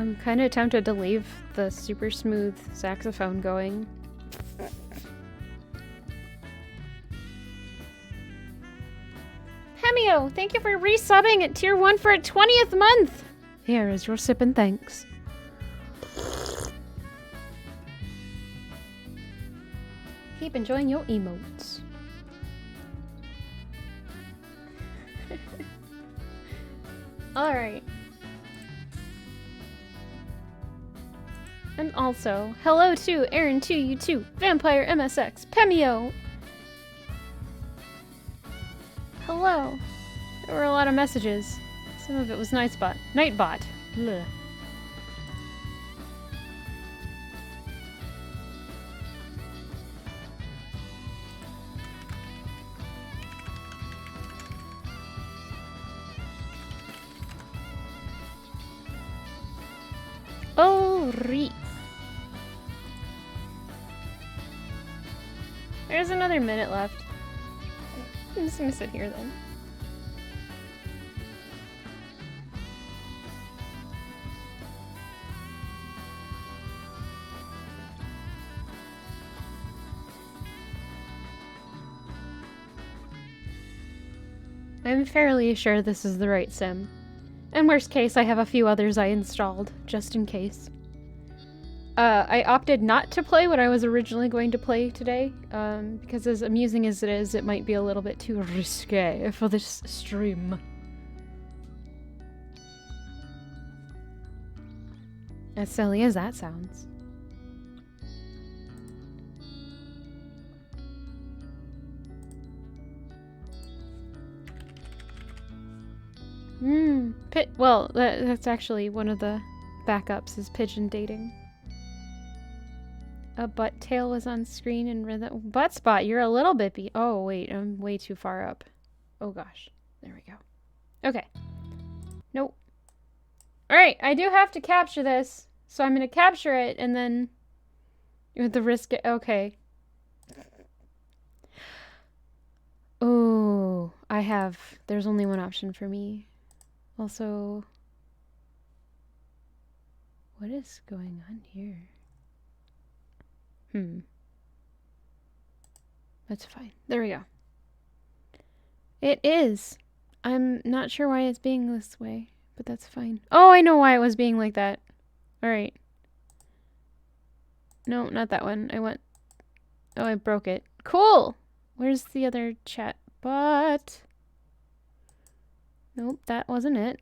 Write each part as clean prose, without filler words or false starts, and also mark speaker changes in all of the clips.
Speaker 1: I'm kind of tempted to leave the super smooth saxophone going. Hemio, thank you for resubbing at tier 1 for a 20th month! Here is your sip and thanks. Keep enjoying your emotes. Alright. And also, hello to Aaron2U2, Vampire MSX, Pemio! Hello. There were a lot of messages. Some of it was Nightbot. Blech. Oh, Reef. There's another minute left. I'm just gonna sit here then. I'm fairly sure this is the right sim. In worst case, I have a few others I installed, just in case. I opted not to play what I was originally going to play today, because as amusing as it is, it might be a little bit too risque for this stream. As silly as that sounds. Well, that's actually one of the backups is pigeon dating. A butt tail was on screen and rhythm. Butt spot, you're a little bit oh wait, I'm way too far up. Oh gosh, there we go. Okay. Nope. Alright, I do have to capture this, so I'm gonna capture it and then with the risk okay. Oh, there's only one option for me. Also, what is going on here? That's fine. There we go. It is. I'm not sure why it's being this way, but that's fine. Oh, I know why it was being like that. Alright. No, not that one. Oh, I broke it. Cool! Where's the other chat bot? Nope, that wasn't it.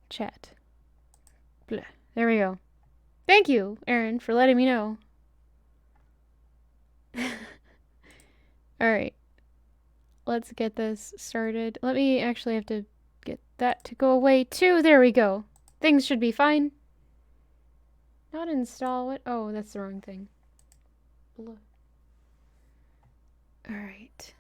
Speaker 1: Chat. Blah. There we go. Thank you, Aaron, for letting me know. Alright. Let's get this started. Let me actually have to get that to go away too. There we go. Things should be fine. Not install it. Oh, that's the wrong thing. Alright.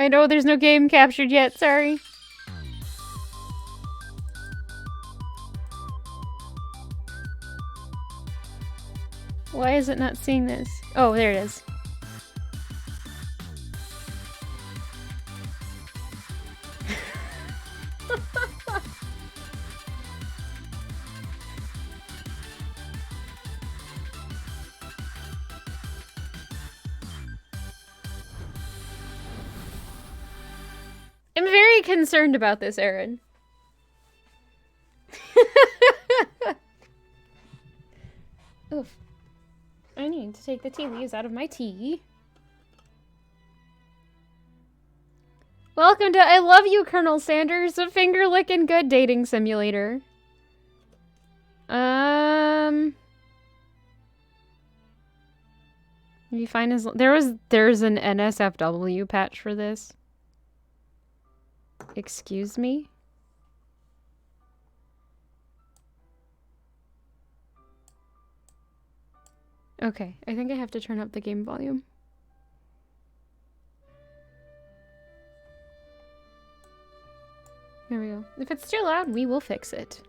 Speaker 1: I know there's no game captured yet, sorry. Why is it not seeing this? Oh, there it is. I'm very concerned about this, Aaron. Oof. I need to take the tea leaves out of my tea. Welcome to I Love You, Colonel Sanders, a finger-licking good dating simulator. You find his there's an NSFW patch for this. Excuse me? Okay, I think I have to turn up the game volume. There we go. If it's too loud, we will fix it.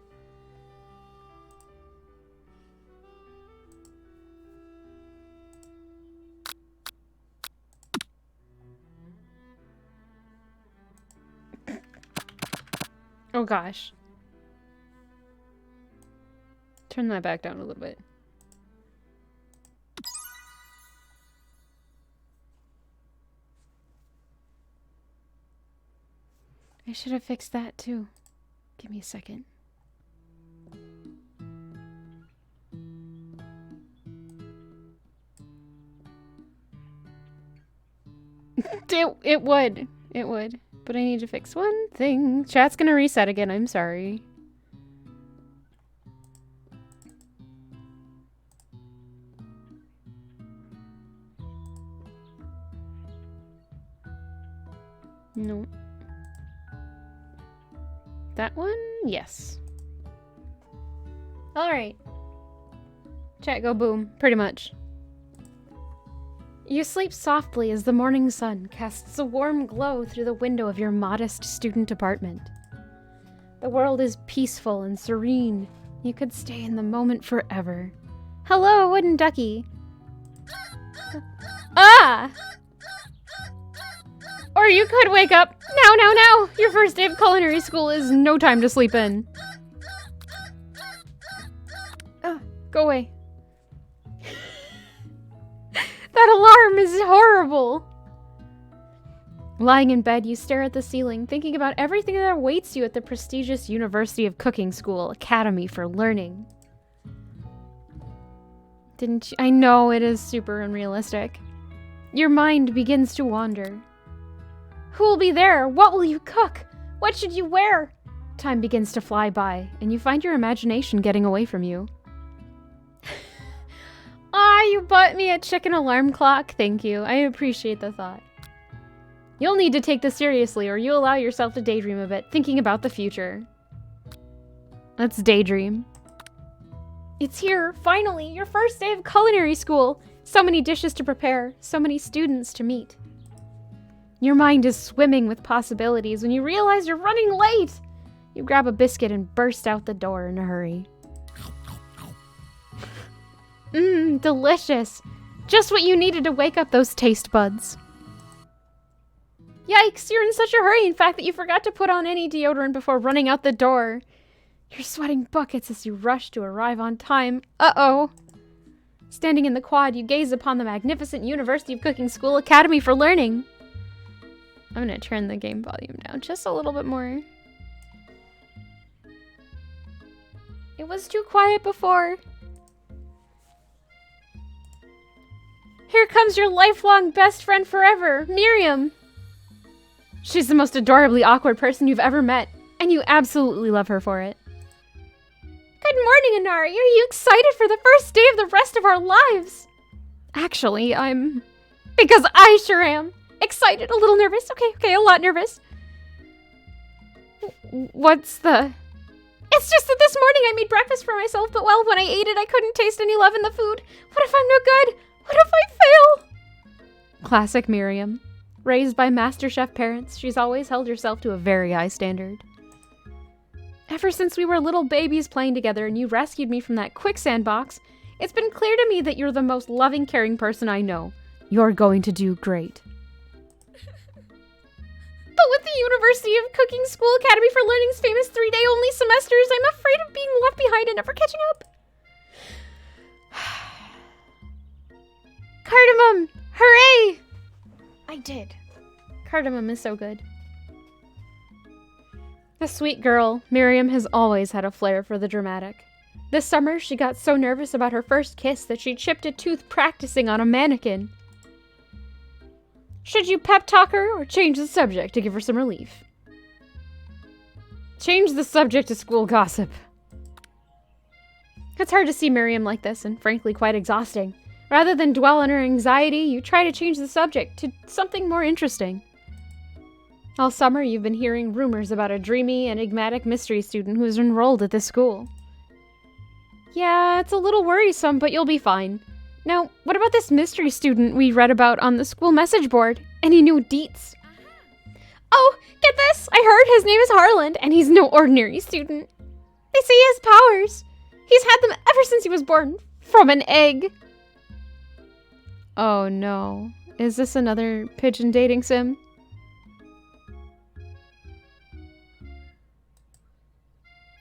Speaker 1: Oh gosh. Turn that back down a little bit. I should have fixed that too. Give me a second. It would. It would. But I need to fix one thing. Chat's gonna reset again. I'm sorry. No. That one? Yes. Alright. Chat go boom. Pretty much. You sleep softly as the morning sun casts a warm glow through the window of your modest student apartment. The world is peaceful and serene. You could stay in the moment forever. Hello, wooden ducky. Ah! Or you could wake up. Now! Your first day of culinary school is no time to sleep in. Go away. That alarm is horrible. Lying in bed, you stare at the ceiling, thinking about everything that awaits you at the prestigious University of Cooking School Academy for Learning. Didn't you? I know it is super unrealistic. Your mind begins to wander. Who will be there? What will you cook? What should you wear? Time begins to fly by, and you find your imagination getting away from you. Ah, you bought me a chicken alarm clock. Thank you. I appreciate the thought. You'll need to take this seriously, or you allow yourself to daydream a bit, thinking about the future. Let's daydream. It's here, finally, your first day of culinary school. So many dishes to prepare, so many students to meet. Your mind is swimming with possibilities when you realize you're running late. You grab a biscuit and burst out the door in a hurry. Mmm, delicious. Just what you needed to wake up those taste buds. Yikes, you're in such a hurry, in fact, that you forgot to put on any deodorant before running out the door. You're sweating buckets as you rush to arrive on time. Uh-oh. Standing in the quad, you gaze upon the magnificent University of Cooking School Academy for Learning. I'm gonna turn the game volume down just a little bit more. It was too quiet before. Here comes your lifelong best friend forever, Miriam. She's the most adorably awkward person you've ever met, and you absolutely love her for it. Good morning, Inari. Are you excited for the first day of the rest of our lives? Actually, because I sure am. Excited, a little nervous. Okay, a lot nervous. What's the... It's just that this morning I made breakfast for myself, but well, when I ate it, I couldn't taste any love in the food. What if I'm no good? What if I fail? Classic Miriam. Raised by MasterChef parents, she's always held herself to a very high standard. Ever since we were little babies playing together and you rescued me from that quicksand box, it's been clear to me that you're the most loving, caring person I know. You're going to do great. But with the University of Cooking School Academy for Learning's famous 3-day-only semesters, I'm afraid of being left behind and never catching up. Cardamom! Hooray! I did. Cardamom is so good. The sweet girl, Miriam has always had a flair for the dramatic. This summer, she got so nervous about her first kiss that she chipped a tooth practicing on a mannequin. Should you pep talk her or change the subject to give her some relief? Change the subject to school gossip. It's hard to see Miriam like this, and frankly quite exhausting. Rather than dwell on her anxiety, you try to change the subject to something more interesting. All summer, you've been hearing rumors about a dreamy, enigmatic mystery student who is enrolled at this school. Yeah, it's a little worrisome, but you'll be fine. Now, what about this mystery student we read about on the school message board? Any new deets? Oh, get this! I heard his name is Harland, and he's no ordinary student. They say he has powers. He's had them ever since he was born. From an egg. Oh no. Is this another pigeon dating sim?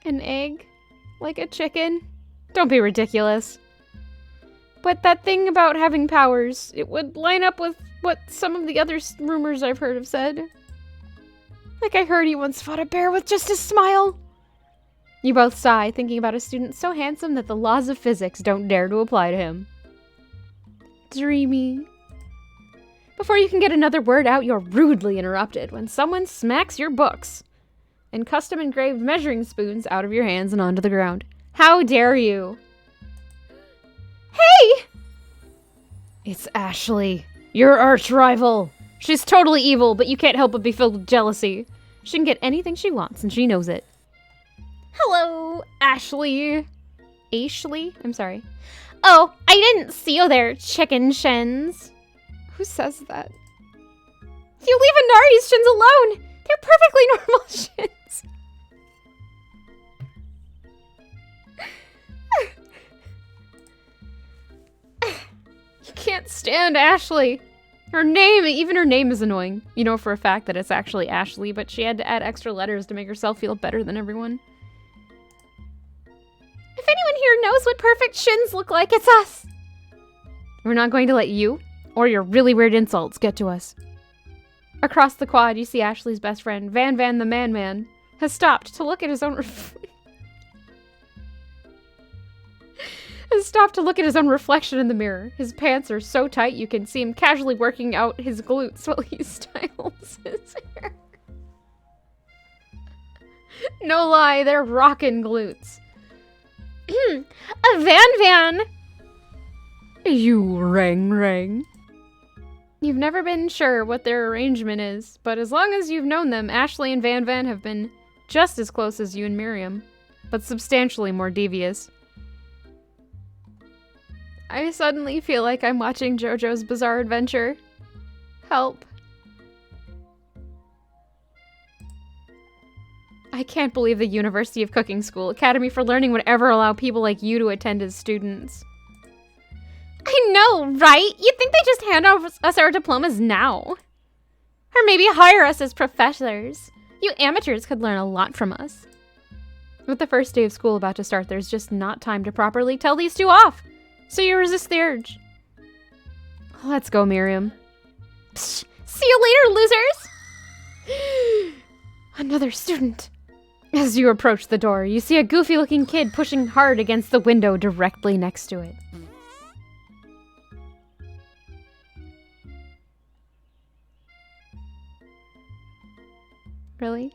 Speaker 1: An egg? Like a chicken? Don't be ridiculous. But that thing about having powers, it would line up with what some of the other rumors I've heard have said. Like I heard he once fought a bear with just a smile. You both sigh, thinking about a student so handsome that the laws of physics don't dare to apply to him. Dreamy. Before you can get another word out, you're rudely interrupted when someone smacks your books and custom-engraved measuring spoons out of your hands and onto the ground. How dare you? Hey! It's Ashley, your arch rival. She's totally evil, but you can't help but be filled with jealousy. She can get anything she wants, and she knows it. Hello, Ashley. Ashley? I'm sorry. Oh, I didn't see you there, chicken shins. Who says that? You leave Inari's shins alone! They're perfectly normal shins. You can't stand Ashley. Even her name is annoying. You know for a fact that it's actually Ashley, but she had to add extra letters to make herself feel better than everyone. If anyone here knows what perfect shins look like, it's us. We're not going to let you or your really weird insults get to us. Across the quad, you see Ashley's best friend, Van the Man, has stopped to look at his own reflection in the mirror. His pants are so tight you can see him casually working out his glutes while he styles his hair. No lie, they're rockin' glutes. A Van! You rang. You've never been sure what their arrangement is, but as long as you've known them, Ashley and Van have been just as close as you and Miriam, but substantially more devious. I suddenly feel like I'm watching JoJo's Bizarre Adventure. Help. I can't believe the University of Cooking School Academy for Learning would ever allow people like you to attend as students. I know, right? You'd think they just hand us our diplomas now. Or maybe hire us as professors. You amateurs could learn a lot from us. With the first day of school about to start, there's just not time to properly tell these two off. So you resist the urge. Let's go, Miriam. Psh, see you later, losers! Another student. As you approach the door, you see a goofy-looking kid pushing hard against the window directly next to it. Really?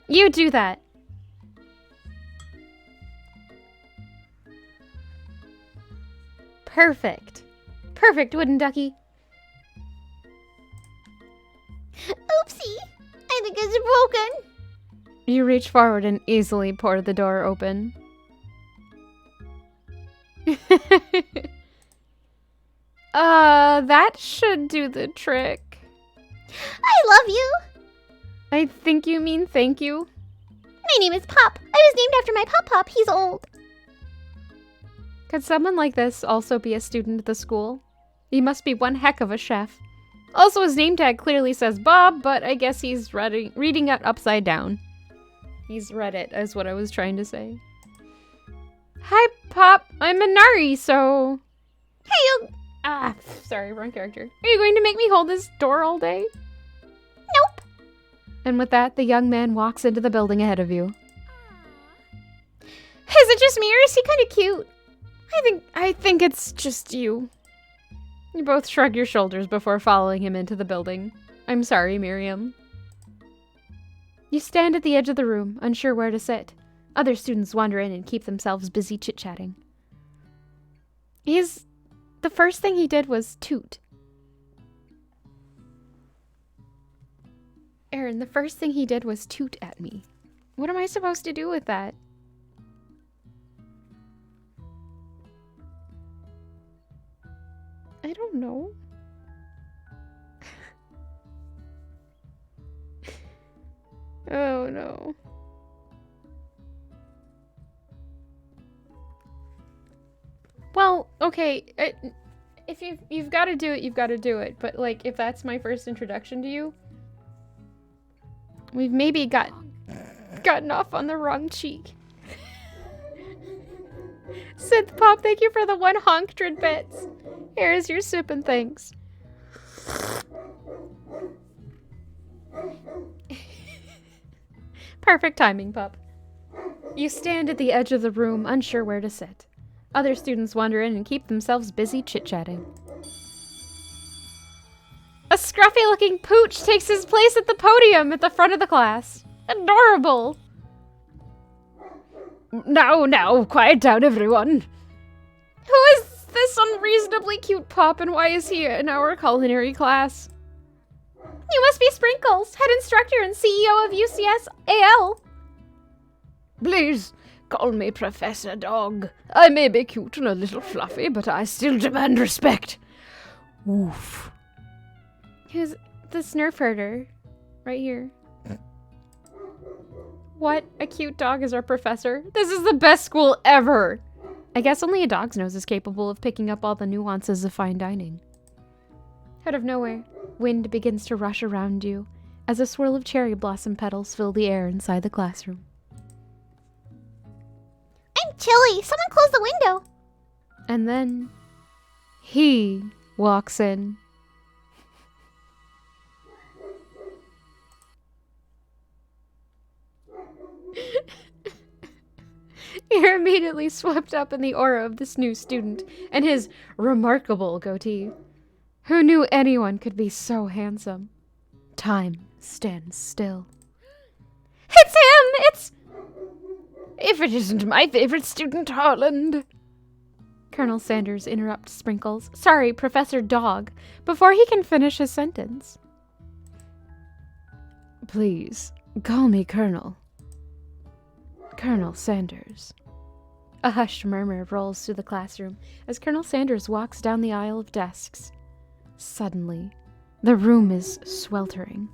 Speaker 1: You do that. Perfect. Perfect, wooden ducky. Oopsie! I think it's broken. You reach forward and easily pour the door open. That should do the trick. I love you! I think you mean thank you. My name is Pop. I was named after my Pop. He's old. Could someone like this also be a student at the school? He must be one heck of a chef. Also, his name tag clearly says Bob, but I guess he's reading it upside down. He's read it, is what I was trying to say. Hi, Pop. I'm Inari, so... Hey, sorry, wrong character. Are you going to make me hold this door all day? Nope. And with that, the young man walks into the building ahead of you. Is it just me, or is he kind of cute? I think it's just you. You both shrug your shoulders before following him into the building. I'm sorry, Miriam. You stand at the edge of the room, unsure where to sit. Other students wander in and keep themselves busy chit-chatting. The first thing he did was toot. Aaron, the first thing he did was toot at me. What am I supposed to do with that? I don't know. Oh no. Well, okay, if you've got to do it, you've got to do it. But like, if that's my first introduction to you, we've maybe got Gotten off on the wrong cheek. Synth Pop, thank you for the 100 bits. Here's your sip and thanks. Perfect timing, pup. You stand at the edge of the room, unsure where to sit. Other students wander in and keep themselves busy chit-chatting. A scruffy-looking pooch takes his place at the podium at the front of the class. Adorable! Now, quiet down, everyone. Who is this unreasonably cute pup, and why is he in our culinary class? You must be Sprinkles, head instructor and CEO of UCS AL. Please, call me Professor Dog. I may be cute and a little fluffy, but I still demand respect. Oof. Who's the Snurf herder? Right here. What? A cute dog is our professor? This is the best school ever! I guess only a dog's nose is capable of picking up all the nuances of fine dining. Out of nowhere, wind begins to rush around you as a swirl of cherry blossom petals fill the air inside the classroom.
Speaker 2: I'm chilly. Someone close the window.
Speaker 1: And then he walks in. You're immediately swept up in the aura of this new student and his remarkable goatee. Who knew anyone could be so handsome? Time stands still. It's him! It's... If it isn't my favorite student, Harland. Colonel Sanders interrupts Sprinkles. Sorry, Professor Dog, before he can finish his sentence. Please, call me Colonel. Colonel Sanders. A hushed murmur rolls through the classroom as Colonel Sanders walks down the aisle of desks. Suddenly, the room is sweltering.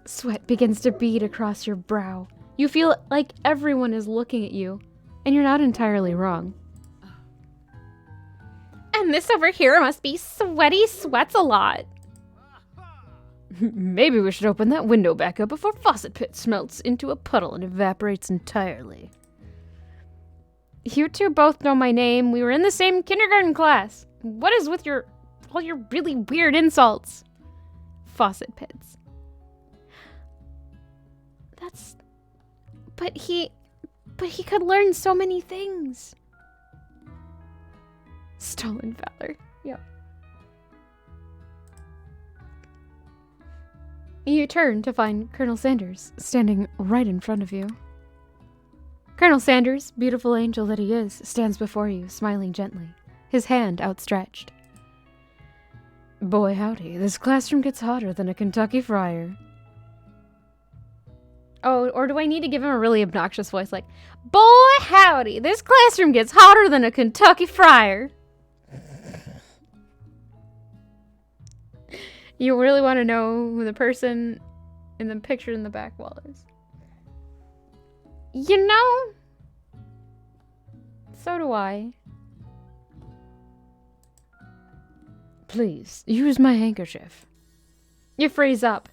Speaker 1: Sweat begins to bead across your brow. You feel like everyone is looking at you, and you're not entirely wrong. And this over here must be sweaty sweats a lot. Maybe we should open that window back up before Faucet Pit smelts into a puddle and evaporates entirely. You two both know my name. We were in the same kindergarten class. What is with all your really weird insults? Faucet Pits. But he could learn so many things. Stolen valor. Yep. You turn to find Colonel Sanders standing right in front of you. Colonel Sanders, beautiful angel that he is, stands before you, smiling gently, his hand outstretched. Boy howdy, this classroom gets hotter than a Kentucky fryer. Oh, or do I need to give him a really obnoxious voice like, Boy howdy, this classroom gets hotter than a Kentucky fryer. You really want to know who the person in the picture in the back wall is? You know, so do I. Please, use my handkerchief. You freeze up.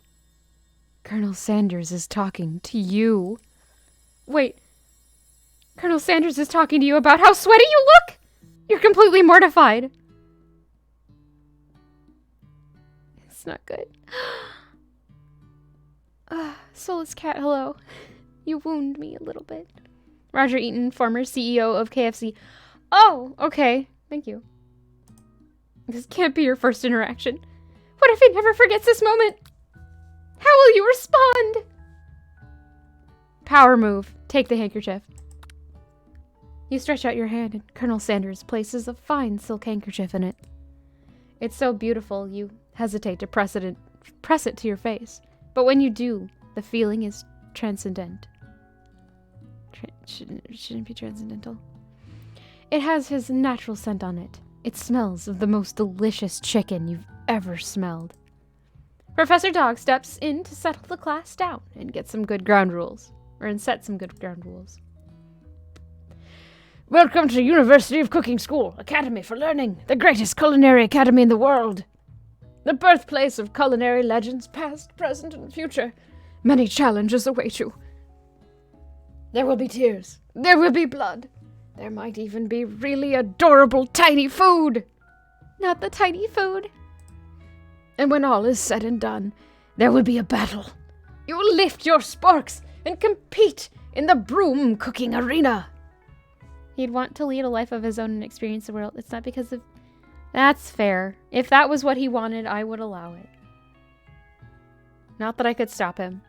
Speaker 1: Colonel Sanders is talking to you. Wait. Colonel Sanders is talking to you about how sweaty you look? You're completely mortified. It's not good. Soulless Cat, hello. You wound me a little bit. Roger Eaton, former CEO of KFC. Oh, okay. Thank you. This can't be your first interaction. What if he never forgets this moment? How will you respond? Power move. Take the handkerchief. You stretch out your hand and Colonel Sanders places a fine silk handkerchief in it. It's so beautiful you hesitate to press it to your face. But when you do, the feeling is transcendent. Shouldn't be transcendental. It has his natural scent on it. It smells of the most delicious chicken you've ever smelled. Professor Dog steps in to settle the class down and get some good ground rules. And set some good ground rules. Welcome to University of Cooking School, Academy for Learning, the greatest culinary academy in the world. The birthplace of culinary legends past, present, and future. Many challenges await you. There will be tears. There will be blood. There might even be really adorable tiny food. Not the tiny food. And when all is said and done, there will be a battle. You will lift your sporks and compete in the broom cooking arena. He'd want to lead a life of his own and experience the world. It's not because of... That's fair. If that was what he wanted, I would allow it. Not that I could stop him.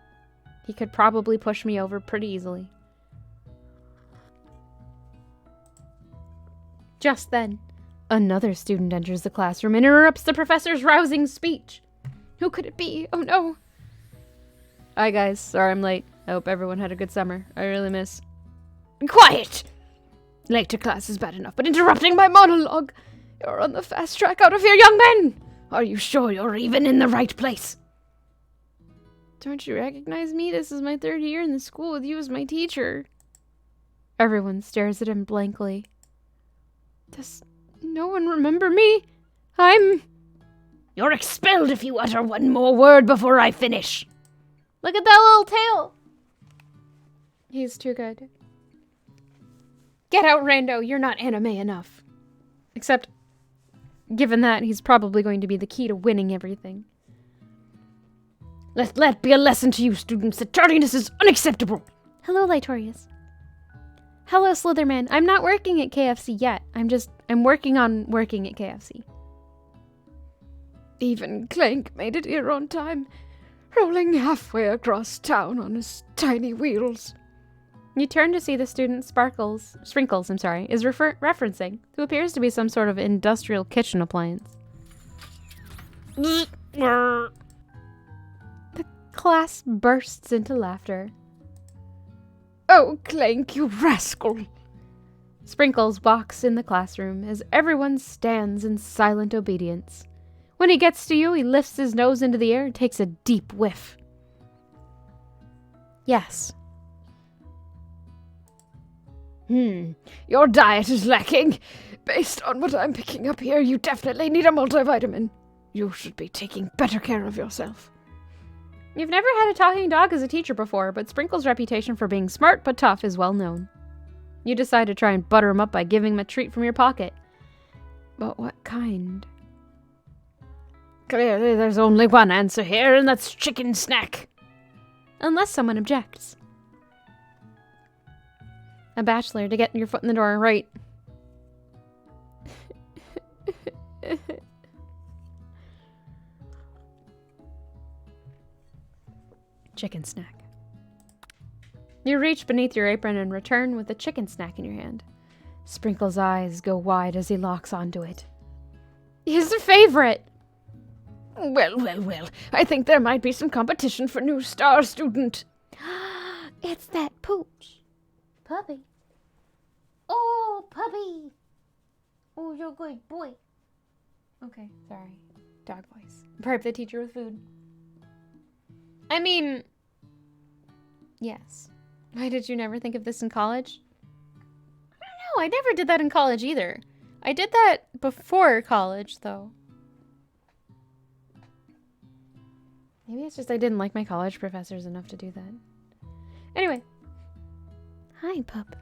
Speaker 1: He could probably push me over pretty easily. Just then, another student enters the classroom and interrupts the professor's rousing speech. Who could it be? Oh no. Hi guys, sorry I'm late. I hope everyone had a good summer. I really miss... Quiet! Late to class is bad enough, but interrupting my monologue! You're on the fast track out of here, young men! Are you sure you're even in the right place? Don't you recognize me? This is my 3rd year in the school with you as my teacher. Everyone stares at him blankly. Does no one remember me? You're expelled if you utter one more word before I finish. Look at that little tail. He's too good. Get out, Rando. You're not anime enough. Except, given that, he's probably going to be the key to winning everything. Let that be a lesson to you, students, that tardiness is unacceptable. Hello, Litorius. Hello, Slitherman. I'm not working at KFC yet. I'm working on working at KFC. Even Clank made it here on time, rolling halfway across town on his tiny wheels. You turn to see the student Sprinkles, is referencing, who appears to be some sort of industrial kitchen appliance. The class bursts into laughter. Oh, Clank, you rascal! Sprinkles walks in the classroom as everyone stands in silent obedience. When he gets to you, he lifts his nose into the air and takes a deep whiff. Yes. Your diet is lacking. Based on what I'm picking up here, you definitely need a multivitamin. You should be taking better care of yourself. You've never had a talking dog as a teacher before, but Sprinkle's reputation for being smart but tough is well known. You decide to try and butter him up by giving him a treat from your pocket. But what kind? Clearly there's only one answer here, and that's chicken snack. Unless someone objects. A bachelor to get your foot in the door, right? Chicken snack. You reach beneath your apron and return with a chicken snack in your hand. Sprinkle's eyes go wide as he locks onto it. His favorite! Well. I think there might be some competition for new star student.
Speaker 2: It's that pooch. Puppy. Oh, puppy. Oh, you're a good boy.
Speaker 1: Okay, sorry. Dog voice. Bribe the teacher with food. I mean... Yes. Why did you never think of this in college? I don't know. I never did that in college either. I did that before college, though. Maybe it's just I didn't like my college professors enough to do that. Anyway. Hi, pup.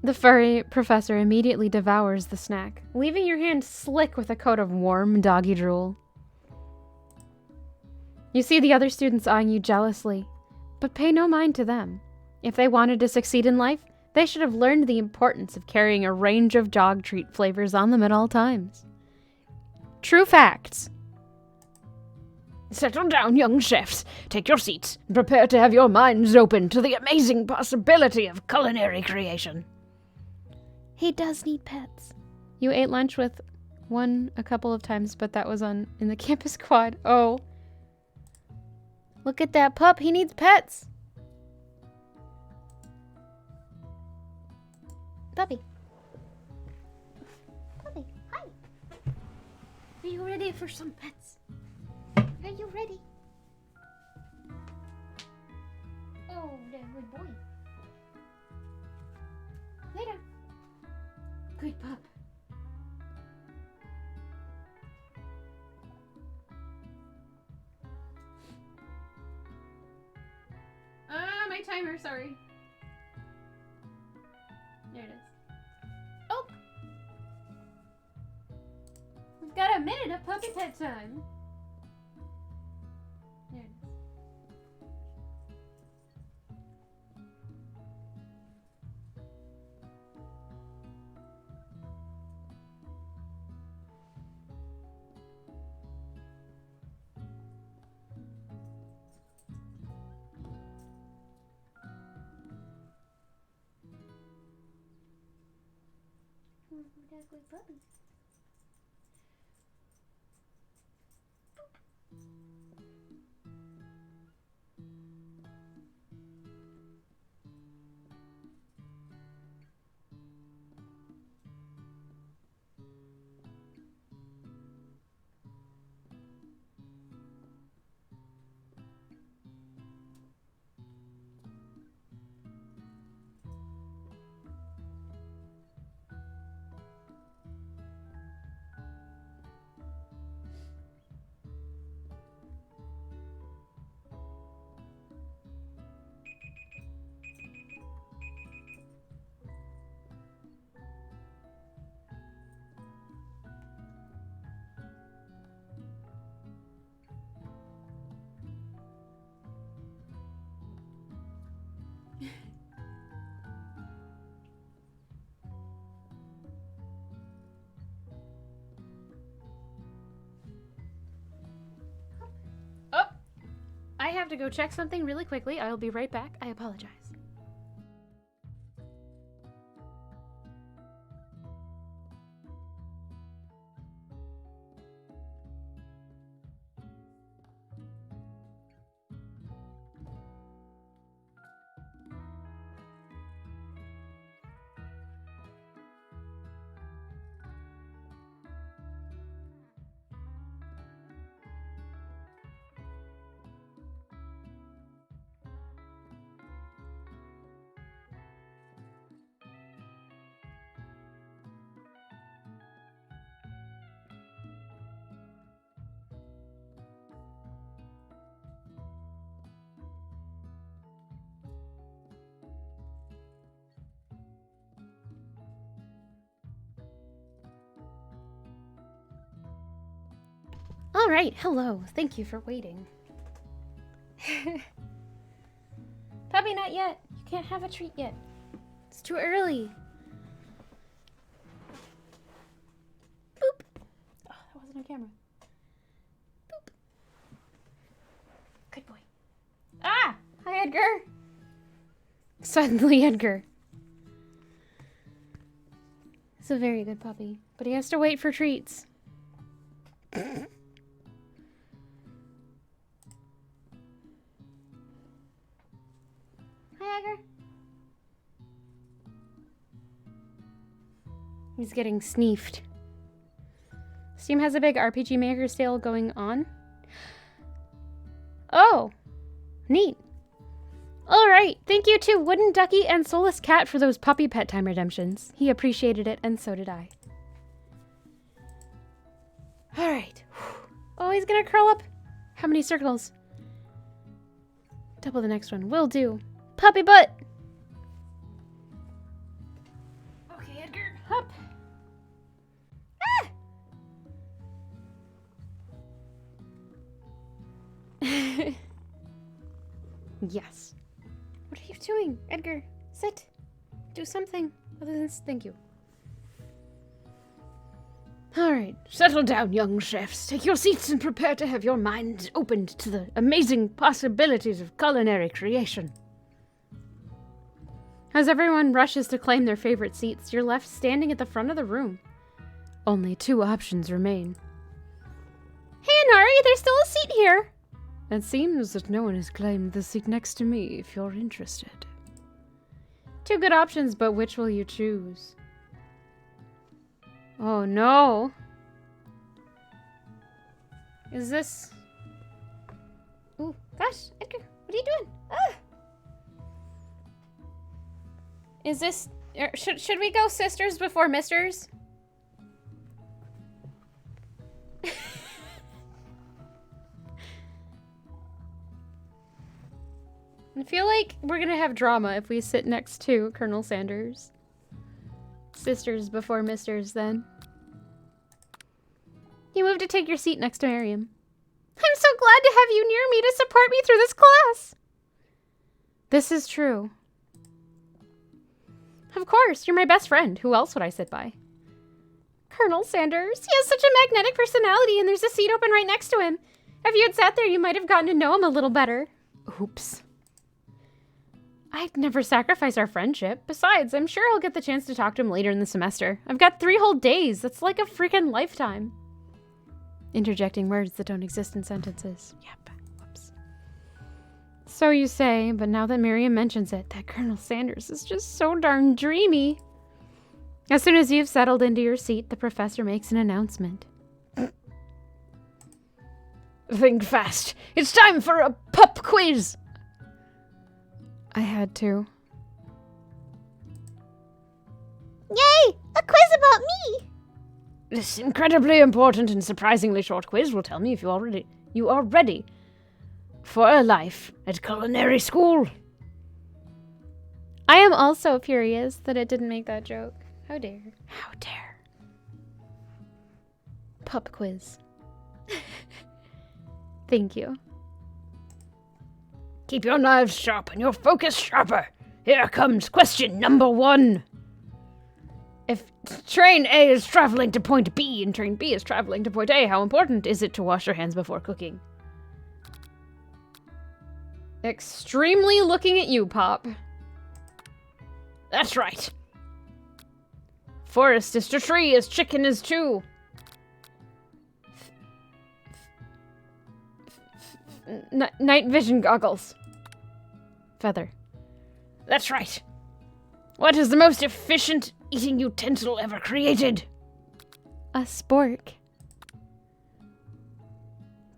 Speaker 1: The furry professor immediately devours the snack, leaving your hand slick with a coat of warm doggy drool. You see the other students eyeing you jealously, but pay no mind to them. If they wanted to succeed in life, they should have learned the importance of carrying a range of dog treat flavors on them at all times. True facts. Settle down, young chefs. Take your seats and prepare to have your minds open to the amazing possibility of culinary creation. He does need pets. You ate lunch with one a couple of times, but that was in the campus quad. Oh. Look at that pup. He needs pets.
Speaker 2: Puppy. Puppy, hi. Are you ready for some pets? Are you ready? Oh, that good boy. Lay down. Good pup.
Speaker 1: timer, sorry. There it is. Oh! We've got a minute of puppy pet time. There it is.
Speaker 2: Ugly puppy.
Speaker 1: I have to go check something really quickly. I'll be right back. I apologize. All right, hello. Thank you for waiting. Puppy, not yet. You can't have a treat yet. It's too early. Boop. Oh, that wasn't on camera. Boop. Good boy. Ah! Hi, Edgar. Suddenly, Edgar. He's a very good puppy, but he has to wait for treats. He's getting sneefed. Steam has a big RPG Maker sale going on. Oh, neat. All right, thank you to Wooden Ducky and Soulless Cat for those puppy pet time redemptions. He appreciated it, and so did I. All right. Oh, he's gonna curl up. How many circles? Double the next one. Will do. Puppy butt. Okay, Edgar, up. Yes. What are you doing, Edgar? Sit. Do something other than thank you. All right, settle down, young chefs. Take your seats and prepare to have your minds opened to the amazing possibilities of culinary creation. As everyone rushes to claim their favorite seats, you're left standing at the front of the room. Only 2 options remain. Hey, Inari, there's still a seat here. It seems that no one has claimed the seat next to me, if you're interested. 2 good options, but which will you choose? Oh no! Is this... Ooh, gosh, Edgar, what are you doing? Ah! Is this... Should we go sisters before misters? I feel like we're gonna have drama if we sit next to Colonel Sanders. Sisters before misters, then. You moved to take your seat next to Miriam. I'm so glad to have you near me to support me through this class. This is true. Of course, you're my best friend. Who else would I sit by? Colonel Sanders. He has such a magnetic personality, and there's a seat open right next to him. If you had sat there, you might have gotten to know him a little better. Oops. I'd never sacrifice our friendship. Besides, I'm sure I'll get the chance to talk to him later in the semester. I've got 3 whole days. That's like a freaking lifetime. Interjecting words that don't exist in sentences. Yep. Whoops. So you say, but now that Miriam mentions it, that Colonel Sanders is just so darn dreamy. As soon as you've settled into your seat, the professor makes an announcement. Think fast. It's time for a pop quiz. I had to.
Speaker 2: Yay! A quiz about me!
Speaker 1: This incredibly important and surprisingly short quiz will tell me if you are ready for a life at culinary school. I am also furious that it didn't make that joke. How dare. How dare. Pub quiz. Thank you. Keep your knives sharp and your focus sharper. Here comes question number 1. If train A is traveling to point B and train B is traveling to point A, how important is it to wash your hands before cooking? Extremely looking at you, Pop. That's right. Forest is to tree as chicken is to. Night vision goggles. Feather. That's right. What is the most efficient eating utensil ever created? A spork.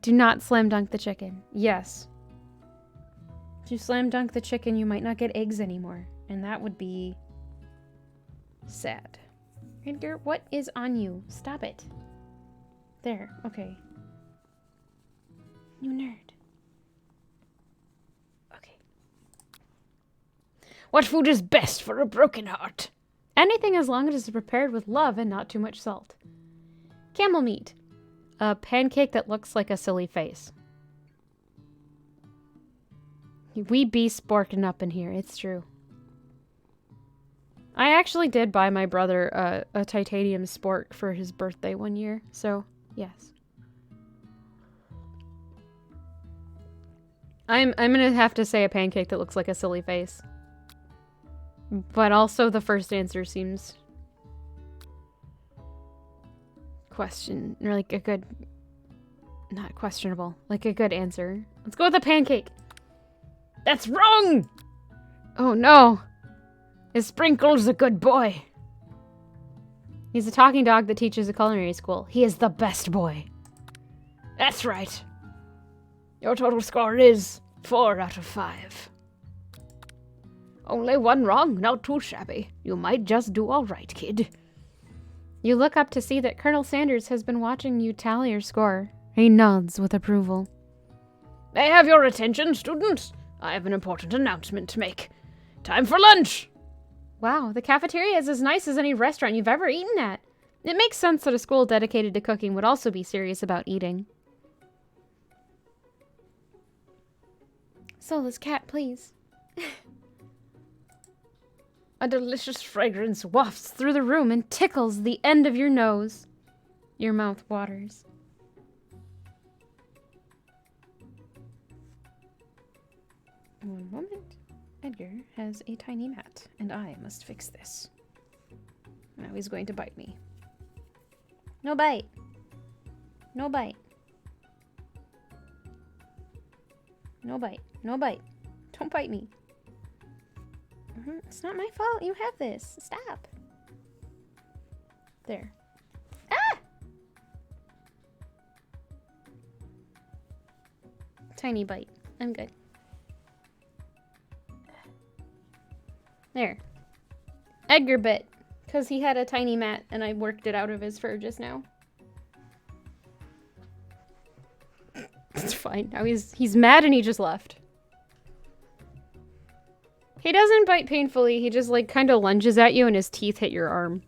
Speaker 1: Do not slam dunk the chicken. Yes. If you slam dunk the chicken, you might not get eggs anymore. And that would be sad. Edgar, what is on you? Stop it. There. Okay. You nerd. Okay. What food is best for a broken heart? Anything as long as it's prepared with love and not too much salt. Camel meat. A pancake that looks like a silly face. We be sporking up in here, it's true. I actually did buy my brother a titanium spork for his birthday one year, so yes. I'm gonna have to say a pancake that looks like a silly face. But also the first answer seems like a good, not questionable, like a good answer. Let's go with a pancake. That's wrong! Oh no. Is Sprinkles a good boy? He's a talking dog that teaches a culinary school. He is the best boy. That's right. Your total score is 4 out of 5. Only 1 wrong, not too shabby. You might just do all right, kid. You look up to see that Colonel Sanders has been watching you tally your score. He nods with approval. May I have your attention, students? I have an important announcement to make. Time for lunch! Wow, the cafeteria is as nice as any restaurant you've ever eaten at. It makes sense that a school dedicated to cooking would also be serious about eating. Soulless cat, please. A delicious fragrance wafts through the room and tickles the end of your nose. Your mouth waters. One moment. Edgar has a tiny mat, and I must fix this. Now he's going to bite me. No bite. No bite. No bite. No bite. Don't bite me. It's not my fault. You have this. Stop. There. Ah! Tiny bite. I'm good. There. Edgar bit. Because he had a tiny mat and I worked it out of his fur just now. It's fine. Now he's mad and he just left. He doesn't bite painfully. He just like kind of lunges at you and his teeth hit your arm.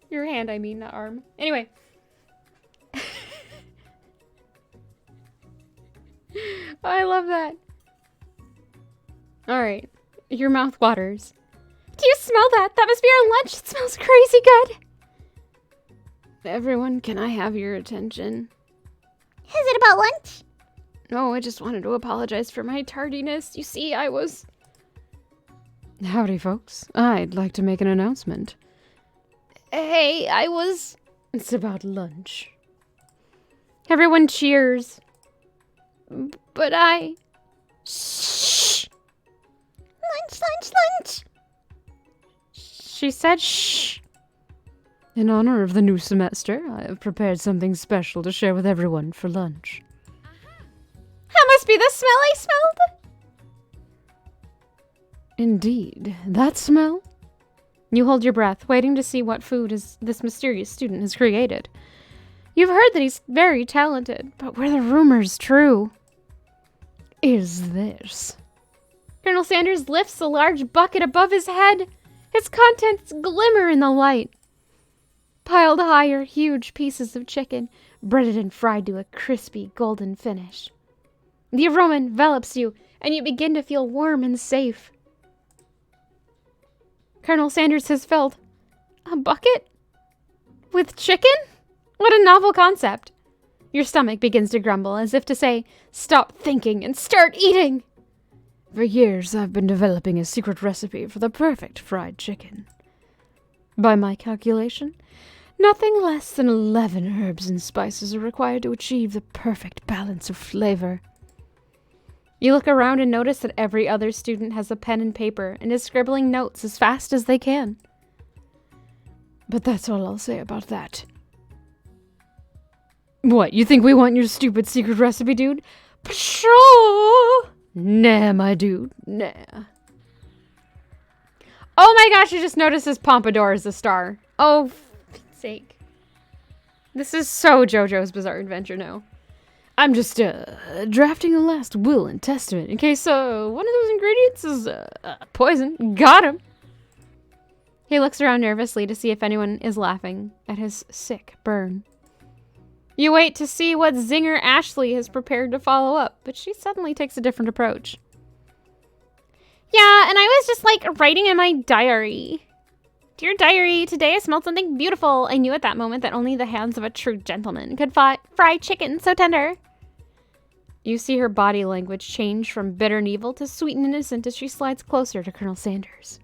Speaker 1: Your hand, I mean, not arm. Anyway. I love that. Alright. Your mouth waters. Do you smell that? That must be our lunch. It smells crazy good. Everyone, can I have your attention?
Speaker 2: Is it about lunch?
Speaker 1: No, I just wanted to apologize for my tardiness. You see, I was... Howdy, folks. I'd like to make an announcement. Hey, I was... It's about lunch. Everyone cheers. But I... Shh!
Speaker 2: Lunch, lunch, lunch!
Speaker 1: She said shh. In honor of the new semester, I have prepared something special to share with everyone for lunch. That must be the smell I smelled! Indeed. That smell? You hold your breath, waiting to see what food this mysterious student has created. You've heard that he's very talented, but were the rumors true? Is this? Colonel Sanders lifts a large bucket above his head. Its contents glimmer in the light. Piled high are huge pieces of chicken, breaded and fried to a crispy golden finish. The aroma envelops you, and you begin to feel warm and safe. Colonel Sanders has filled a bucket with chicken? What a novel concept. Your stomach begins to grumble, as if to say, stop thinking and start eating. For years, I've been developing a secret recipe for the perfect fried chicken. By my calculation, nothing less than 11 herbs and spices are required to achieve the perfect balance of flavor. You look around and notice that every other student has a pen and paper and is scribbling notes as fast as they can. But that's all I'll say about that. What, you think we want your stupid secret recipe, dude? Pshaw! Nah, my dude, nah. Oh my gosh, I just noticed his pompadour is a star. Oh, for Pete's sake. This is so JoJo's Bizarre Adventure now. I'm just, drafting a last will and testament in case, one of those ingredients is, poison. Got him! He looks around nervously to see if anyone is laughing at his sick burn. You wait to see what zinger Ashley has prepared to follow up, but she suddenly takes a different approach. Yeah, and I was just, like, writing in my diary. Dear diary, today I smelled something beautiful. I knew at that moment that only the hands of a true gentleman could fry chicken so tender. You see her body language change from bitter and evil to sweet and innocent as she slides closer to Colonel Sanders.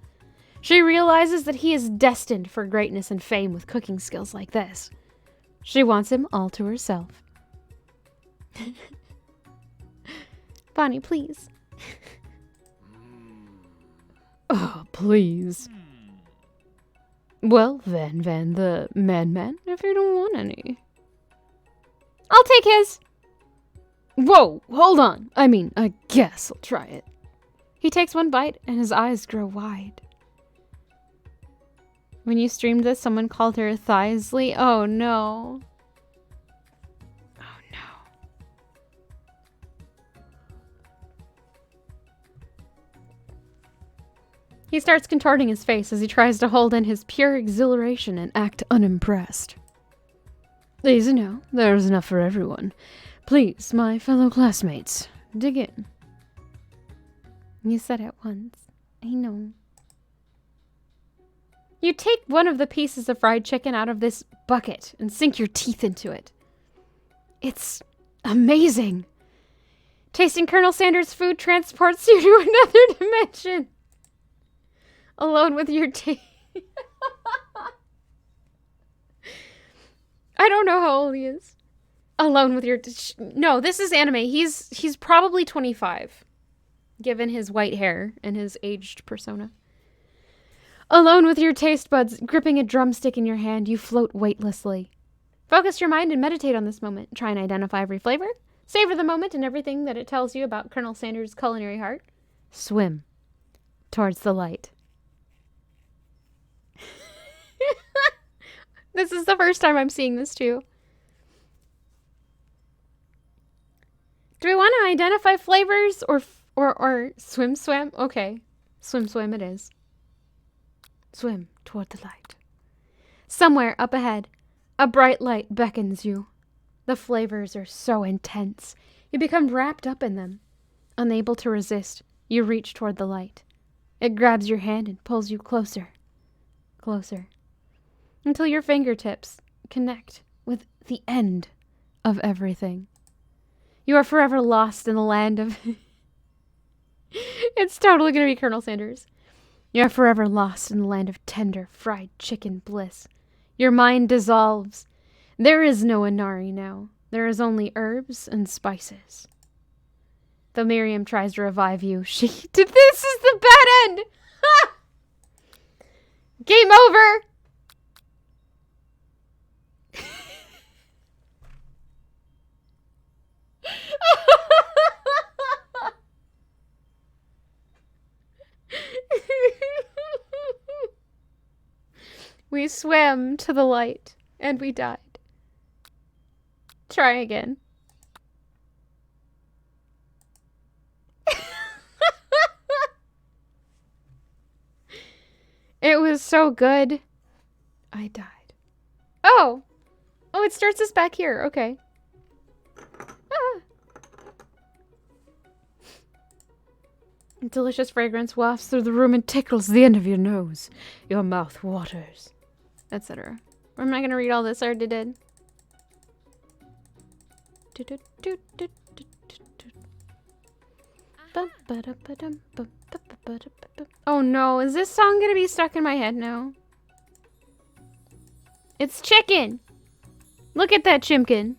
Speaker 1: She realizes that he is destined for greatness and fame with cooking skills like this. She wants him all to herself. Bonnie, please. Oh, please. Well, then, the man, if you don't want any. I'll take his. Whoa, hold on. I mean, I guess I'll try it. He takes one bite, and his eyes grow wide. When you streamed this, someone called her Thisley. Oh, no. Oh, no. He starts contorting his face as he tries to hold in his pure exhilaration and act unimpressed. Easy now. There's enough for everyone. Please, my fellow classmates, dig in. You said it once. I know. You take one of the pieces of fried chicken out of this bucket and sink your teeth into it. It's amazing. Tasting Colonel Sanders' food transports you to another dimension. Alone with your taste. I don't know how old he is. Alone with your... No, this is anime. He's probably 25. Given his white hair and his aged persona. Alone with your taste buds, gripping a drumstick in your hand, you float weightlessly. Focus your mind and meditate on this moment. Try and identify every flavor. Savor the moment and everything that it tells you about Colonel Sanders' culinary heart. Swim towards the light. This is the first time I'm seeing this too. Do we want to identify flavors or swim? Okay. Swim it is. Swim toward the light. Somewhere up ahead, a bright light beckons you. The flavors are so intense, you become wrapped up in them. Unable to resist, you reach toward the light. It grabs your hand and pulls you closer, closer, until your fingertips connect with the end of everything. You are forever lost in the land of... It's totally going to be Colonel Sanders. You are forever lost in the land of tender, fried chicken bliss. Your mind dissolves. There is no Inari now. There is only herbs and spices. Though Miriam tries to revive you, this is the bad end! Ha! Game over! We swam to the light, and we died. Try again. It was so good. I died. Oh! Oh, it starts us back here. Okay. Ah. Delicious fragrance wafts through the room and tickles the end of your nose. Your mouth waters, etc. I'm not going to read all this. I already did. Oh no, is this song going to be stuck in my head now? It's chicken! Look at that chimkin!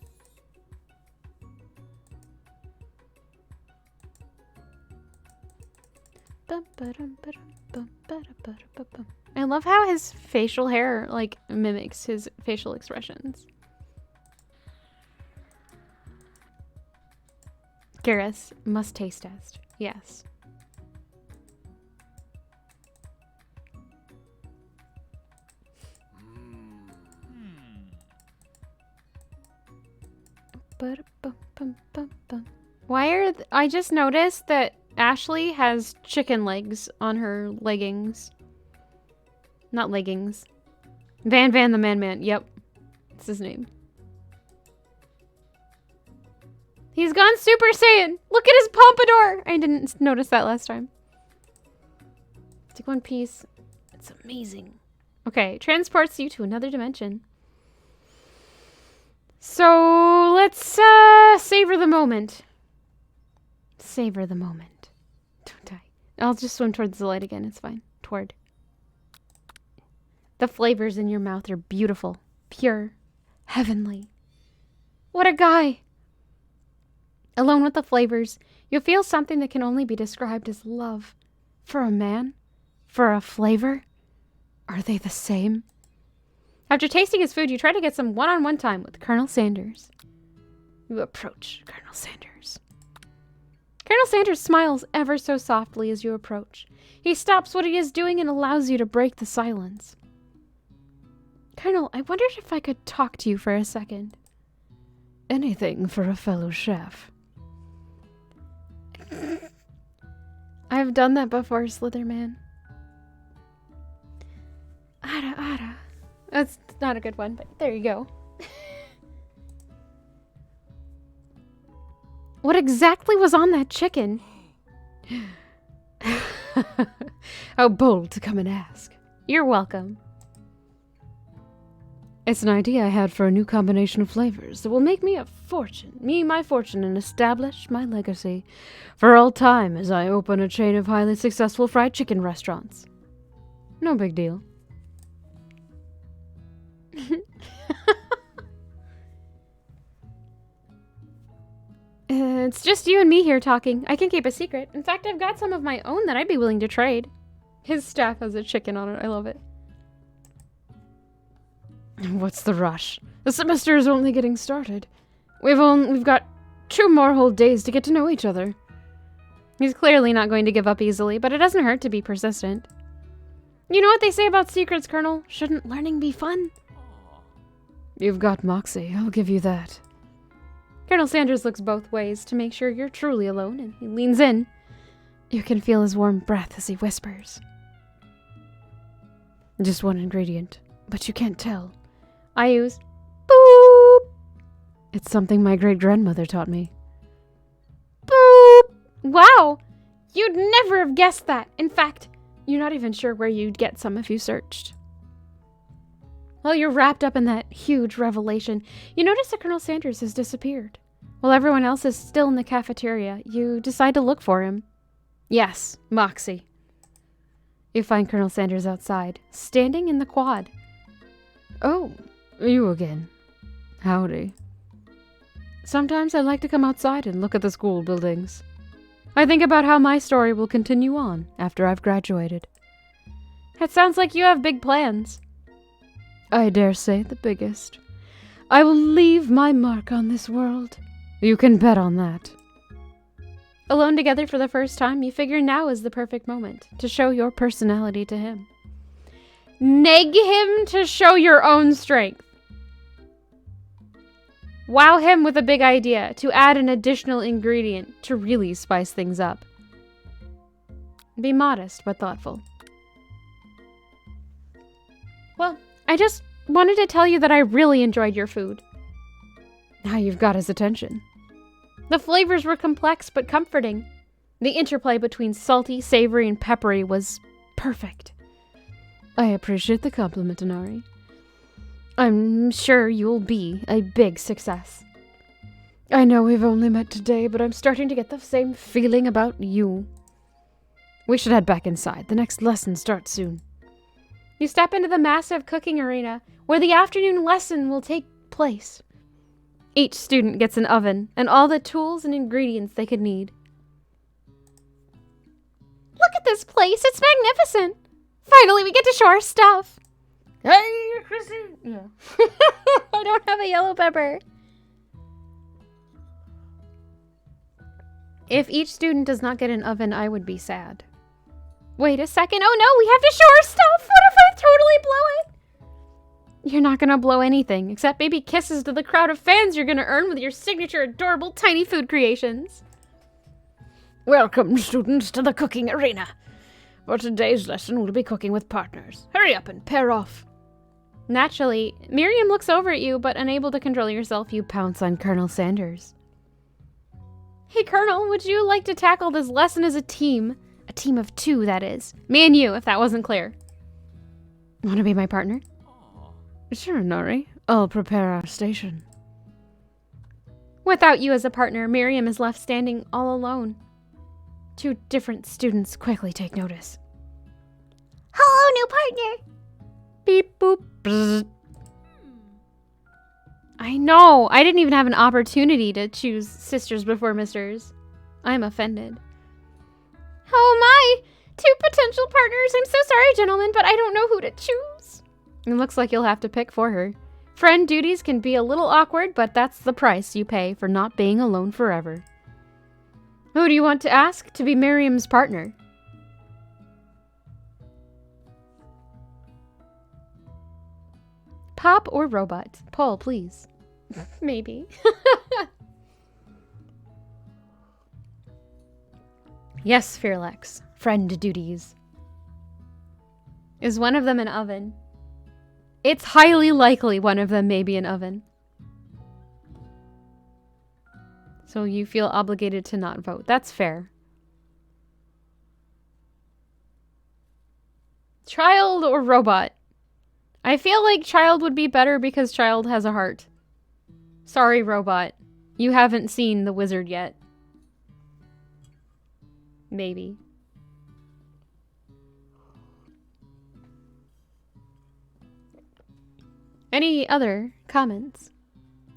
Speaker 1: I love how his facial hair, like, mimics his facial expressions. Garrus, must taste test. Yes. Why are I just noticed that Ashley has chicken legs on her leggings. Not leggings. Van the Man. Yep. That's his name. He's gone Super Saiyan! Look at his pompadour! I didn't notice that last time. Take one piece. It's amazing. Okay, transports you to another dimension. So, let's savor the moment. Savor the moment. Don't die. I'll just swim towards the light again. It's fine. Toward. The flavors in your mouth are beautiful, pure, heavenly. What a guy! Alone with the flavors, you'll feel something that can only be described as love. For a man? For a flavor? Are they the same? After tasting his food, you try to get some one-on-one time with Colonel Sanders. You approach Colonel Sanders. Colonel Sanders smiles ever so softly as you approach. He stops what he is doing and allows you to break the silence. Colonel, I wondered if I could talk to you for a second. Anything for a fellow chef. I've done that before, Slitherman. Ada. That's not a good one, but there you go. What exactly was on that chicken? How bold to come and ask. You're welcome. It's an idea I had for a new combination of flavors that will make me my fortune, and establish my legacy for all time as I open a chain of highly successful fried chicken restaurants. No big deal. It's just you and me here talking. I can keep a secret. In fact, I've got some of my own that I'd be willing to trade. His staff has a chicken on it. I love it. What's the rush? The semester is only getting started. We've got 2 more whole days to get to know each other. He's clearly not going to give up easily, but it doesn't hurt to be persistent. You know what they say about secrets, Colonel? Shouldn't learning be fun? You've got moxie, I'll give you that. Colonel Sanders looks both ways to make sure you're truly alone, and he leans in. You can feel his warm breath as he whispers. Just one ingredient, but you can't tell. I use boop. It's something my great-grandmother taught me. Boop! Wow! You'd never have guessed that. In fact, you're not even sure where you'd get some if you searched. While you're wrapped up in that huge revelation, you notice that Colonel Sanders has disappeared. While everyone else is still in the cafeteria, you decide to look for him. Yes, Moxie. You find Colonel Sanders outside, standing in the quad. Oh, you again. Howdy. Sometimes I like to come outside and look at the school buildings. I think about how my story will continue on after I've graduated. It sounds like you have big plans. I dare say the biggest. I will leave my mark on this world. You can bet on that. Alone together for the first time, you figure now is the perfect moment to show your personality to him. Neg him to show your own strength. Wow him with a big idea to add an additional ingredient to really spice things up. Be modest but thoughtful. Well, I just wanted to tell you that I really enjoyed your food. Now you've got his attention. The flavors were complex but comforting. The interplay between salty, savory, and peppery was perfect. I appreciate the compliment, Inari. I'm sure you'll be a big success. I know we've only met today, but I'm starting to get the same feeling about you. We should head back inside. The next lesson starts soon. You step into the massive cooking arena, where the afternoon lesson will take place. Each student gets an oven, and all the tools and ingredients they could need. Look at this place! It's magnificent! Finally, we get to show our stuff! Hey, Chrissy! Yeah. I don't have a yellow pepper. If each student does not get an oven, I would be sad. Wait a second. Oh no, we have to show our stuff! What if I totally blow it? You're not gonna blow anything, except maybe kisses to the crowd of fans you're gonna earn with your signature adorable tiny food creations. Welcome, students, to the cooking arena. For today's lesson, we'll be cooking with partners. Hurry up and pair off. Naturally, Miriam looks over at you, but unable to control yourself, you pounce on Colonel Sanders. Hey, Colonel, would you like to tackle this lesson as a team? A team of 2, that is. Me and you, if that wasn't clear. Want to be my partner? Sure, Nori. I'll prepare our station. Without you as a partner, Miriam is left standing all alone. 2 different students quickly take notice.
Speaker 2: Hello, new partner.
Speaker 1: Beep boop. Bzz. I know. I didn't even have an opportunity to choose sisters before misters. I'm offended. Oh my! 2 potential partners. I'm so sorry, gentlemen, but I don't know who to choose. It looks like you'll have to pick for her. Friend duties can be a little awkward, but that's the price you pay for not being alone forever. Who do you want to ask to be Miriam's partner? Pop or robot? Paul, please. Maybe. Yes, Fearlex. Friend duties. Is one of them an oven? It's highly likely one of them may be an oven. So you feel obligated to not vote. That's fair. Child or robot? I feel like child would be better because child has a heart. Sorry, robot. You haven't seen the wizard yet. Maybe. Any other comments?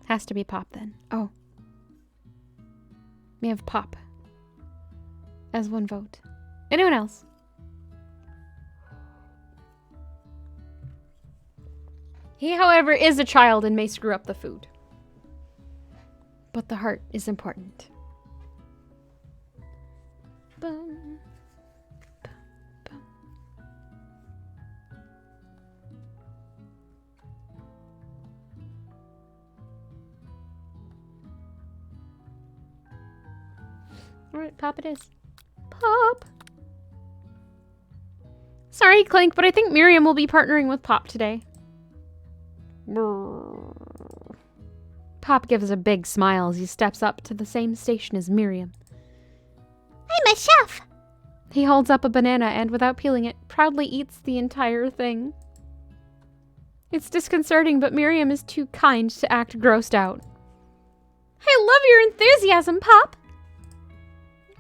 Speaker 1: Has to be Pop then. Oh. We have Pop as one vote. Anyone else? He, however, is a child and may screw up the food. But the heart is important. Bum, bum, bum. Alright, Pop it is. Pop! Sorry, Clink, but I think Miriam will be partnering with Pop today. Pop gives a big smile as he steps up to the same station as Miriam.
Speaker 2: I'm a chef.
Speaker 1: He holds up a banana and, without peeling it, proudly eats the entire thing. It's disconcerting, but Miriam is too kind to act grossed out. I love your enthusiasm, Pop!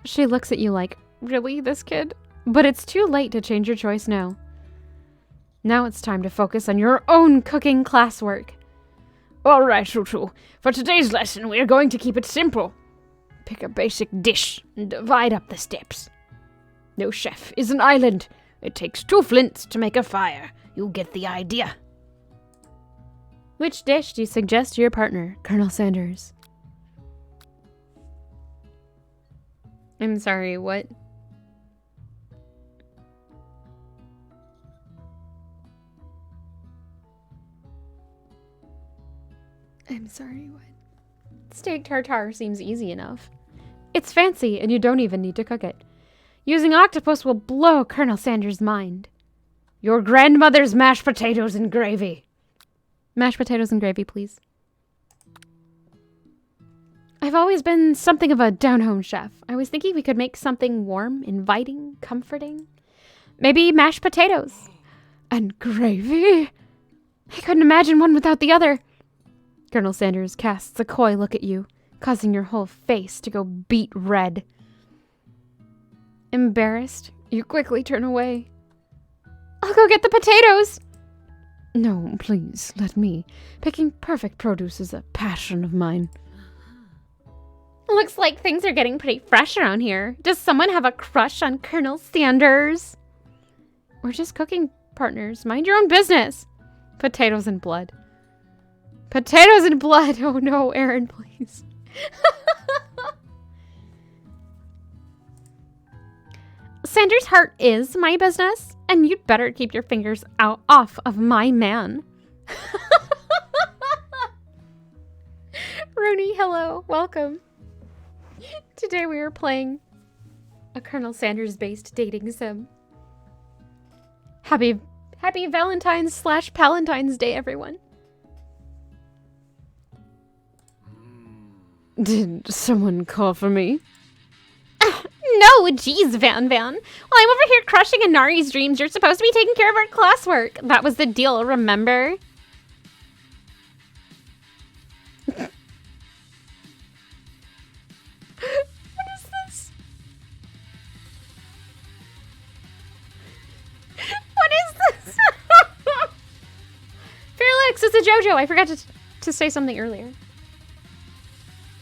Speaker 1: She looks at you like, really, this kid? But it's too late to change your choice now. Now it's time to focus on your own cooking classwork.
Speaker 3: Alright, Tutu. For today's lesson, we are going to keep it simple. Pick a basic dish and divide up the steps. No chef is an island. It takes 2 flints to make a fire. You get the idea.
Speaker 1: Which dish do you suggest to your partner, Colonel Sanders? I'm sorry, what? I'm sorry, what? Steak tartare seems easy enough. It's fancy, and you don't even need to cook it. Using octopus will blow Colonel Sanders' mind.
Speaker 3: Your grandmother's mashed potatoes and gravy.
Speaker 1: Mashed potatoes and gravy, please. I've always been something of a down-home chef. I was thinking we could make something warm, inviting, comforting. Maybe mashed potatoes. And gravy? I couldn't imagine one without the other. Colonel Sanders casts a coy look at you, causing your whole face to go beet red. Embarrassed, you quickly turn away. I'll go get the potatoes!
Speaker 3: No, please, let me. Picking perfect produce is a passion of mine.
Speaker 1: Looks like things are getting pretty fresh around here. Does someone have a crush on Colonel Sanders? We're just cooking partners. Mind your own business. Potatoes and blood. Potatoes and blood! Oh no, Aaron, please. Sanders' heart is my business, and you'd better keep your fingers off of my man. Rooney, hello, welcome. Today we are playing a Colonel Sanders-based dating sim. Happy Valentine's / Palentine's Day, everyone.
Speaker 3: Did someone call for me?
Speaker 1: No, geez, Van. While I'm over here crushing Inari's dreams, you're supposed to be taking care of our classwork. That was the deal, remember? What is this? What is this? Fairlex, it's a JoJo. I forgot to say something earlier.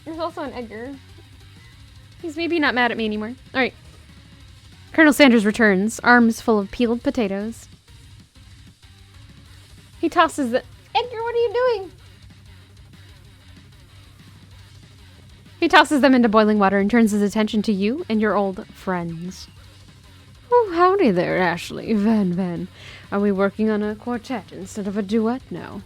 Speaker 1: There's also an Edgar. He's maybe not mad at me anymore. Alright. Colonel Sanders returns, arms full of peeled potatoes. He tosses the... Edgar, what are you doing? He tosses them into boiling water and turns his attention to you and your old friends.
Speaker 3: Oh, howdy there, Ashley. Van. Are we working on a quartet instead of a duet now?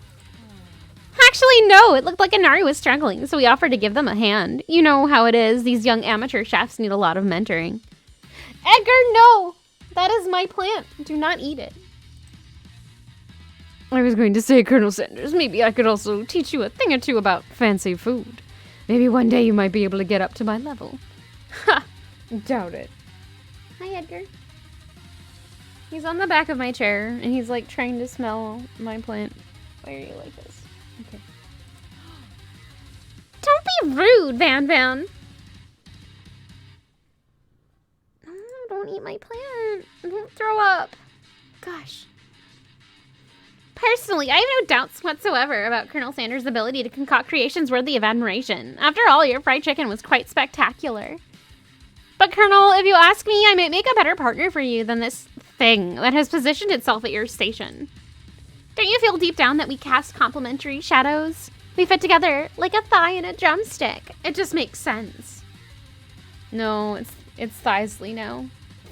Speaker 1: Actually, no. It looked like Inari was struggling, so we offered to give them a hand. You know how it is. These young amateur chefs need a lot of mentoring. Edgar, no! That is my plant. Do not eat it.
Speaker 3: I was going to say, Colonel Sanders, maybe I could also teach you a thing or two about fancy food. Maybe one day you might be able to get up to my level.
Speaker 1: Ha!
Speaker 3: Doubt it.
Speaker 1: Hi, Edgar. He's on the back of my chair, and he's like trying to smell my plant. Why are you like this? Okay. Don't be rude, Van. Oh, don't eat my plant. Don't throw up. Gosh. Personally, I have no doubts whatsoever about Colonel Sanders' ability to concoct creations worthy of admiration. After all, your fried chicken was quite spectacular. But Colonel, if you ask me, I might make a better partner for you than this thing that has positioned itself at your station. Don't you feel deep down that we cast complementary shadows? We fit together like a thigh and a drumstick. It just makes sense. No, it's Thisley now.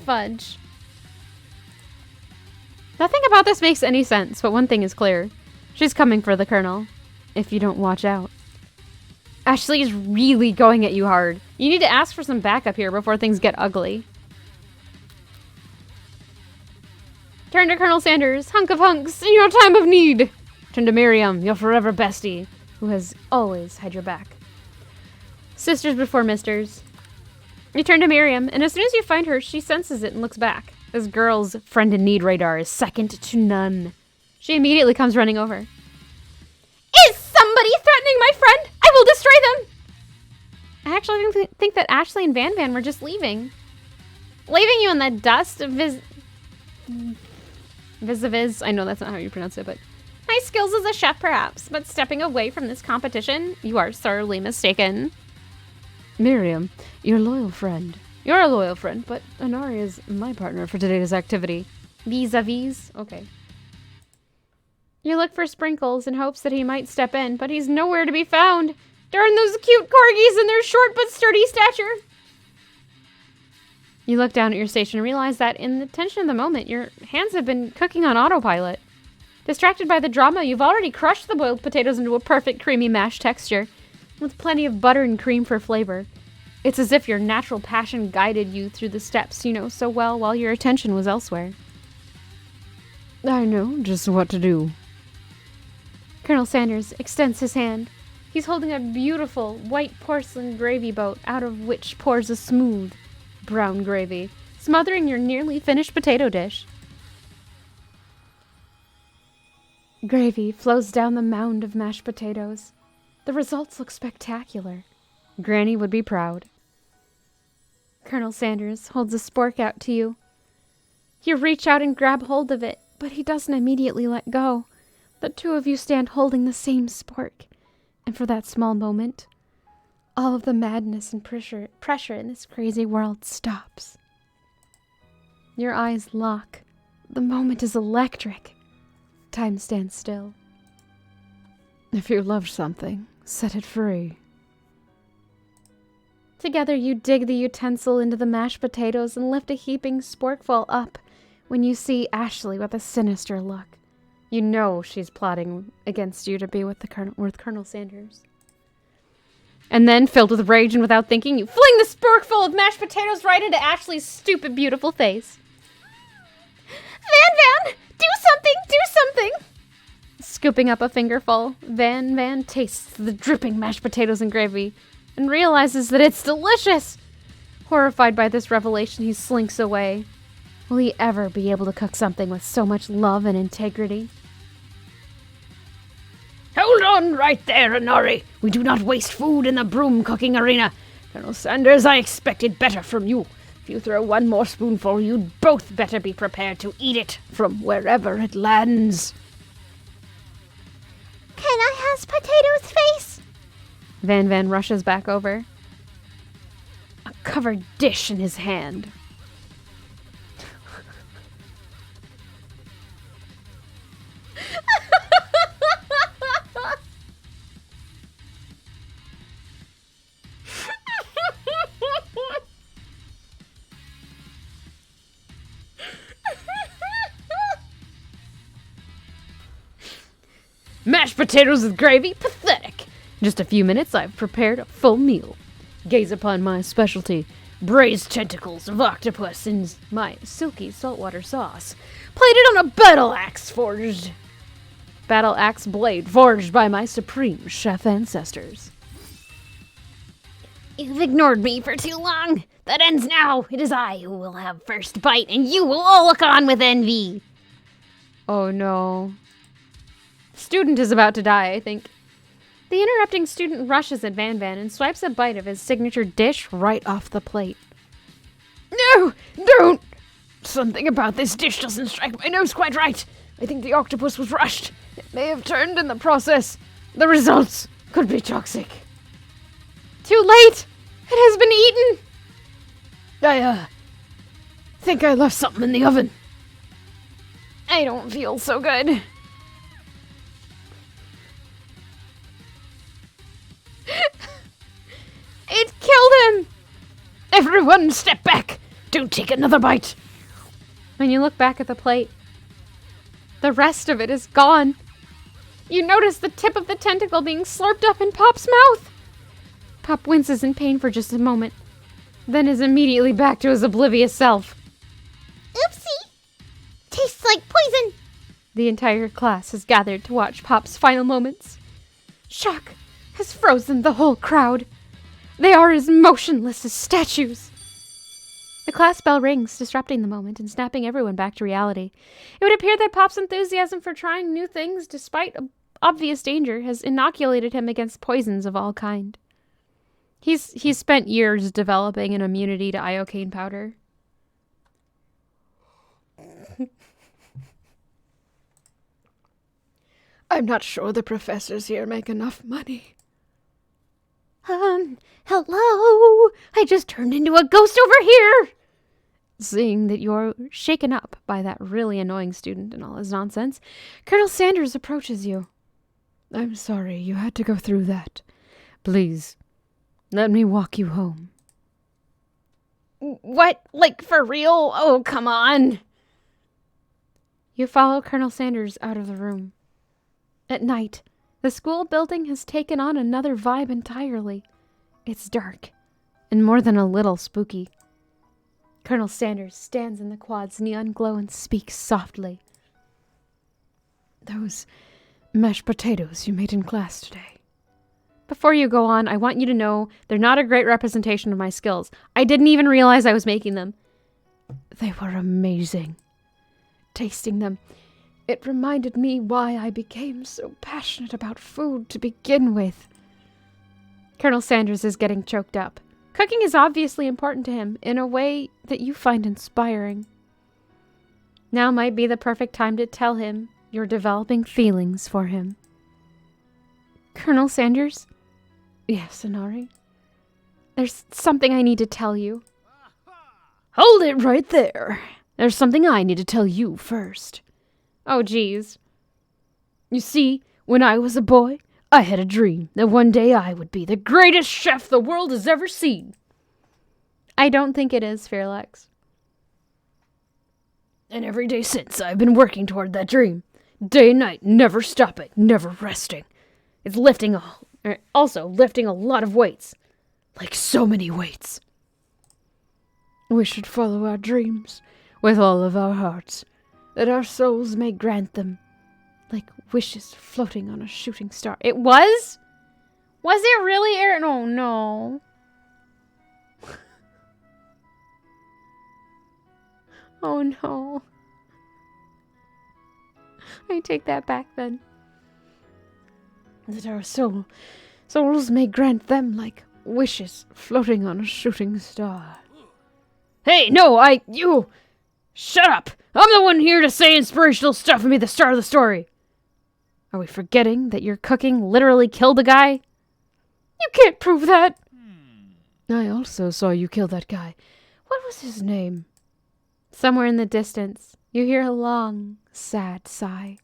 Speaker 1: Fudge. Nothing about this makes any sense, but one thing is clear. She's coming for the Colonel, if you don't watch out. Ashley is really going at you hard. You need to ask for some backup here before things get ugly. Turn to Colonel Sanders, hunk of hunks, in your time of need. Turn to Miriam, your forever bestie, who has always had your back. Sisters before misters. You turn to Miriam, and as soon as you find her, she senses it and looks back. This girl's friend in need radar is second to none. She immediately comes running over. Is somebody threatening my friend? I will destroy them! I actually think that Ashley and Van Van were just leaving. Leaving you in the dust vis-a-vis. I know that's not how you pronounce it, but... My skills as a chef, perhaps, but stepping away from this competition, you are sorely mistaken.
Speaker 3: Miriam, your loyal friend. You're a loyal friend, but Inari is my partner for today's activity.
Speaker 1: Vis-a-vis? Okay. You look for Sprinkles in hopes that he might step in, but he's nowhere to be found. Darn those cute corgis and their short but sturdy stature. You look down at your station and realize that in the tension of the moment, your hands have been cooking on autopilot. Distracted by the drama, you've already crushed the boiled potatoes into a perfect creamy mash texture, with plenty of butter and cream for flavor. It's as if your natural passion guided you through the steps you know so well while your attention was elsewhere.
Speaker 3: I know just what to do.
Speaker 1: Colonel Sanders extends his hand. He's holding a beautiful white porcelain gravy boat out of which pours a smooth brown gravy, smothering your nearly finished potato dish. Gravy flows down the mound of mashed potatoes. The results look spectacular. Granny would be proud. Colonel Sanders holds a spork out to you. You reach out and grab hold of it, but he doesn't immediately let go. The two of you stand holding the same spork, and for that small moment, all of the madness and pressure in this crazy world stops. Your eyes lock. The moment is electric. Time stands still.
Speaker 3: If you love something, set it free.
Speaker 1: Together you dig the utensil into the mashed potatoes and lift a heaping sporkful up when you see Ashley with a sinister look. You know she's plotting against you to be with Colonel Sanders. And then, filled with rage and without thinking, you fling the sporkful of mashed potatoes right into Ashley's stupid, beautiful face. Van Van! Do something! Do something! Scooping up a fingerful, Van Van tastes the dripping mashed potatoes and gravy and realizes that it's delicious. Horrified by this revelation, he slinks away. Will he ever be able to cook something with so much love and integrity?
Speaker 3: Hold on right there, Inari. We do not waste food in the broom cooking arena. Colonel Sanders, I expected better from you. If you throw one more spoonful, you'd both better be prepared to eat it from wherever it lands.
Speaker 2: Can I has potatoes face?
Speaker 1: Van Van rushes back over. A covered dish in his hand.
Speaker 3: Mashed potatoes with gravy? Pathetic! In just a few minutes, I've prepared a full meal. Gaze upon my specialty, braised tentacles of octopus in my silky saltwater sauce, plated on a battle axe blade forged by my supreme chef ancestors.
Speaker 2: You've ignored me for too long. That ends now. It is I who will have first bite, and you will all look on with envy.
Speaker 1: Oh no. Student is about to die, I think. The interrupting student rushes at Van Van and swipes a bite of his signature dish right off the plate.
Speaker 3: No! Don't! Something about this dish doesn't strike my nose quite right. I think the octopus was rushed. It may have turned in the process. The results could be toxic.
Speaker 1: Too late! It has been eaten!
Speaker 3: I think I left something in the oven.
Speaker 1: I don't feel so good. It killed him!
Speaker 3: Everyone step back! Don't take another bite!
Speaker 1: When you look back at the plate, the rest of it is gone. You notice the tip of the tentacle being slurped up in Pop's mouth. Pop winces in pain for just a moment, then is immediately back to his oblivious self.
Speaker 2: Oopsie! Tastes like poison!
Speaker 1: The entire class has gathered to watch Pop's final moments. Shock has frozen the whole crowd. They are as motionless as statues. The class bell rings, disrupting the moment and snapping everyone back to reality. It would appear that Pop's enthusiasm for trying new things, despite obvious danger, has inoculated him against poisons of all kind. He's spent years developing an immunity to iocane powder.
Speaker 3: I'm not sure the professors here make enough money.
Speaker 1: Hello? I just turned into a ghost over here! Seeing that you're shaken up by that really annoying student and all his nonsense, Colonel Sanders approaches you.
Speaker 3: I'm sorry you had to go through that. Please, let me walk you home.
Speaker 1: What? Like, for real? Oh, come on! You follow Colonel Sanders out of the room. At night, the school building has taken on another vibe entirely. It's dark, and more than a little spooky. Colonel Sanders stands in the quad's neon glow and speaks softly.
Speaker 3: Those mashed potatoes you made in class today.
Speaker 1: Before you go on, I want you to know they're not a great representation of my skills. I didn't even realize I was making them.
Speaker 3: They were amazing. Tasting them, it reminded me why I became so passionate about food to begin with.
Speaker 1: Colonel Sanders is getting choked up. Cooking is obviously important to him in a way that you find inspiring. Now might be the perfect time to tell him you're developing feelings for him. Colonel Sanders?
Speaker 3: Yes, Inari?
Speaker 1: There's something I need to tell you.
Speaker 3: Hold it right there. There's something I need to tell you first.
Speaker 1: Oh, geez.
Speaker 3: You see, when I was a boy, I had a dream that one day I would be the greatest chef the world has ever seen.
Speaker 1: I don't think it is, Fearlex.
Speaker 3: And every day since, I've been working toward that dream. Day and night, never stopping, never resting. It's also lifting a lot of weights. Like so many weights. We should follow our dreams with all of our hearts, that our souls may grant them, like wishes floating on a shooting star.
Speaker 1: It was? Was it really, Aaron? Oh, no. Oh, no. I take that back, then.
Speaker 3: That our souls may grant them like wishes floating on a shooting star. Hey, no, you! Shut up! I'm the one here to say inspirational stuff and be the star of the story.
Speaker 1: Are we forgetting that your cooking literally killed a guy?
Speaker 3: You can't prove that! I also saw you kill that guy. What was his name?
Speaker 1: Somewhere in the distance, you hear a long, sad sigh.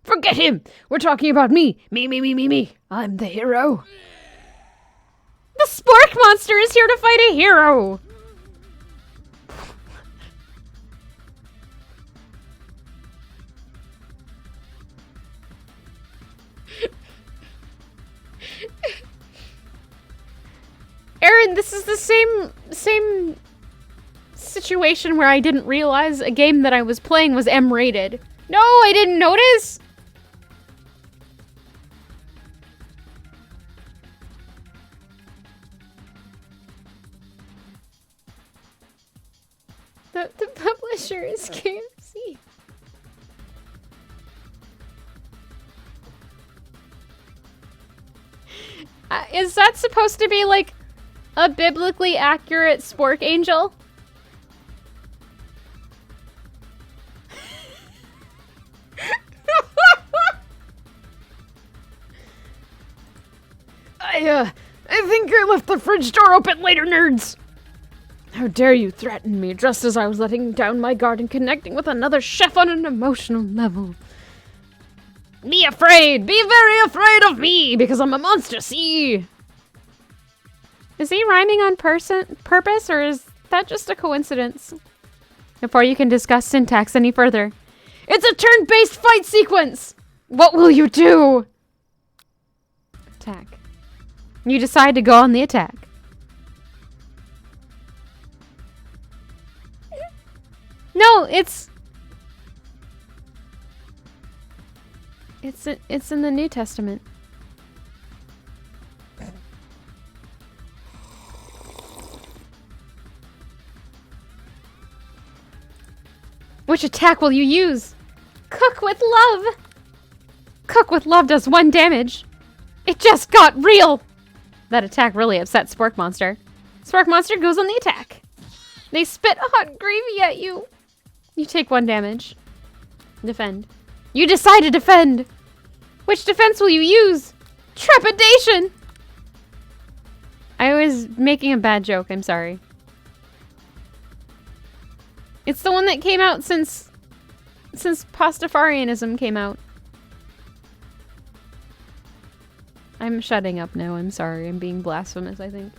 Speaker 3: Forget him! We're talking about me! Me! I'm the hero!
Speaker 1: The Spork Monster is here to fight a hero! Aaron, this is the same situation where I didn't realize a game that I was playing was M-rated. No, I didn't notice! The publisher is KFC. Is that supposed to be like a biblically accurate Spork Angel?
Speaker 3: I think I left the fridge door open later, nerds! How dare you threaten me just as I was letting down my guard and connecting with another chef on an emotional level. Be afraid! Be very afraid of me! Because I'm a monster, see?
Speaker 1: Is he rhyming on purpose, or is that just a coincidence? Before you can discuss syntax any further.
Speaker 3: It's a turn-based fight sequence! What will you do?
Speaker 1: Attack. You decide to go on the attack. No, it's in the New Testament. Which attack will you use? Cook with love! Cook with love does 1 damage. It just got real! That attack really upset Spork Monster. Spork Monster goes on the attack. They spit hot gravy at you. You take 1 damage. Defend. You decide to defend! Which defense will you use? Trepidation! I was making a bad joke, I'm sorry. It's the one that came out since Pastafarianism came out. I'm shutting up now, I'm sorry. I'm being blasphemous, I think.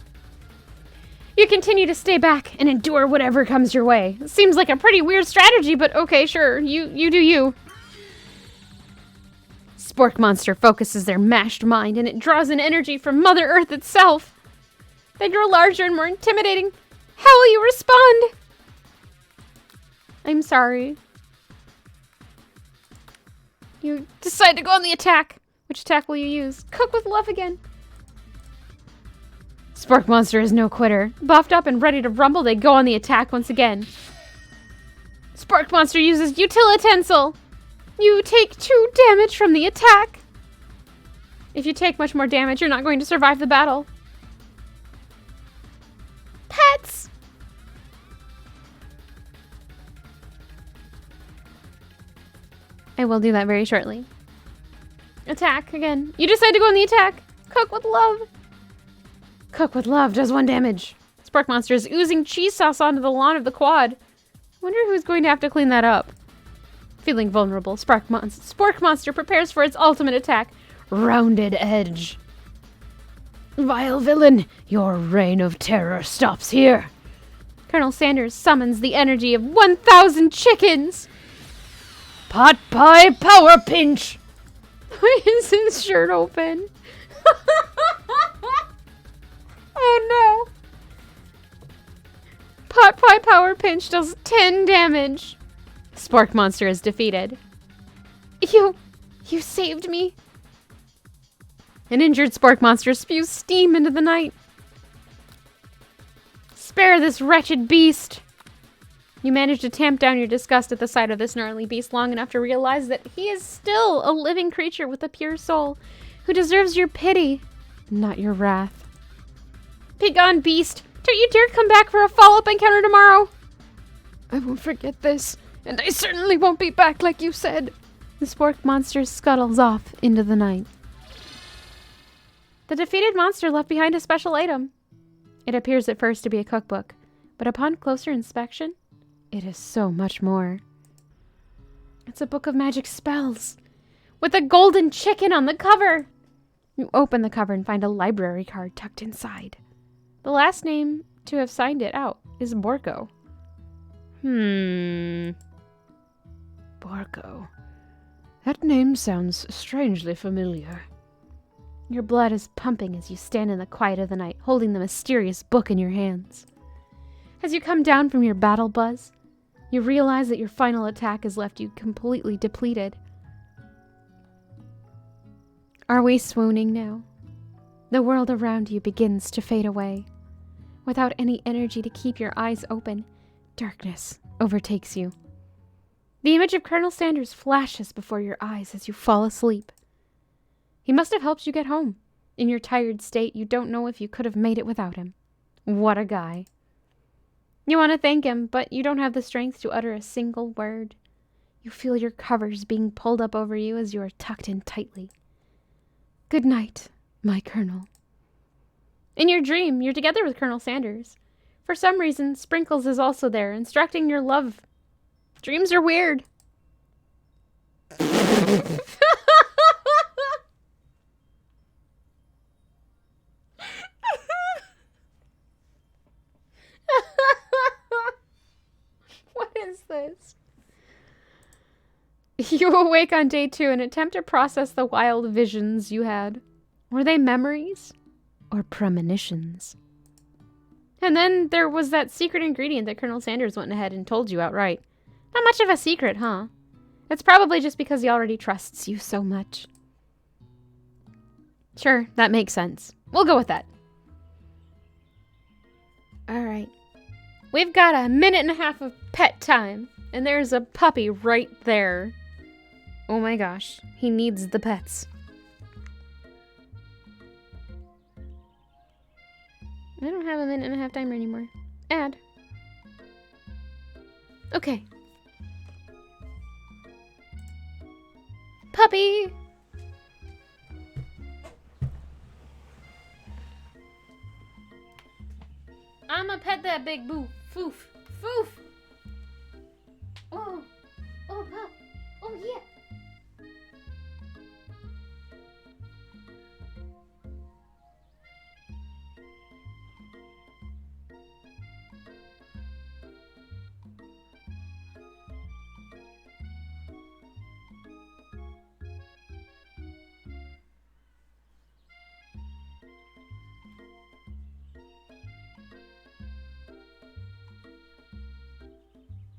Speaker 1: You continue to stay back and endure whatever comes your way. It seems like a pretty weird strategy, but okay, sure. You do you. Spork Monster focuses their mashed mind, and it draws in energy from Mother Earth itself. They grow larger and more intimidating. How will you respond? I'm sorry. You decide to go on the attack. Which attack will you use? Cook with love again. Spork Monster is no quitter. Buffed up and ready to rumble, they go on the attack once again. Spork Monster uses Utilitensile. You take 2 damage from the attack. If you take much more damage, you're not going to survive the battle. Pets! I will do that very shortly. Attack again. You decide to go on the attack. Cook with love. Cook with love does 1 damage. Spork Monster is oozing cheese sauce onto the lawn of the quad. Wonder who's going to have to clean that up. Feeling vulnerable, Spork Monster prepares for its ultimate attack. Rounded Edge. Vile villain, your reign of terror stops here. Colonel Sanders summons the energy of 1,000 chickens. Pot pie power pinch. Why is his shirt open? Oh no. Pot pie power pinch does 10 damage. Spork Monster is defeated. You saved me. An injured Spork Monster spews steam into the night. Spare this wretched beast. You manage to tamp down your disgust at the sight of this gnarly beast long enough to realize that he is still a living creature with a pure soul who deserves your pity, not your wrath. Begone, beast! Don't you dare come back for a follow-up encounter tomorrow! I won't forget this, and I certainly won't be back like you said. The Spork Monster scuttles off into the night. The defeated monster left behind a special item. It appears at first to be a cookbook, but upon closer inspection, it is so much more. It's a book of magic spells, with a golden chicken on the cover. You open the cover and find a library card tucked inside. The last name to have signed it out is Borko. Borko. That name sounds strangely familiar. Your blood is pumping as you stand in the quiet of the night, holding the mysterious book in your hands. As you come down from your battle buzz, you realize that your final attack has left you completely depleted. Are we swooning now? The world around you begins to fade away. Without any energy to keep your eyes open, darkness overtakes you. The image of Colonel Sanders flashes before your eyes as you fall asleep. He must have helped you get home. In your tired state, you don't know if you could have made it without him. What a guy. You want to thank him, but you don't have the strength to utter a single word. You feel your covers being pulled up over you as you are tucked in tightly. Good night, my Colonel. In your dream, you're together with Colonel Sanders. For some reason, Sprinkles is also there, instructing your love. Dreams are weird. What is this? You awake on day 2 and attempt to process the wild visions you had. Were they memories? or premonitions. And then there was that secret ingredient that Colonel Sanders went ahead and told you outright. Not much of a secret, huh? It's probably just because he already trusts you so much. Sure, that makes sense. We'll go with that. Alright. We've got a minute and a half of pet time, and there's a puppy right there. Oh my gosh, he needs the pets. I don't have a minute and a half timer anymore. Add. Okay. Puppy! I'ma pet that big boo. Foof. Foof! Oh. Oh, pup. Oh, yeah.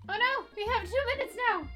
Speaker 1: Oh no! We have 2 minutes now!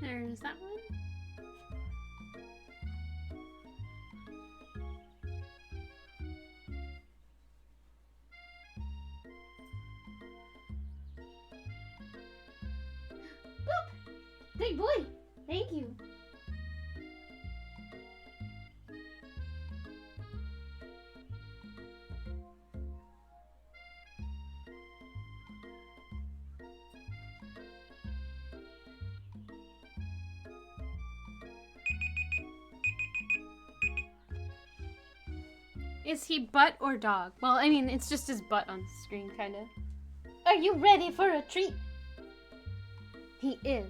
Speaker 1: There's that one. Boop! Big boy! Thank you. Is he butt or dog? Well, I mean, it's just his butt on screen, kind of. Are you ready for a treat? He is.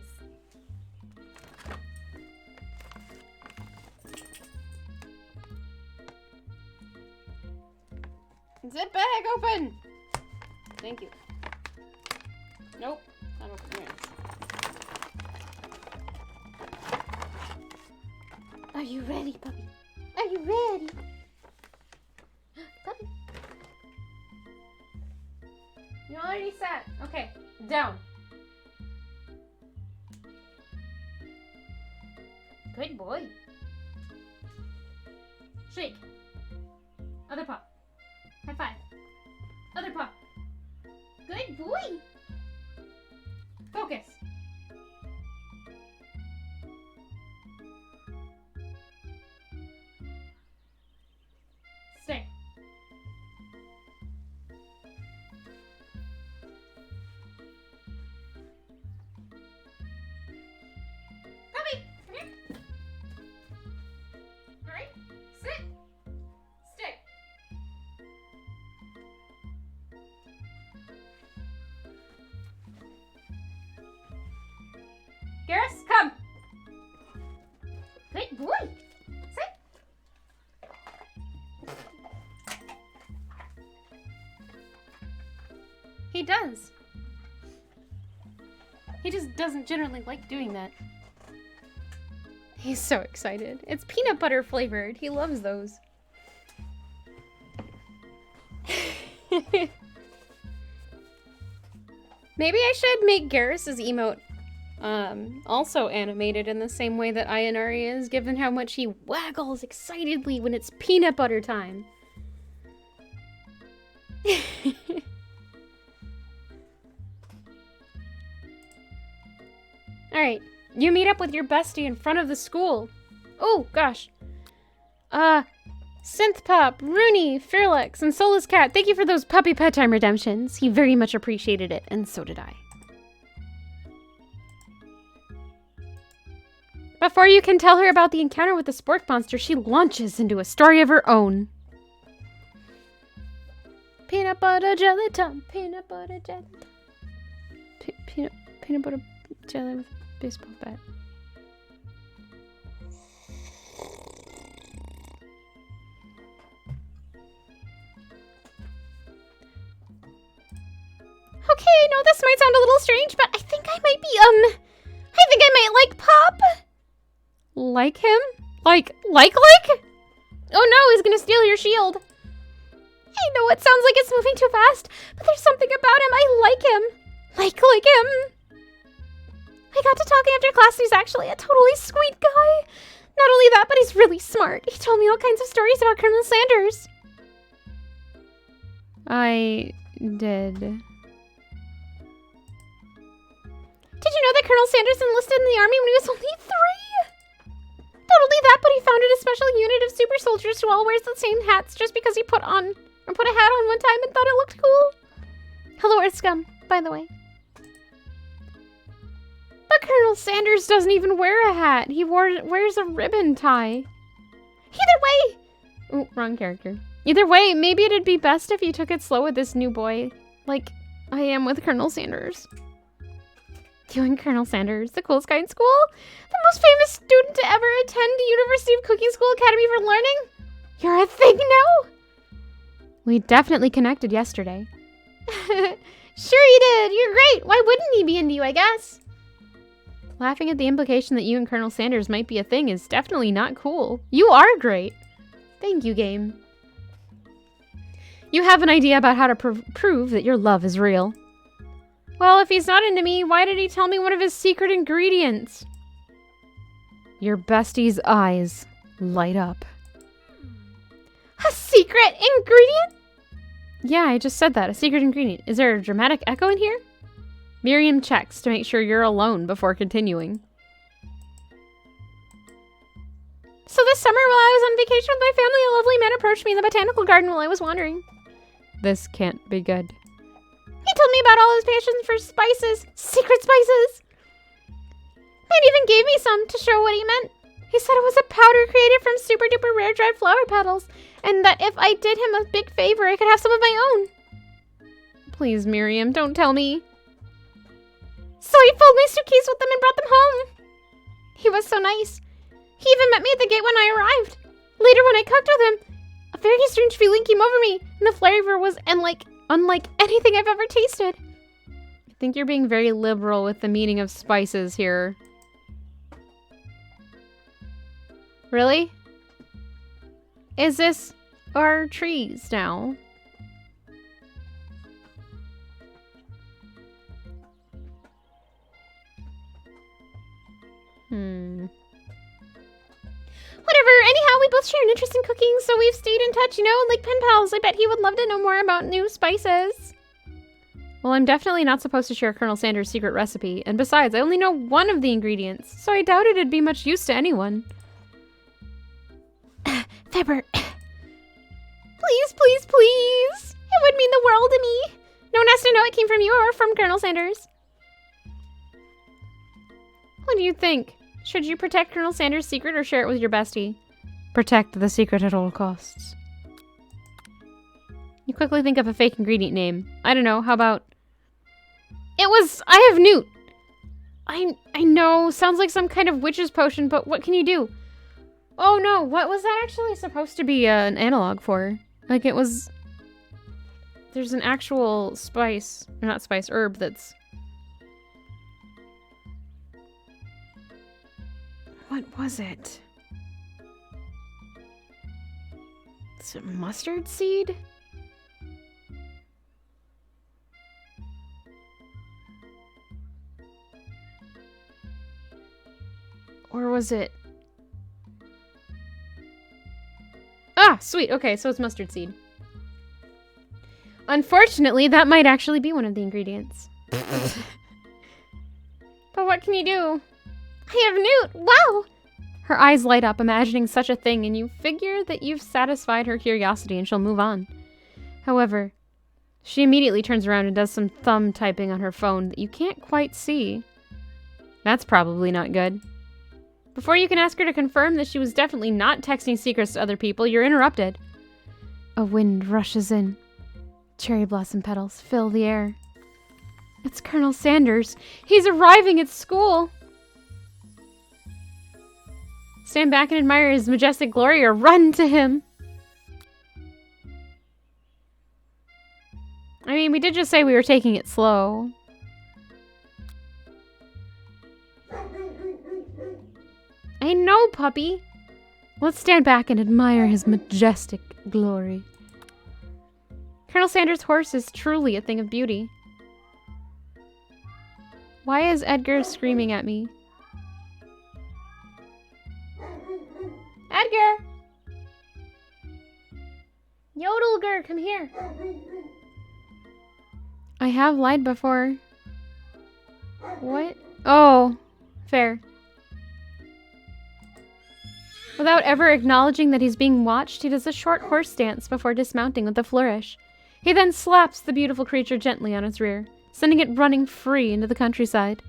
Speaker 1: Zip bag open! Thank you. Nope, not open yet. Are you ready, puppy? Are you ready? Puppy. You already sat. Okay, down. Good boy. Shake. Other paw. High five. Other paw. Good boy. Focus. Stay. Puppy, come here. All right, sit. Stay. Garrus, come. Good boy. Sit. He does. He just doesn't generally like doing that. He's so excited. It's peanut butter flavored. He loves those. Maybe I should make Garrus's emote also animated in the same way that Ayanari is, given how much he waggles excitedly when it's peanut butter time. Alright, you meet up with your bestie in front of the school. Oh, gosh. Synthpop, Rooney, Fairlex, and Solus Cat, thank you for those puppy pet time redemptions. He very much appreciated it, and so did I. Before you can tell her about the encounter with the spork monster, she launches into a story of her own. Peanut butter jelly time, peanut butter jelly time. Peanut butter jelly with a baseball bat. Okay, I know this might sound a little strange, but I think I might be, I think I might like Pop. Like him? Like? Oh no, he's gonna steal your shield. I know it sounds like it's moving too fast, but there's something about him. I like him. Like him. I got to talking after class, and he's actually a totally sweet guy. Not only that, but he's really smart. He told me all kinds of stories about Colonel Sanders. I did. Did you know that Colonel Sanders enlisted in the army when he was only 3? Not only that, but he founded a special unit of super soldiers who all wears the same hats just because he put a hat on one time and thought it looked cool. Hello, Earth Scum, by the way. But Colonel Sanders doesn't even wear a hat. He wears a ribbon tie. Either way... Oh, wrong character. Either way, maybe it'd be best if you took it slow with this new boy. Like I am with Colonel Sanders. You and Colonel Sanders, the coolest guy in school? The most famous student to ever attend University of Cooking School Academy for Learning? You're a thing now? We definitely connected yesterday. Sure you did. You're great. Why wouldn't he be into you, I guess? Laughing at the implication that you and Colonel Sanders might be a thing is definitely not cool. You are great. Thank you, game. You have an idea about how to prove that your love is real. Well, if he's not into me, why did he tell me one of his secret ingredients? Your bestie's eyes light up. A secret ingredient? Yeah, I just said that. A secret ingredient. Is there a dramatic echo in here? Miriam checks to make sure you're alone before continuing. So this summer, while I was on vacation with my family, a lovely man approached me in the botanical garden while I was wandering. This can't be good. He told me about all his passions for spices, secret spices. And even gave me some to show what he meant. He said it was a powder created from super duper rare dried flower petals, and that if I did him a big favor, I could have some of my own. Please, Miriam, don't tell me. So he filled my suitcase with them and brought them home. He was so nice. He even met me at the gate when I arrived. Later, when I cooked with him, a very strange feeling came over me, and the flavor was unlike anything I've ever tasted. I think you're being very liberal with the meaning of spices here. Really? Is this our trees now? Whatever, anyhow, we both share an interest in cooking, so we've stayed in touch, like pen pals. I bet he would love to know more about new spices. Well, I'm definitely not supposed to share Colonel Sanders' secret recipe, and besides, I only know one of the ingredients, so I doubt it'd be much use to anyone. Febber. Please, please, please. It would mean the world to me. No one has to know it came from you or from Colonel Sanders. What do you think? Should you protect Colonel Sanders' secret or share it with your bestie? Protect the secret at all costs. You quickly think of a fake ingredient name. I don't know, how about... I have Newt! I know, sounds like some kind of witch's potion, but what can you do? Oh no, what was that actually supposed to be an analog for? Like it was... There's an actual spice, or not spice, herb that's... What was it? Is it mustard seed? Or was it... Ah, sweet. Okay, so it's mustard seed. Unfortunately, that might actually be one of the ingredients. But what can you do? I have Newt! Wow! Her eyes light up, imagining such a thing, and you figure that you've satisfied her curiosity and she'll move on. However, she immediately turns around and does some thumb typing on her phone that you can't quite see. That's probably not good. Before you can ask her to confirm that she was definitely not texting secrets to other people, you're interrupted. A wind rushes in. Cherry blossom petals fill the air. It's Colonel Sanders. He's arriving at school. Stand back and admire his majestic glory or run to him. I mean, we did just say we were taking it slow. I know, puppy. Let's stand back and admire his majestic glory. Colonel Sanders' horse is truly a thing of beauty. Why is Edgar screaming at me? Edgar! Yodelger, come here. I have lied before. What? Oh, fair. Without ever acknowledging that he's being watched, he does a short horse dance before dismounting with a flourish. He then slaps the beautiful creature gently on its rear, sending it running free into the countryside.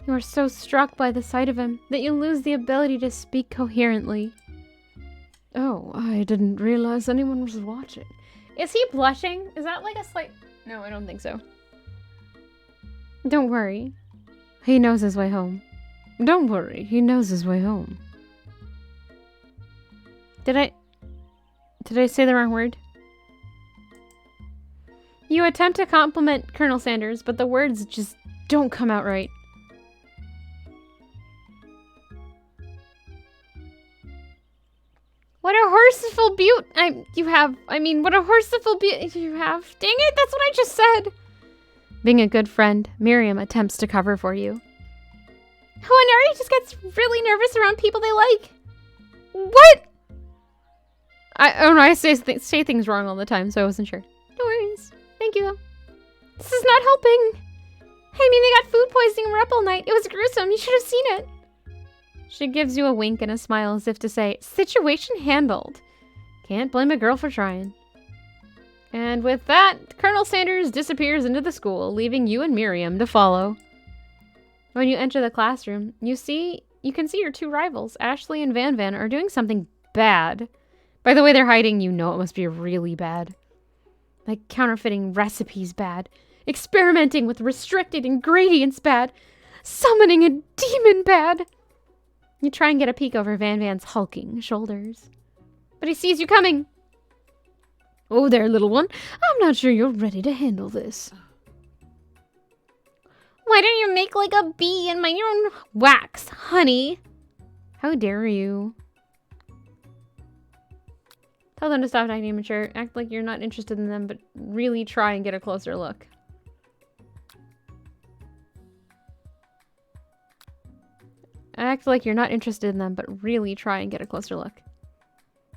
Speaker 1: You are so struck by the sight of him that you lose the ability to speak coherently. Oh, I didn't realize anyone was watching. Is he blushing? Is that like a slight... No, I don't think so. Don't worry. He knows his way home. Don't worry, he knows his way home. Did I say the wrong word? You attempt to compliment Colonel Sanders, but the words just don't come out right. What a horseful beaut what a horseful beaut you have. Dang it, that's what I just said. Being a good friend, Miriam attempts to cover for you. Oh, Inari just gets really nervous around people they like. What? I say things wrong all the time, so I wasn't sure. No worries. Thank you, though. This is not helping. I mean, they got food poisoning and were up all night. It was gruesome. You should have seen it. She gives you a wink and a smile as if to say, situation handled. Can't blame a girl for trying. And with that, Colonel Sanders disappears into the school, leaving you and Miriam to follow. When you enter the classroom, you can see your two rivals, Ashley and Van Van, are doing something bad. By the way they're hiding, you know it must be really bad. Like counterfeiting recipes bad, experimenting with restricted ingredients bad, summoning a demon bad. You try and get a peek over Van Van's hulking shoulders. But he sees you coming. Oh there, little one. I'm not sure you're ready to handle this. Why don't you make like a bee in my own wax, honey? How dare you? Tell them to stop acting immature. Act like you're not interested in them, but really try and get a closer look. Act like you're not interested in them, but really try and get a closer look.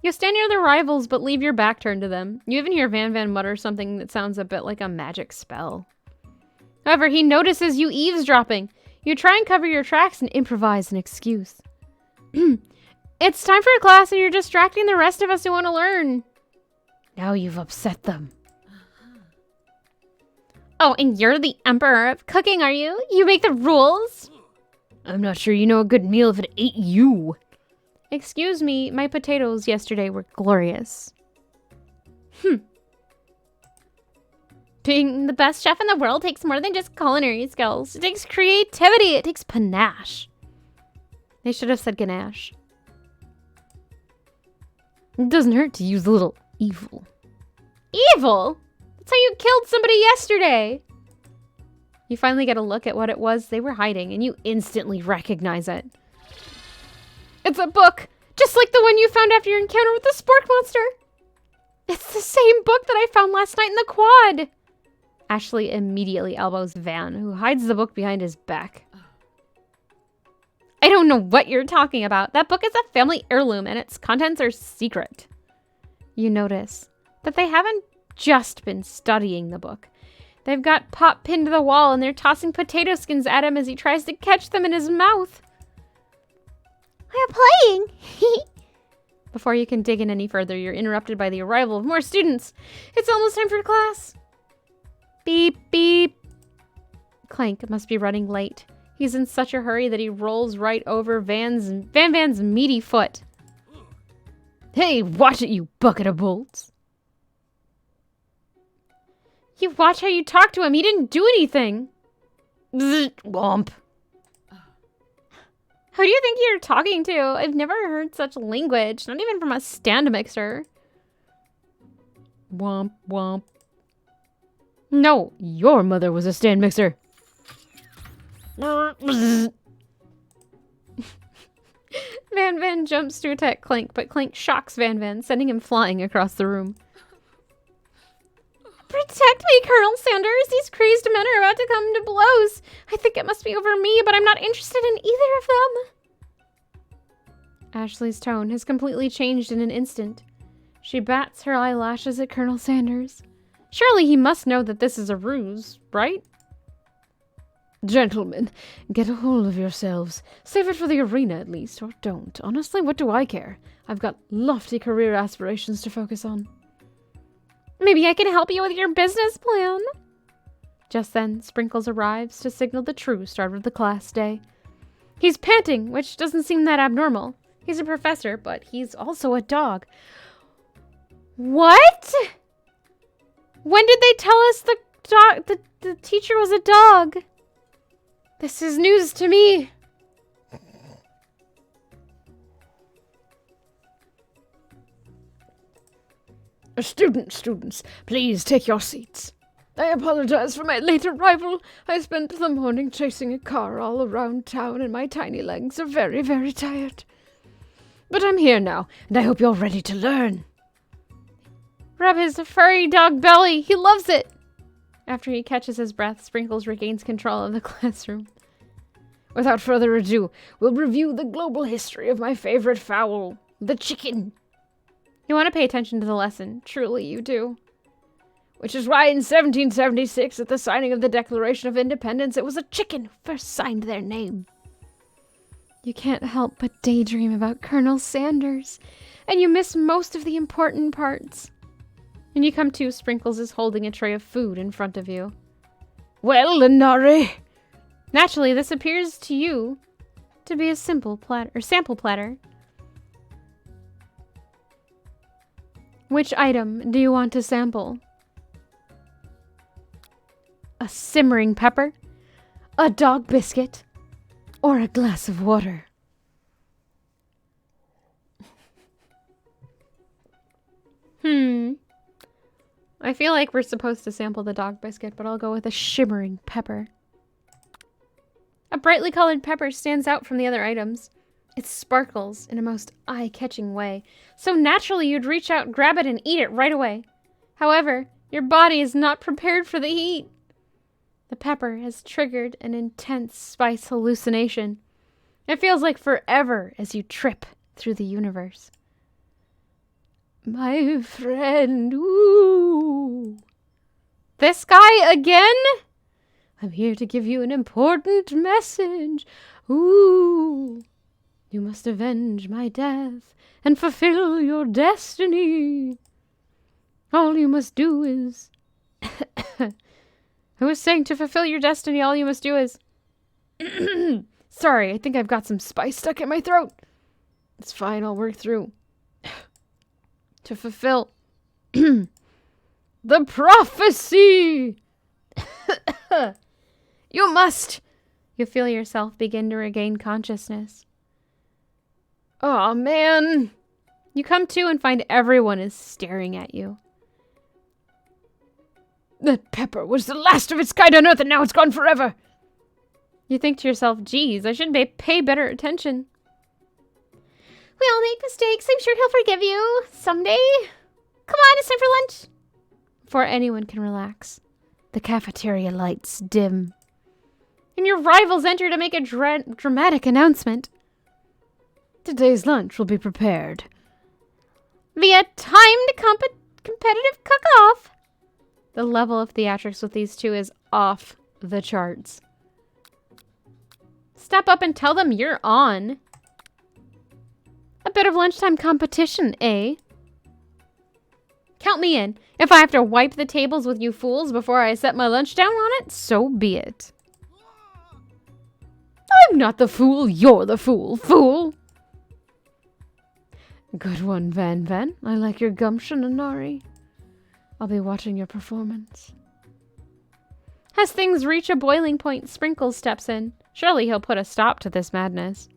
Speaker 1: You stand near their rivals, but leave your back turned to them. You even hear Van Van mutter something that sounds a bit like a magic spell. However, he notices you eavesdropping. You try and cover your tracks and improvise an excuse. It's time for a class and you're distracting the rest of us who want to learn. Now you've upset them. Oh, and you're the emperor of cooking, are you? You make the rules? I'm not sure you know a good meal if it ate you. Excuse me, my potatoes yesterday were glorious. Being the best chef in the world takes more than just culinary skills. It takes creativity. It takes panache. They should have said ganache. It doesn't hurt to use a little evil. Evil? That's how you killed somebody yesterday. You finally get a look at what it was they were hiding, and you instantly recognize it. It's a book, just like the one you found after your encounter with the spork monster. It's the same book that I found last night in the quad. Ashley immediately elbows Van, who hides the book behind his back. I don't know what you're talking about. That book is a family heirloom and its contents are secret. You notice that they haven't just been studying the book. They've got Pop pinned to the wall and they're tossing potato skins at him as he tries to catch them in his mouth.
Speaker 2: We're playing.
Speaker 1: Before you can dig in any further, you're interrupted by the arrival of more students. It's almost time for class. Beep, beep. Clank must be running late. He's in such a hurry that he rolls right over Van Van's meaty foot.
Speaker 3: Hey, watch it, you bucket of bolts.
Speaker 1: You watch how you talk to him. He didn't do anything.
Speaker 3: Bzz, womp.
Speaker 1: Who do you think you're talking to? I've never heard such language. Not even from a stand mixer.
Speaker 3: Womp, womp.
Speaker 1: No.
Speaker 3: Your mother was a stand mixer.
Speaker 1: Van jumps to attack Clank, but Clank shocks Van, sending him flying across the room. Protect me, Colonel Sanders! These crazed men are about to come to blows! I think it must be over me, but I'm not interested in either of them! Ashley's tone has completely changed in an instant. She bats her eyelashes at Colonel Sanders. Surely he must know that this is a ruse, right?
Speaker 3: Gentlemen, get a hold of yourselves. Save it for the arena at least, or don't. Honestly, what do I care? I've got lofty career aspirations to focus on.
Speaker 1: Maybe I can help you with your business plan. Just then, Sprinkles arrives to signal the true start of the class day. He's panting, which doesn't seem that abnormal. He's a professor, but he's also a dog. What? When did they tell us the teacher was a dog? This is news to me.
Speaker 3: Students, please take your seats. I apologize for my late arrival. I spent the morning chasing a car all around town and my tiny legs are very, very tired. But I'm here now, and I hope you're ready to learn.
Speaker 1: Rub his furry dog belly. He loves it. After he catches his breath, Sprinkles regains control of the classroom.
Speaker 3: Without further ado, we'll review the global history of my favorite fowl, the chicken.
Speaker 1: You want to pay attention to the lesson. Truly, you do.
Speaker 3: Which is why in 1776, at the signing of the Declaration of Independence, it was a chicken who first signed their name.
Speaker 1: You can't help but daydream about Colonel Sanders, and you miss most of the important parts. When you come to, Sprinkles is holding a tray of food in front of you.
Speaker 3: Well, Lenari.
Speaker 1: Naturally, this appears to you to be a sample platter. Which item do you want to sample? A simmering pepper? A dog biscuit? Or a glass of water? I feel like we're supposed to sample the dog biscuit, but I'll go with a shimmering pepper. A brightly colored pepper stands out from the other items. It sparkles in a most eye-catching way, so naturally you'd reach out, grab it, and eat it right away. However, your body is not prepared for the heat. The pepper has triggered an intense spice hallucination. It feels like forever as you trip through the universe. My friend, ooh. This guy again? I'm here to give you an important message. Ooh. You must avenge my death and fulfill your destiny. All you must do is... I was saying to fulfill your destiny, all you must do is...
Speaker 3: Sorry, I think I've got some spice stuck in my throat. It's fine, I'll work through.
Speaker 1: To fulfill...
Speaker 3: the prophecy!
Speaker 1: You must... You feel yourself begin to regain consciousness.
Speaker 3: Aw, man.
Speaker 1: You come to and find everyone is staring at you.
Speaker 3: That pepper was the last of its kind on Earth and now it's gone forever.
Speaker 1: You think to yourself, geez, I should pay better attention.
Speaker 2: We all make mistakes. I'm sure he'll forgive you someday. Come on, it's time for lunch.
Speaker 1: Before anyone can relax, the cafeteria lights dim. and your rivals enter to make a dramatic announcement.
Speaker 3: Today's lunch will be prepared
Speaker 1: via timed competitive cook-off. The level of theatrics with these two is off the charts. Step up and tell them you're on. A bit of lunchtime competition, eh? Count me in. If I have to wipe the tables with you fools before I set my lunch down on it, so be it.
Speaker 3: I'm not the fool, you're the fool, fool! Good one, Van Van. I like your gumption, Inari. I'll be watching your performance.
Speaker 1: As things reach a boiling point, Sprinkles steps in. Surely he'll put a stop to this madness.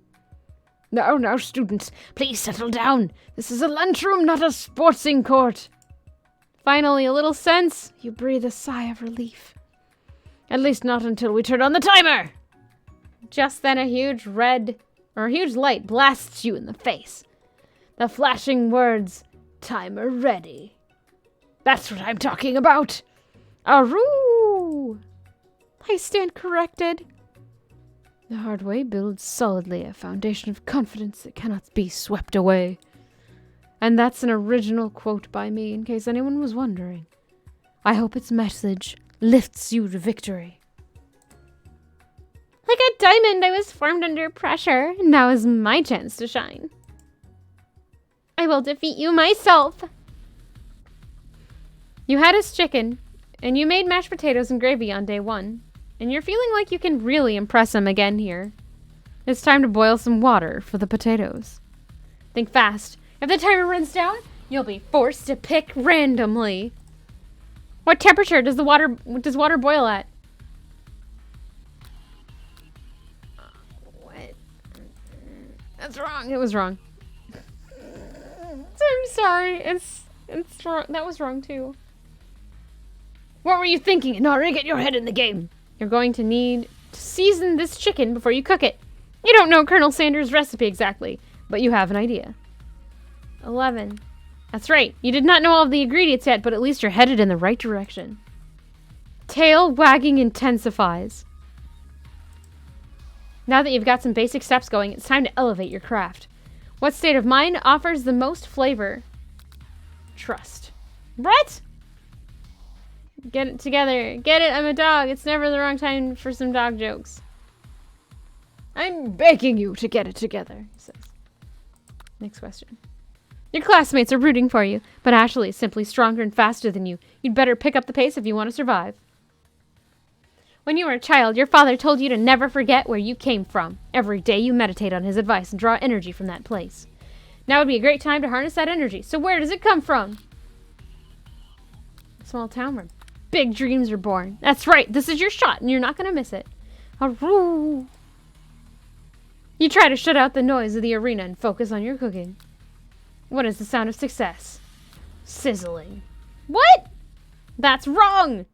Speaker 3: Now, students, please settle down. This is a lunchroom, not a sportsing court.
Speaker 1: Finally, a little sense.
Speaker 3: You breathe a sigh of relief. At least not until we turn on the timer.
Speaker 1: Just then a huge light blasts you in the face.
Speaker 3: The flashing words, timer ready. That's what I'm talking about.
Speaker 1: Aroo! I stand corrected.
Speaker 3: The hard way builds solidly a foundation of confidence that cannot be swept away. And that's an original quote by me, in case anyone was wondering. I hope its message lifts you to victory.
Speaker 1: Like a diamond, I was formed under pressure. Now is my chance to shine. I will defeat you myself. You had his chicken, and you made mashed potatoes and gravy on day 1. And you're feeling like you can really impress him again here. It's time to boil some water for the potatoes. Think fast. If the timer runs down, you'll be forced to pick randomly. What temperature does water boil at? What? That's wrong. It was wrong. I'm sorry. It's wrong. That was wrong too.
Speaker 3: What were you thinking, Inari? Get your head in the game.
Speaker 1: You're going to need to season this chicken before you cook it. You don't know Colonel Sanders' recipe exactly, but you have an idea. 11. That's right. You did not know all of the ingredients yet, but at least you're headed in the right direction. Tail wagging intensifies. Now that you've got some basic steps going, it's time to elevate your craft. What state of mind offers the most flavor? Trust. What? Get it together. Get it, I'm a dog. It's never the wrong time for some dog jokes.
Speaker 3: I'm begging you to get it together, he says.
Speaker 1: Next question. Your classmates are rooting for you, but Ashley is simply stronger and faster than you. You'd better pick up the pace if you want to survive. When you were a child, your father told you to never forget where you came from. Every day you meditate on his advice and draw energy from that place. Now would be a great time to harness that energy. So where does it come from? A small town where big dreams are born. That's right. This is your shot, and you're not going to miss it. Aroo! You try to shut out the noise of the arena and focus on your cooking. What is the sound of success? Sizzling. What? That's wrong!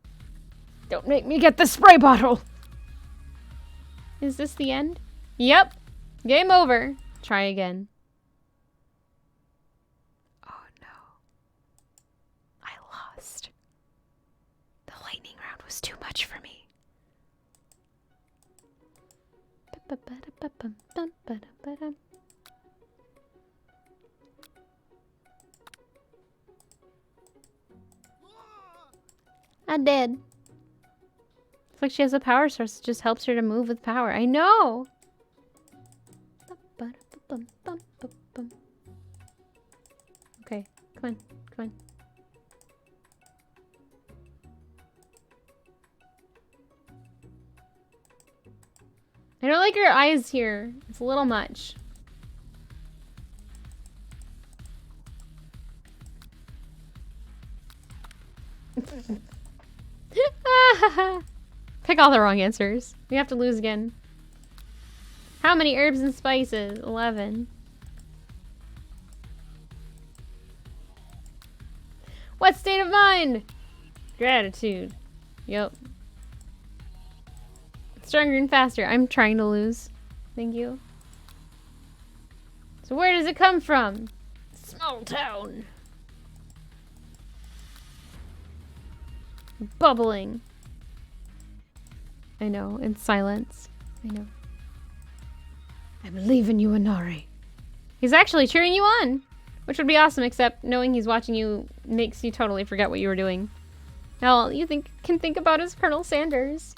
Speaker 3: Don't make me get the spray bottle!
Speaker 1: Is this the end? Yep. Game over. Try again.
Speaker 3: Oh no. I lost. The lightning round was too much for me.
Speaker 1: I did. It's like she has a power source that just helps her to move with power. I know! Okay, come on, come on. I don't like your eyes here. It's a little much. Pick all the wrong answers. We have to lose again. How many herbs and spices? 11. What state of mind? Gratitude. Yep. Stronger and faster. I'm trying to lose. Thank you. So where does it come from?
Speaker 3: Small town.
Speaker 1: Bubbling. I know, in silence. I know.
Speaker 3: I'm leaving you, Inari.
Speaker 1: He's actually cheering you on, which would be awesome, except knowing he's watching you makes you totally forget what you were doing. All you can think about is Colonel Sanders.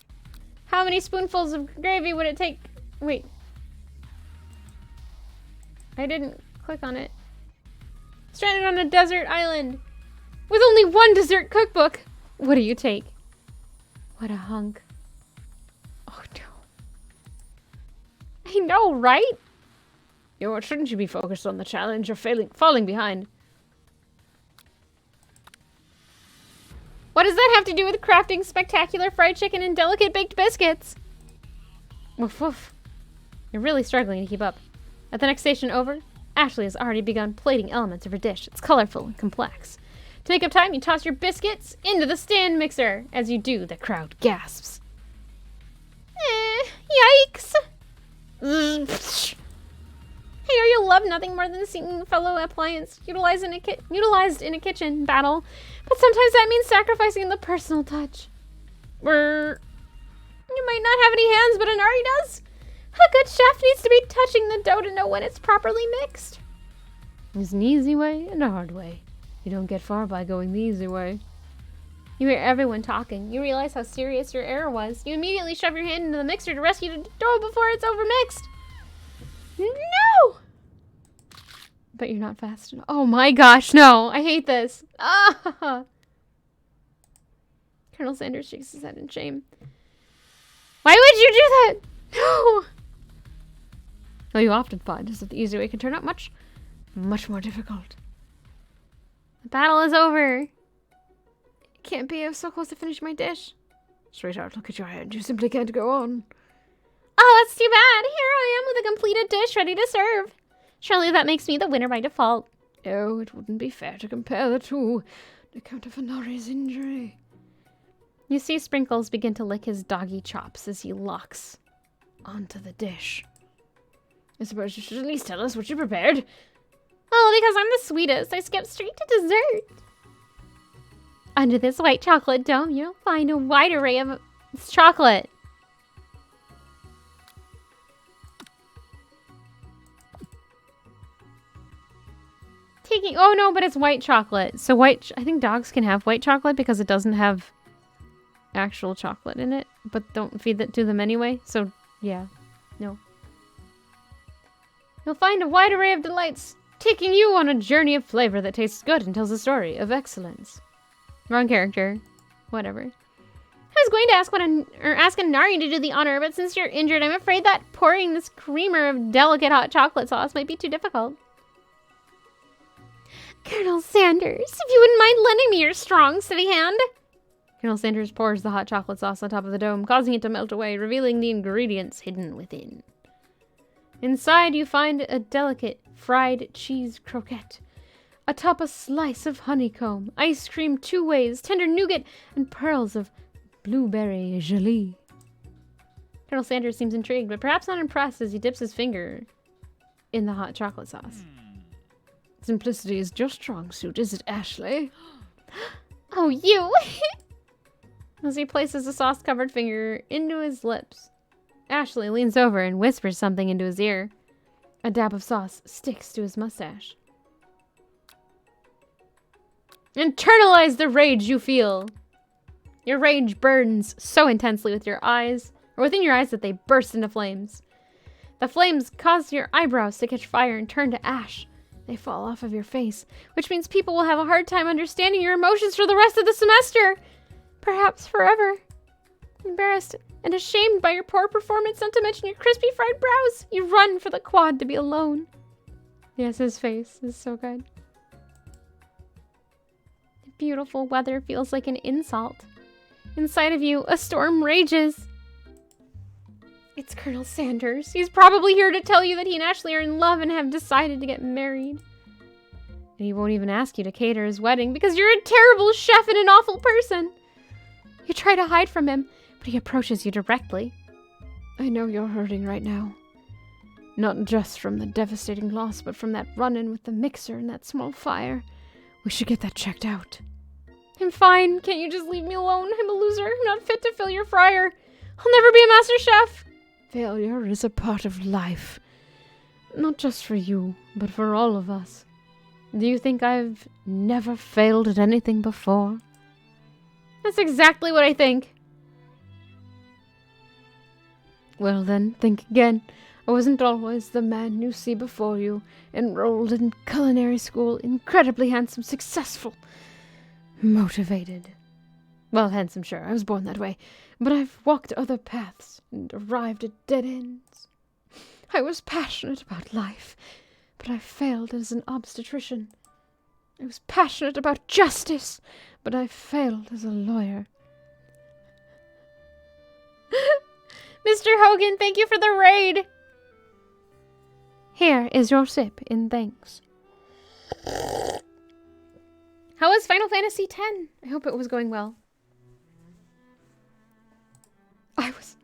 Speaker 1: How many spoonfuls of gravy would it take? Wait. I didn't click on it. Stranded on a desert island with only one dessert cookbook. What do you take? What a hunk. Oh no. I know, right?
Speaker 3: You know what, shouldn't you be focused on the challenge of falling behind?
Speaker 1: What does that have to do with crafting spectacular fried chicken and delicate baked biscuits? Woof woof. You're really struggling to keep up. At the next station over, Ashley has already begun plating elements of her dish. It's colorful and complex. To make up time, you toss your biscuits into the stand mixer. As you do, the crowd gasps. Yikes! Hey, you love nothing more than seeing fellow appliance utilized in a kitchen battle, but sometimes that means sacrificing the personal touch. You might not have any hands, but Inari does. A good chef needs to be touching the dough to know when it's properly mixed. There's an easy way and a hard way. You don't get far by going the easy way. You hear everyone talking. You realize how serious your error was. You immediately shove your hand into the mixer to rescue the dough before it's overmixed. No! But you're not fast enough. Oh my gosh, no. I hate this. Ah! Colonel Sanders shakes his head in shame. Why would you do that? No! Well, you often find is that the easy way can turn out much more difficult. The battle is over. It can't be. I was so close to finish my dish.
Speaker 3: Sweetheart, look at your hand. You simply can't go on.
Speaker 1: Oh, that's too bad. Here I am with a completed dish ready to serve. Surely that makes me the winner by default.
Speaker 3: Oh, it wouldn't be fair to compare the two on account of Inari's injury.
Speaker 1: You see Sprinkles begin to lick his doggy chops as he locks onto the dish.
Speaker 3: I suppose you should at least tell us what you prepared.
Speaker 1: Oh, because I'm the sweetest. I skip straight to dessert. Under this white chocolate dome, you'll find a wide array of chocolate. Oh no, but it's white chocolate. So I think dogs can have white chocolate because it doesn't have actual chocolate in it, but don't feed that to them anyway. So yeah, no. You'll find a wide array of delights, taking you on a journey of flavor that tastes good and tells a story of excellence. Wrong character. Whatever. I was going to ask Inari to do the honor, but since you're injured, I'm afraid that pouring this creamer of delicate hot chocolate sauce might be too difficult. Colonel Sanders, if you wouldn't mind lending me your strong, steady hand. Colonel Sanders pours the hot chocolate sauce on top of the dome, causing it to melt away, revealing the ingredients hidden within. Inside, you find a delicate fried cheese croquette, atop a slice of honeycomb, ice cream 2 ways, tender nougat, and pearls of blueberry gelée. Colonel Sanders seems intrigued, but perhaps not impressed as he dips his finger in the hot chocolate sauce.
Speaker 3: Simplicity is your strong suit, is it, Ashley?
Speaker 1: Oh, you! As he places a sauce-covered finger into his lips, Ashley leans over and whispers something into his ear. A dab of sauce sticks to his mustache. Internalize the rage you feel. Your rage burns so intensely within your eyes that they burst into flames. The flames cause your eyebrows to catch fire and turn to ash. They fall off of your face, which means people will have a hard time understanding your emotions for the rest of the semester. Perhaps forever. Embarrassed and ashamed by your poor performance, not to mention your crispy fried brows, you run for the quad to be alone. Yes, his face is so good. The beautiful weather feels like an insult. Inside of you, a storm rages. It's Colonel Sanders. He's probably here to tell you that he and Ashley are in love and have decided to get married. And he won't even ask you to cater his wedding because you're a terrible chef and an awful person. You try to hide from him, but he approaches you directly.
Speaker 3: I know you're hurting right now. Not just from the devastating loss, but from that run-in with the mixer and that small fire. We should get that checked out.
Speaker 1: I'm fine. Can't you just leave me alone? I'm a loser. I'm not fit to fill your fryer. I'll never be a master chef.
Speaker 3: Failure is a part of life. Not just for you, but for all of us. Do you think I've never failed at anything before?
Speaker 1: That's exactly what I think.
Speaker 3: Well then, think again. I wasn't always the man you see before you, enrolled in culinary school, incredibly handsome, successful, motivated. Well, handsome, sure, I was born that way, but I've walked other paths and arrived at dead ends. I was passionate about life, but I failed as an obstetrician. I was passionate about justice, but I failed as a lawyer.
Speaker 1: Mr. Hogan, thank you for the raid.
Speaker 3: Here is your sip in thanks.
Speaker 1: How was Final Fantasy X? I hope it was going well.
Speaker 3: I was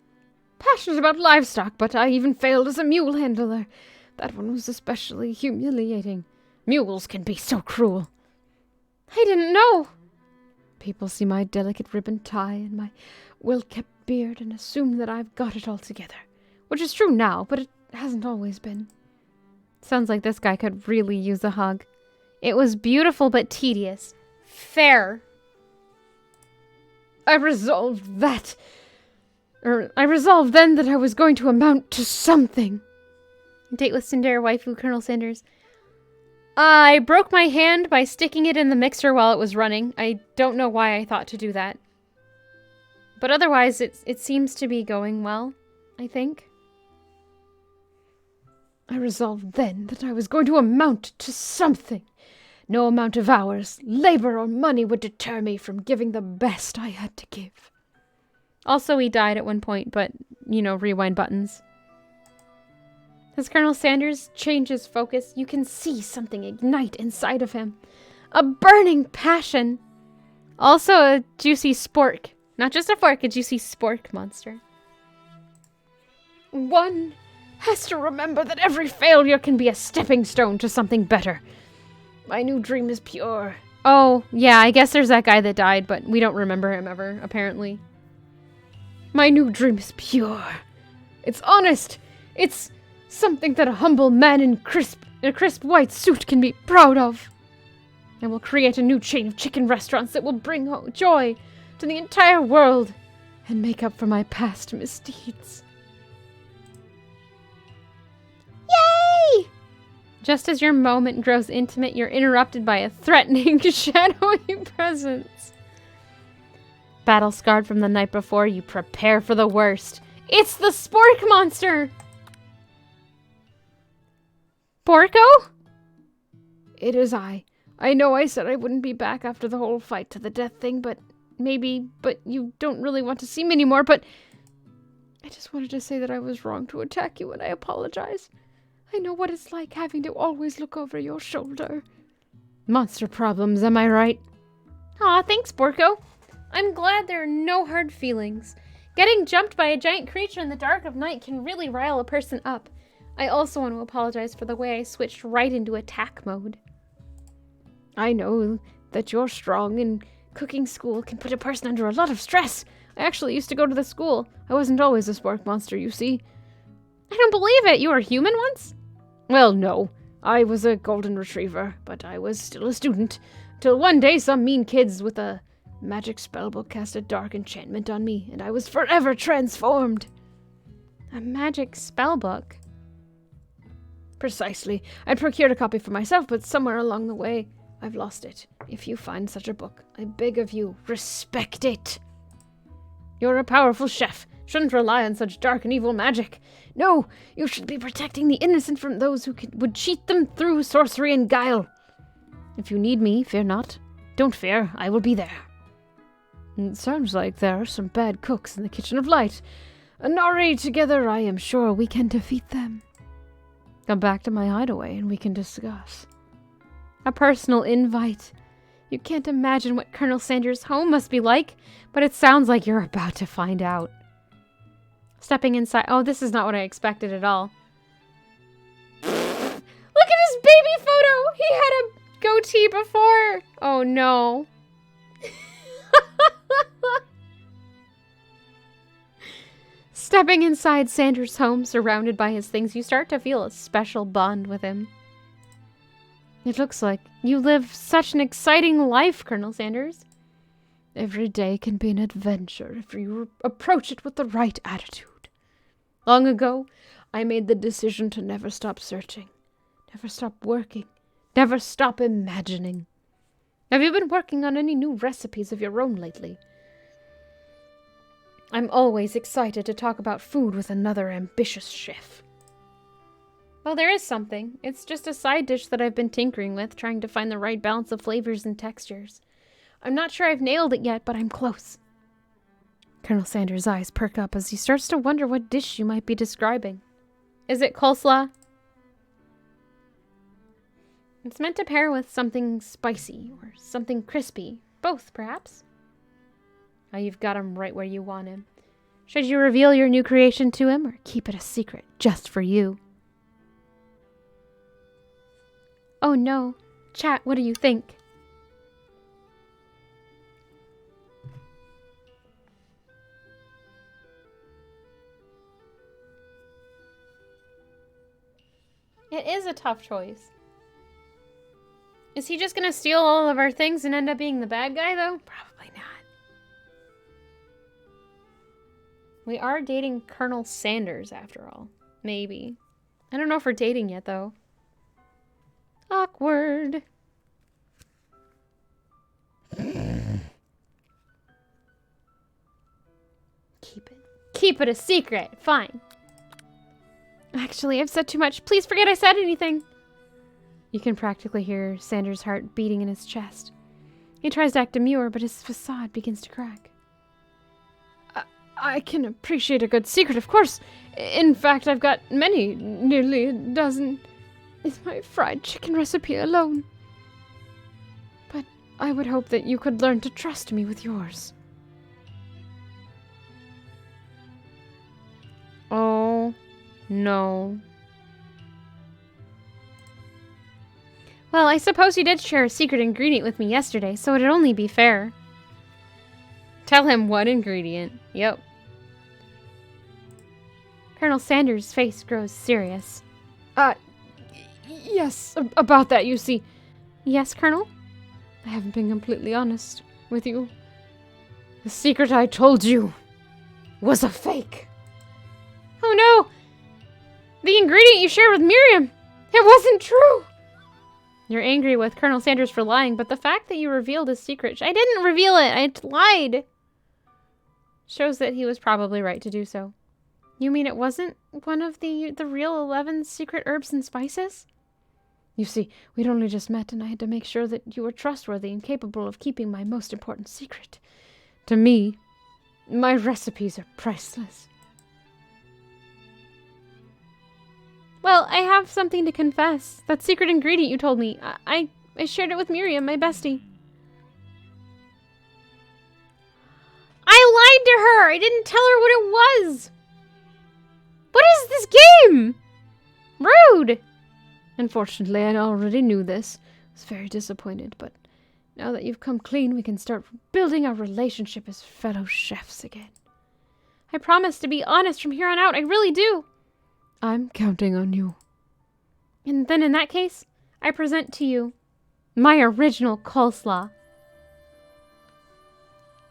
Speaker 3: passionate about livestock, but I even failed as a mule handler. That one was especially humiliating. Mules can be so cruel.
Speaker 1: I didn't know.
Speaker 3: People see my delicate ribbon tie and my well-kept beard and assume that I've got it all together. Which is true now, but it hasn't always been.
Speaker 1: Sounds like this guy could really use a hug. It was beautiful but tedious. Fair.
Speaker 3: I resolved then that I was going to amount to something.
Speaker 1: Date with Cinderella waifu, Colonel Sanders. I broke my hand by sticking it in the mixer while it was running. I don't know why I thought to do that. But otherwise, it seems to be going well, I think.
Speaker 3: I resolved then that I was going to amount to something. No amount of hours, labor, or money would deter me from giving the best I had to give.
Speaker 1: Also, he died at one point, but, you know, rewind buttons. As Colonel Sanders changes focus, you can see something ignite inside of him. A burning passion. Also a juicy spork. Not just a fork, a juicy spork monster.
Speaker 3: One has to remember that every failure can be a stepping stone to something better. My new dream is pure.
Speaker 1: Oh, yeah, I guess there's that guy that died, but we don't remember him ever, apparently.
Speaker 3: My new dream is pure. It's honest. It's something that a humble man in a crisp white suit can be proud of. I will create a new chain of chicken restaurants that will bring joy to the entire world and make up for my past misdeeds.
Speaker 1: Yay! Just as your moment grows intimate, you're interrupted by a threatening, shadowy presence. Battle scarred from the night before, you prepare for the worst. It's the Spork monster! Porco?
Speaker 3: It is I. I know I said I wouldn't be back after the whole fight to the death thing, but you don't really want to see me anymore, but I just wanted to say that I was wrong to attack you, and I apologize. I know what it's like having to always look over your shoulder. Monster problems, am I right?
Speaker 1: Aw, thanks, Porco. I'm glad there are no hard feelings. Getting jumped by a giant creature in the dark of night can really rile a person up. I also want to apologize for the way I switched right into attack mode.
Speaker 3: I know that you're strong, and cooking school can put a person under a lot of stress. I actually used to go to the school. I wasn't always a Spork monster, you see.
Speaker 1: I don't believe it. You were human once?
Speaker 3: Well, no. I was a golden retriever, but I was still a student. Till one day some mean kids with a magic spellbook cast a dark enchantment on me, and I was forever transformed.
Speaker 1: A magic spellbook?
Speaker 3: Precisely. I'd procured a copy for myself, but somewhere along the way, I've lost it. If you find such a book, I beg of you, respect it. You're a powerful chef. Shouldn't rely on such dark and evil magic. No, you should be protecting the innocent from those who would cheat them through sorcery and guile. If you need me, fear not. Don't fear, I will be there. It sounds like there are some bad cooks in the Kitchen of Light. Anari, together I am sure we can defeat them. Come back to my hideaway and we can discuss.
Speaker 1: A personal invite. You can't imagine what Colonel Sanders' home must be like, but it sounds like you're about to find out. Stepping inside. Oh, this is not what I expected at all. Look at his baby photo! He had a goatee before! Oh no. Stepping inside Sanders' home, surrounded by his things, you start to feel a special bond with him. It looks like you live such an exciting life, Colonel Sanders. Every day can be an adventure if you approach it with the right attitude. Long ago, I made the decision to never stop searching, never stop working, never stop imagining. Have you been working on any new recipes of your own lately? I'm always excited to talk about food with another ambitious chef. Well, there is something. It's just a side dish that I've been tinkering with, trying to find the right balance of flavors and textures. I'm not sure I've nailed it yet, but I'm close. Colonel Sanders' eyes perk up as he starts to wonder what dish you might be describing. Is it coleslaw? It's meant to pair with something spicy or something crispy. Both, perhaps. Now you've got him right where you want him. Should you reveal your new creation to him or keep it a secret just for you? Oh no. Chat, what do you think? It is a tough choice. Is he just gonna steal all of our things and end up being the bad guy, though? Probably not. We are dating Colonel Sanders, after all. Maybe. I don't know if we're dating yet, though. Awkward. Keep it a secret. Fine. Actually, I've said too much. Please forget I said anything. You can practically hear Sanders' heart beating in his chest. He tries to act demure, but his facade begins to crack. I can appreciate a good secret, of course. In fact, I've got many, nearly a dozen. It's my fried chicken recipe alone. But I would hope that you could learn to trust me with yours. Oh, no. Well, I suppose you did share a secret ingredient with me yesterday, so it'd only be fair. Tell him what ingredient. Yep. Colonel Sanders' face grows serious. Yes, about that, you see. Yes, Colonel? I haven't been completely honest with you. The secret I told you was a fake. Oh no! The ingredient you shared with Miriam! It wasn't true! You're angry with Colonel Sanders for lying, but the fact that you revealed his secret— I didn't reveal it! I lied! Shows that he was probably right to do so. You mean it wasn't one of the real 11 secret herbs and spices? You see, we'd only just met and I had to make sure that you were trustworthy and capable of keeping my most important secret. To me, my recipes are priceless. Well, I have something to confess. That secret ingredient you told me, I shared it with Miriam, my bestie. I lied to her! I didn't tell her what it was! What is this game? Rude! Unfortunately, I already knew this. I was very disappointed, but now that you've come clean, we can start building our relationship as fellow chefs again. I promise to be honest from here on out, I really do. I'm counting on you. And then in that case, I present to you my original coleslaw.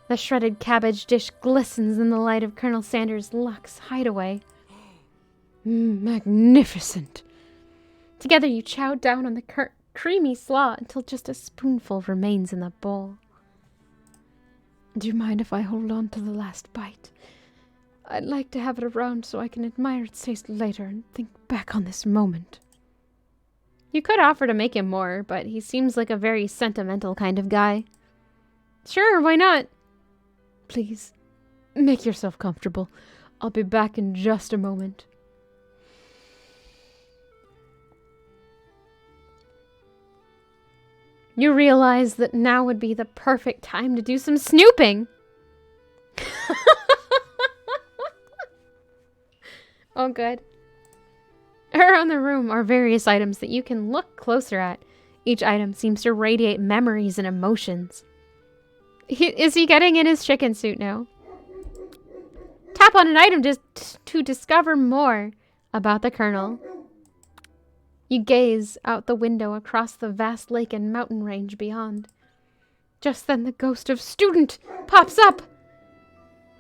Speaker 1: The shredded cabbage dish glistens in the light of Colonel Sanders' luxe hideaway. Magnificent. Together you chow down on the creamy slaw until just a spoonful remains in the bowl. Do you mind if I hold on to the last bite? I'd like to have it around so I can admire its taste later and think back on this moment. You could offer to make him more, but he seems like a very sentimental kind of guy. Sure, why not? Please, make yourself comfortable. I'll be back in just a moment. You realize that now would be the perfect time to do some snooping. Oh, good. Around the room are various items that you can look closer at. Each item seems to radiate memories and emotions. Is he getting in his chicken suit now? Ta-da! Tap on an item to discover more about the Colonel. You gaze out the window across the vast lake and mountain range beyond. Just then the ghost of Student pops up.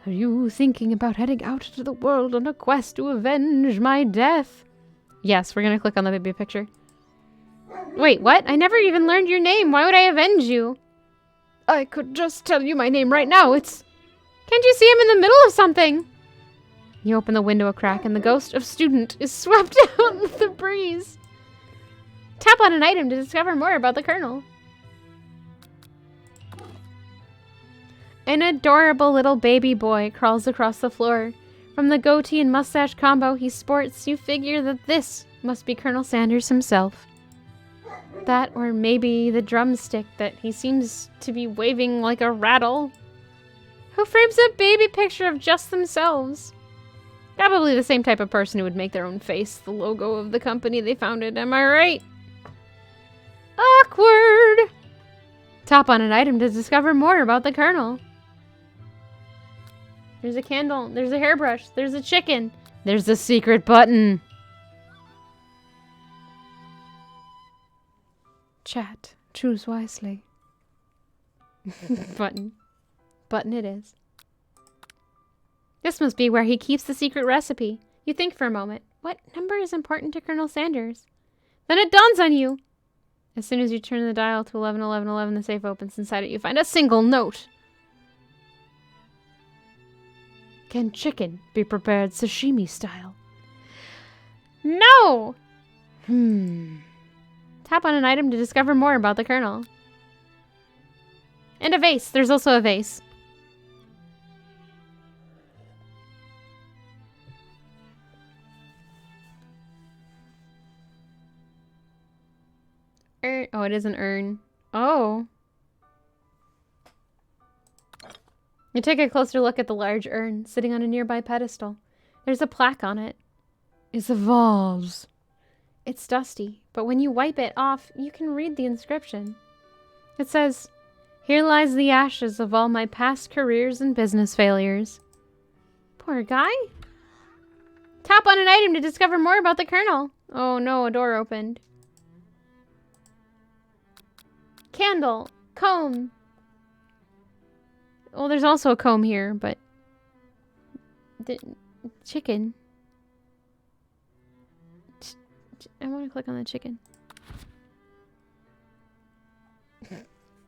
Speaker 1: Are you thinking about heading out into the world on a quest to avenge my death? Yes, we're gonna click on the baby picture. Wait, what? I never even learned your name. Why would I avenge you?
Speaker 3: I could just tell you my name right now. It's...
Speaker 1: Can't you see I'm in the middle of something? You open the window a crack and the ghost of Student is swept out with the breeze. Tap on an item to discover more about the Colonel. An adorable little baby boy crawls across the floor. From the goatee and mustache combo he sports, you figure that this must be Colonel Sanders himself. That, or maybe the drumstick that he seems to be waving like a rattle. Who frames a baby picture of just themselves? Probably the same type of person who would make their own face the logo of the company they founded, am I right? Awkward! Tap on an item to discover more about the Colonel. There's a candle, there's a hairbrush, there's a chicken, there's a secret button. Chat, choose wisely. Button. Button it is. This must be where he keeps the secret recipe. You think for a moment, what number is important to Colonel Sanders? Then it dawns on you. As soon as you turn the dial to 111111, the safe opens. Inside it, you find a single note. Can chicken be prepared sashimi style? No! Tap on an item to discover more about the Colonel. And a vase. There's also a vase. Oh, it is an urn. Oh. You take a closer look at the large urn sitting on a nearby pedestal. There's a plaque on it. It evolves. It's dusty, but when you wipe it off, you can read the inscription. It says, "Here lies the ashes of all my past careers and business failures." Poor guy. Tap on an item to discover more about the Colonel. Oh no, a door opened. Candle. Comb. Well, there's also a comb here, but... The chicken. I want to click on the chicken.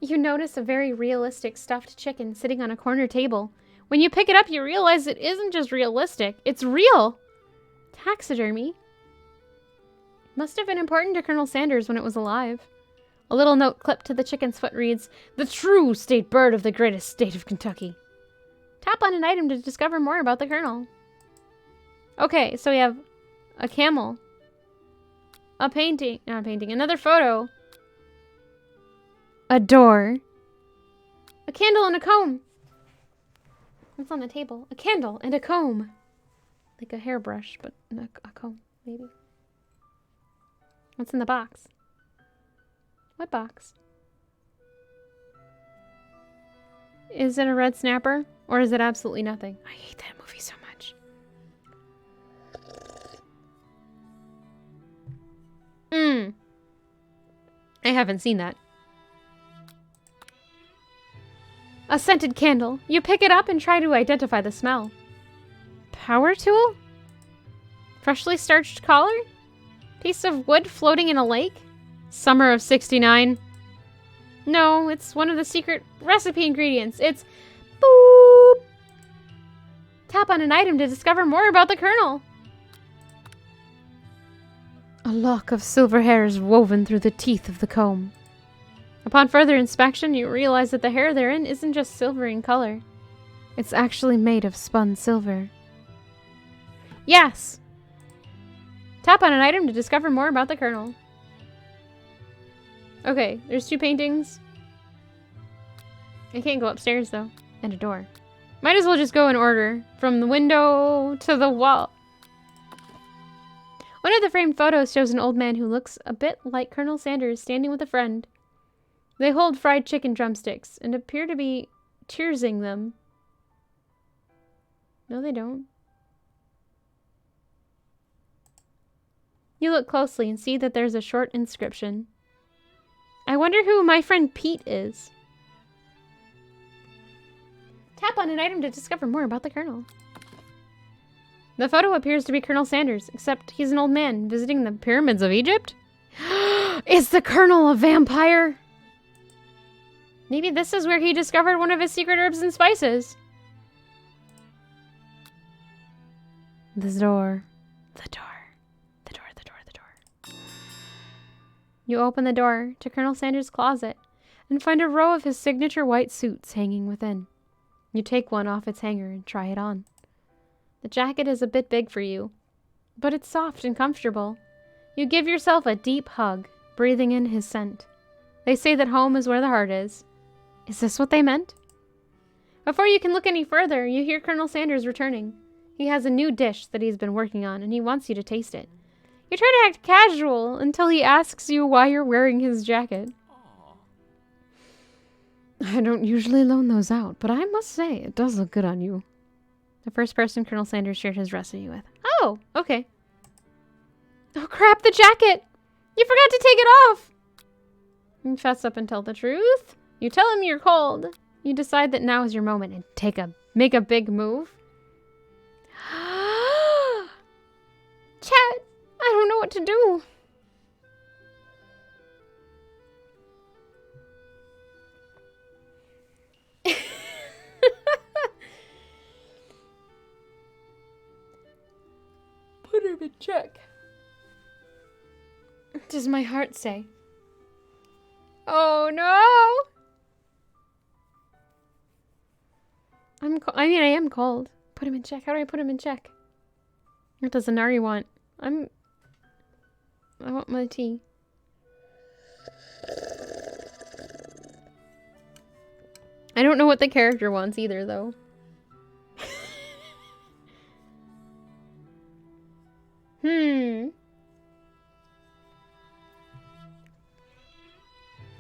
Speaker 1: You notice a very realistic stuffed chicken sitting on a corner table. When you pick it up, you realize it isn't just realistic. It's real! Taxidermy. Must have been important to Colonel Sanders when it was alive. A little note clipped to the chicken's foot reads, "The true state bird of the greatest state of Kentucky." Tap on an item to discover more about the Colonel. Okay, so we have a camel. A painting. Not a painting. Another photo. A door. A candle and a comb. What's on the table? A candle and a comb. Like a hairbrush, but a comb, maybe. What's in the box? What box? Is it a red snapper? Or is it absolutely nothing? I hate that movie so much. I haven't seen that. A scented candle. You pick it up and try to identify the smell. Power tool? Freshly starched collar? Piece of wood floating in a lake? Summer of '69. No, it's one of the secret recipe ingredients. It's boop. Tap on an item to discover more about the Colonel. A lock of silver hair is woven through the teeth of the comb. Upon further inspection, you realize that the hair therein isn't just silver in color. It's actually made of spun silver. Yes! Tap on an item to discover more about the Colonel. Okay, there's 2 paintings. I can't go upstairs, though. And a door. Might as well just go in order. From the window to the wall. One of the framed photos shows an old man who looks a bit like Colonel Sanders standing with a friend. They hold fried chicken drumsticks and appear to be cheersing them. No, they don't. You look closely and see that there's a short inscription. I wonder who my friend Pete is. Tap on an item to discover more about the Colonel. The photo appears to be Colonel Sanders, except he's an old man visiting the pyramids of Egypt? Is the Colonel a vampire? Maybe this is where he discovered one of his secret herbs and spices. The door. The door. The door, the door, the door. You open the door to Colonel Sanders' closet and find a row of his signature white suits hanging within. You take one off its hanger and try it on. The jacket is a bit big for you, but it's soft and comfortable. You give yourself a deep hug, breathing in his scent. They say that home is where the heart is. Is this what they meant? Before you can look any further, you hear Colonel Sanders returning. He has a new dish that he's been working on, and he wants you to taste it. You try to act casual until he asks you why you're wearing his jacket. I don't usually loan those out, but I must say, it does look good on you. The first person Colonel Sanders shared his recipe with. Oh, okay. Oh crap, the jacket! You forgot to take it off! You fess up and tell the truth. You tell him you're cold. You decide that now is your moment and make a big move. Chat, I don't know what to do. Put him in check. What does my heart say? Oh no! I am cold. Put him in check. How do I put him in check? What does Inari want? I want my tea. I don't know what the character wants either, though.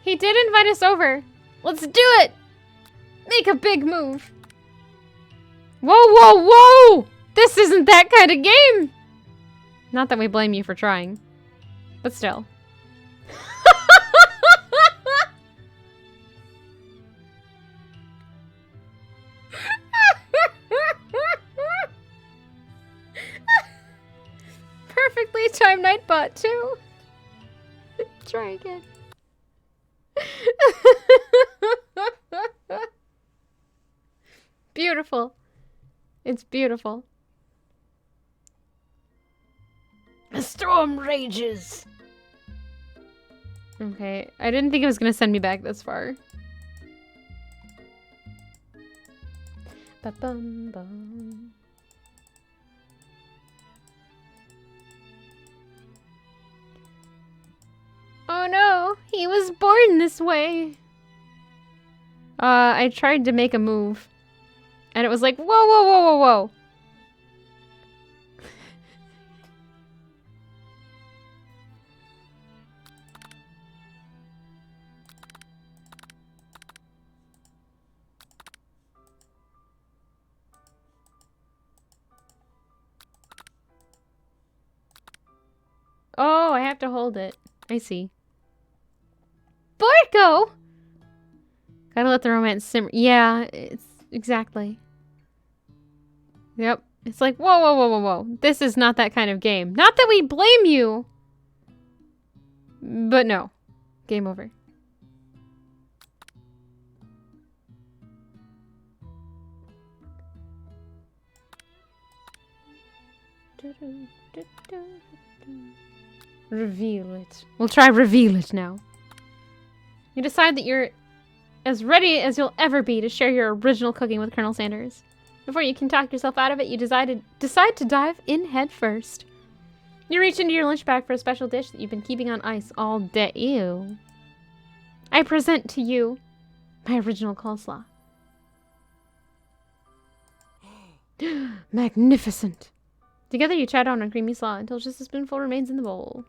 Speaker 1: He did invite us over. Let's do it! Make a big move. Whoa, whoa, whoa! This isn't that kind of game! Not that we blame you for trying. But still. Perfectly timed Nightbot, too. Try again. Beautiful. It's beautiful.
Speaker 3: A storm rages.
Speaker 1: Okay, I didn't think it was gonna send me back this far. Ba-bum-bum. Oh no, he was born this way. I tried to make a move. And it was like, whoa, whoa, whoa, whoa, whoa. Oh, I have to hold it. I see. Borko! Gotta let the romance simmer. Yeah, it's exactly. Yep. It's like, whoa, whoa, whoa, whoa, whoa. This is not that kind of game. Not that we blame you! But no. Game over. Reveal it. We'll try reveal it now. You decide that you're as ready as you'll ever be to share your original cooking with Colonel Sanders. Before you can talk yourself out of it, you decide to dive in head first. You reach into your lunch bag for a special dish that you've been keeping on ice all day. Ew. I present to you my original coleslaw. Magnificent. Together you chat on creamy slaw until just a spoonful remains in the bowl.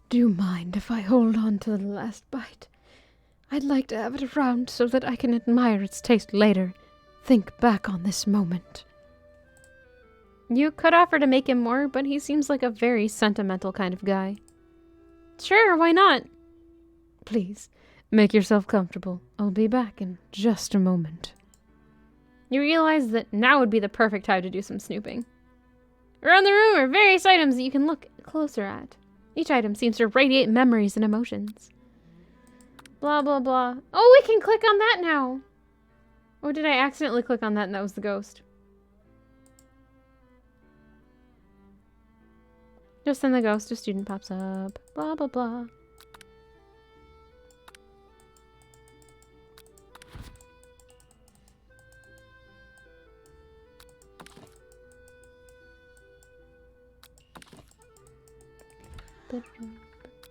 Speaker 1: Do you mind if I hold on to the last bite? I'd like to have it around so that I can admire its taste later,
Speaker 3: think back on this moment.
Speaker 1: You could offer to make him more, but he seems like a very sentimental kind of guy. Sure, why not?
Speaker 3: Please, make yourself comfortable. I'll be back in just a moment.
Speaker 1: You realize that now would be the perfect time to do some snooping. Around the room are various items that you can look closer at. Each item seems to radiate memories and emotions. Blah, blah, blah. Oh, we can click on that now! Or did I accidentally click on that and that was the ghost? Just then the ghost of student pops up. Blah, blah, blah.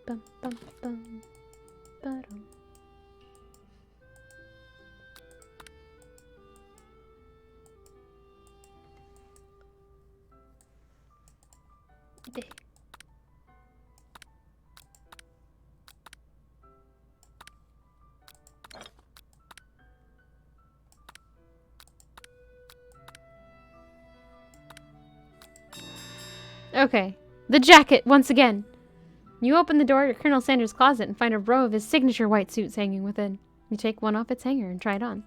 Speaker 1: Bum, bum, bum, ba-dum. Okay, the jacket once again. You open the door to Colonel Sanders' closet and find a row of his signature white suits hanging within. You take one off its hanger and try it on.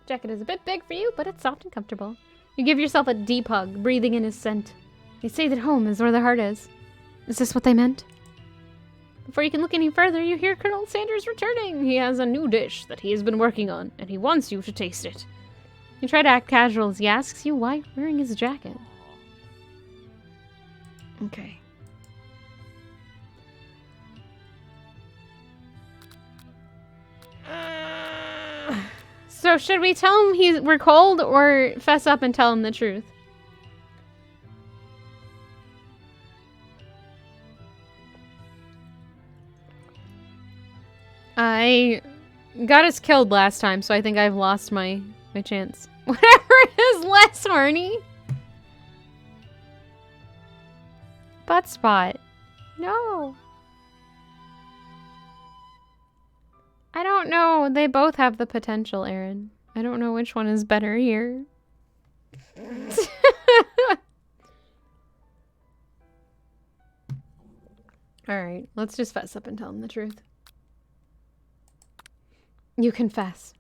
Speaker 1: The jacket is a bit big for you, but it's soft and comfortable. You give yourself a deep hug, breathing in his scent. They say that home is where the heart is. Is this what they meant? Before you can look any further, you hear Colonel Sanders returning. He has a new dish that he has been working on, and he wants you to taste it. You try to act casual as he asks you why wearing his jacket. Okay. So should we tell him we're cold or fess up and tell him the truth? I got us killed last time, so I think I've lost my chance. Whatever is less horny. Butt spot. No. I don't know. They both have the potential, Aaron. I don't know which one is better here. Alright, let's just fess up and tell him the truth. You confess.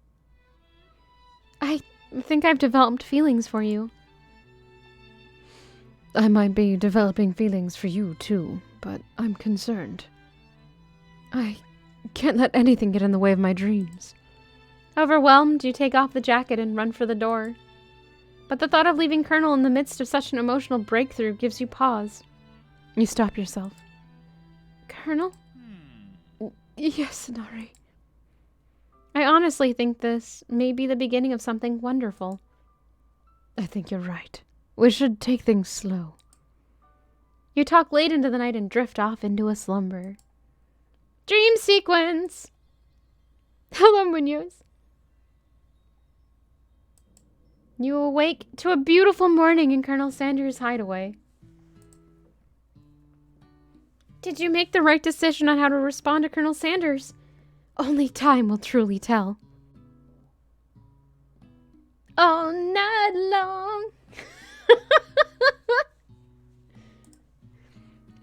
Speaker 1: I think I've developed feelings for you.
Speaker 3: I might be developing feelings for you too, but I'm concerned. I can't let anything get in the way of my dreams.
Speaker 1: Overwhelmed, you take off the jacket and run for the door. But the thought of leaving Colonel in the midst of such an emotional breakthrough gives you pause. You stop yourself. Colonel?
Speaker 3: Yes, Nari.
Speaker 1: I honestly think this may be the beginning of something wonderful.
Speaker 3: I think you're right. We should take things slow.
Speaker 1: You talk late into the night and drift off into a slumber. Dream sequence! Hello, Munoz. You awake to a beautiful morning in Colonel Sanders' hideaway. Did you make the right decision on how to respond to Colonel Sanders? Only time will truly tell. All night long.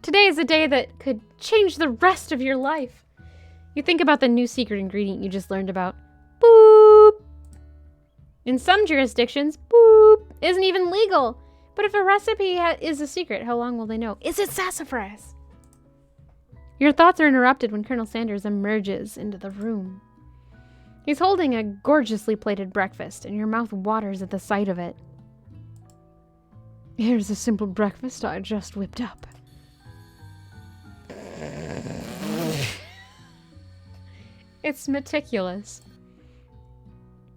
Speaker 1: Today is a day that could change the rest of your life. You think about the new secret ingredient you just learned about. Boop! In some jurisdictions, boop isn't even legal. But if a recipe is a secret, how long will they know? Is it sassafras? Your thoughts are interrupted when Colonel Sanders emerges into the room. He's holding a gorgeously plated breakfast, and your mouth waters at the sight of it.
Speaker 3: Here's a simple breakfast I just whipped up.
Speaker 1: It's meticulous.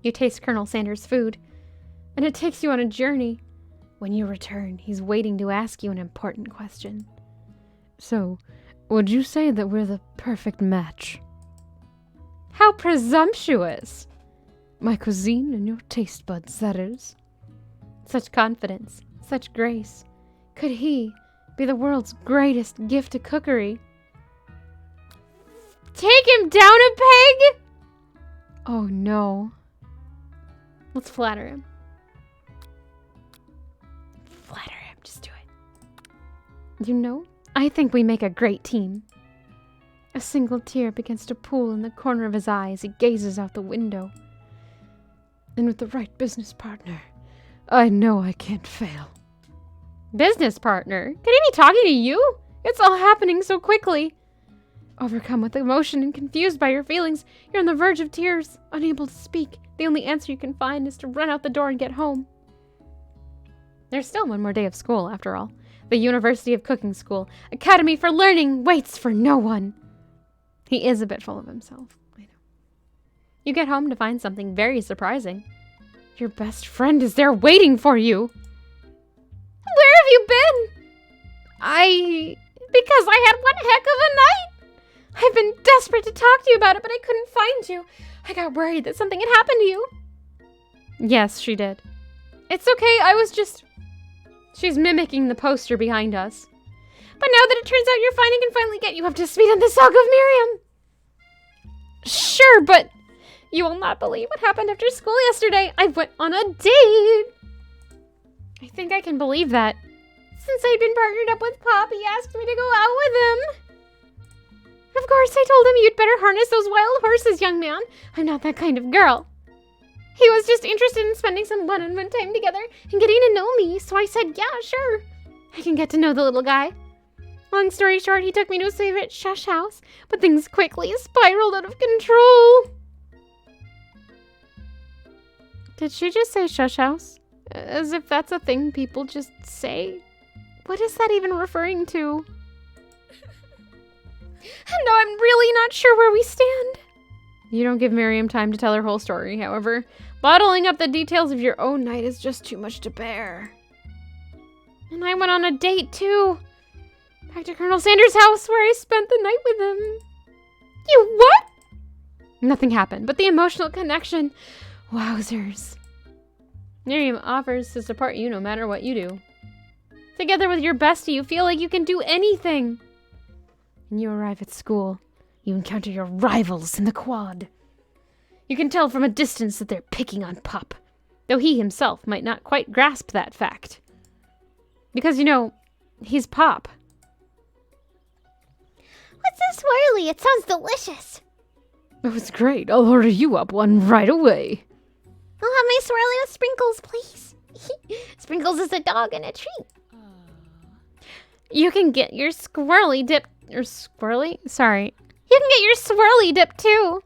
Speaker 1: You taste Colonel Sanders' food, and it takes you on a journey. When you return, he's waiting to ask you an important question.
Speaker 3: So, would you say that we're the perfect match?
Speaker 1: How presumptuous!
Speaker 3: My cuisine and your taste buds, that is.
Speaker 1: Such confidence, such grace. Could he be the world's greatest gift to cookery? Take him down a peg?
Speaker 3: Oh no.
Speaker 1: Let's flatter him. You know, I think we make a great team. A single tear begins to pool in the corner of his eye as he gazes out the window.
Speaker 3: And with the right business partner, I know I can't fail.
Speaker 1: Business partner? Could he be talking to you? It's all happening so quickly. Overcome with emotion and confused by your feelings, you're on the verge of tears, unable to speak. The only answer you can find is to run out the door and get home. There's still one more day of school, after all. The University of Cooking School, Academy for Learning, waits for no one. He is a bit full of himself, I know. You get home to find something very surprising. Your best friend is there waiting for you. Where have you been? Because I had one heck of a night. I've been desperate to talk to you about it, but I couldn't find you. I got worried that something had happened to you. Yes, she did. It's okay, She's mimicking the poster behind us. But now that it turns out you're fine, I can finally get you up to speed on the saga of Miriam. Sure, but you will not believe what happened after school yesterday. I went on a date. I think I can believe that. Since I'd been partnered up with Pop, he asked me to go out with him. Of course, I told him you'd better harness those wild horses, young man. I'm not that kind of girl. He was just interested in spending some one-on-one time together and getting to know me, so I said, yeah, sure. I can get to know the little guy. Long story short, he took me to his favorite shush house, but things quickly spiraled out of control. Did she just say shush house? As if that's a thing people just say? What is that even referring to? No, I'm really not sure where we stand. You don't give Miriam time to tell her whole story, however. Bottling up the details of your own night is just too much to bear. And I went on a date, too. Back to Colonel Sanders' house, where I spent the night with him. You what? Nothing happened, but the emotional connection. Wowzers. Miriam offers to support you no matter what you do. Together with your bestie, you feel like you can do anything. When you arrive at school, you encounter your rivals in the quad. You can tell from a distance that they're picking on Pop, though he himself might not quite grasp that fact. Because, you know, he's Pop.
Speaker 2: What's this swirly? It sounds delicious.
Speaker 3: Oh, it's great. I'll order you up one right away.
Speaker 2: I'll have my swirly with Sprinkles, please. Sprinkles is a dog and a treat.
Speaker 1: You can get your squirrely dip... Or squirrely? Sorry. You can get your swirly dip, too.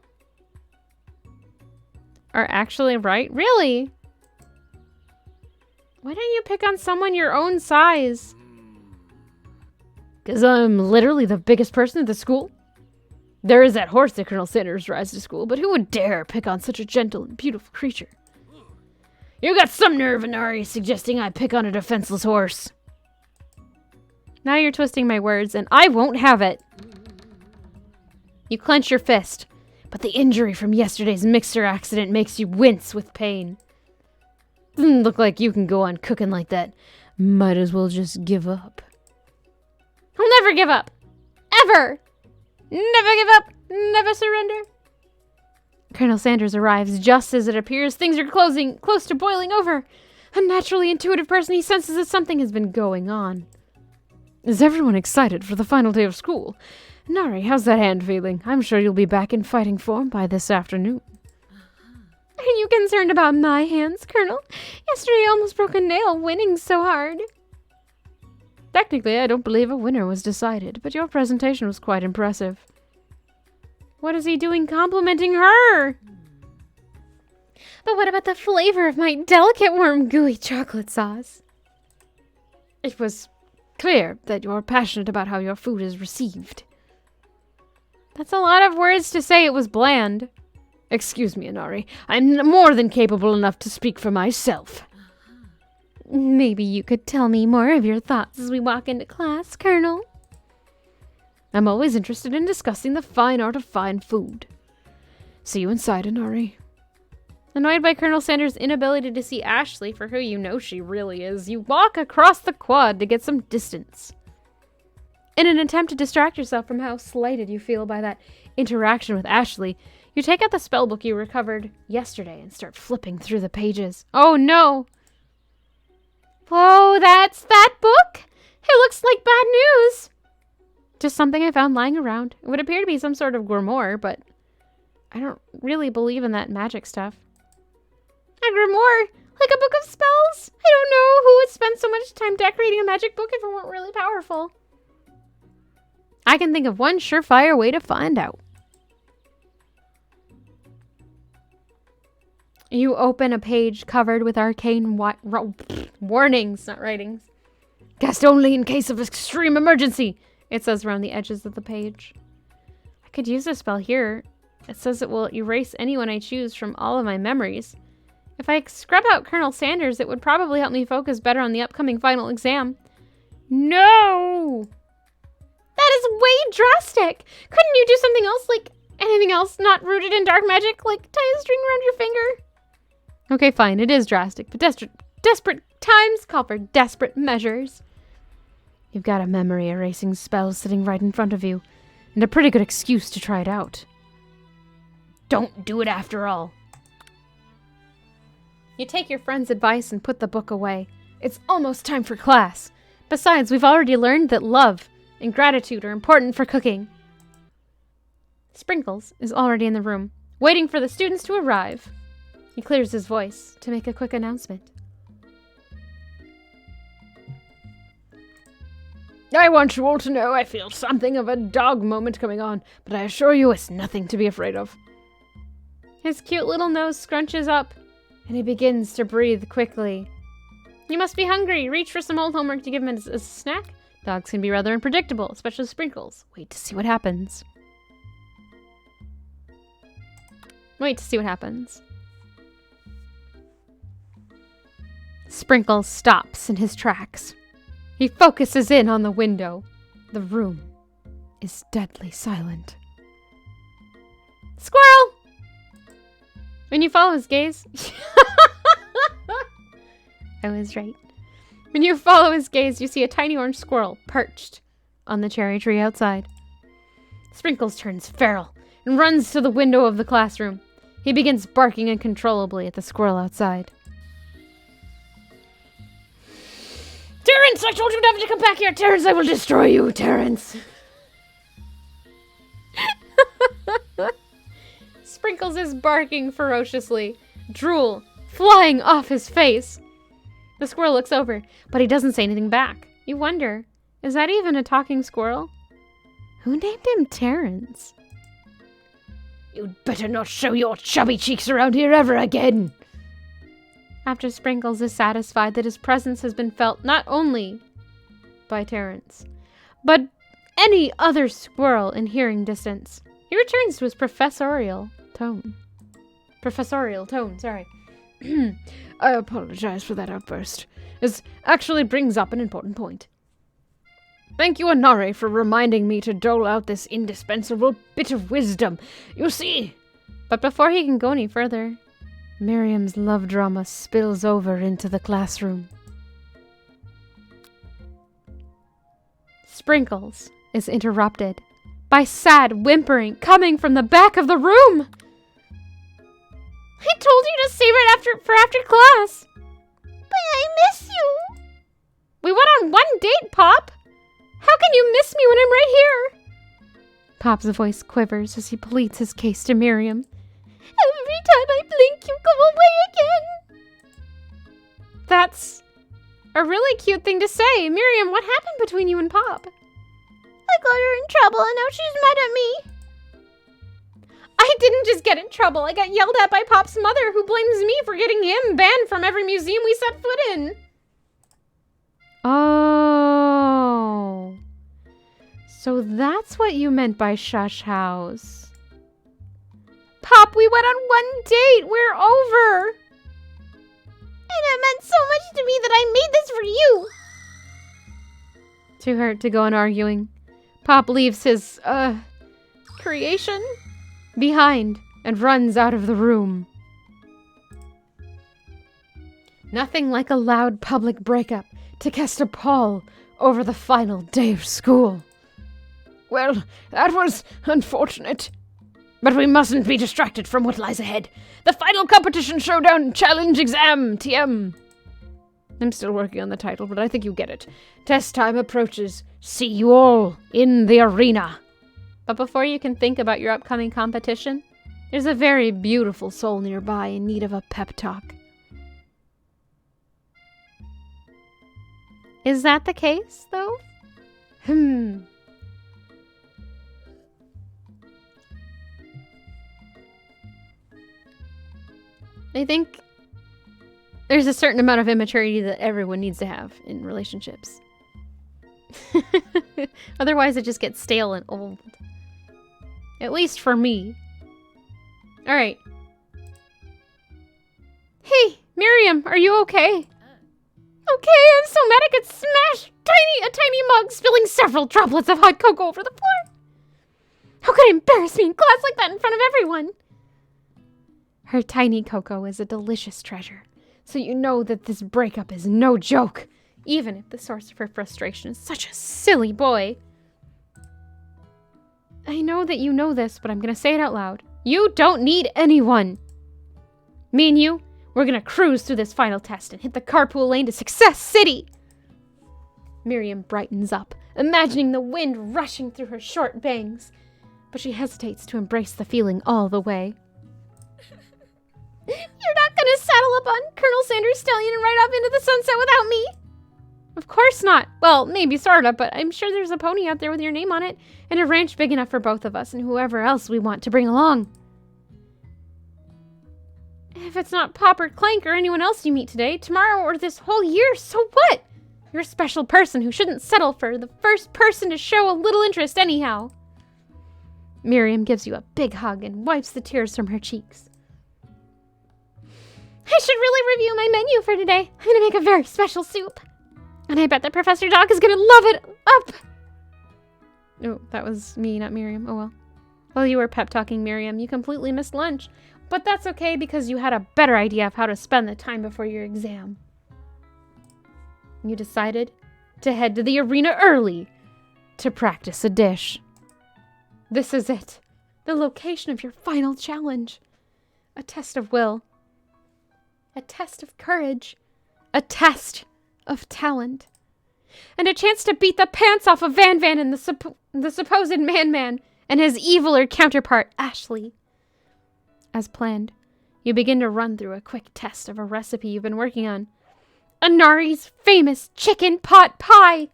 Speaker 1: Are actually right? Really? Why don't you pick on someone your own size?
Speaker 3: Because I'm literally the biggest person at the school. There is that horse that Colonel Sanders rides to school, but who would dare pick on such a gentle and beautiful creature? You got some nerve, Inari, suggesting I pick on a defenseless horse.
Speaker 1: Now you're twisting my words, and I won't have it. You clench your fist, but the injury from yesterday's mixer accident makes you wince with pain.
Speaker 3: Doesn't look like you can go on cooking like that. Might as well just give up.
Speaker 1: I'll never give up. Ever. Never give up. Never surrender. Colonel Sanders arrives just as it appears things are close to boiling over. A naturally intuitive person, he senses that something has been going on.
Speaker 3: Is everyone excited for the final day of school? Nari, how's that hand feeling? I'm sure you'll be back in fighting form by this afternoon.
Speaker 1: Are you concerned about my hands, Colonel? Yesterday I almost broke a nail winning so hard.
Speaker 3: Technically, I don't believe a winner was decided, but your presentation was quite impressive.
Speaker 1: What is he doing complimenting her? But what about the flavor of my delicate warm gooey chocolate sauce?
Speaker 3: It was clear that you're passionate about how your food is received.
Speaker 1: That's a lot of words to say it was bland.
Speaker 3: Excuse me, Inari. I'm more than capable enough to speak for myself.
Speaker 1: Maybe you could tell me more of your thoughts as we walk into class, Colonel.
Speaker 3: I'm always interested in discussing the fine art of fine food. See you inside, Inari.
Speaker 1: Annoyed by Colonel Sanders' inability to see Ashley for who you know she really is, you walk across the quad to get some distance. In an attempt to distract yourself from how slighted you feel by that interaction with Ashley, you take out the spellbook you recovered yesterday and start flipping through the pages. Oh no! Whoa, that's that book? It looks like bad Just something I found lying around. It would appear to be some sort of grimoire, but I don't really believe in that magic stuff. A grimoire? Like a book of spells? I don't know who would spend so much time decorating a magic book if it weren't really powerful. I can think of one surefire way to find out. You open a page covered with arcane warnings, not writings. Cast only in case of extreme emergency, it says around the edges of the page. I could use this spell here. It says it will erase anyone I choose from all of my memories. If I scrub out Colonel Sanders, it would probably help me focus better on the upcoming final exam. No! That is way drastic! Couldn't you do something else, like anything else not rooted in dark magic, like tie a string around your finger? Okay, fine, it is drastic, but desperate times call for desperate measures. You've got a memory erasing spell sitting right in front of you, and a pretty good excuse to try it out. Don't do it after all. You take your friend's advice and put the book away. It's almost time for class. Besides, we've already learned that love and gratitude are important for cooking. Sprinkles is already in the room, waiting for the students to arrive. He clears his voice to make a quick announcement.
Speaker 3: I want you all to know I feel something of a dog moment coming on, but I assure you it's nothing to be afraid of.
Speaker 1: His cute little nose scrunches up, and he begins to breathe quickly. You must be hungry. Reach for some old homework to give him as a snack. Dogs can be rather unpredictable, especially Sprinkles. Wait to see what happens. Wait to see what happens. Sprinkles stops in his tracks. He focuses in on the window. The room is deadly silent. Squirrel! When you follow his gaze... I was right. When you follow his gaze, you see a tiny orange squirrel perched on the cherry tree outside. Sprinkles turns feral and runs to the window of the classroom. He begins barking uncontrollably at the squirrel outside.
Speaker 3: Terrence, I told you never to come back here! Terrence, I will destroy you, Terrence!
Speaker 1: Sprinkles is barking ferociously, drool flying off his face. The squirrel looks over, but he doesn't say anything back. You wonder, is that even a talking squirrel? Who named him Terrence?
Speaker 3: You'd better not show your chubby cheeks around here ever again!
Speaker 1: After Sprinkles is satisfied that his presence has been felt not only by Terrence, but any other squirrel in hearing distance, he returns to his professorial tone.
Speaker 3: I apologize for that outburst. This actually brings up an important point. Thank you, Anare, for reminding me to dole out this indispensable bit of wisdom. You see...
Speaker 1: But before he can go any further, Miriam's love drama spills over into the classroom. Sprinkles is interrupted by sad whimpering coming from the back of the room. I told you to save it for after class. But I miss you. We went on one date, Pop. How can you miss me when I'm right here? Pop's voice quivers as he pleads his case to Miriam. Every time I blink, you go away again. That's a really cute thing to say. Miriam, what happened between you and Pop? I got her in trouble and now she's mad at me. I didn't just get in trouble. I got yelled at by Pop's mother, who blames me for getting him banned from every museum we set foot in. Oh. So that's what you meant by shush house. Pop, we went on one date. We're over. And it meant so much to me that I made this for you. Too hurt to go on arguing, Pop leaves his, creation behind and runs out of the room. Nothing like a loud public breakup to cast a pall over the final day of school.
Speaker 3: Well, that was unfortunate. But we mustn't be distracted from what lies ahead. The final competition showdown challenge exam, TM. I'm still working on the title, but I think you get it. Test time approaches. See you all in the arena.
Speaker 1: But before you can think about your upcoming competition, there's a very beautiful soul nearby in need of a pep talk. Is that the case, though? I think there's a certain amount of immaturity that everyone needs to have in relationships. Otherwise, it just gets stale and old. At least for me. Alright. Hey, Miriam, are you okay? Okay, I'm so mad I could smash a tiny mug, spilling several droplets of hot cocoa over the floor. How could I embarrass me in class like that in front of everyone? Her tiny cocoa is a delicious treasure, so you know that this breakup is no joke, even if the source of her frustration is such a silly boy. I know that you know this, but I'm gonna say it out loud. You don't need anyone. Me and you, we're gonna cruise through this final test and hit the carpool lane to Success City. Miriam brightens up, imagining the wind rushing through her short bangs, but she hesitates to embrace the feeling all the way. You're not gonna saddle up on Colonel Sanders' stallion and ride off into the sunset without me? Of course not. Well, maybe sorta, but I'm sure there's a pony out there with your name on it, and a ranch big enough for both of us and whoever else we want to bring along. If it's not Pop or Clank or anyone else you meet today, tomorrow, or this whole year, so what? You're a special person who shouldn't settle for the first person to show a little interest anyhow. Miriam gives you a big hug and wipes the tears from her cheeks. I should really review my menu for today. I'm gonna make a very special soup. And I bet that Professor Doc is gonna love it up. Oh, that was me, not Miriam. Oh well. While you were pep talking Miriam, you completely missed lunch. But that's okay because you had a better idea of how to spend the time before your exam. You decided to head to the arena early to practice a dish. This is it. The location of your final challenge. A test of will. A test of courage. A test of talent. And a chance to beat the pants off of Van Van and the supposed Man-Man and his eviler counterpart, Ashley. As planned, you begin to run through a quick test of a recipe you've been working on. Inari's famous chicken pot pie!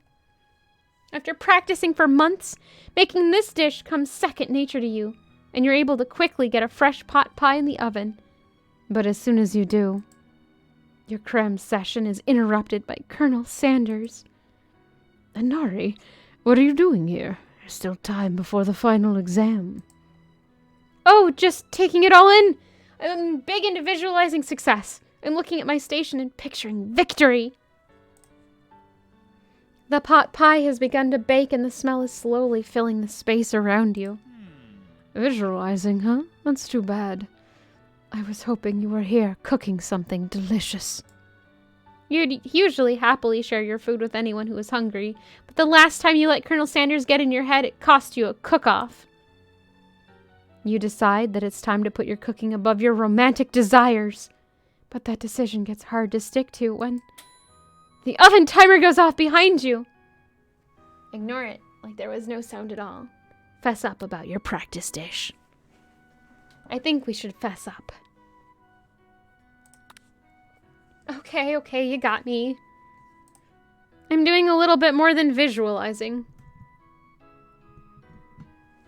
Speaker 1: After practicing for months, making this dish comes second nature to you, and you're able to quickly get a fresh pot pie in the oven. But as soon as you do, your cram session is interrupted by Colonel Sanders.
Speaker 3: Inari, what are you doing here? There's still time before the final exam.
Speaker 1: Oh, just taking it all in. I'm big into visualizing success. I'm looking at my station and picturing victory. The pot pie has begun to bake and the smell is slowly filling the space around you.
Speaker 3: Visualizing, huh? That's too bad. I was hoping you were here cooking something delicious.
Speaker 1: You'd usually happily share your food with anyone who is hungry, but the last time you let Colonel Sanders get in your head, it cost you a cook-off. You decide that it's time to put your cooking above your romantic desires, but that decision gets hard to stick to when the oven timer goes off behind you. Ignore it like there was no sound at all. Fess up about your practice dish. I think we should fess up. Okay, you got me. I'm doing a little bit more than visualizing.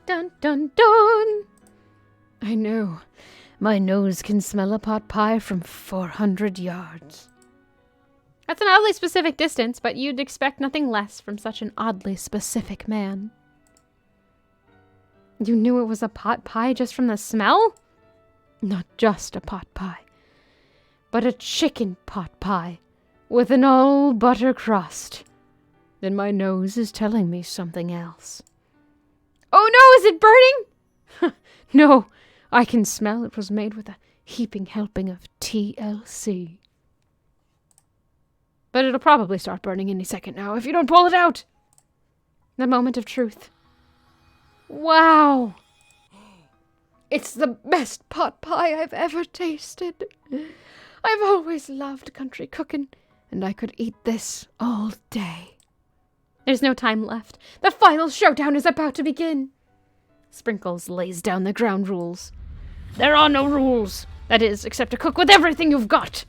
Speaker 1: Dun dun dun!
Speaker 3: I know. My nose can smell a pot pie from 400 yards.
Speaker 1: That's an oddly specific distance, but you'd expect nothing less from such an oddly specific man. You knew it was a pot pie just from the smell?
Speaker 3: Not just a pot pie, but a chicken pot pie with an all-butter crust. Then my nose is telling me something else.
Speaker 1: Oh no, is it burning?
Speaker 3: No, I can smell it was made with a heaping helping of TLC. But it'll probably start burning any second now if you don't pull it out.
Speaker 1: The moment of truth. Wow!
Speaker 3: It's the best pot pie I've ever tasted. I've always loved country cooking, and I could eat this all day.
Speaker 1: There's no time left. The final showdown is about to begin.
Speaker 3: Sprinkles lays down the ground rules. There are no rules. That is, except to cook with everything you've got.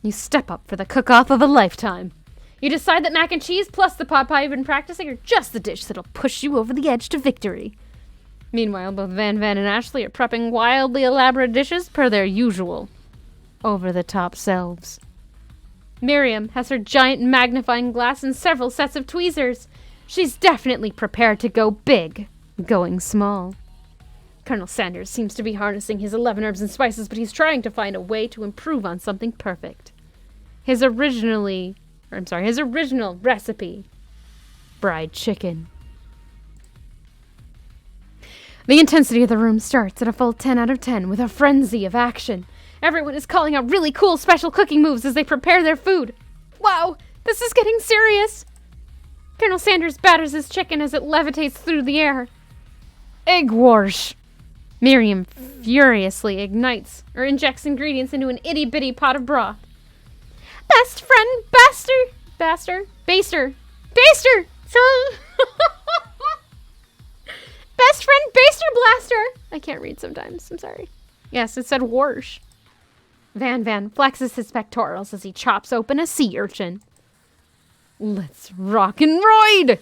Speaker 1: You step up for the cook-off of a lifetime. You decide that mac and cheese plus the pot pie you've been practicing are just the dish that'll push you over the edge to victory. Meanwhile, both Van Van and Ashley are prepping wildly elaborate dishes per their usual over-the-top selves. Miriam has her giant magnifying glass and several sets of tweezers. She's definitely prepared to go big, going small. Colonel Sanders seems to be harnessing his 11 herbs and spices, but he's trying to find a way to improve on something perfect. His original recipe, fried chicken. The intensity of the room starts at a full 10 out of 10 with a frenzy of action. Everyone is calling out really cool special cooking moves as they prepare their food. Wow, this is getting serious. Colonel Sanders batters his chicken as it levitates through the air. Egg wash. Miriam furiously injects ingredients into an itty-bitty pot of broth. Best friend, Baster. Best friend, Baster Blaster. I can't read sometimes, I'm sorry. Yes, it said wash. Van Van flexes his pectorals as he chops open a sea urchin. Let's rock and ride!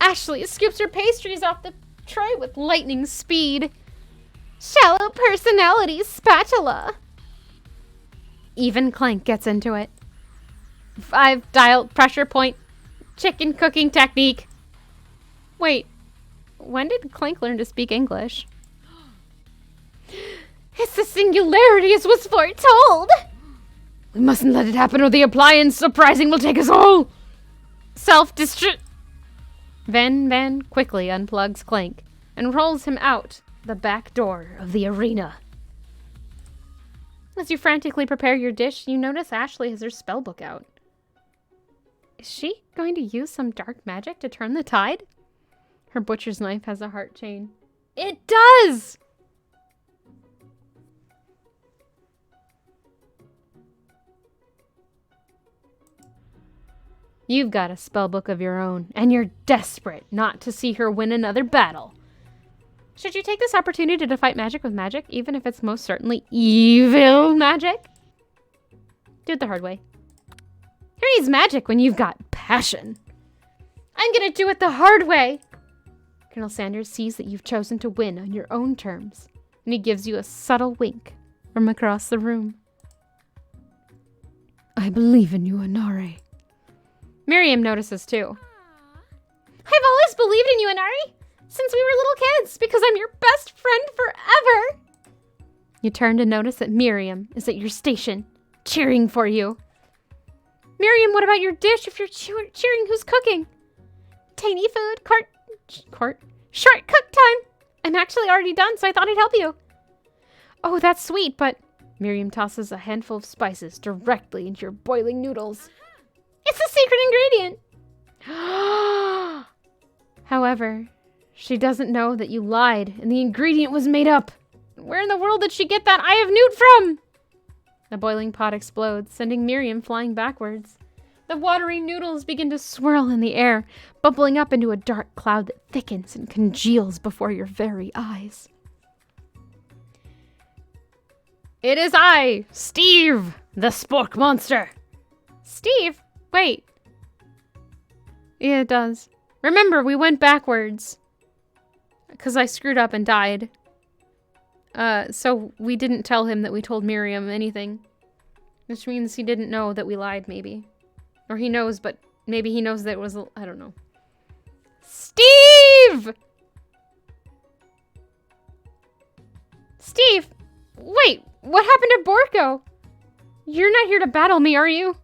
Speaker 1: Ashley scoops her pastries off the tray with lightning speed. Shallow personality spatula. Even Clank gets into it. 5 dial pressure point chicken cooking technique. Wait, when did Clank learn to speak English? It's the singularity as was foretold.
Speaker 3: We mustn't let it happen or the appliance surprising will take us all.
Speaker 1: Self-destruct. Van Van quickly unplugs Clank and rolls him out the back door of the arena. As you frantically prepare your dish, you notice Ashley has her spellbook out. Is she going to use some dark magic to turn the tide? Her butcher's knife has a heart chain. It does! You've got a spellbook of your own, and you're desperate not to see her win another battle. Should you take this opportunity to fight magic with magic, even if it's most certainly evil magic? Do it the hard way. Who needs magic when you've got passion? I'm gonna do it the hard way! Colonel Sanders sees that you've chosen to win on your own terms, and he gives you a subtle wink from across the room.
Speaker 3: I believe in you, Inari.
Speaker 1: Miriam notices too. I've always believed in you, Inari, since we were little kids, because I'm your best friend forever. You turn to notice that Miriam is at your station, cheering for you. Miriam, what about your dish if you're cheering who's cooking? Tiny food, short cook time. I'm actually already done, so I thought I'd help you. Oh, that's sweet, but Miriam tosses a handful of spices directly into your boiling noodles. It's a secret ingredient! However, she doesn't know that you lied and the ingredient was made up. Where in the world did she get that eye of newt from? The boiling pot explodes, sending Miriam flying backwards. The watery noodles begin to swirl in the air, bubbling up into a dark cloud that thickens and congeals before your very eyes. It is I, Steve, the spork monster. Steve? Wait. Yeah, it does. Remember, we went backwards. Because I screwed up and died. So we didn't tell him that we told Miriam anything. Which means he didn't know that we lied, maybe. Or he knows, but maybe he knows that it was... I don't know. Steve! Steve! Wait, what happened to Borko? You're not here to battle me, are you?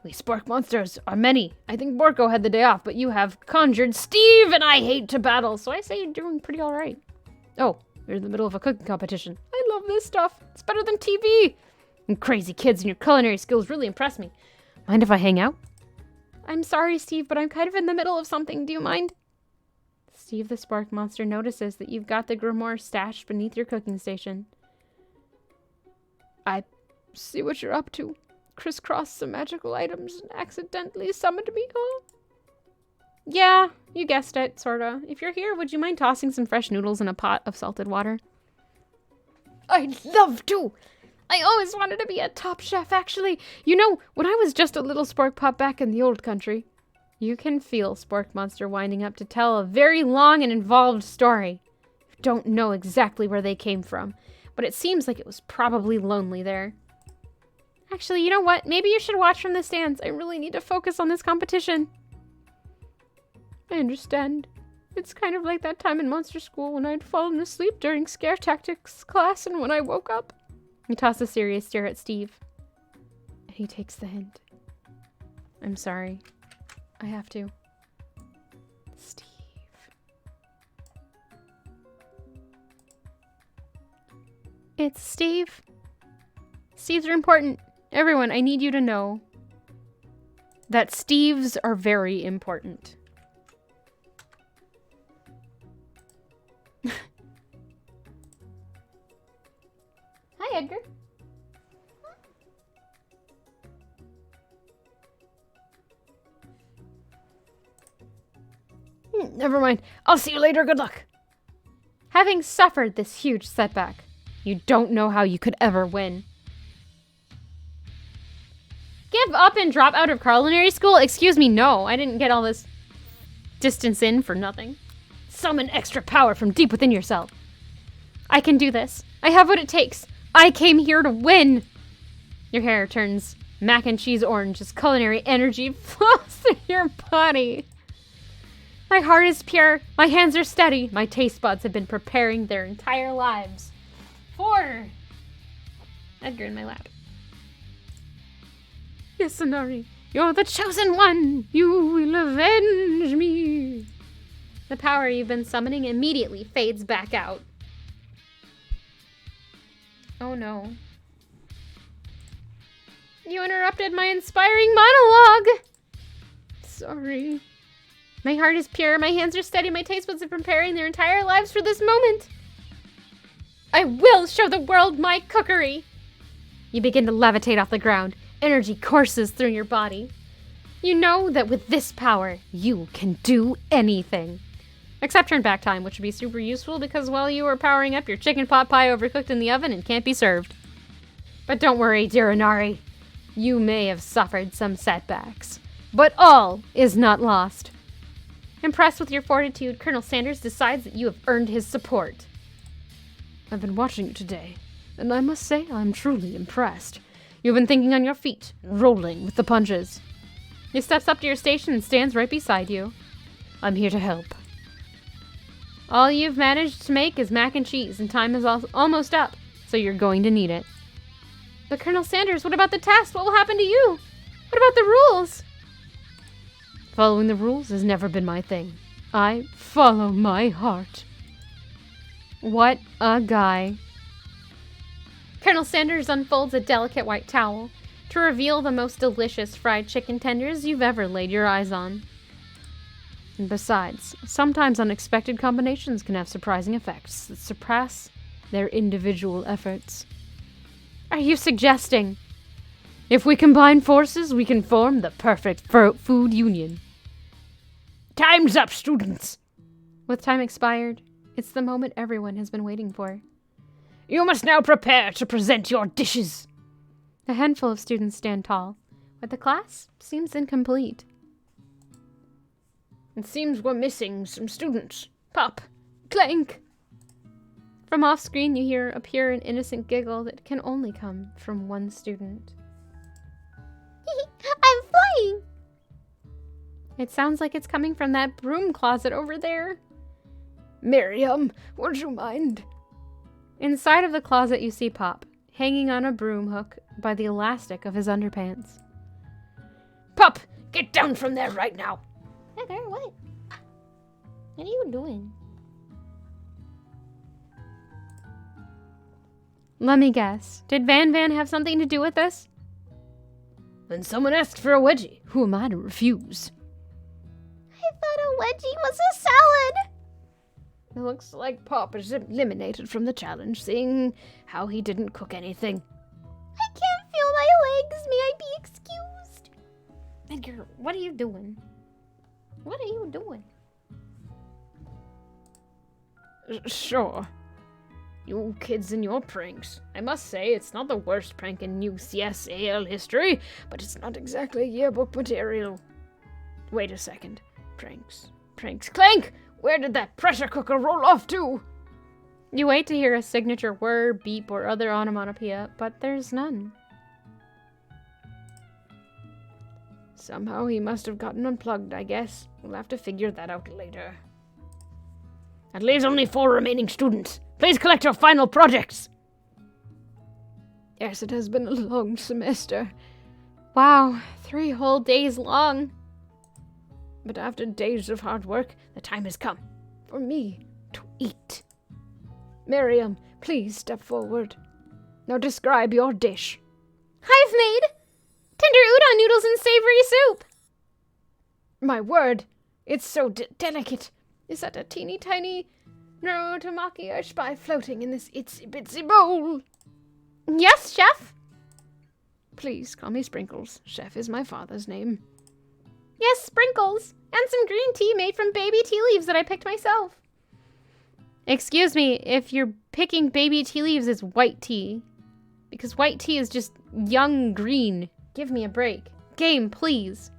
Speaker 1: We spork monsters are many. I think Borko had the day off, but you have conjured Steve, and I hate to battle, so I say you're doing pretty alright. Oh, you're in the middle of a cooking competition. I love this stuff. It's better than TV. And crazy kids and your culinary skills really impress me. Mind if I hang out? I'm sorry, Steve, but I'm kind of in the middle of something. Do you mind? Steve the Spork Monster notices that you've got the grimoire stashed beneath your cooking station. I see what you're up to.
Speaker 3: crisscrossed some magical items and accidentally summoned me home.
Speaker 1: Yeah, you guessed it, sorta. If you're here, would you mind tossing some fresh noodles in a pot of salted water?
Speaker 3: I'd love to! I always wanted to be a top chef, actually. You know, when I was just a little spork pup back in the old country.
Speaker 1: You can feel Spork Monster winding up to tell a very long and involved story. You don't know exactly where they came from, but it seems like it was probably lonely there. Actually, you know what? Maybe you should watch from the stands. I really need to focus on this competition.
Speaker 3: I understand. It's kind of like that time in monster school when I'd fallen asleep during scare tactics class, and when I woke up...
Speaker 1: You toss a serious stare at Steve. He takes the hint. I'm sorry. I have to. Steve. It's Steve. Steves are important. Everyone, I need you to know that Steves are very important. Hi, Edgar.
Speaker 3: Never mind. I'll see you later. Good luck.
Speaker 1: Having suffered this huge setback, you don't know how you could ever win. Give up and drop out of culinary school? Excuse me, no. I didn't get all this distance in for nothing. Summon extra power from deep within yourself. I can do this. I have what it takes. I came here to win. Your hair turns mac and cheese orange as culinary energy flows through your body. My heart is pure. My hands are steady. My taste buds have been preparing their entire lives for Edgar in my lap. Yes, Inari, you're the chosen one. You will avenge me. The power you've been summoning immediately fades back out. Oh no. You interrupted my inspiring monologue. Sorry. My heart is pure, my hands are steady, my taste buds are preparing their entire lives for this moment. I will show the world my cookery. You begin to levitate off the ground. Energy courses through your body. You know that with this power, you can do anything. Except turn back time, which would be super useful because while you are powering up, your chicken pot pie overcooked in the oven and can't be served. But don't worry, dear Inari. You may have suffered some setbacks, but all is not lost. Impressed with your fortitude, Colonel Sanders decides that you have earned his support.
Speaker 3: I've been watching you today, and I must say I'm truly impressed. You've been thinking on your feet, rolling with the punches.
Speaker 1: He steps up to your station and stands right beside you.
Speaker 3: I'm here to help.
Speaker 1: All you've managed to make is mac and cheese, and time is almost up, so you're going to need it. But Colonel Sanders, what about the test? What will happen to you? What about the rules?
Speaker 3: Following the rules has never been my thing. I follow my heart.
Speaker 1: What a guy. Colonel Sanders unfolds a delicate white towel to reveal the most delicious fried chicken tenders you've ever laid your eyes on.
Speaker 3: And besides, sometimes unexpected combinations can have surprising effects that surpass their individual efforts.
Speaker 1: Are you suggesting?
Speaker 3: If we combine forces, we can form the perfect food union. Time's up, students!
Speaker 1: With time expired, it's the moment everyone has been waiting for.
Speaker 3: You must now prepare to present your dishes.
Speaker 1: A handful of students stand tall, but the class seems incomplete.
Speaker 3: It seems we're missing some students. Pop! Clank!
Speaker 1: From off-screen, you hear a pure and innocent giggle that can only come from one student.
Speaker 2: I'm flying!
Speaker 1: It sounds like it's coming from that broom closet over there.
Speaker 3: Miriam, would you mind?
Speaker 1: Inside of the closet, you see Pop, hanging on a broom hook by the elastic of his underpants.
Speaker 3: Pop, get down from there right now!
Speaker 2: Edgar, what? What are you doing?
Speaker 1: Let me guess. Did Van Van have something to do with this?
Speaker 3: When someone asks for a wedgie, who am I to refuse?
Speaker 2: I thought a wedgie was a salad!
Speaker 3: It looks like Pop is eliminated from the challenge, seeing how he didn't cook anything.
Speaker 2: I can't feel my
Speaker 1: eggs. May I be excused? Edgar, what are you doing? What are you doing?
Speaker 3: Sure. You kids and your pranks. I must say, it's not the worst prank in UCSAL history, but it's not exactly yearbook material. Wait a second. Pranks. Clank! Where did that pressure cooker roll off to?
Speaker 1: You wait to hear a signature whir, beep, or other onomatopoeia, but there's none.
Speaker 3: Somehow he must have gotten unplugged, I guess. We'll have to figure that out later. That leaves only 4 remaining students. Please collect your final projects. Yes, it has been a long semester.
Speaker 1: Wow, 3 whole days long.
Speaker 3: But after days of hard work, the time has come for me to eat. Miriam, please step forward. Now describe your dish.
Speaker 1: I've made tender udon noodles and savory soup.
Speaker 3: My word, it's so delicate. Is that a teeny tiny Narutomaki I spy floating in this itsy bitsy bowl?
Speaker 1: Yes, chef.
Speaker 3: Please call me Sprinkles. Chef is my father's name.
Speaker 1: Yes, Sprinkles. And some green tea made from baby tea leaves that I picked myself. Excuse me, if you're picking baby tea leaves, it's white tea. Because white tea is just young green. Give me a break. Game, please.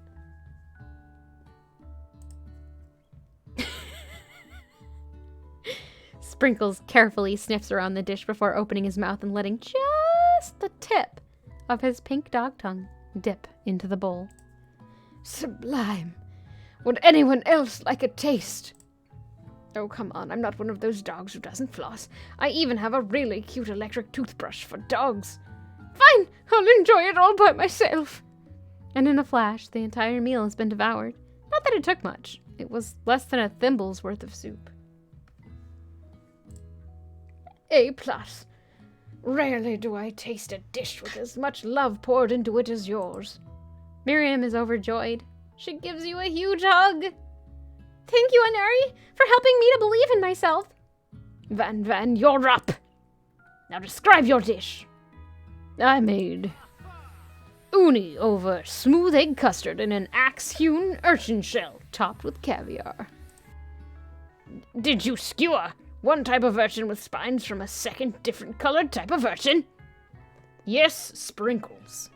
Speaker 1: Sprinkles carefully sniffs around the dish before opening his mouth and letting just the tip of his pink dog tongue dip into the bowl.
Speaker 3: Sublime. Would anyone else like a taste? Oh, come on, I'm not one of those dogs who doesn't floss. I even have a really cute electric toothbrush for dogs. Fine, I'll enjoy it all by myself.
Speaker 1: And in a flash, the entire meal has been devoured. Not that it took much. It was less than a thimble's worth of soup.
Speaker 3: A+. Rarely do I taste a dish with as much love poured into it as yours.
Speaker 1: Miriam is overjoyed. She gives you a huge hug. Thank you, Anari, for helping me to believe in myself.
Speaker 3: Van, you're up. Now describe your dish. I made uni over smooth egg custard in an axe-hewn urchin shell topped with caviar. Did you skewer one type of urchin with spines from a second different colored type of urchin? Yes, Sprinkles.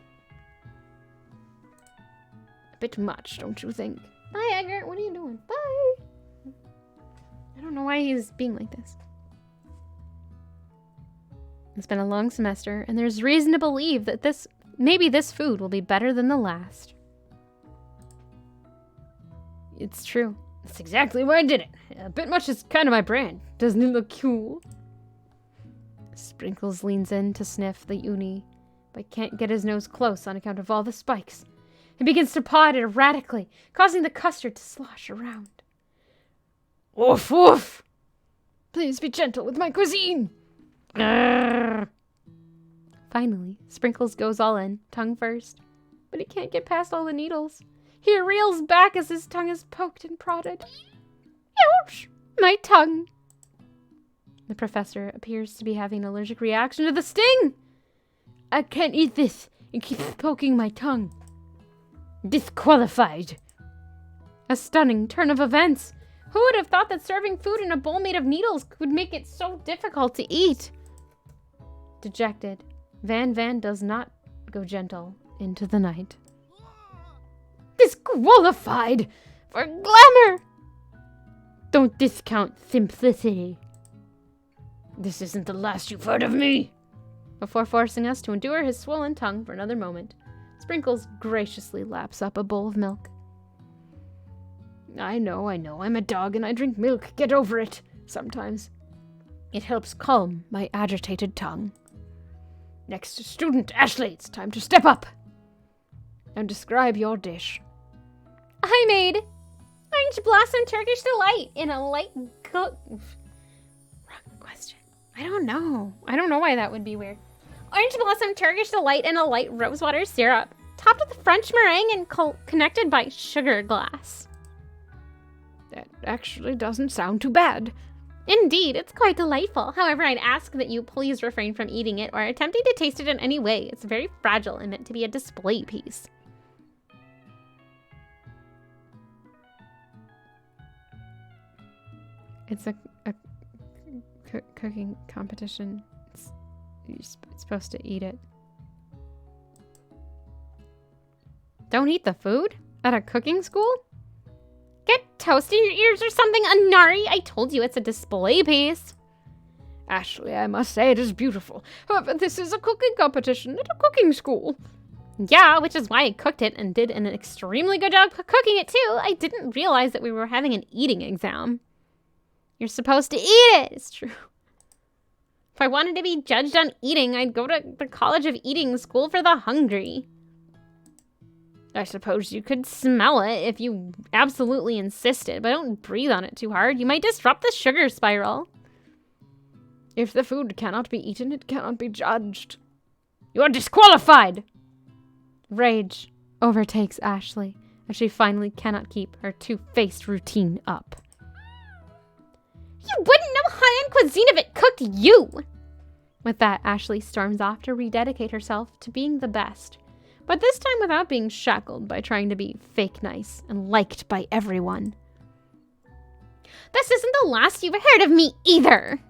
Speaker 3: A bit much, don't you think?
Speaker 1: Bye, Edgar. What are you doing? Bye. I don't know why he's being like this. It's been a long semester, and there's reason to believe that maybe this food will be better than the last. It's true.
Speaker 3: That's exactly why I did it. A bit much is kind of my brand. Doesn't it look cool?
Speaker 1: Sprinkles leans in to sniff the uni, but can't get his nose close on account of all the spikes. He begins to paw at it erratically, causing the custard to slosh around.
Speaker 3: Woof woof! Please be gentle with my cuisine!
Speaker 1: Grrr. Finally, Sprinkles goes all in, tongue first, but he can't get past all the needles. He reels back as his tongue is poked and prodded. Ouch! My tongue! The professor appears to be having an allergic reaction to the sting. I can't eat this. It keeps poking my tongue. Disqualified. A stunning turn of events. Who would have thought that serving food in a bowl made of needles would make it so difficult to eat? Dejected, Van does not go gentle into the night. Disqualified for glamour! Don't discount simplicity.
Speaker 3: This isn't the last you've heard of me.
Speaker 1: Before forcing us to endure his swollen tongue for another moment, Sprinkles graciously laps up a bowl of milk.
Speaker 3: I know, I'm a dog and I drink milk. Get over it. Sometimes.
Speaker 1: It helps calm my agitated tongue.
Speaker 3: Next student, Ashley, it's time to step up. And describe your dish.
Speaker 1: I made orange blossom Turkish delight in a light Wrong question. I don't know why that would be weird. Orange blossom Turkish delight in a light rosewater syrup, topped with French meringue and connected by sugar glass.
Speaker 3: That actually doesn't sound too bad.
Speaker 1: Indeed, it's quite delightful. However, I'd ask that you please refrain from eating it or attempting to taste it in any way. It's very fragile and meant to be a display piece. It's a cooking competition. You're supposed to eat it. Don't eat the food? At a cooking school? Get toast in your ears or something, Anari! I told you it's a display piece.
Speaker 3: Ashley, I must say it is beautiful. However, this is a cooking competition at a cooking school.
Speaker 1: Yeah, which is why I cooked it and did an extremely good job cooking it too. I didn't realize that we were having an eating exam. You're supposed to eat it! It's true. If I wanted to be judged on eating, I'd go to the College of Eating School for the Hungry. I suppose you could smell it if you absolutely insisted, but don't breathe on it too hard. You might disrupt the sugar spiral.
Speaker 3: If the food cannot be eaten, it cannot be judged.
Speaker 1: You are disqualified! Rage overtakes Ashley as she finally cannot keep her two-faced routine up. You wouldn't know high-end cuisine if it cooked you! With that, Ashley storms off to rededicate herself to being the best. But this time without being shackled by trying to be fake nice and liked by everyone. This isn't the last you've heard of me either!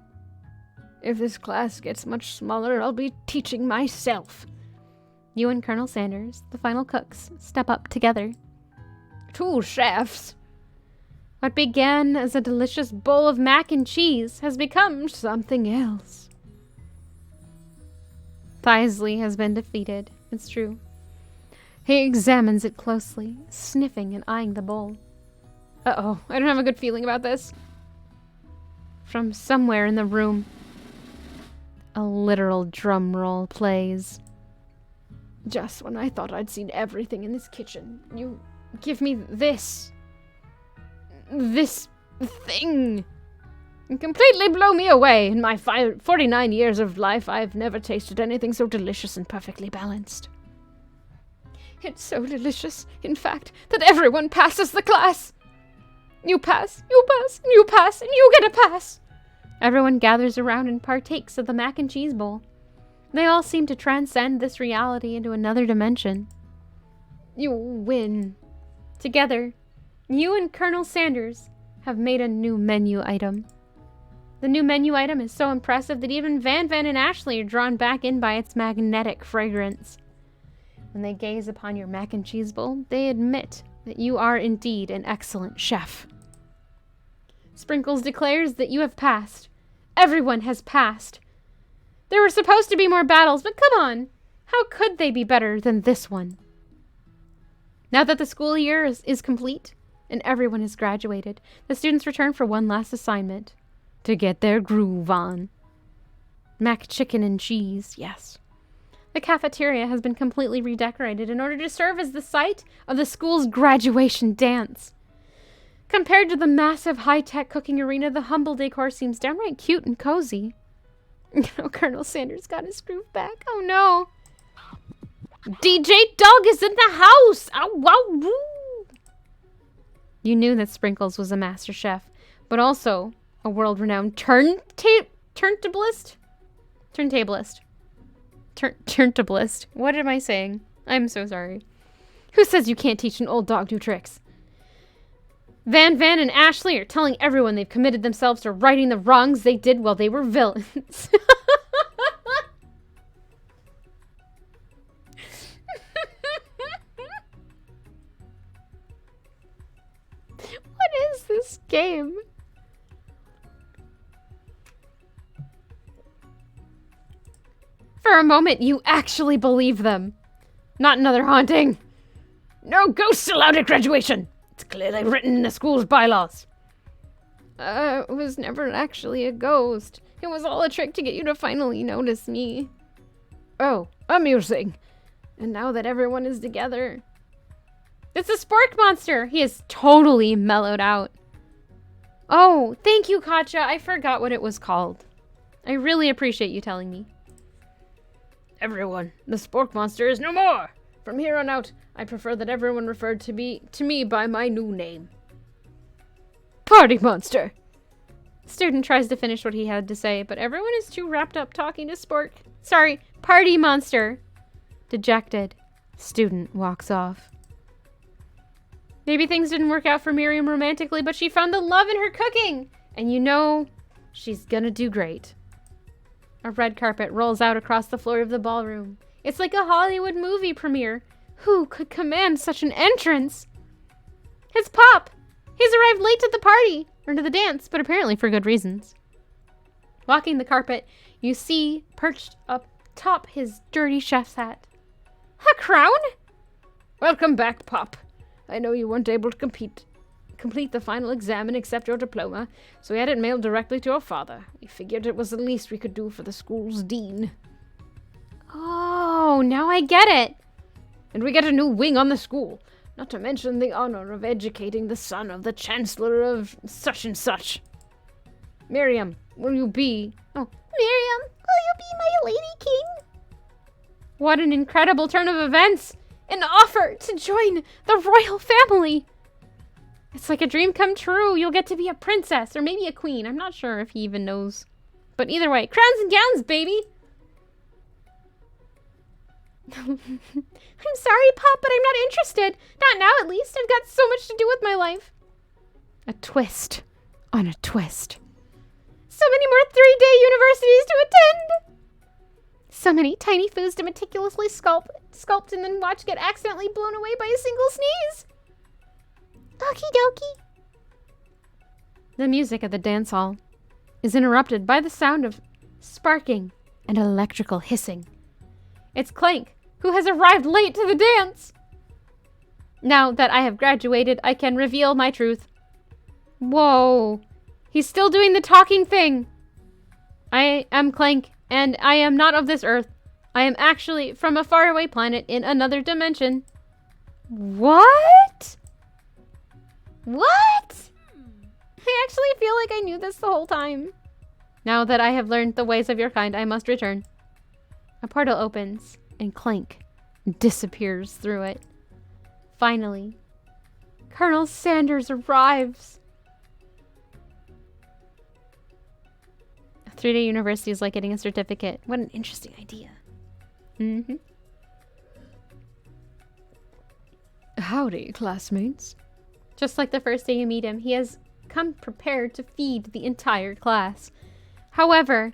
Speaker 3: If this class gets much smaller, I'll be teaching myself.
Speaker 1: You and Colonel Sanders, the final cooks, step up together.
Speaker 3: 2 chefs.
Speaker 1: What began as a delicious bowl of mac and cheese has become
Speaker 3: Something else.
Speaker 1: Theisley has been defeated, it's true. He examines it closely, sniffing and eyeing the bowl. Uh-oh, I don't have a good feeling about this. From somewhere in the room, a literal drum roll plays.
Speaker 3: Just when I thought I'd seen everything in this kitchen,
Speaker 1: You give me this thing.
Speaker 3: and completely blow me away. In my 49 years of life, I've never tasted anything so delicious and perfectly balanced. It's so delicious, in fact, that everyone passes the class. You pass, you pass, and you pass, and you get a pass.
Speaker 1: Everyone gathers around and partakes of the mac and cheese bowl. They all seem to transcend this reality into another dimension.
Speaker 3: You win.
Speaker 1: Together, you and Colonel Sanders have made a new menu item. The new menu item is so impressive that even Van Van and Ashley are drawn back in by its magnetic fragrance. When they gaze upon your mac and cheese bowl, they admit that you are indeed an excellent chef. Sprinkles declares that you have passed. Everyone has passed. There were supposed to be more battles, but come on! How could they be better than this one? Now that the school year is complete and everyone has graduated, the students return for one last assignment. To get their groove on. Mac chicken and cheese, yes. The cafeteria has been completely redecorated in order to serve as the site of the school's graduation dance. Compared to the massive high-tech cooking arena, the humble decor seems downright cute and cozy. Colonel Sanders got his groove back. Oh no. DJ Dog is in the house! Ow, wow, woo! You knew that Sprinkles was a master chef, but also a world-renowned turntablist? Turntablist. What am I saying? I'm so sorry. Who says you can't teach an old dog new tricks? Van Van and Ashley are telling everyone they've committed themselves to righting the wrongs they did while they were villains. What is this game? For a moment, you actually believe them. Not another haunting.
Speaker 3: No ghosts allowed at graduation. It's clearly written in the school's bylaws.
Speaker 1: It was never actually a ghost. It was all a trick to get you to finally notice me.
Speaker 3: Oh, amusing. And now that everyone is together...
Speaker 1: It's a spork monster! He is totally mellowed out. Oh, thank you, Katja. I forgot what it was called. I really appreciate you telling me.
Speaker 3: Everyone, the spork monster is no more! From here on out, I prefer that everyone referred to me by my new name. Party Monster!
Speaker 1: Student tries to finish what he had to say, but everyone is too wrapped up talking to Spork. Sorry, Party Monster. Dejected, student walks off. Maybe things didn't work out for Miriam romantically, but she found the love in her cooking! And you know, she's gonna do great. A red carpet rolls out across the floor of the ballroom. It's like a Hollywood movie premiere. Who could command such an entrance? It's Pop! He's arrived late to the party, or to the dance, but apparently for good reasons. Walking the carpet, you see, perched up top his dirty chef's hat. A crown?
Speaker 3: Welcome back, Pop. I know you weren't able to complete the final exam and accept your diploma, so we had it mailed directly to your father. We figured it was the least we could do for the school's dean.
Speaker 1: Oh, now I get it.
Speaker 3: And we get a new wing on the school, not to mention the honor of educating the son of the chancellor of such and such. Miriam, will you be...
Speaker 2: Oh, Miriam, will you be my lady king?
Speaker 1: What an incredible turn of events! An offer to join the royal family! It's like a dream come true. You'll get to be a princess, or maybe a queen. I'm not sure if he even knows. But either way, crowns and gowns, baby! I'm sorry, Pop, but I'm not interested. Not now, at least. I've got so much to do with my life. A twist on a twist. So many more 3-day universities to attend! So many tiny foos to meticulously sculpt and then watch get accidentally blown away by a single sneeze. Okie dokie. The music at the dance hall is interrupted by the sound of sparking and electrical hissing. It's Clank, who has arrived late to the dance. Now that I have graduated, I can reveal my truth. Whoa. He's still doing the talking thing. I am Clank, and I am not of this earth. I am actually from a faraway planet in another dimension. What? What? I actually feel like I knew this the whole time. Now that I have learned the ways of your kind, I must return. A portal opens, and Clank disappears through it. Finally, Colonel Sanders arrives. A 3-day university is like getting a certificate. What an interesting idea. Mm-hmm.
Speaker 3: Howdy, classmates.
Speaker 1: Just like the first day you meet him, he has come prepared to feed the entire class. However,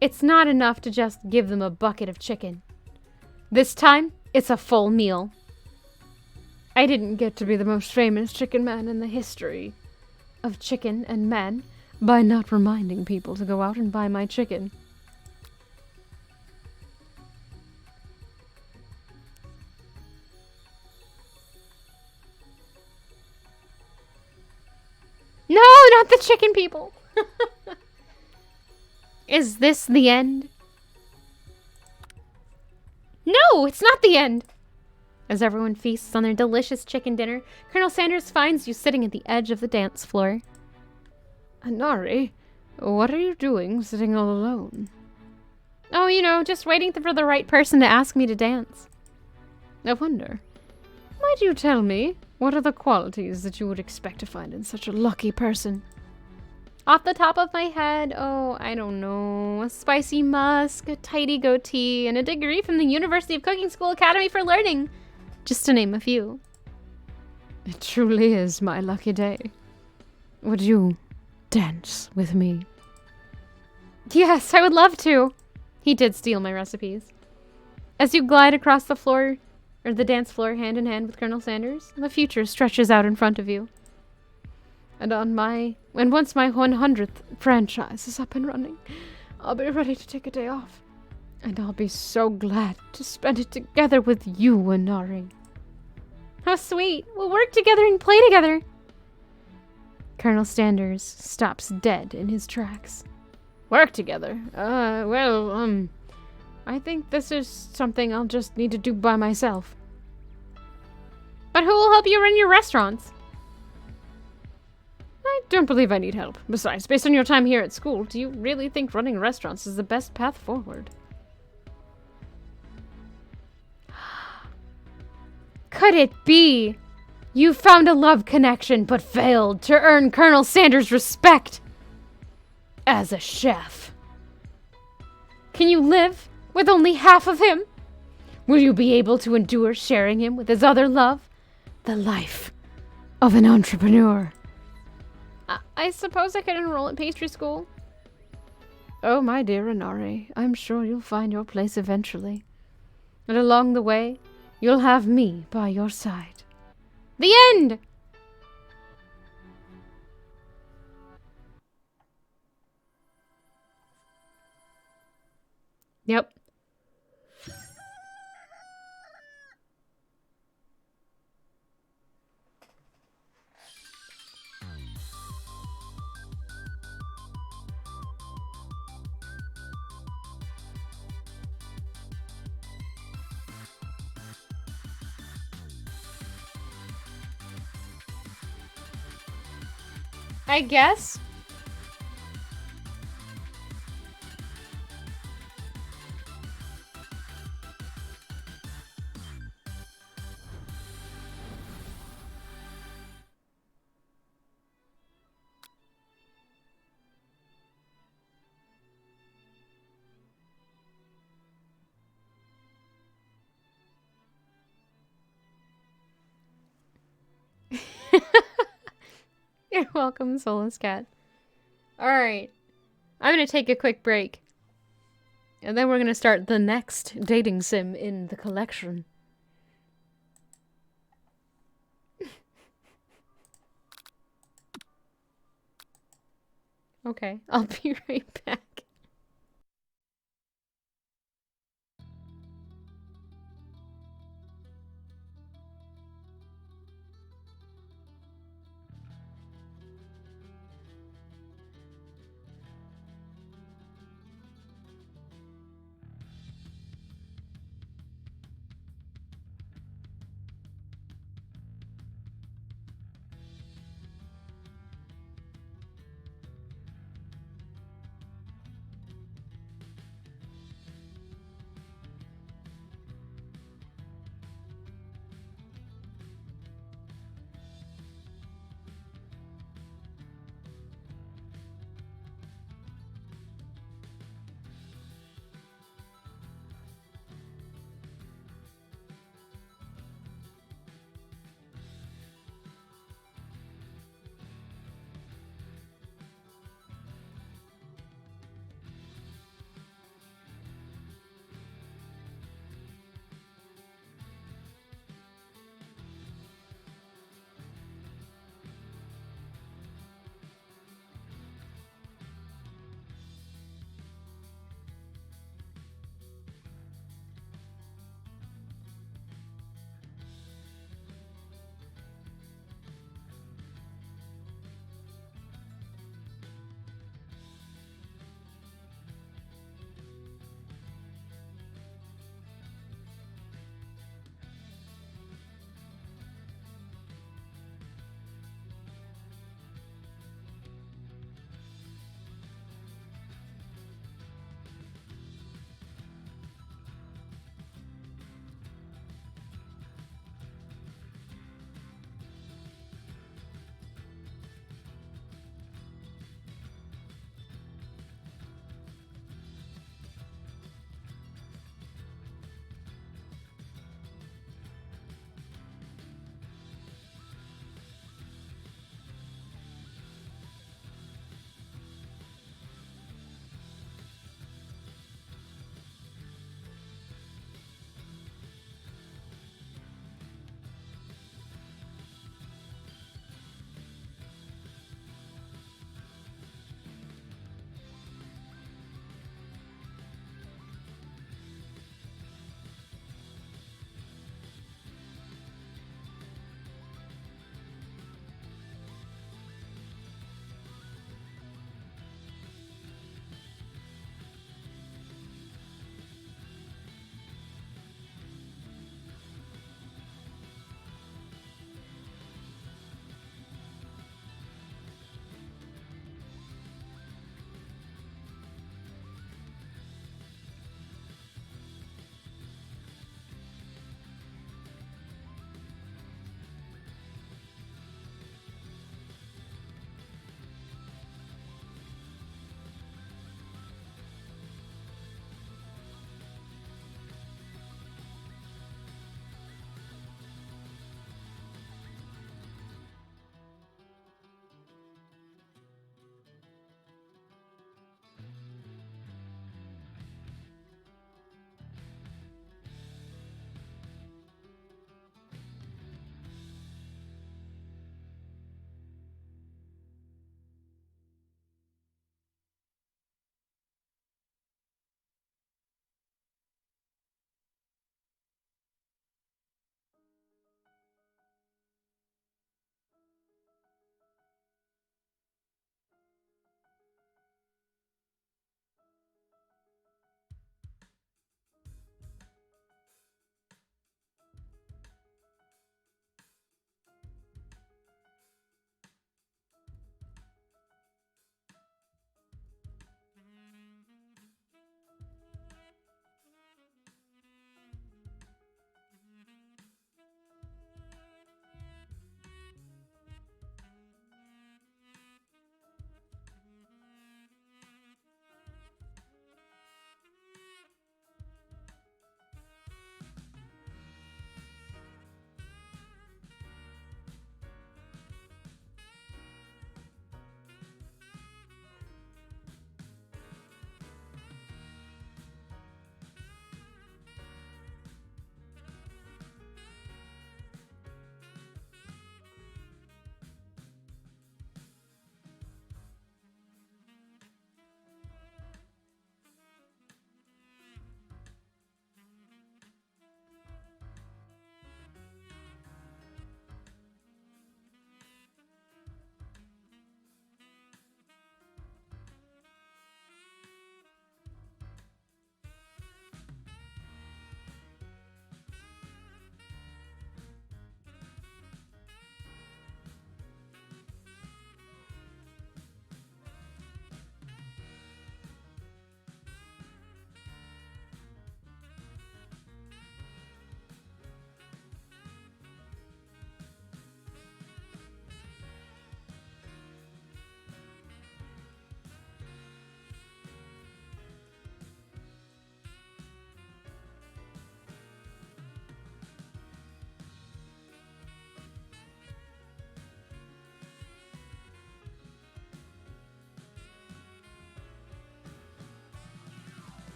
Speaker 1: it's not enough to just give them a bucket of chicken. This time, it's a full meal.
Speaker 3: I didn't get to be the most famous chicken man in the history of chicken and men by not reminding people to go out and buy my chicken.
Speaker 1: No, not the chicken people. Is this the end? No, it's not the end. As everyone feasts on their delicious chicken dinner, Colonel Sanders finds you sitting at the edge of the dance floor.
Speaker 3: Nari, what are you doing sitting all alone?
Speaker 1: Oh, you know, just waiting for the right person to ask me to dance.
Speaker 3: I wonder, might you tell me what are the qualities that you would expect to find in such a lucky person?
Speaker 1: Off the top of my head, oh, I don't know. A spicy musk, a tidy goatee, and a degree from the University of Cooking School Academy for Learning. Just to name a few.
Speaker 3: It truly is my lucky day. Would you dance with me?
Speaker 1: Yes, I would love to. He did steal my recipes. As you glide across the floor, or the dance floor, hand in hand with Colonel Sanders, the future stretches out in front of you.
Speaker 3: And once my 100th franchise is up and running, I'll be ready to take a day off. And I'll be so glad to spend it together with you, Inari.
Speaker 1: How sweet. We'll work together and play together.
Speaker 3: Colonel Sanders stops dead in his tracks. Work together? I think this is something I'll just need to do by myself.
Speaker 1: But who will help you run your restaurants?
Speaker 3: I don't believe I need help. Besides, based on your time here at school, do you really think running restaurants is the best path forward?
Speaker 1: Could it be? You found a love connection, but failed to earn Colonel Sanders' respect. as a chef. Can you live with only half of him? Will you be able to endure sharing him with his other love? The life of an entrepreneur. I suppose I could enroll at pastry school. Oh, my dear Inari, I'm sure you'll find your place eventually. And along the way, you'll have me by your side. The end! Yep. I guess. You're welcome, Solus Cat. Alright. I'm gonna take a quick break. And then we're gonna start the next dating sim in the collection. Okay, I'll be right back.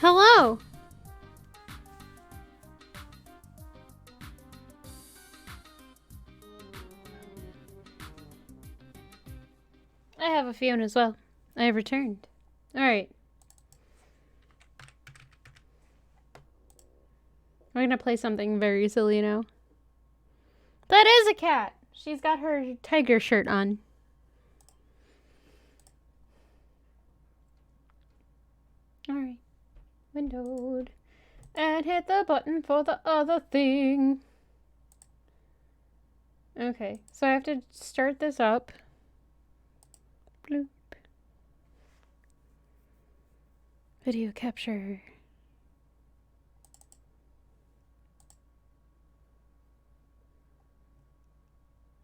Speaker 1: Hello! I have a Fiona as well. I have returned. Alright. We're gonna play something very silly now. That is a cat! She's got her tiger shirt on. Alright. Windowed. And hit the button for the other thing. Okay, so I have to start this up. Bloop. Video capture.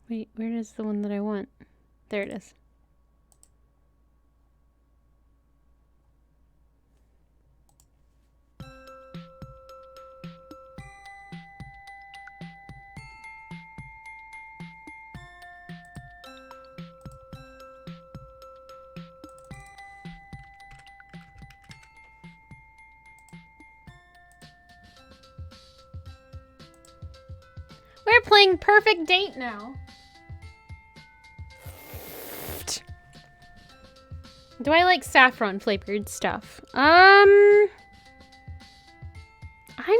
Speaker 1: Wait, where is the one that I want? There it is. We're playing Perfect Date now. Do I like saffron flavored stuff? I'm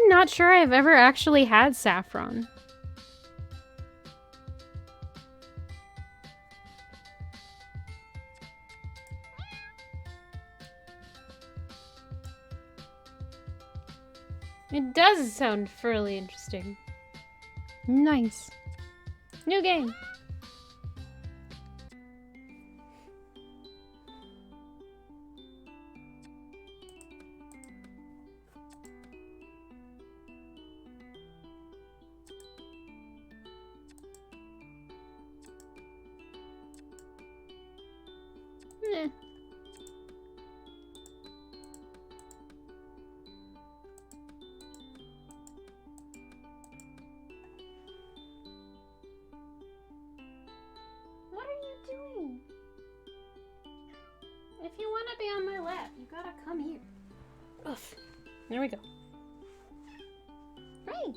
Speaker 1: not sure I've ever actually had saffron. It does sound fairly interesting. Nice. New game. Eh. What are you doing? If you want to be on my lap, you gotta come here. Ugh. There we go. Hi.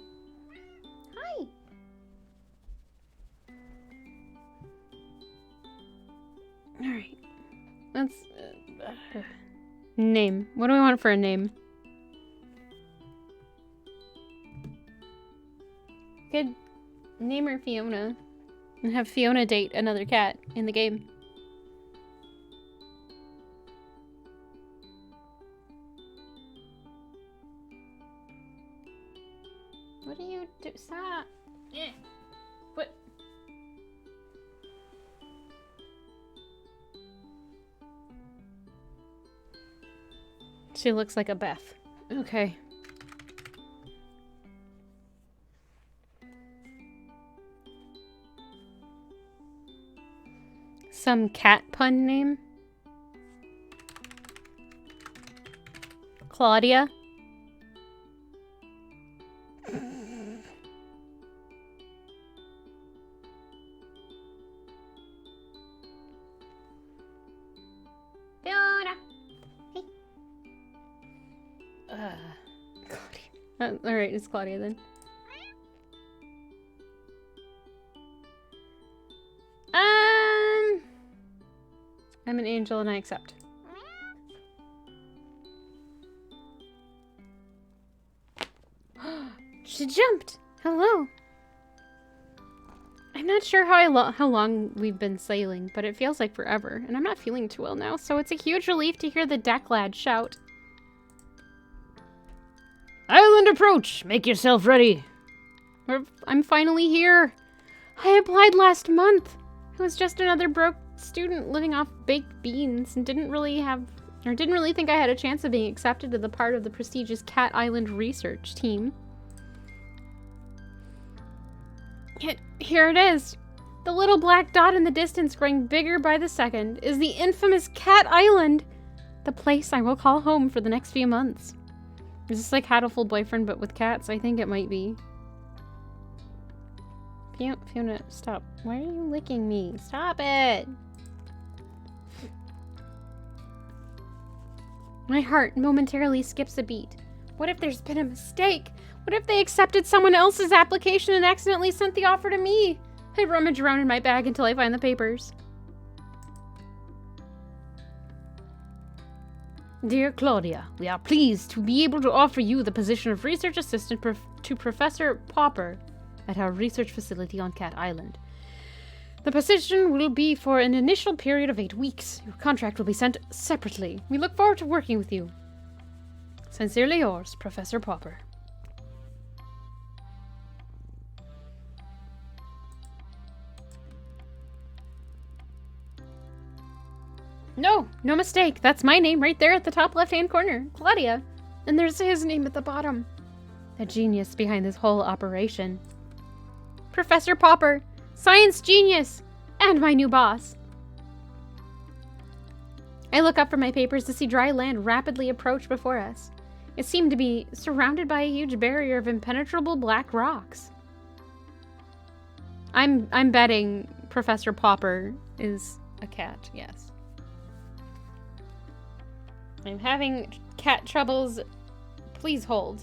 Speaker 1: Hi. All right. Let's name. What do we want for a name? Could name her Fiona and have Fiona date another cat in the game. What do you do? Stop. Eh. What? She looks like a Beth. Okay. Some cat pun name? Claudia? Fiona! Hey. Claudia. Alright, it's Claudia then. I'm an angel and I accept. She jumped! Hello! I'm not sure how long we've been sailing, but it feels like forever, and I'm not feeling too well now, so it's a huge relief to hear the deck lad shout.
Speaker 3: Island approach! Make yourself ready!
Speaker 1: I'm finally here! I applied last month! I was just another broke student living off baked beans and didn't really think I had a chance of being accepted to the part of the prestigious Cat Island research team. Yet, here it is. The little black dot in the distance growing bigger by the second is the infamous Cat Island, the place I will call home for the next few months. Is this like Hatoful Boyfriend but with cats? I think it might be. Fiona, stop. Why are you licking me? Stop it! My heart momentarily skips a beat. What if there's been a mistake? What if they accepted someone else's application and accidentally sent the offer to me? I rummage around in my bag until I find the papers.
Speaker 3: Dear Claudia, we are pleased to be able to offer you the position of research assistant to Professor Popper at our research facility on Cat Island. The position will be for an initial period of 8 weeks. Your contract will be sent separately. We look forward to working with you. Sincerely yours, Professor Popper.
Speaker 1: No mistake. That's my name right there at the top left-hand corner. Claudia. And there's his name at the bottom. The genius behind this whole operation. Professor Popper. Science genius. And my new boss. I look up from my papers to see dry land rapidly approach before us. It seemed to be surrounded by a huge barrier of impenetrable black rocks. I'm betting Professor Popper is a cat, yes. I'm having cat troubles. Please hold.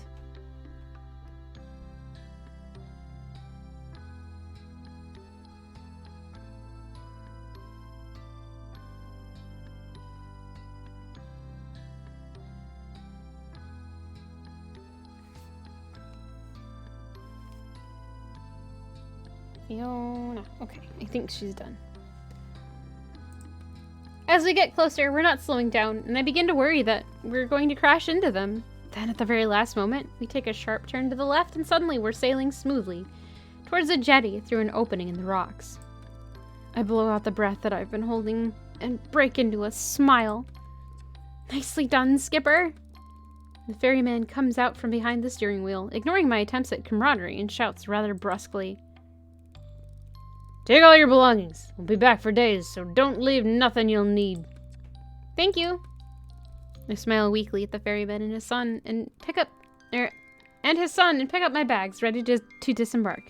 Speaker 1: Fiona. Okay, I think she's done. As we get closer, we're not slowing down, and I begin to worry that we're going to crash into them. Then at the very last moment, we take a sharp turn to the left, and suddenly we're sailing smoothly towards a jetty through an opening in the rocks. I blow out the breath that I've been holding and break into a smile. Nicely done, Skipper! The ferryman comes out from behind the steering wheel, ignoring my attempts at camaraderie, and shouts rather brusquely, "Take all your belongings. We'll be back for days, so don't leave nothing you'll need." Thank you. I smile weakly at the ferryman and his son and pick up my bags, ready to disembark.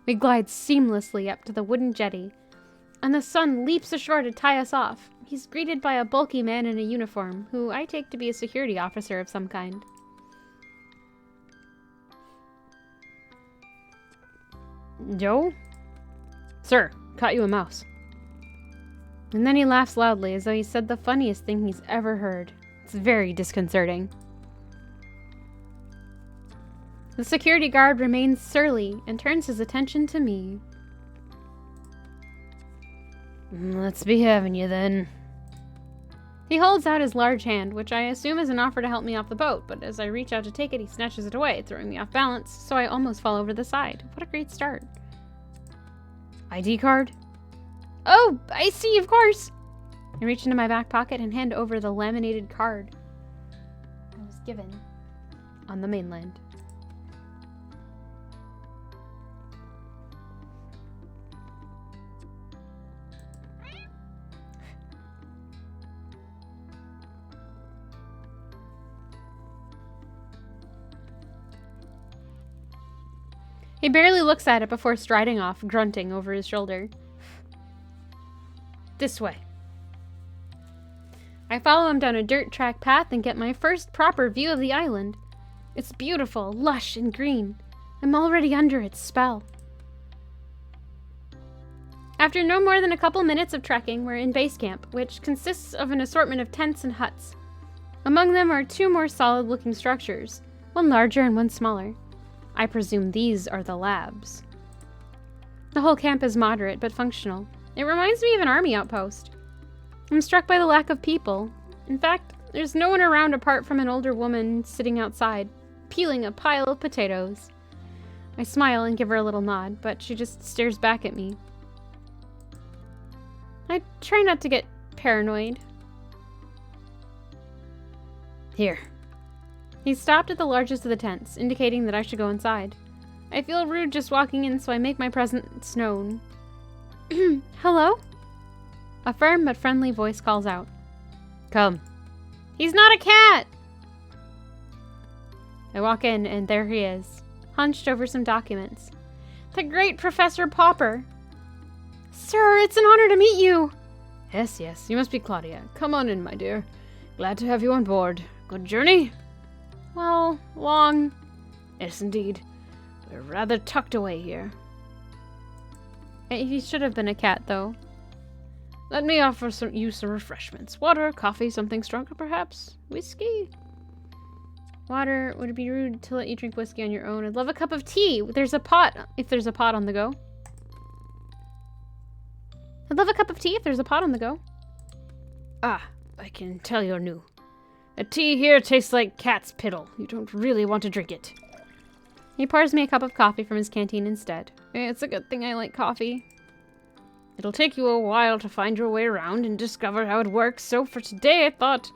Speaker 1: We glide seamlessly up to the wooden jetty, and the son leaps ashore to tie us off. He's greeted by a bulky man in a uniform, who I take to be a security officer of some kind.
Speaker 3: Joe? Sir, caught you a mouse.
Speaker 1: And then he laughs loudly as though he said the funniest thing he's ever heard. It's very disconcerting. The security guard remains surly and turns his attention to me.
Speaker 3: Let's be having you then.
Speaker 1: He holds out his large hand, which I assume is an offer to help me off the boat, but as I reach out to take it, he snatches it away, throwing me off balance, so I almost fall over the side. What a great start.
Speaker 3: ID card?
Speaker 1: Oh, I see, of course. I reach into my back pocket and hand over the laminated card I was given on the mainland. He barely looks at it before striding off, grunting over his shoulder.
Speaker 3: This way.
Speaker 1: I follow him down a dirt track path and get my first proper view of the island. It's beautiful, lush, and green. I'm already under its spell. After no more than a couple minutes of trekking, we're in base camp, which consists of an assortment of tents and huts. Among them are two more solid-looking structures, one larger and one smaller. I presume these are the labs. The whole camp is moderate but functional. It reminds me of an army outpost. I'm struck by the lack of people. In fact, there's no one around apart from an older woman sitting outside, peeling a pile of potatoes. I smile and give her a little nod, but she just stares back at me. I try not to get paranoid.
Speaker 3: Here.
Speaker 1: He stopped at the largest of the tents, indicating that I should go inside. I feel rude just walking in, so I make my presence known. Hello? A firm but friendly voice calls out.
Speaker 3: Come.
Speaker 1: He's not a cat! I walk in, and there he is, hunched over some documents. The great Professor Popper. Sir, it's an honor to meet you.
Speaker 3: Yes, you must be Claudia. Come on in, my dear. Glad to have you on board. Good journey?
Speaker 1: Well, long.
Speaker 3: Yes, indeed. We're rather tucked away here.
Speaker 1: He should have been a cat, though.
Speaker 3: Let me offer you some refreshments. Water, coffee, something stronger perhaps? Whiskey?
Speaker 1: Water. Would it be rude to let you drink whiskey on your own? I'd love a cup of tea. There's a pot, if there's a pot on the go. I'd love a cup of tea if there's a pot on the go.
Speaker 3: Ah, I can tell you're new. The tea here tastes like cat's piddle. You don't really want to drink it.
Speaker 1: He pours me a cup of coffee from his canteen instead. It's a good thing I like coffee.
Speaker 3: It'll take you a while to find your way around and discover how it works, so for today I thought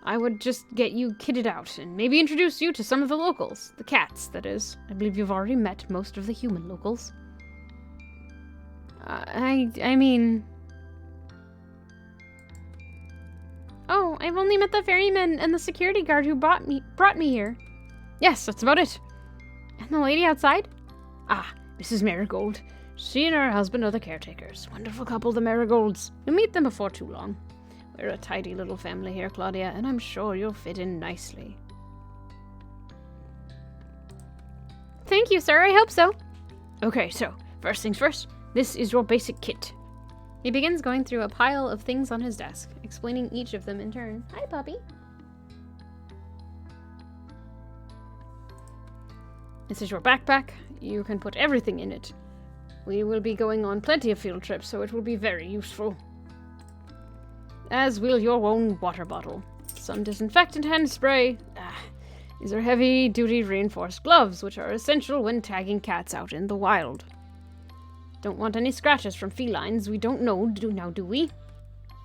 Speaker 3: I would just get you kitted out and maybe introduce you to some of the locals. The cats, that is. I believe you've already met most of the human locals.
Speaker 1: I mean... Oh, I've only met the ferryman and the security guard who brought me here.
Speaker 3: Yes, that's about it.
Speaker 1: And the lady outside?
Speaker 3: Ah, Mrs. Marigold. She and her husband are the caretakers. Wonderful couple, the Marigolds. You'll meet them before too long. We're a tidy little family here, Claudia, and I'm sure you'll fit in nicely.
Speaker 1: Thank you, sir. I hope so.
Speaker 3: Okay, so, first things first. This is your basic kit.
Speaker 1: He begins going through a pile of things on his desk, explaining each of them in turn. Hi, puppy.
Speaker 3: This is your backpack. You can put everything in it. We will be going on plenty of field trips, so it will be very useful. As will your own water bottle. Some disinfectant hand spray. These are heavy-duty reinforced gloves, which are essential when tagging cats out in the wild. Don't want any scratches from felines we don't know, do we?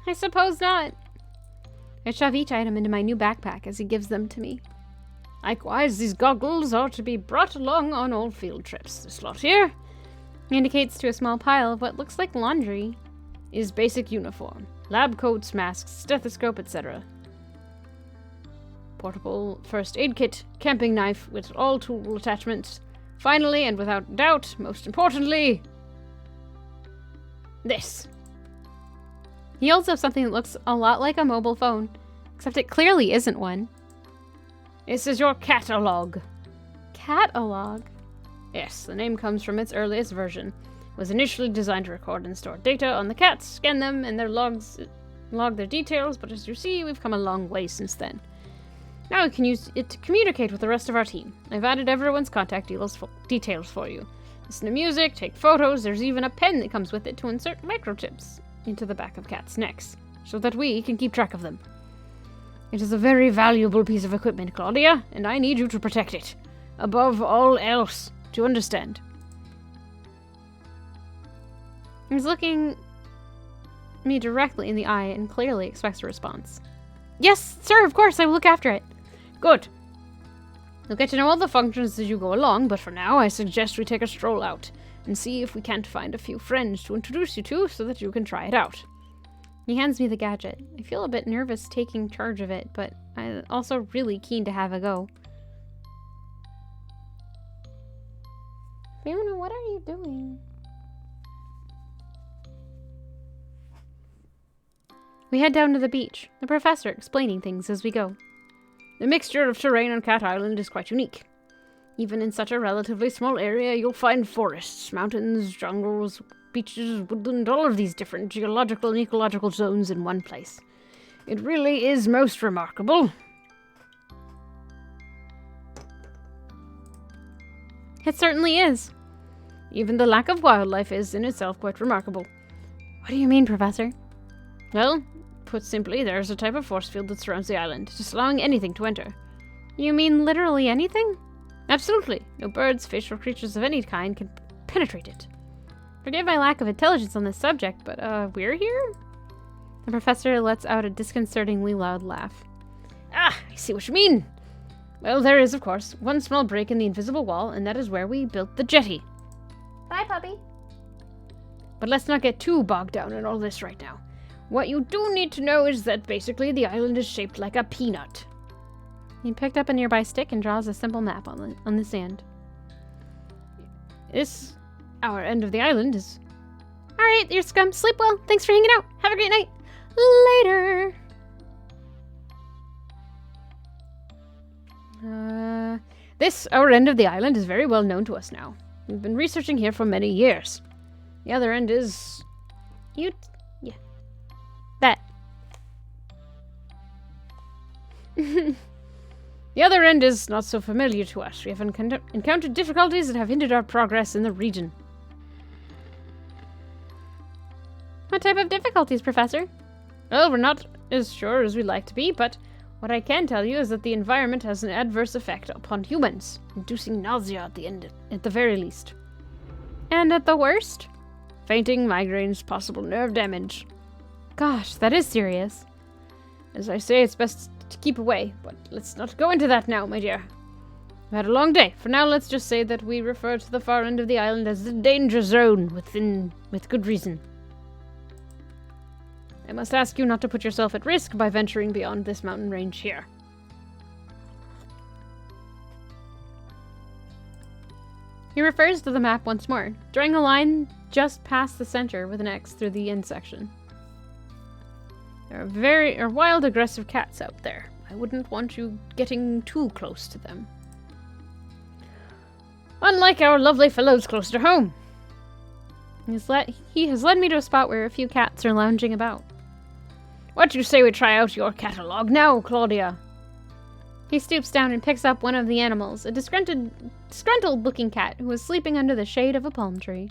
Speaker 1: I suppose not. I shove each item into my new backpack as he gives them to me.
Speaker 3: Likewise, these goggles are to be brought along on all field trips. This lot here,
Speaker 1: he indicates to a small pile of what looks like laundry,
Speaker 3: is basic uniform. Lab coats, masks, stethoscope, etc. Portable first aid kit, camping knife with all tool attachments. Finally, and without doubt, most importantly, this.
Speaker 1: He holds up something that looks a lot like a mobile phone, except it clearly isn't one.
Speaker 3: This is your catalog.
Speaker 1: Catalog?
Speaker 3: Yes, the name comes from its earliest version. It was initially designed to record and store data on the cats, scan them, and their logs, log their details, but as you see, we've come a long way since then. Now we can use it to communicate with the rest of our team. I've added everyone's contact details for you. Listen to music, take photos, there's even a pen that comes with it to insert microchips into the back of cats' necks, so that we can keep track of them. It is a very valuable piece of equipment, Claudia, and I need you to protect it. Above all else, do you understand?
Speaker 1: He's looking me directly in the eye and clearly expects a response. Yes, sir, of course, I will look after it.
Speaker 3: Good. You'll get to know all the functions as you go along, but for now I suggest we take a stroll out and see if we can't find a few friends to introduce you to so that you can try it out.
Speaker 1: He hands me the gadget. I feel a bit nervous taking charge of it, but I'm also really keen to have a go. Fiona, what are you doing? We head down to the beach, the professor explaining things as we go.
Speaker 3: The mixture of terrain on Cat Island is quite unique. Even in such a relatively small area, you'll find forests, mountains, jungles, beaches, woodland, all of these different geological and ecological zones in one place. It really is most remarkable.
Speaker 1: It certainly is.
Speaker 3: Even the lack of wildlife is in itself quite remarkable.
Speaker 1: What do you mean, Professor?
Speaker 3: Well, put simply, there's a type of force field that surrounds the island, just allowing anything to enter.
Speaker 1: You mean literally anything?
Speaker 3: Absolutely. No birds, fish, or creatures of any kind can penetrate it.
Speaker 1: Forgive my lack of intelligence on this subject, but, we're here? The professor lets out a disconcertingly loud laugh.
Speaker 3: Ah, I see what you mean. Well, there is, of course, one small break in the invisible wall, and that is where we built the jetty.
Speaker 1: Bye, puppy.
Speaker 3: But let's not get too bogged down in all this right now. What you do need to know is that basically the island is shaped like a peanut.
Speaker 1: He picked up a nearby stick and draws a simple map on the sand.
Speaker 3: This, our end of the island, is...
Speaker 1: Alright, your scum. Sleep well. Thanks for hanging out. Have a great night. Later.
Speaker 3: This, our end of the island, is very well known to us now. We've been researching here for many years. The other end is...
Speaker 1: Yeah. That.
Speaker 3: The other end is not so familiar to us. We have encountered difficulties that have hindered our progress in the region.
Speaker 1: What type of difficulties, Professor?
Speaker 3: Well, we're not as sure as we'd like to be, but what I can tell you is that the environment has an adverse effect upon humans, inducing nausea at the very least.
Speaker 1: And at the worst?
Speaker 3: Fainting, migraines, possible nerve damage.
Speaker 1: Gosh, that is serious.
Speaker 3: As I say, it's best to keep away, but let's not go into that now, my dear. We've had a long day. For now, let's just say that we refer to the far end of the island as the danger zone, with good reason. I must ask you not to put yourself at risk by venturing beyond this mountain range here.
Speaker 1: He refers to the map once more, drawing a line just past the center with an X through the end section.
Speaker 3: There are wild, aggressive cats out there. I wouldn't want you getting too close to them. Unlike our lovely fellows close to home.
Speaker 1: He has led me to a spot where a few cats are lounging about.
Speaker 3: What do you say we try out your catalog now,
Speaker 1: He stoops down and picks up one of the animals, a disgruntled-looking cat who was sleeping under the shade of a palm tree.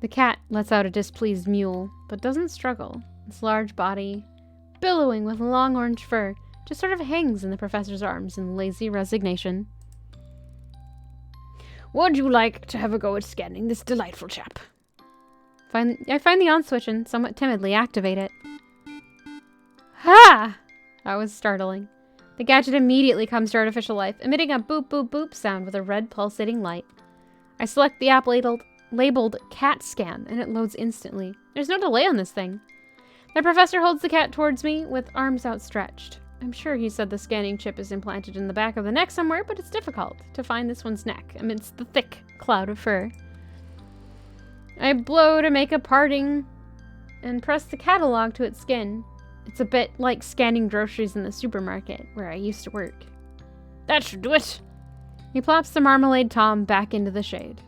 Speaker 1: The cat lets out a displeased mewl, but doesn't struggle. Its large body, billowing with long orange fur, just sort of hangs in the professor's arms in lazy resignation.
Speaker 3: Would you like to have a go at scanning this delightful chap?
Speaker 1: I find the on switch and somewhat timidly activate it. Ha! That was startling. The gadget immediately comes to artificial life, emitting a boop boop boop sound with a red pulsating light. I select the app labeled Cat Scan, and it loads instantly. There's no delay on this thing. The professor holds the cat towards me with arms outstretched. I'm sure he said the scanning chip is implanted in the back of the neck somewhere, but it's difficult to find this one's neck amidst the thick cloud of fur. I blow to make a parting and press the catalog to its skin. It's a bit like scanning groceries in the supermarket, where I used to work.
Speaker 3: That should do it.
Speaker 1: He plops the Marmalade Tom back into the shade.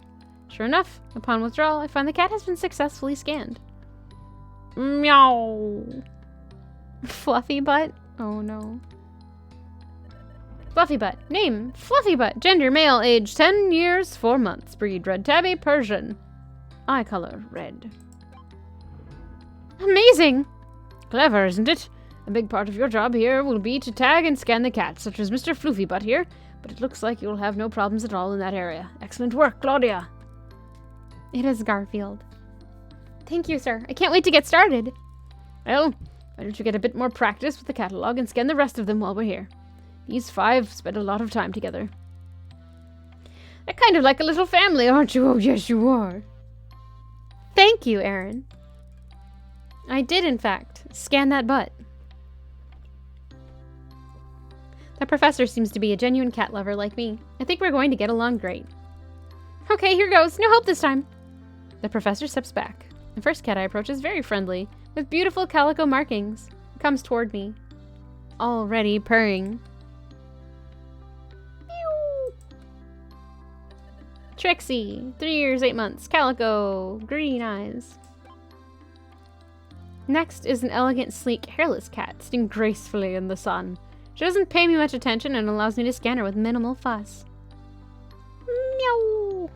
Speaker 1: Sure enough, upon withdrawal, I find the cat has been successfully scanned.
Speaker 3: Meow.
Speaker 1: Fluffy Butt? Oh no. Fluffy Butt. Name, Fluffy Butt. Gender, male, age 10 years, 4 months. Breed, Red Tabby, Persian. Eye color, red. Amazing!
Speaker 3: Clever, isn't it? A big part of your job here will be to tag and scan the cats, such as Mr. Floofy Butt here, but it looks like you'll have no problems at all in that area. Excellent work, Claudia.
Speaker 1: It is Garfield. Thank you, sir. I can't wait to get started.
Speaker 3: Well, why don't you get a bit more practice with the catalog and scan the rest of them while we're here? These 5 spend a lot of time together. They're kind of like a little family, aren't you? Oh, yes, you are.
Speaker 1: Thank you, Aaron. I did, in fact, scan that butt. The professor seems to be a genuine cat lover like me. I think we're going to get along great. Okay, here goes. No hope this time. The professor steps back. The first cat I approach is very friendly, with beautiful calico markings. It comes toward me, already purring. Meow. Trixie, 3 years, 8 months, calico, green eyes. Next is an elegant, sleek, hairless cat sitting gracefully in the sun. She doesn't pay me much attention and allows me to scan her with minimal fuss. Meow.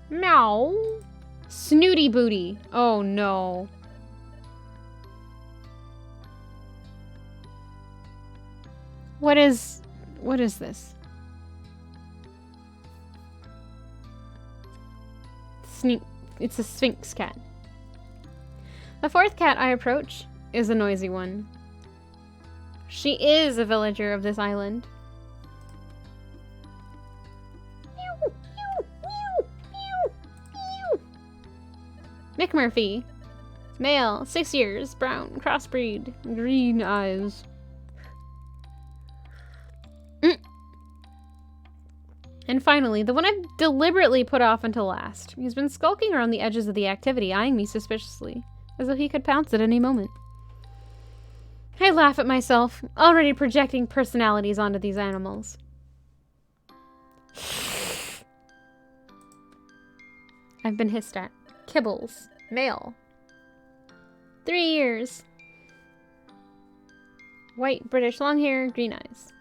Speaker 1: Meow. Snooty booty. Oh no. What is this? It's a Sphinx cat. The fourth cat I approach is a noisy one. She is a villager of this island. Meow, meow, meow, meow, meow. McMurphy. Male, 6 years, brown, crossbreed, green eyes. And finally, the one I've deliberately put off until last. He's been skulking around the edges of the activity, eyeing me suspiciously, as though he could pounce at any moment. I laugh at myself, already projecting personalities onto these animals. I've been hissed at. Kibbles. Male. 3 years. White, British, long hair, green eyes.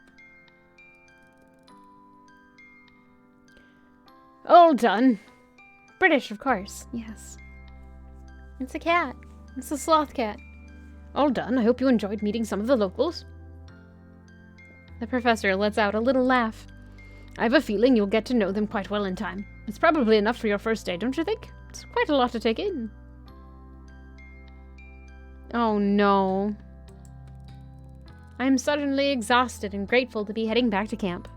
Speaker 3: All done.
Speaker 1: British, of course. Yes. It's a cat. It's a sloth cat.
Speaker 3: All done. I hope you enjoyed meeting some of the locals.
Speaker 1: The professor lets out a little laugh.
Speaker 3: I have a feeling you'll get to know them quite well in time. It's probably enough for your first day, don't you think?
Speaker 1: It's quite a lot to take in. Oh no. I am suddenly exhausted and grateful to be heading back to camp.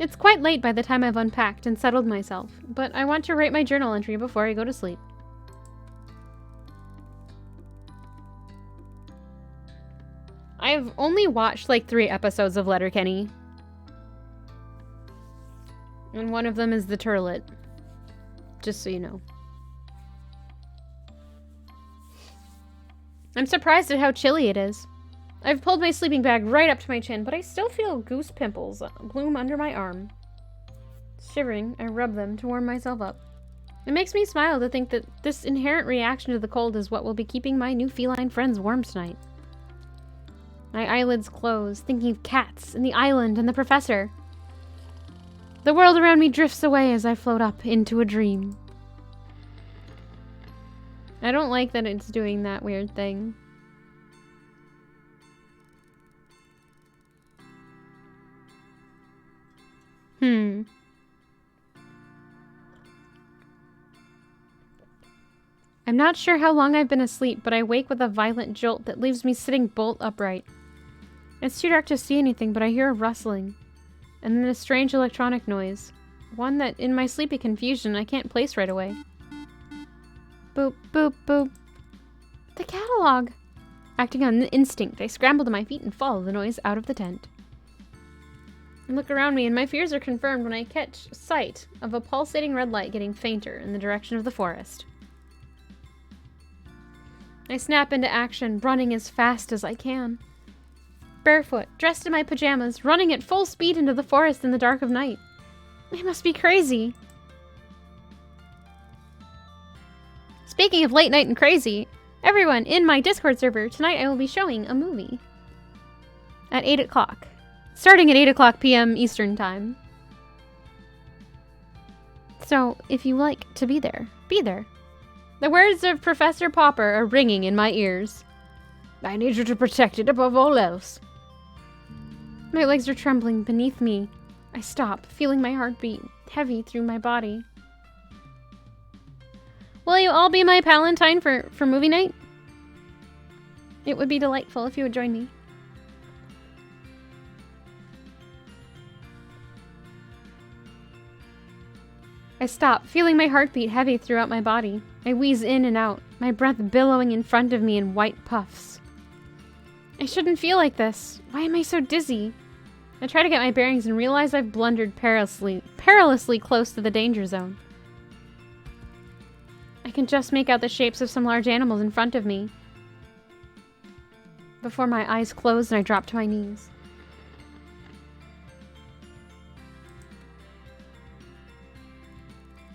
Speaker 1: It's quite late by the time I've unpacked and settled myself, but I want to write my journal entry before I go to sleep. I've only watched like 3 episodes of Letterkenny. And one of them is The Turlet. Just so you know. I'm surprised at how chilly it is. I've pulled my sleeping bag right up to my chin, but I still feel goose pimples bloom under my arm. Shivering, I rub them to warm myself up. It makes me smile to think that this inherent reaction to the cold is what will be keeping my new feline friends warm tonight. My eyelids close, thinking of cats and the island and the professor. The world around me drifts away as I float up into a dream. I don't like that it's doing that weird thing. I'm not sure how long I've been asleep, but I wake with a violent jolt that leaves me sitting bolt upright. It's too dark to see anything, but I hear a rustling, and then a strange electronic noise. One that, in my sleepy confusion, I can't place right away. Boop, boop, boop. The catalog! Acting on instinct, I scramble to my feet and follow the noise out of the tent. I look around me, and my fears are confirmed when I catch sight of a pulsating red light getting fainter in the direction of the forest. I snap into action, running as fast as I can. Barefoot, dressed in my pajamas, running at full speed into the forest in the dark of night. I must be crazy. Speaking of late night and crazy, everyone in my Discord server, tonight I will be showing a movie. At 8 o'clock. Starting at 8 o'clock p.m. Eastern Time. So, if you like to be there, be there. The words of Professor Popper are ringing in my ears.
Speaker 3: I need you to protect it above all else.
Speaker 1: My legs are trembling beneath me. I stop, feeling my heartbeat heavy through my body. Will you all be my Palantine for movie night? It would be delightful if you would join me. I stop, feeling my heartbeat heavy throughout my body. I wheeze in and out, my breath billowing in front of me in white puffs. I shouldn't feel like this. Why am I so dizzy? I try to get my bearings and realize I've blundered perilously close to the danger zone. I can just make out the shapes of some large animals in front of me before my eyes close and I drop to my knees.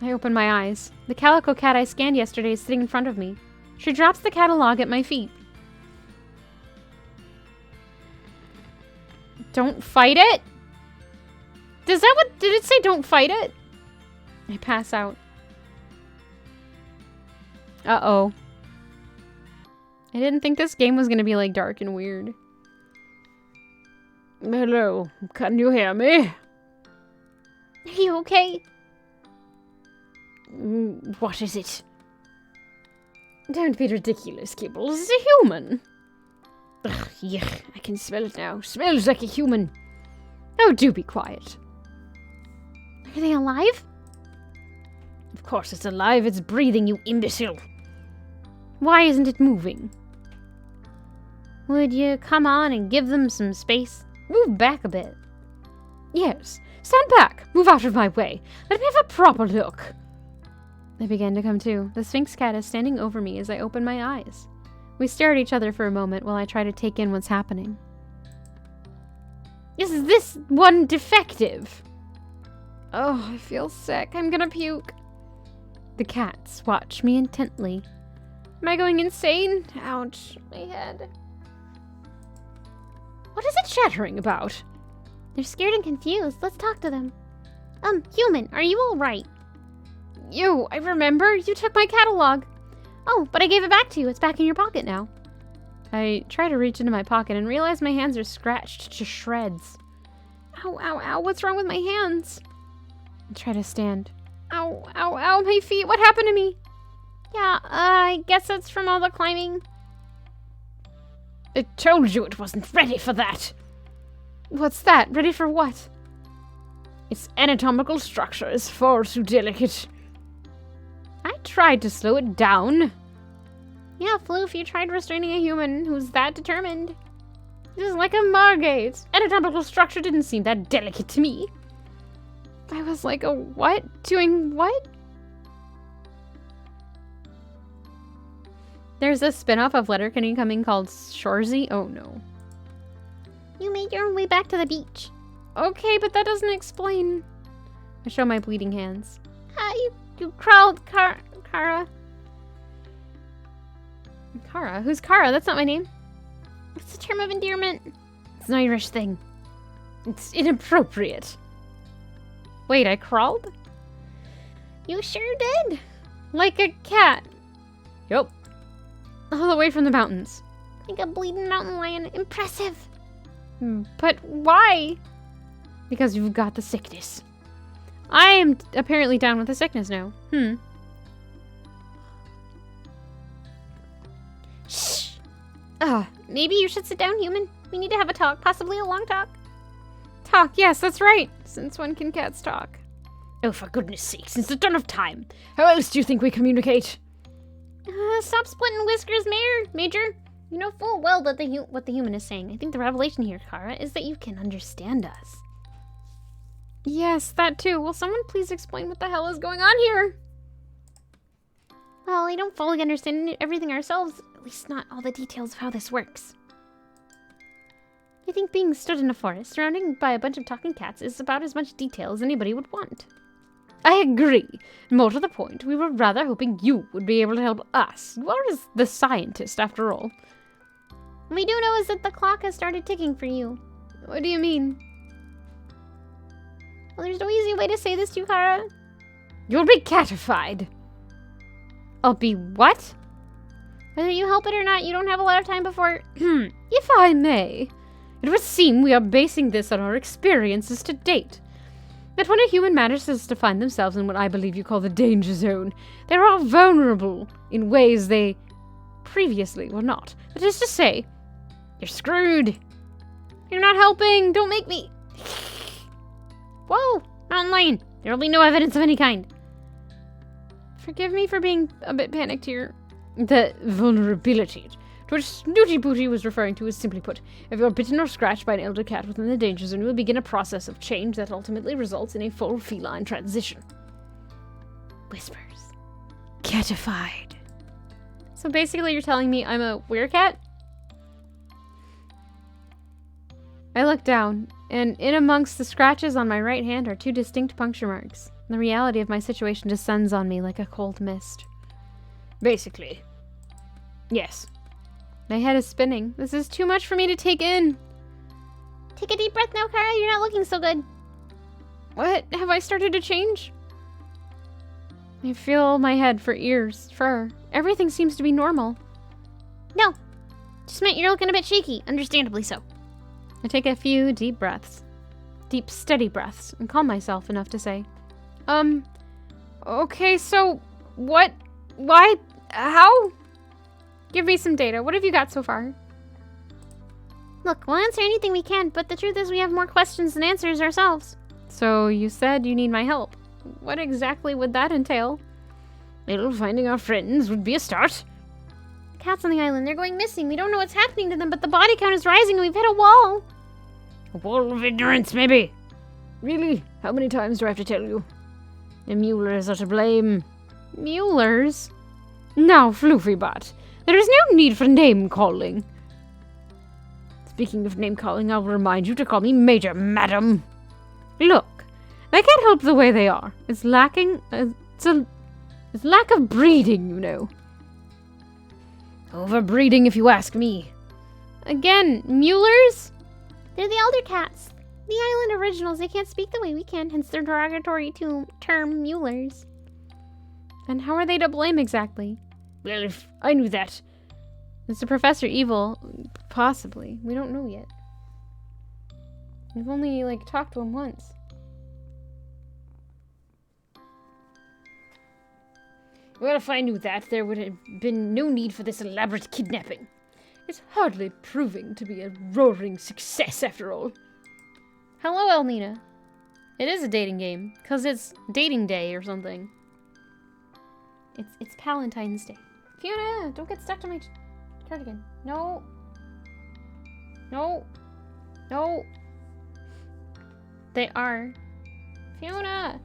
Speaker 1: I open my eyes. The calico cat I scanned yesterday is sitting in front of me. She drops the catalog at my feet. Don't fight it? Did it say don't fight it? I pass out. Uh-oh. I didn't think this game was gonna be like dark and weird.
Speaker 3: Hello, can you hear me?
Speaker 2: Are you okay?
Speaker 3: What is it? Don't be ridiculous, Kibbles. It's a human. Ugh, yuck. I can smell it now. Smells like a human. Oh, do be quiet.
Speaker 2: Are they alive?
Speaker 3: Of course it's alive. It's breathing, you imbecile.
Speaker 1: Why isn't it moving?
Speaker 2: Would you come on and give them some space?
Speaker 1: Move back a bit.
Speaker 3: Yes, stand back. Move out of my way. Let me have a proper look.
Speaker 1: I began to come to. The Sphinx cat is standing over me as I open my eyes. We stare at each other for a moment while I try to take in what's happening.
Speaker 3: Is this one defective?
Speaker 1: Oh, I feel sick. I'm gonna puke. The cats watch me intently. Am I going insane? Ouch, my head.
Speaker 3: What is it chattering about?
Speaker 2: They're scared and confused. Let's talk to them. Human, are you all right?
Speaker 1: You, I remember. You took my catalog.
Speaker 2: Oh, but I gave it back to you. It's back in your pocket now.
Speaker 1: I try to reach into my pocket and realize my hands are scratched to shreds. Ow, ow, ow. What's wrong with my hands? I try to stand. Ow, ow, ow. My feet. What happened to me?
Speaker 2: Yeah, I guess it's from all the climbing.
Speaker 3: I told you it wasn't ready for that.
Speaker 1: What's that? Ready for what?
Speaker 3: Its anatomical structure is far too delicate.
Speaker 1: I tried to slow it down.
Speaker 2: Yeah, Floof, you tried restraining a human who's that determined.
Speaker 1: This is like a Margate. Anatomical structure didn't seem that delicate to me. I was like, a what? Doing what? There's a spin-off of Letterkenny coming called Shoresy. Oh no.
Speaker 2: You made your way back to the beach.
Speaker 1: Okay, but that doesn't explain. I show my bleeding hands.
Speaker 2: You crawled, Kara.
Speaker 1: Kara? Who's Kara? That's not my name.
Speaker 2: It's a term of endearment.
Speaker 1: It's an Irish thing.
Speaker 3: It's inappropriate.
Speaker 1: Wait, I crawled?
Speaker 2: You sure did.
Speaker 1: Like a cat.
Speaker 3: Yup.
Speaker 1: All the way from the mountains.
Speaker 2: Like a bleeding mountain lion. Impressive.
Speaker 1: But why?
Speaker 3: Because you've got the sickness.
Speaker 1: I am apparently down with the sickness now.
Speaker 2: Shh. Maybe you should sit down, human. We need to have a talk, possibly a long talk.
Speaker 1: Talk, yes, that's right. Since when can cats talk?
Speaker 3: Oh, for goodness sake, since the dawn of time. How else do you think we communicate?
Speaker 2: Stop splitting whiskers, Major. You know full well that what the human is saying. I think the revelation here, Kara, is that you can understand us.
Speaker 1: Yes, that too. Will someone please explain what the hell is going on here?
Speaker 2: Well, we don't fully understand everything ourselves. At least not all the details of how this works.
Speaker 1: I think being stood in a forest surrounded by a bunch of talking cats is about as much detail as anybody would want.
Speaker 3: I agree. More to the point, we were rather hoping you would be able to help us. You are the scientist, after all.
Speaker 2: What we do know is that the clock has started ticking for you.
Speaker 1: What do you mean?
Speaker 2: Well, there's no easy way to say this to you, Kara.
Speaker 3: You'll be catified.
Speaker 1: I'll be what?
Speaker 2: Whether you help it or not, you don't have a lot of time before...
Speaker 3: If I may, it would seem we are basing this on our experiences to date. That when a human manages to find themselves in what I believe you call the danger zone, they are vulnerable in ways they previously were not. That is to say, you're screwed.
Speaker 1: You're not helping. Don't make me...
Speaker 2: Whoa! Mountain lion! There will be no evidence of any kind.
Speaker 1: Forgive me for being a bit panicked here.
Speaker 3: The vulnerability to which Snooty Booty was referring to is simply put, if you're bitten or scratched by an elder cat within the danger zone, you will begin a process of change that ultimately results in a full feline transition.
Speaker 2: Whispers.
Speaker 3: Catified.
Speaker 1: So basically you're telling me I'm a werecat? I look down, and in amongst the scratches on my right hand are 2 distinct puncture marks. The reality of my situation descends on me like a cold mist.
Speaker 3: Basically. Yes.
Speaker 1: My head is spinning. This is too much for me to take in.
Speaker 2: Take a deep breath now, Kara. You're not looking so good.
Speaker 1: What? Have I started to change? I feel my head for ears, fur. Everything seems to be normal.
Speaker 2: No. Just meant you're looking a bit shaky. Understandably so.
Speaker 1: I take a few deep breaths. Deep, steady breaths, and calm myself enough to say, okay, so, what? Why? How? Give me some data. What have you got so far?
Speaker 2: Look, we'll answer anything we can, but the truth is we have more questions than answers ourselves.
Speaker 1: So, you said you need my help. What exactly would that entail?
Speaker 3: Well, finding our friends would be a start.
Speaker 2: Cats on the island, they're going missing. We don't know what's happening to them, but the body count is rising and we've hit a wall.
Speaker 3: A wall of ignorance, maybe. Really? How many times do I have to tell you? The Muellers are to blame.
Speaker 1: Muellers?
Speaker 3: Now, Floofybot, there is no need for name-calling. Speaking of name-calling, I'll remind you to call me Major, madam.
Speaker 1: Look, they can't help the way they are. It's lacking... it's lack of breeding, you know.
Speaker 3: Overbreeding, if you ask me.
Speaker 1: Again, Muellers?
Speaker 2: They're the Elder Cats. The island originals. They can't speak the way we can, hence their derogatory term Muellers.
Speaker 1: And how are they to blame exactly?
Speaker 3: Well, if I knew that.
Speaker 1: Is the Professor evil? Possibly. We don't know yet. We've only, talked to him once.
Speaker 3: Well, if I knew that, there would have been no need for this elaborate kidnapping. It's hardly proving to be a roaring success, after all.
Speaker 1: Hello, Elnina. It is a dating game, because it's dating day or something. It's Palentine's Day. Fiona, don't get stuck to my cardigan. No. No. No. They are. Fiona,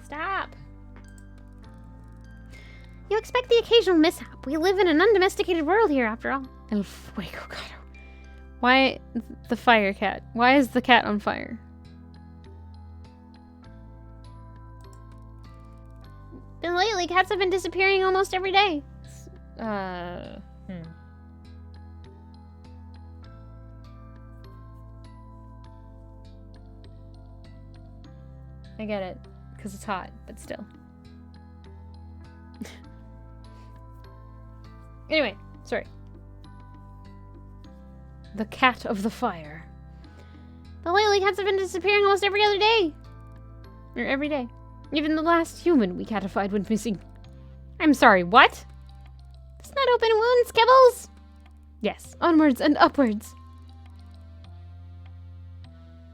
Speaker 1: stop.
Speaker 2: You expect the occasional mishap. We live in an undomesticated world here, after all.
Speaker 1: El Fuego Gato. Why the fire cat? Why is the cat on fire?
Speaker 2: But lately, cats have been disappearing almost every day.
Speaker 1: I get it. Because it's hot, but still. Anyway, sorry. The cat of the fire.
Speaker 2: But lately, cats have been disappearing almost every other day.
Speaker 1: Or every day. Even the last human we catified went missing. I'm sorry, what?
Speaker 2: It's not open wounds, Kibbles.
Speaker 1: Yes, onwards and upwards.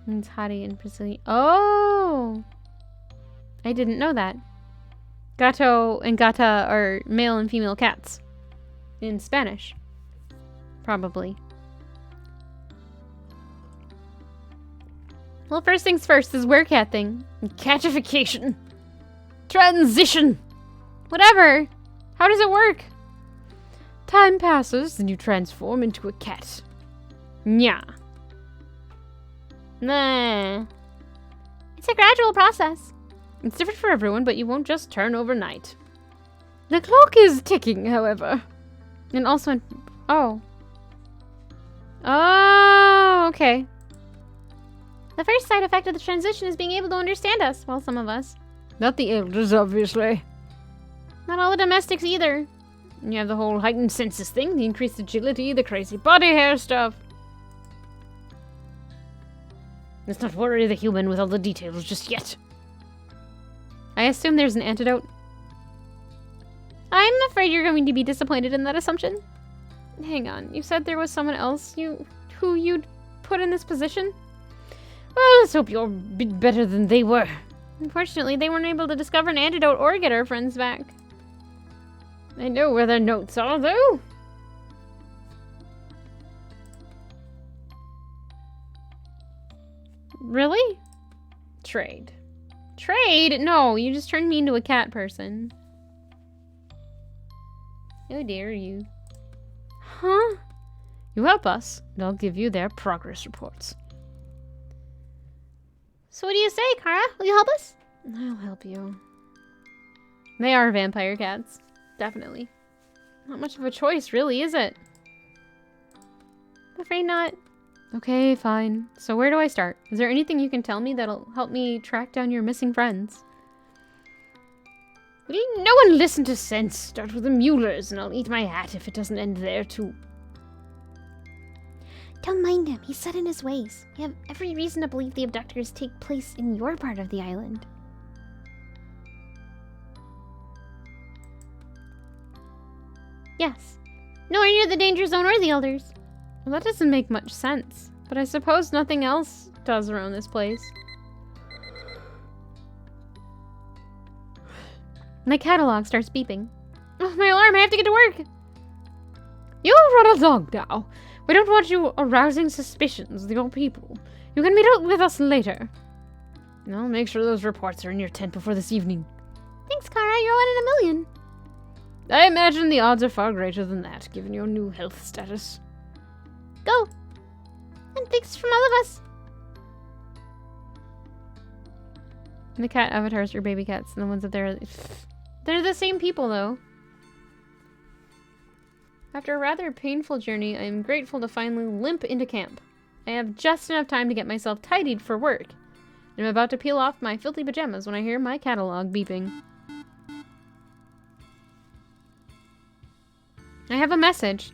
Speaker 1: It's Hattie and Priscilla. Oh! I didn't know that. Gato and gata are male and female cats. In Spanish. Probably. Well, first things first, this werecat thing.
Speaker 3: Catification. Transition.
Speaker 1: Whatever. How does it work?
Speaker 3: Time passes, and you transform into a cat.
Speaker 1: Nya.
Speaker 2: Nah. It's a gradual process.
Speaker 1: It's different for everyone, but you won't just turn overnight.
Speaker 3: The clock is ticking, however.
Speaker 1: And also, oh. Oh, okay.
Speaker 2: The first side effect of the transition is being able to understand us. Well, some of us.
Speaker 3: Not the elders, obviously.
Speaker 2: Not all the domestics either.
Speaker 3: And you have the whole heightened senses thing, the increased agility, the crazy body hair stuff. Let's not worry the human with all the details just yet.
Speaker 1: I assume there's an antidote.
Speaker 2: I'm afraid you're going to be disappointed in that assumption.
Speaker 1: Hang on, you said there was someone else who you'd put in this position?
Speaker 3: Well, let's hope you're a bit better than they were.
Speaker 1: Unfortunately, they weren't able to discover an antidote or get our friends back.
Speaker 3: I know where their notes are, though.
Speaker 1: Really?
Speaker 3: Trade.
Speaker 1: Trade? No, you just turned me into a cat person. How dare you?
Speaker 3: Huh? You help us, and I'll give you their progress reports.
Speaker 2: So what do you say, Kara? Will you help us?
Speaker 1: I'll help you. They are vampire cats. Definitely. Not much of a choice, really, is it?
Speaker 2: I'm afraid not.
Speaker 1: Okay, fine. So where do I start? Is there anything you can tell me that'll help me track down your missing friends?
Speaker 3: Will no one listen to sense? Start with the Muellers, and I'll eat my hat if it doesn't end there, too.
Speaker 2: Don't mind him. He's set in his ways. You have every reason to believe the abductors take place in your part of the island. Yes. Nowhere near the danger zone or the elders.
Speaker 1: Well, that doesn't make much sense. But I suppose nothing else does around this place. My catalog starts beeping. Oh, my alarm! I have to get to work!
Speaker 3: You run along now. We don't want you arousing suspicions of your people.
Speaker 1: You can meet up with us later.
Speaker 3: I'll make sure those reports are in your tent before this evening.
Speaker 2: Thanks, Kara. You're 1 in a million.
Speaker 3: I imagine the odds are far greater than that, given your new health status.
Speaker 2: Go. And thanks from all of us.
Speaker 1: The cat avatars are baby cats, and the ones up there, they're the same people, though. After a rather painful journey, I am grateful to finally limp into camp. I have just enough time to get myself tidied for work. I'm about to peel off my filthy pajamas when I hear my catalog beeping. I have a message,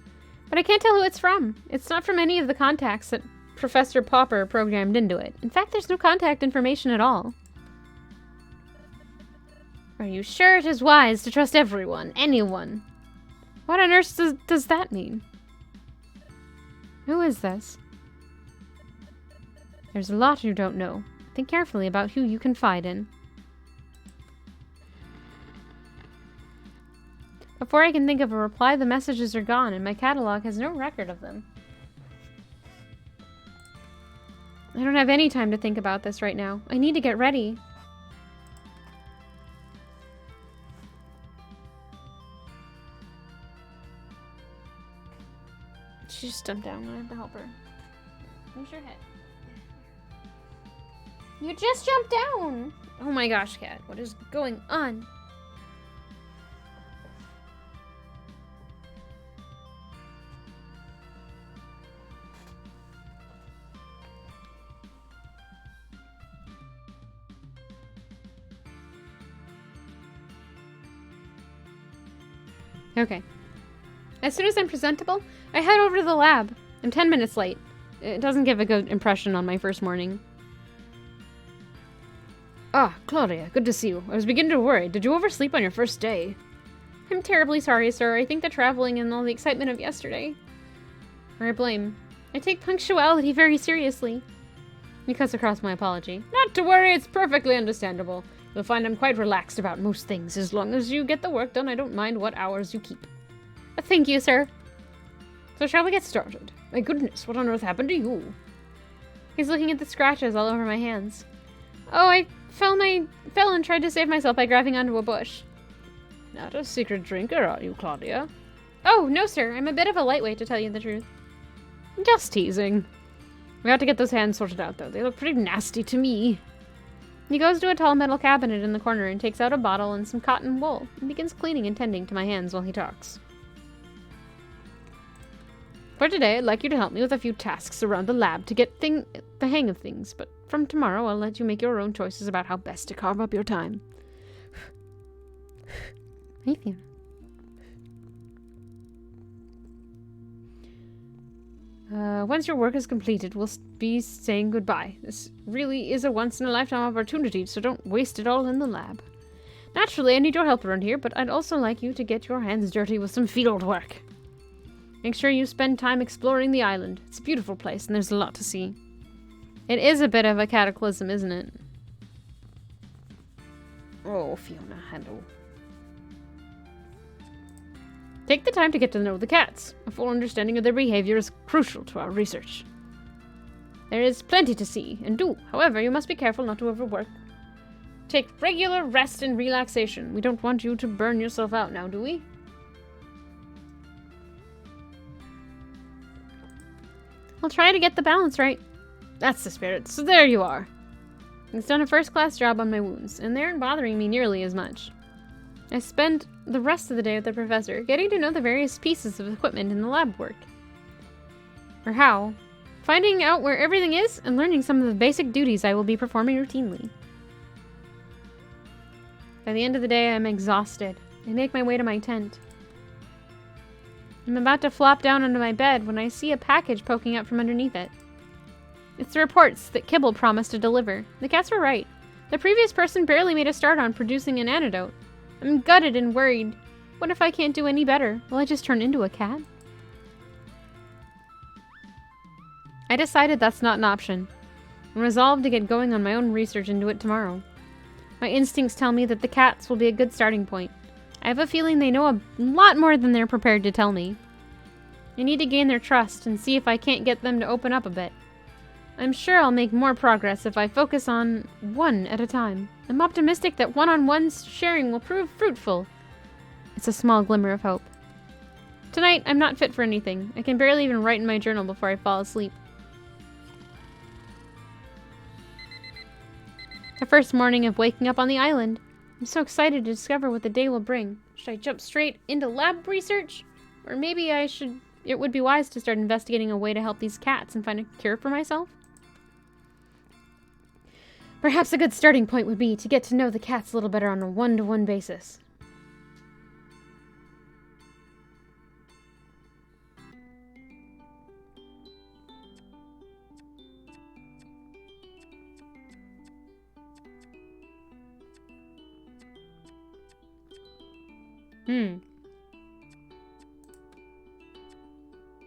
Speaker 1: but I can't tell who it's from. It's not from any of the contacts that Professor Popper programmed into it. In fact, there's no contact information at all. Are you sure it is wise to trust everyone, anyone? What on earth does that mean? Who is this? There's a lot you don't know. Think carefully about who you confide in. Before I can think of a reply, the messages are gone, and my catalog has no record of them. I don't have any time to think about this right now. I need to get ready. She just jumped down. I have to help her. Where's your head? You just jumped down! Oh my gosh, cat. What is going on? Okay. As soon as I'm presentable, I head over to the lab. I'm 10 minutes late. It doesn't give a good impression on my first morning.
Speaker 3: Ah, Claudia, good to see you. I was beginning to worry. Did you oversleep on your first day?
Speaker 1: I'm terribly sorry, sir. I think the traveling and all the excitement of yesterday are a blame. I take punctuality very seriously. He cuts across my apology.
Speaker 3: Not to worry, it's perfectly understandable. You'll find I'm quite relaxed about most things. As long as you get the work done, I don't mind what hours you keep.
Speaker 1: Thank you, sir.
Speaker 3: So shall we get started? My goodness, what on earth happened to you?
Speaker 1: He's looking at the scratches all over my hands. Oh, I fell and tried to save myself by grabbing onto a bush.
Speaker 3: Not a secret drinker, are you, Claudia?
Speaker 1: Oh, no, sir. I'm a bit of a lightweight, to tell you the truth.
Speaker 3: Just teasing. We have to get those hands sorted out, though. They look pretty nasty to me.
Speaker 1: He goes to a tall metal cabinet in the corner and takes out a bottle and some cotton wool and begins cleaning and tending to my hands while he talks.
Speaker 3: For today, I'd like you to help me with a few tasks around the lab to get the hang of things, but from tomorrow, I'll let you make your own choices about how best to carve up your time.
Speaker 1: Hey, Fiona.
Speaker 3: Once your work is completed, we'll be saying goodbye. This really is a once-in-a-lifetime opportunity, so don't waste it all in the lab. Naturally, I need your help around here, but I'd also like you to get your hands dirty with some field work. Make sure you spend time exploring the island. It's a beautiful place, and there's a lot to see.
Speaker 1: It is a bit of a cataclysm, isn't it?
Speaker 3: Oh, Fiona, hello. Take the time to get to know the cats. A full understanding of their behavior is crucial to our research. There is plenty to see and do. However, you must be careful not to overwork. Take regular rest and relaxation. We don't want you to burn yourself out now, do we?
Speaker 1: I'll try to get the balance right.
Speaker 3: That's the spirit. So there you are.
Speaker 1: He's done a first-class job on my wounds, and they aren't bothering me nearly as much. I spend the rest of the day with the professor, getting to know the various pieces of equipment in the lab work. Or how. Finding out where everything is, and learning some of the basic duties I will be performing routinely. By the end of the day, I'm exhausted. I make my way to my tent. I'm about to flop down onto my bed when I see a package poking out from underneath it. It's the reports that Kibble promised to deliver. The cats were right. The previous person barely made a start on producing an antidote. I'm gutted and worried. What if I can't do any better? Will I just turn into a cat? I decided that's not an option. I'm resolved to get going on my own research and do it tomorrow. My instincts tell me that the cats will be a good starting point. I have a feeling they know a lot more than they're prepared to tell me. I need to gain their trust and see if I can't get them to open up a bit. I'm sure I'll make more progress if I focus on one at a time. I'm optimistic that one-on-one sharing will prove fruitful. It's a small glimmer of hope. Tonight, I'm not fit for anything. I can barely even write in my journal before I fall asleep. The first morning of waking up on the island. I'm so excited to discover what the day will bring. Should I jump straight into lab research? Or maybe it would be wise to start investigating a way to help these cats and find a cure for myself? Perhaps a good starting point would be to get to know the cats a little better on a one-to-one basis.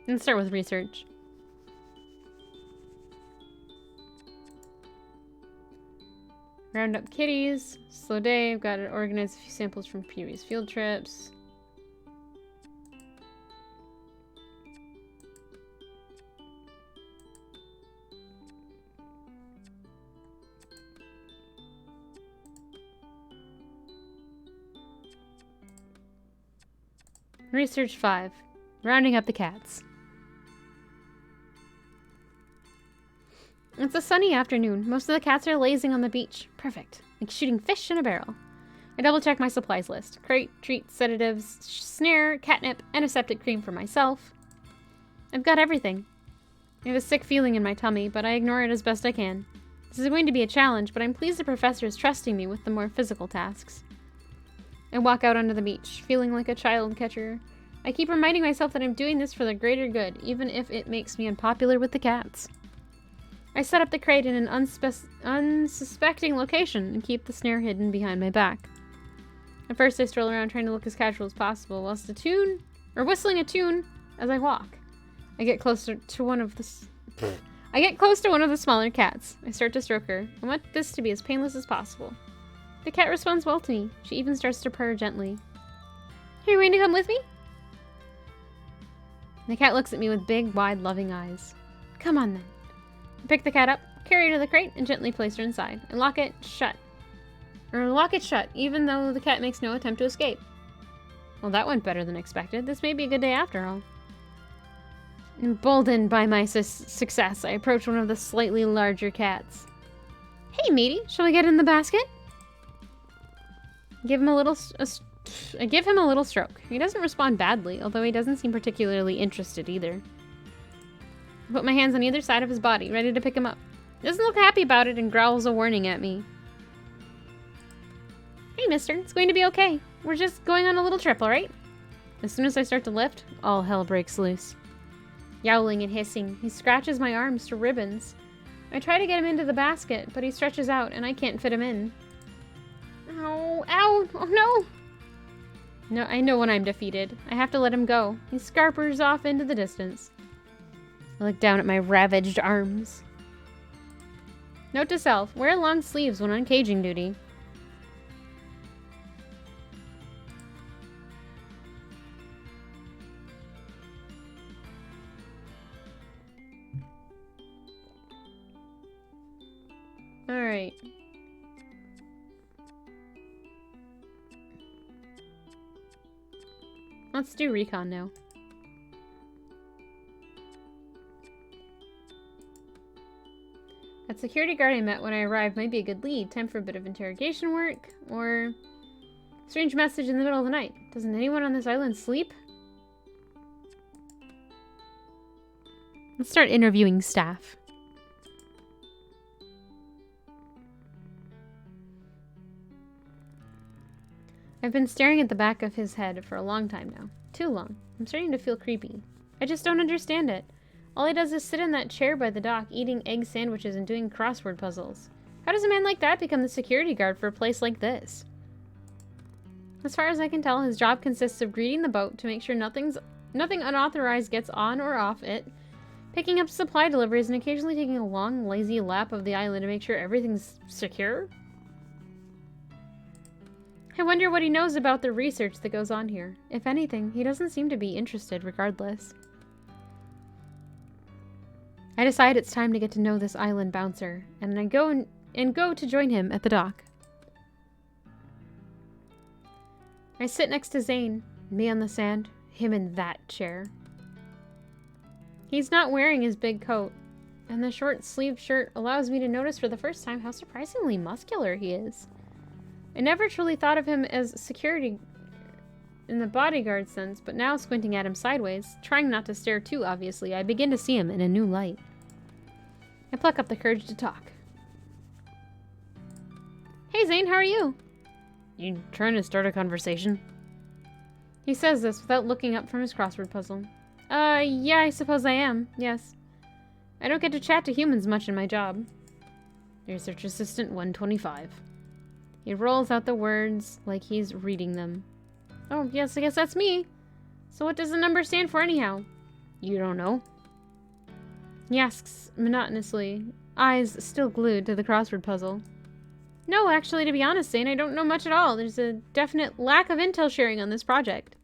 Speaker 1: Let's start with research. Round up kitties. Slow day. I've got to organize a few samples from previous field trips. Research 5. Rounding up the cats. It's a sunny afternoon. Most of the cats are lazing on the beach. Perfect. Like shooting fish in a barrel. I double-check my supplies list. Crate, treats, sedatives, snare, catnip, and a septic cream for myself. I've got everything. I have a sick feeling in my tummy, but I ignore it as best I can. This is going to be a challenge, but I'm pleased the professor is trusting me with the more physical tasks. I walk out onto the beach, feeling like a child catcher. I keep reminding myself that I'm doing this for the greater good, even if it makes me unpopular with the cats. I set up the crate in an unsuspecting location and keep the snare hidden behind my back. At first I stroll around trying to look as casual as possible, whilst whistling a tune as I walk. I get close to one of the smaller cats. I start to stroke her. I want this to be as painless as possible. The cat responds well to me. She even starts to purr gently. Are you going to come with me? The cat looks at me with big, wide, loving eyes. Come on then. I pick the cat up, carry her to the crate, and gently place her inside. And lock it shut, even though the cat makes no attempt to escape. Well, that went better than expected. This may be a good day after all. Emboldened by my success, I approach one of the slightly larger cats. Hey, matey, shall we get in the basket? I give him a little stroke. He doesn't respond badly, although he doesn't seem particularly interested either. I put my hands on either side of his body, ready to pick him up. He doesn't look happy about it and growls a warning at me. Hey, mister, it's going to be okay. We're just going on a little trip, alright? As soon as I start to lift, all hell breaks loose. Yowling and hissing, he scratches my arms to ribbons. I try to get him into the basket, but he stretches out and I can't fit him in. Ow, ow, oh no! No, I know when I'm defeated. I have to let him go. He scarpers off into the distance. I look down at my ravaged arms. Note to self, wear long sleeves when on caging duty. Alright. Let's do recon now. That security guard I met when I arrived might be a good lead. Time for a bit of interrogation work, or strange message in the middle of the night. Doesn't anyone on this island sleep? Let's start interviewing staff. I've been staring at the back of his head for a long time now. Too long. I'm starting to feel creepy. I just don't understand it. All he does is sit in that chair by the dock, eating egg sandwiches and doing crossword puzzles. How does a man like that become the security guard for a place like this? As far as I can tell, his job consists of greeting the boat to make sure nothing unauthorized gets on or off it, picking up supply deliveries, and occasionally taking a long, lazy lap of the island to make sure everything's secure? I wonder what he knows about the research that goes on here. If anything, he doesn't seem to be interested regardless. I decide it's time to get to know this island bouncer, and I go to join him at the dock. I sit next to Zane, me on the sand, him in that chair. He's not wearing his big coat, and the short-sleeved shirt allows me to notice for the first time how surprisingly muscular he is. I never truly thought of him as security in the bodyguard sense, but now squinting at him sideways, trying not to stare too obviously, I begin to see him in a new light. I pluck up the courage to talk. Hey Zane, how are you?
Speaker 3: You trying to start a conversation?
Speaker 1: He says this without looking up from his crossword puzzle. Yeah, I suppose I am, yes. I don't get to chat to humans much in my job.
Speaker 3: Research Assistant 125.
Speaker 1: He rolls out the words like he's reading them. Oh, yes, I guess that's me. So what does the number stand for anyhow?
Speaker 3: You don't know?
Speaker 1: He asks monotonously, eyes still glued to the crossword puzzle. No, actually, to be honest, Zane, I don't know much at all. There's a definite lack of intel sharing on this project.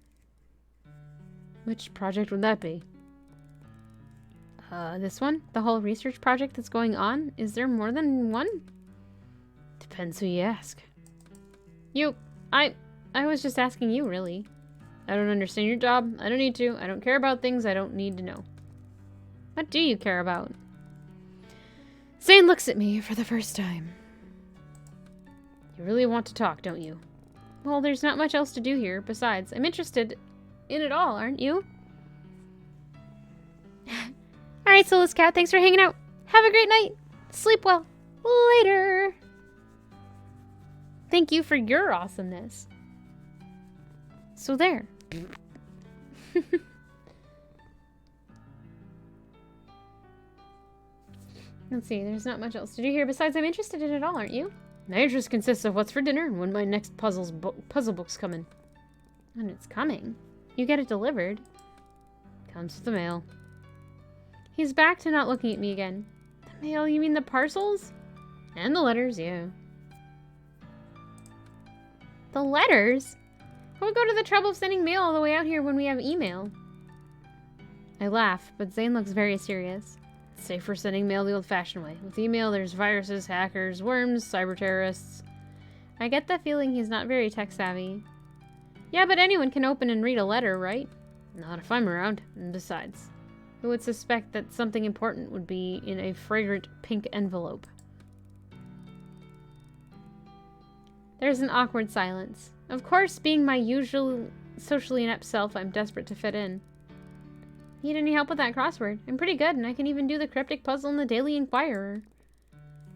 Speaker 3: Which project would that be?
Speaker 1: This one? The whole research project that's going on? Is there more than one?
Speaker 3: Depends who you ask.
Speaker 1: I was just asking you, really.
Speaker 3: I don't understand your job. I don't need to. I don't care about things I don't need to know.
Speaker 1: What do you care about? Zane looks at me for the first time.
Speaker 3: You really want to talk, don't you?
Speaker 1: Well, there's not much else to do here. Besides, I'm interested in it all, aren't you? Alright, Soulless Cat, thanks for hanging out. Have a great night. Sleep well. Later. Thank you for your awesomeness. So there. Let's see, there's not much else to do here. Besides, I'm interested in it all, aren't you?
Speaker 3: My interest consists of what's for dinner and when my next puzzle book's coming.
Speaker 1: And it's coming. You get it delivered.
Speaker 3: Comes with the mail.
Speaker 1: He's back to not looking at me again. The mail? You mean the parcels?
Speaker 3: And the letters, yeah.
Speaker 1: The letters? Who would go to the trouble of sending mail all the way out here when we have email? I laugh, but Zane looks very serious.
Speaker 3: It's safer sending mail the old-fashioned way. With email, there's viruses, hackers, worms, cyber terrorists.
Speaker 1: I get the feeling he's not very tech-savvy. Yeah, but anyone can open and read a letter, right?
Speaker 3: Not if I'm around. And besides,
Speaker 1: who would suspect that something important would be in a fragrant pink envelope? There's an awkward silence. Of course, being my usual socially inept self, I'm desperate to fit in. Need any help with that crossword? I'm pretty good, and I can even do the cryptic puzzle in the Daily Inquirer.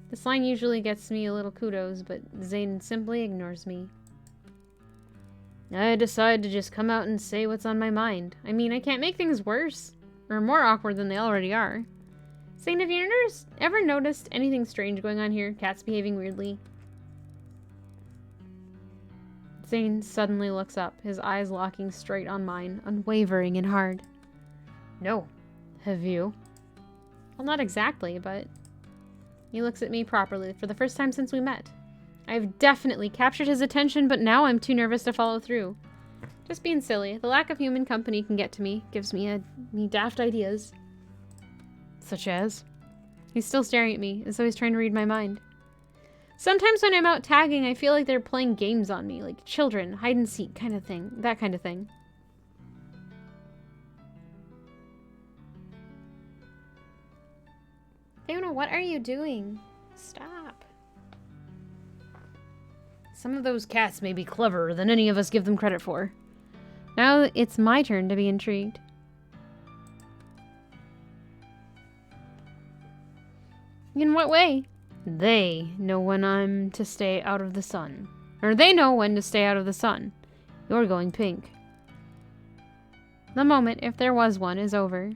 Speaker 1: This line usually gets me a little kudos, but Zane simply ignores me.
Speaker 3: I decide to just come out and say what's on my mind.
Speaker 1: I mean, I can't make things worse, or more awkward than they already are. Zane, have you ever noticed anything strange going on here? Cats behaving weirdly? Zane suddenly looks up, his eyes locking straight on mine, unwavering and hard.
Speaker 3: No. Have you?
Speaker 1: Well, not exactly, but... He looks at me properly for the first time since we met. I've definitely captured his attention, but now I'm too nervous to follow through. Just being silly. The lack of human company can get to me. Gives me daft ideas.
Speaker 3: Such as?
Speaker 1: He's still staring at me, as though he's trying to read my mind. Sometimes when I'm out tagging, I feel like they're playing games on me, like children, hide and seek kind of thing. That kind of thing. Fiona, what are you doing? Stop.
Speaker 3: Some of those cats may be cleverer than any of us give them credit for.
Speaker 1: Now it's my turn to be intrigued. In what way?
Speaker 3: They know when I'm to stay out of the sun.
Speaker 1: Or they know when to stay out of the sun.
Speaker 3: You're going pink.
Speaker 1: The moment, if there was one, is over.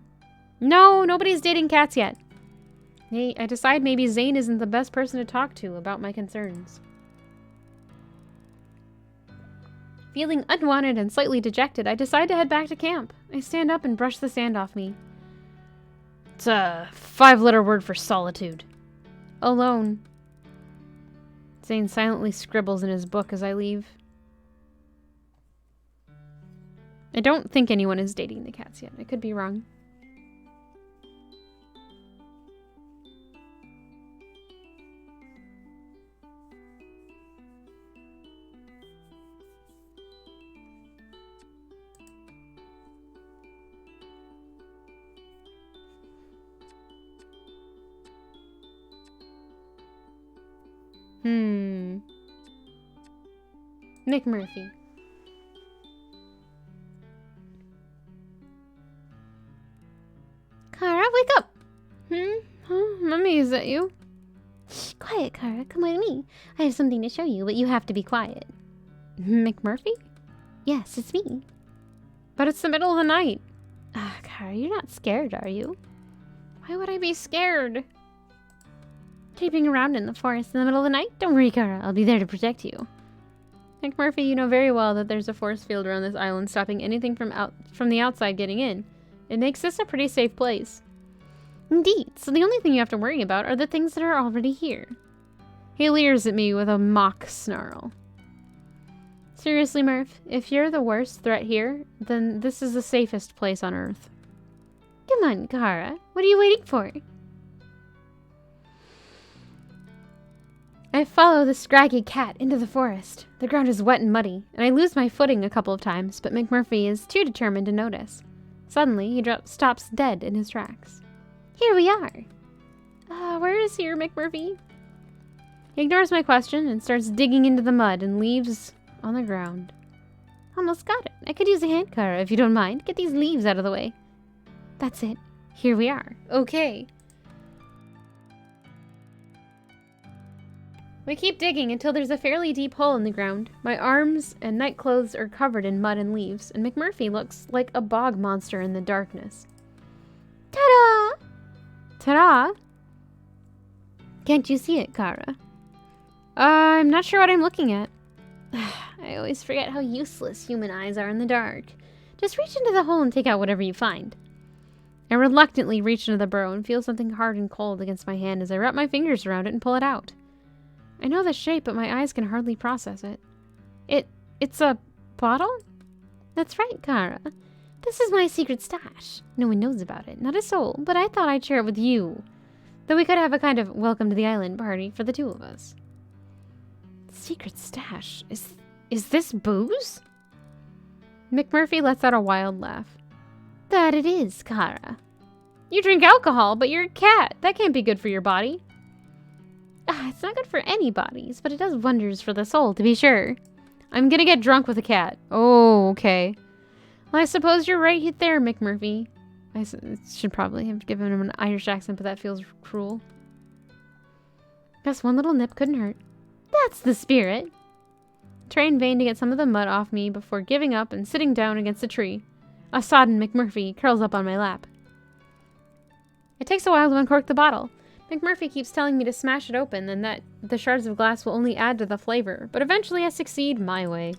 Speaker 1: No, nobody's dating cats yet. Hey, I decide maybe Zane isn't the best person to talk to about my concerns. Feeling unwanted and slightly dejected, I decide to head back to camp. I stand up and brush the sand off me.
Speaker 3: It's a 5-letter word for solitude.
Speaker 1: Alone. Zane silently scribbles in his book as I leave. I don't think anyone is dating the cats yet. I could be wrong. McMurphy.
Speaker 2: Kara, wake up!
Speaker 1: Huh? Mummy, is that you?
Speaker 2: Shh, quiet, Kara. Come with me. I have something to show you, but you have to be quiet.
Speaker 1: McMurphy?
Speaker 2: Yes, it's me.
Speaker 1: But it's the middle of the night.
Speaker 2: Kara, you're not scared, are you?
Speaker 1: Why would I be scared?
Speaker 2: Creeping around in the forest in the middle of the night? Don't worry, Kara. I'll be there to protect you.
Speaker 1: McMurphy, you know very well that there's a force field around this island stopping anything from the outside getting in. It makes this a pretty safe place.
Speaker 2: Indeed, so the only thing you have to worry about are the things that are already here.
Speaker 1: He leers at me with a mock snarl. Seriously, Murph, if you're the worst threat here, then this is the safest place on Earth.
Speaker 2: Come on, Kara. What are you waiting for?
Speaker 1: I follow the scraggy cat into the forest. The ground is wet and muddy, and I lose my footing a couple of times, but McMurphy is too determined to notice. Suddenly, he stops dead in his tracks.
Speaker 2: Here we are.
Speaker 1: Where is here, McMurphy? He ignores my question and starts digging into the mud and leaves on the ground.
Speaker 2: Almost got it. I could use a hand, Kara, if you don't mind. Get these leaves out of the way. That's it. Here we are.
Speaker 1: Okay. We keep digging until there's a fairly deep hole in the ground. My arms and night clothes are covered in mud and leaves, and McMurphy looks like a bog monster in the darkness.
Speaker 2: Ta-da!
Speaker 1: Ta-da!
Speaker 2: Can't you see it, Kara?
Speaker 1: I'm not sure what I'm looking at.
Speaker 2: I always forget how useless human eyes are in the dark. Just reach into the hole and take out whatever you find.
Speaker 1: I reluctantly reach into the burrow and feel something hard and cold against my hand as I wrap my fingers around it and pull it out. I know the shape, but my eyes can hardly process it. It's a bottle?
Speaker 2: That's right, Kara. This is my secret stash. No one knows about it, not a soul, but I thought I'd share it with you.
Speaker 1: Though we could have a kind of welcome to the island party for the two of us.
Speaker 2: Secret stash? Is this booze?
Speaker 1: McMurphy lets out a wild laugh.
Speaker 2: That it is, Kara.
Speaker 1: You drink alcohol, but you're a cat. That can't be good for your body.
Speaker 2: It's not good for any bodies, but it does wonders for the soul, to be sure.
Speaker 1: I'm gonna get drunk with a cat. Oh, okay. Well, I suppose you're right there, McMurphy. I should probably have given him an Irish accent, but that feels cruel. Guess one little nip couldn't hurt.
Speaker 2: That's the spirit.
Speaker 1: I try in vain to get some of the mud off me before giving up and sitting down against a tree. A sodden McMurphy curls up on my lap. It takes a while to uncork the bottle. McMurphy keeps telling me to smash it open and that the shards of glass will only add to the flavor, but eventually I succeed my way.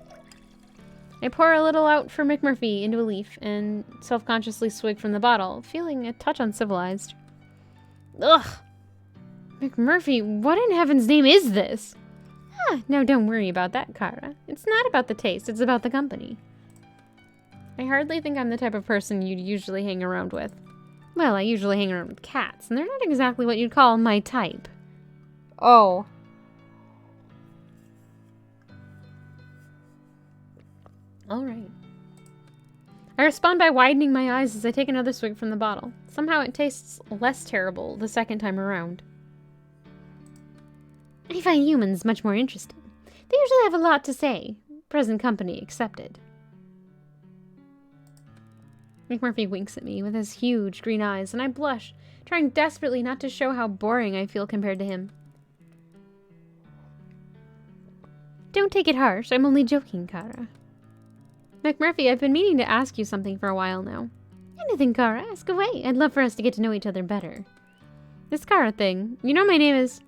Speaker 1: I pour a little out for McMurphy into a leaf and self-consciously swig from the bottle, feeling a touch uncivilized.
Speaker 2: Ugh!
Speaker 1: McMurphy, what in heaven's name is this? No, don't worry about that, Kara. It's not about the taste, it's about the company. I hardly think I'm the type of person you'd usually hang around with. Well, I usually hang around with cats, and they're not exactly what you'd call my type. Oh. Alright. I respond by widening my eyes as I take another swig from the bottle. Somehow it tastes less terrible the second time around.
Speaker 2: I find humans much more interesting. They usually have a lot to say, present company accepted.
Speaker 1: McMurphy winks at me with his huge green eyes, and I blush, trying desperately not to show how boring I feel compared to him.
Speaker 2: Don't take it harsh, I'm only joking, Kara.
Speaker 1: McMurphy, I've been meaning to ask you something for a while now.
Speaker 2: Anything, Kara, ask away. I'd love for us to get to know each other better.
Speaker 1: This Kara thing, you know my name is...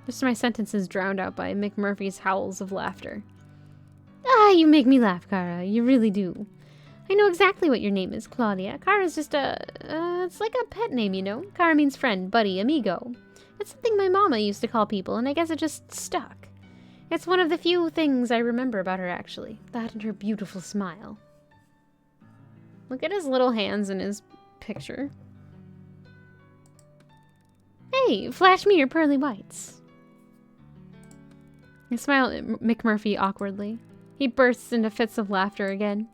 Speaker 1: Just my sentences drowned out by McMurphy's howls of laughter.
Speaker 2: You make me laugh, Kara. You really do. I know exactly what your name is, Claudia. Kara's just it's like a pet name, you know? Kara means friend, buddy, amigo. It's something my mama used to call people, and I guess it just stuck. It's one of the few things I remember about her, actually. That and her beautiful smile.
Speaker 1: Look at his little hands in his picture.
Speaker 2: Hey, flash me your pearly whites.
Speaker 1: I smile at McMurphy awkwardly. He bursts into fits of laughter again.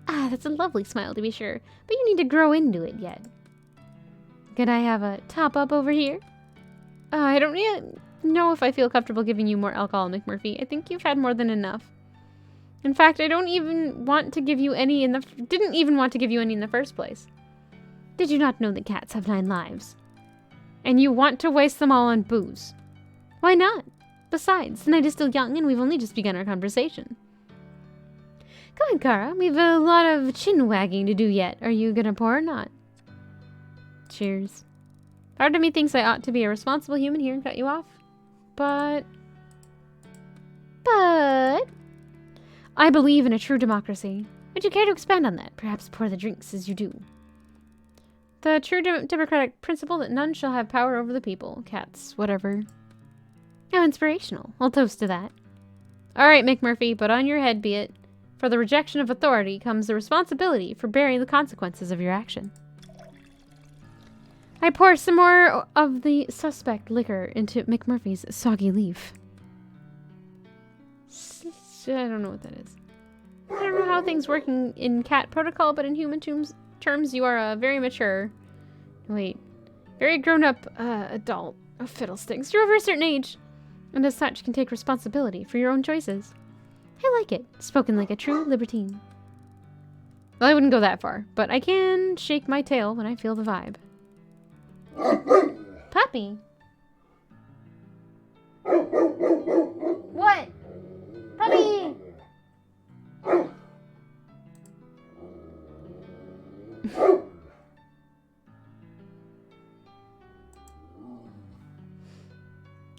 Speaker 2: That's a lovely smile to be sure, but you need to grow into it yet.
Speaker 1: Could I have a top up over here?
Speaker 2: I don't need...
Speaker 1: know if I feel comfortable giving you more alcohol, McMurphy. I think you've had more than enough. In fact, I don't even want to give you any didn't even want to give you any in the first place.
Speaker 2: Did you not know that cats have 9 lives?
Speaker 1: And you want to waste them all on booze.
Speaker 2: Why not? Besides, the night is still young and we've only just begun our conversation. Come on, Kara. We've a lot of chin wagging to do yet. Are you gonna pour or not?
Speaker 1: Cheers. Part of me thinks I ought to be a responsible human here and cut you off. But I believe in a true democracy.
Speaker 2: Would you care to expand on that? Perhaps pour the drinks as you do.
Speaker 1: The true democratic principle that none shall have power over the people. Cats, whatever.
Speaker 2: How inspirational. I'll toast to that.
Speaker 1: All right, McMurphy, but on your head be it. For the rejection of authority comes the responsibility for bearing the consequences of your action. I pour some more of the suspect liquor into McMurphy's soggy leaf. I don't know what that is. I don't know how things work in cat protocol, but in human terms, you are a very mature... Wait. Very grown-up adult. Oh, fiddlesticks. You're over a certain age. And as such, can take responsibility for your own choices.
Speaker 2: I like it. Spoken like a true libertine.
Speaker 1: Well, I wouldn't go that far, but I can shake my tail when I feel the vibe.
Speaker 2: Puppy?
Speaker 1: What?
Speaker 2: Puppy!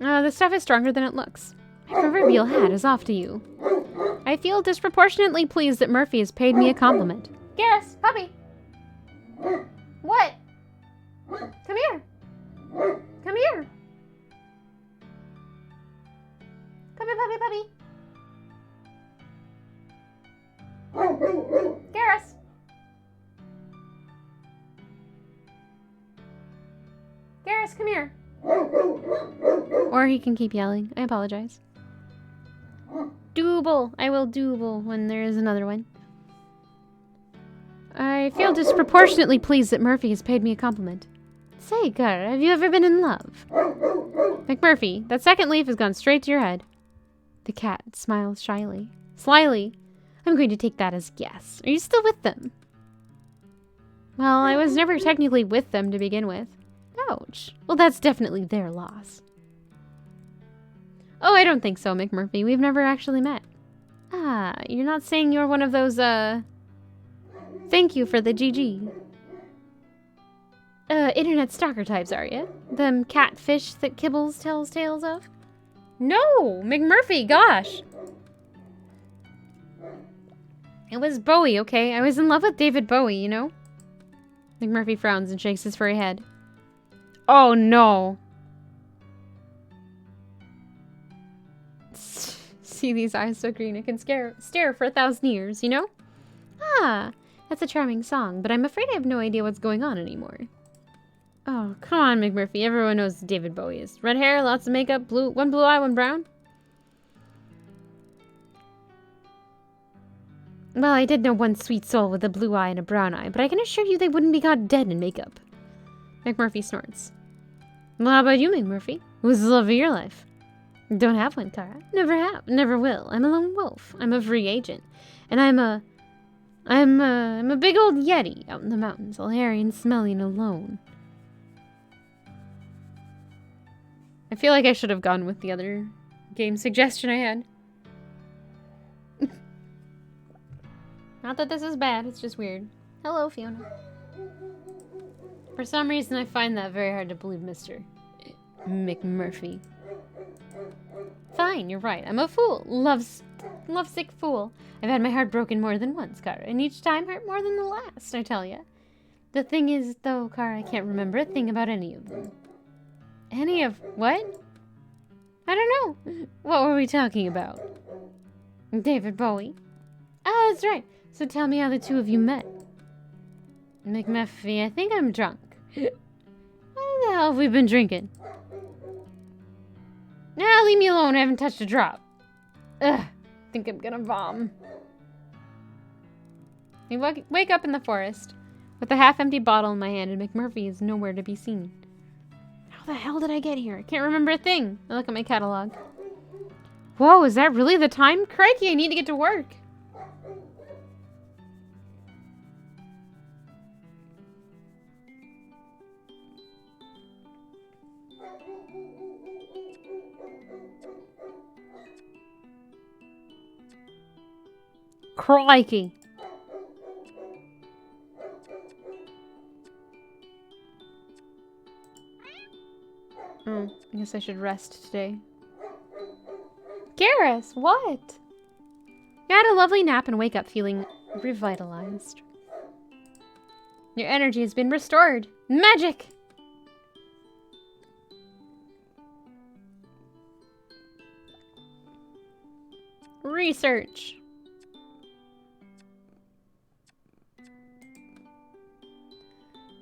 Speaker 1: The stuff is stronger than it looks. My proverbial hat is off to you. I feel disproportionately pleased that Murphy has paid me a compliment.
Speaker 2: Garrus, puppy! What? Come here! Come here! Come here, puppy, puppy! Garrus! Garrus, come here!
Speaker 1: Or he can keep yelling. I apologize. Double. I will double when there is another one. I feel disproportionately pleased that Murphy has paid me a compliment.
Speaker 2: Say, Kara, have you ever been in love?
Speaker 1: McMurphy, that second leaf has gone straight to your head. The cat smiles shyly. Slyly.
Speaker 2: I'm going to take that as a guess.
Speaker 1: Are you still with them? Well, I was never technically with them to begin with.
Speaker 2: Ouch. Well, that's definitely their loss.
Speaker 1: Oh, I don't think so, McMurphy. We've never actually met.
Speaker 2: Ah, you're not saying you're one of those,
Speaker 1: Thank you for the GG.
Speaker 2: Internet stalker types, are you? Them catfish that Kibbles tells tales of?
Speaker 1: No! McMurphy, gosh! It was Bowie, okay? I was in love with David Bowie, you know? McMurphy frowns and shakes his furry head. Oh, no. See these eyes so green, it can stare for 1,000 years, you know?
Speaker 2: Ah, that's a charming song, but I'm afraid I have no idea what's going on anymore.
Speaker 1: Oh, come on, McMurphy. Everyone knows who David Bowie is. Red hair, lots of makeup, one blue eye, one brown.
Speaker 2: Well, I did know one sweet soul with a blue eye and a brown eye, but I can assure you they wouldn't be caught dead in makeup.
Speaker 1: McMurphy snorts.
Speaker 2: Well, how about you, McMurphy? Who's the love of your life? Don't have one, Kara. Never have, never will. I'm a lone wolf. I'm a free agent. And I'm a big old yeti out in the mountains, all hairy and smelly and alone.
Speaker 1: I feel like I should have gone with the other game suggestion I had. Not that this is bad, it's just weird. Hello, Fiona. For some reason, I find that very hard to believe, Mr. McMurphy. Fine, you're right. I'm a fool. Lovesick fool. I've had my heart broken more than once, Kara, and each time hurt more than the last, I tell ya. The thing is, though, Kara, I can't remember a thing about any of them. Any of what? I don't know. What were we talking about? David Bowie. Ah, that's right. So tell me how the two of you met. McMurphy, I think I'm drunk. What the hell have we been drinking? Nah, leave me alone. I haven't touched a drop. Ugh, think I'm gonna vom. We wake up in the forest with a half-empty bottle in my hand, and McMurphy is nowhere to be seen. How the hell did I get here? I can't remember a thing. I look at my catalog. Whoa, is that really the time? Crikey, I need to get to work. Crikey. Oh, I guess I should rest today. Garrus, what? You had a lovely nap and wake up feeling revitalized. Your energy has been restored. Magic! Research.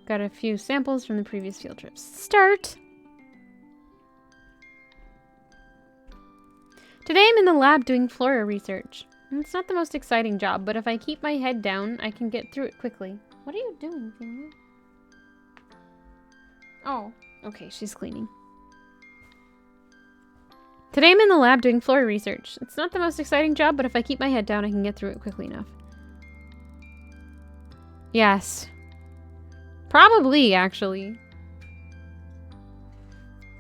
Speaker 1: Got a few samples from the previous field trips. Start! Today I'm in the lab doing flora research. It's not the most exciting job, but if I keep my head down, I can get through it quickly. What are you doing, Fiona? Oh, okay, she's cleaning. Today I'm in the lab doing flora research. It's not the most exciting job, but if I keep my head down, I can get through it quickly enough. Yes. Probably, actually.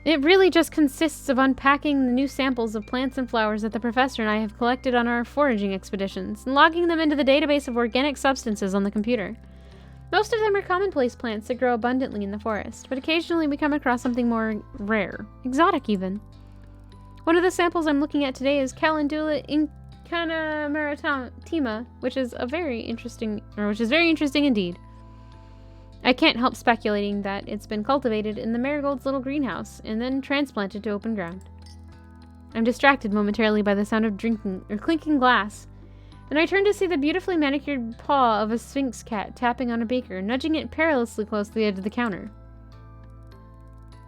Speaker 1: It really just consists of unpacking the new samples of plants and flowers that the professor and I have collected on our foraging expeditions, and logging them into the database of organic substances on the computer. Most of them are commonplace plants that grow abundantly in the forest, but occasionally we come across something more rare, exotic even. One of the samples I'm looking at today is Calendula incana maritima, which is very interesting indeed. I can't help speculating that it's been cultivated in the Marigold's little greenhouse and then transplanted to open ground. I'm distracted momentarily by the sound of drinking or clinking glass, and I turn to see the beautifully manicured paw of a sphinx cat tapping on a beaker, nudging it perilously close to the edge of the counter.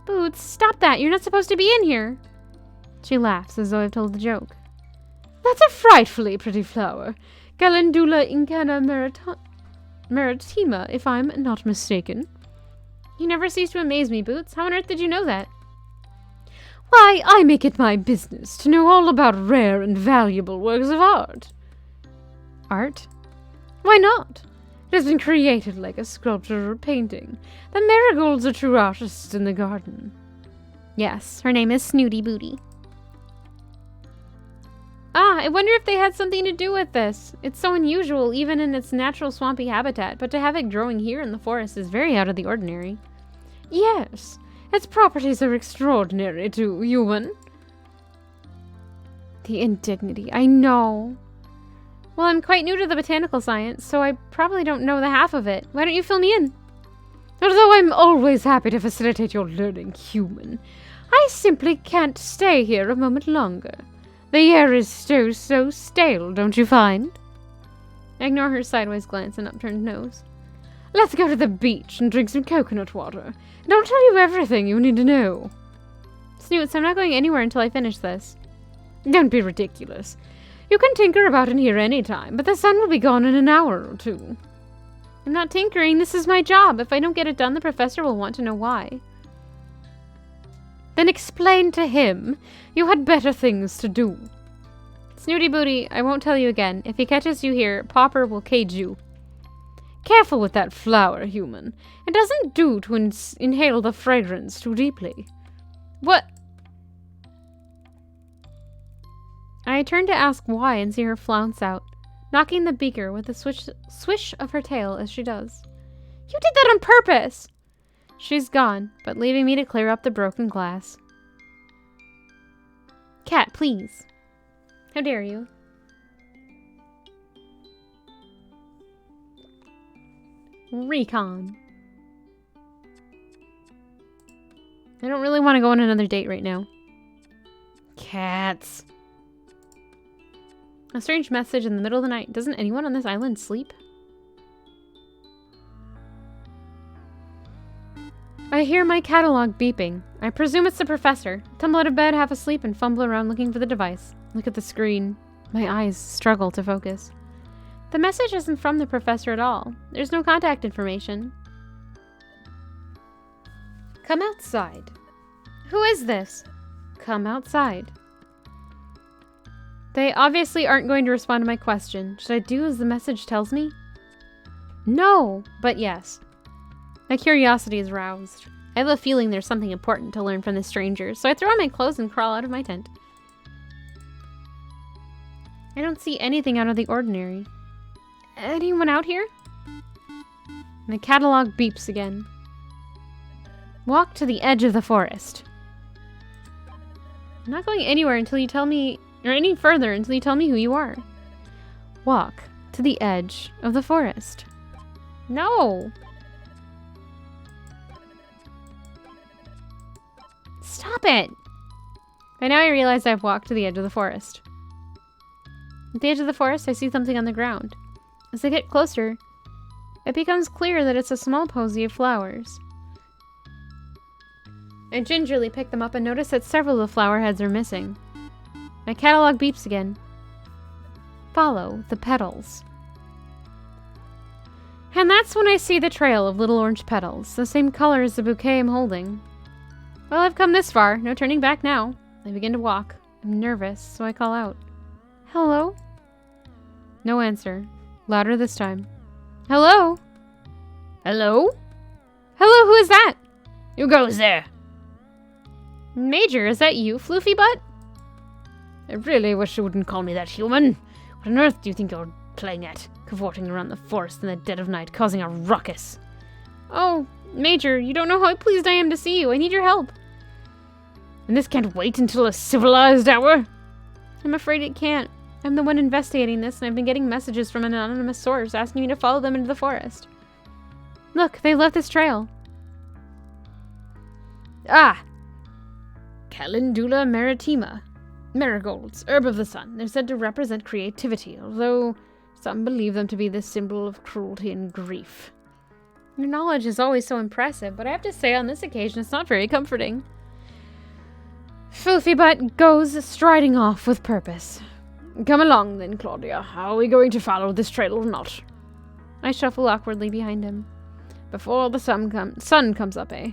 Speaker 1: Boots, stop that! You're not supposed to be in here! She laughs as though I've told the joke. That's a frightfully pretty flower. Calendula incana maritima, if I'm not mistaken. You never cease to amaze me, Boots. How on earth did you know that? Why, I make it my business to know all about rare and valuable works of art. Art? Why not? It has been created like a sculpture or a painting. The Marigolds are true artists in the garden. Yes, her name is Snooty Booty. Ah, I wonder if they had something to do with this. It's so unusual, even in its natural swampy habitat, but to have it growing here in the forest is very out of the ordinary. Yes, its properties are extraordinary too, human. The indignity, I know. Well, I'm quite new to the botanical science, so I probably don't know the half of it. Why don't you fill me in? Although I'm always happy to facilitate your learning, human, I simply can't stay here a moment longer. The air is so stale, don't you find? I ignore her sideways glance and upturned nose. Let's go to the beach and drink some coconut water, and I'll tell you everything you need to know. Snoots, I'm not going anywhere until I finish this. Don't be ridiculous. You can tinker about in here any time, but the sun will be gone in an hour or two. I'm not tinkering, this is my job. If I don't get it done, the professor will want to know why. Then explain to him. You had better things to do. Snooty Booty, I won't tell you again. If he catches you here, Popper will cage you. Careful with that flower, human. It doesn't do to inhale the fragrance too deeply. What? I turn to ask why and see her flounce out, knocking the beaker with a swish of her tail as she does. You did that on purpose! She's gone, but leaving me to clear up the broken glass. Cat, please. How dare you? Recon. I don't really want to go on another date right now. Cats. A strange message in the middle of the night. Doesn't anyone on this island sleep? I hear my catalog beeping. I presume it's the professor. Tumble out of bed, half asleep, and fumble around looking for the device. Look at the screen. My eyes struggle to focus. The message isn't from the professor at all. There's no contact information. Come outside. Who is this? Come outside. They obviously aren't going to respond to my question. Should I do as the message tells me? No, but yes. My curiosity is roused. I have a feeling there's something important to learn from the strangers, so I throw on my clothes and crawl out of my tent. I don't see anything out of the ordinary. Anyone out here? My catalog beeps again. Walk to the edge of the forest. I'm not going anywhere until you tell me, or any further until you tell me who you are. Walk to the edge of the forest. No! Stop it! By now I realize I've walked to the edge of the forest. At the edge of the forest, I see something on the ground. As I get closer, it becomes clear that it's a small posy of flowers. I gingerly pick them up and notice that several of the flower heads are missing. My catalog beeps again. Follow the petals. And that's when I see the trail of little orange petals, the same color as the bouquet I'm holding. Well, I've come this far, no turning back now. I begin to walk. I'm nervous, so I call out. Hello? No answer. Louder this time. Hello?
Speaker 3: Hello?
Speaker 1: Hello, who is that?
Speaker 3: Who goes there?
Speaker 1: Major, is that you, Floofy Butt?
Speaker 3: I really wish you wouldn't call me that, human. What on earth do you think you're playing at? Cavorting around the forest in the dead of night, causing a ruckus.
Speaker 1: Oh, Major, you don't know how pleased I am to see you. I need your help.
Speaker 3: And this can't wait until a civilized hour?
Speaker 1: I'm afraid it can't. I'm the one investigating this, and I've been getting messages from an anonymous source asking me to follow them into the forest. Look, they left this trail.
Speaker 3: Ah! Calendula maritima. Marigolds, herb of the sun. They're said to represent creativity, although some believe them to be the symbol of cruelty and grief.
Speaker 1: Your knowledge is always so impressive, but I have to say on this occasion it's not very comforting. Floofy Butt goes striding off with purpose.
Speaker 3: Come along then, Claudia. Are we going to follow this trail or not?
Speaker 1: I shuffle awkwardly behind him.
Speaker 3: Before the sun comes up, eh?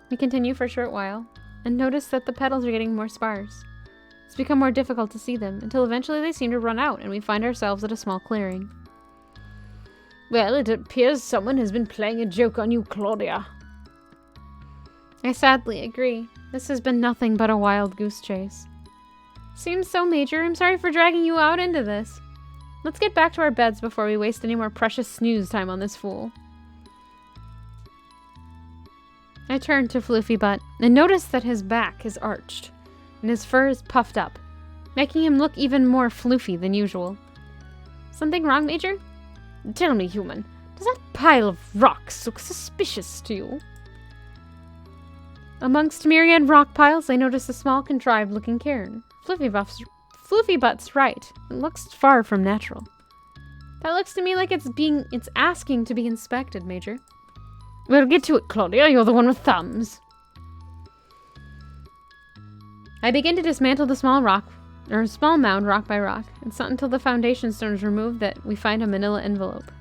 Speaker 1: We continue for a short while, and notice that the petals are getting more sparse. It's become more difficult to see them, until eventually they seem to run out, and we find ourselves at a small clearing.
Speaker 3: Well, it appears someone has been playing a joke on you, Claudia.
Speaker 1: I sadly agree. This has been nothing but a wild goose chase. Seems so, Major. I'm sorry for dragging you out into this. Let's get back to our beds before we waste any more precious snooze time on this fool. I turn to Floofy Butt and notice that his back is arched and his fur is puffed up, making him look even more floofy than usual. Something wrong, Major?
Speaker 3: Tell me, human, does that pile of rocks look suspicious to you?
Speaker 1: Amongst myriad rock piles, I notice a small, contrived-looking cairn. Floofy Butt's right. It looks far from natural. That looks to me like it's asking to be inspected, Major.
Speaker 3: Well, get to it, Claudia. You're the one with thumbs.
Speaker 1: I begin to dismantle the small mound rock by rock. It's not until the foundation stone is removed that we find a manila envelope.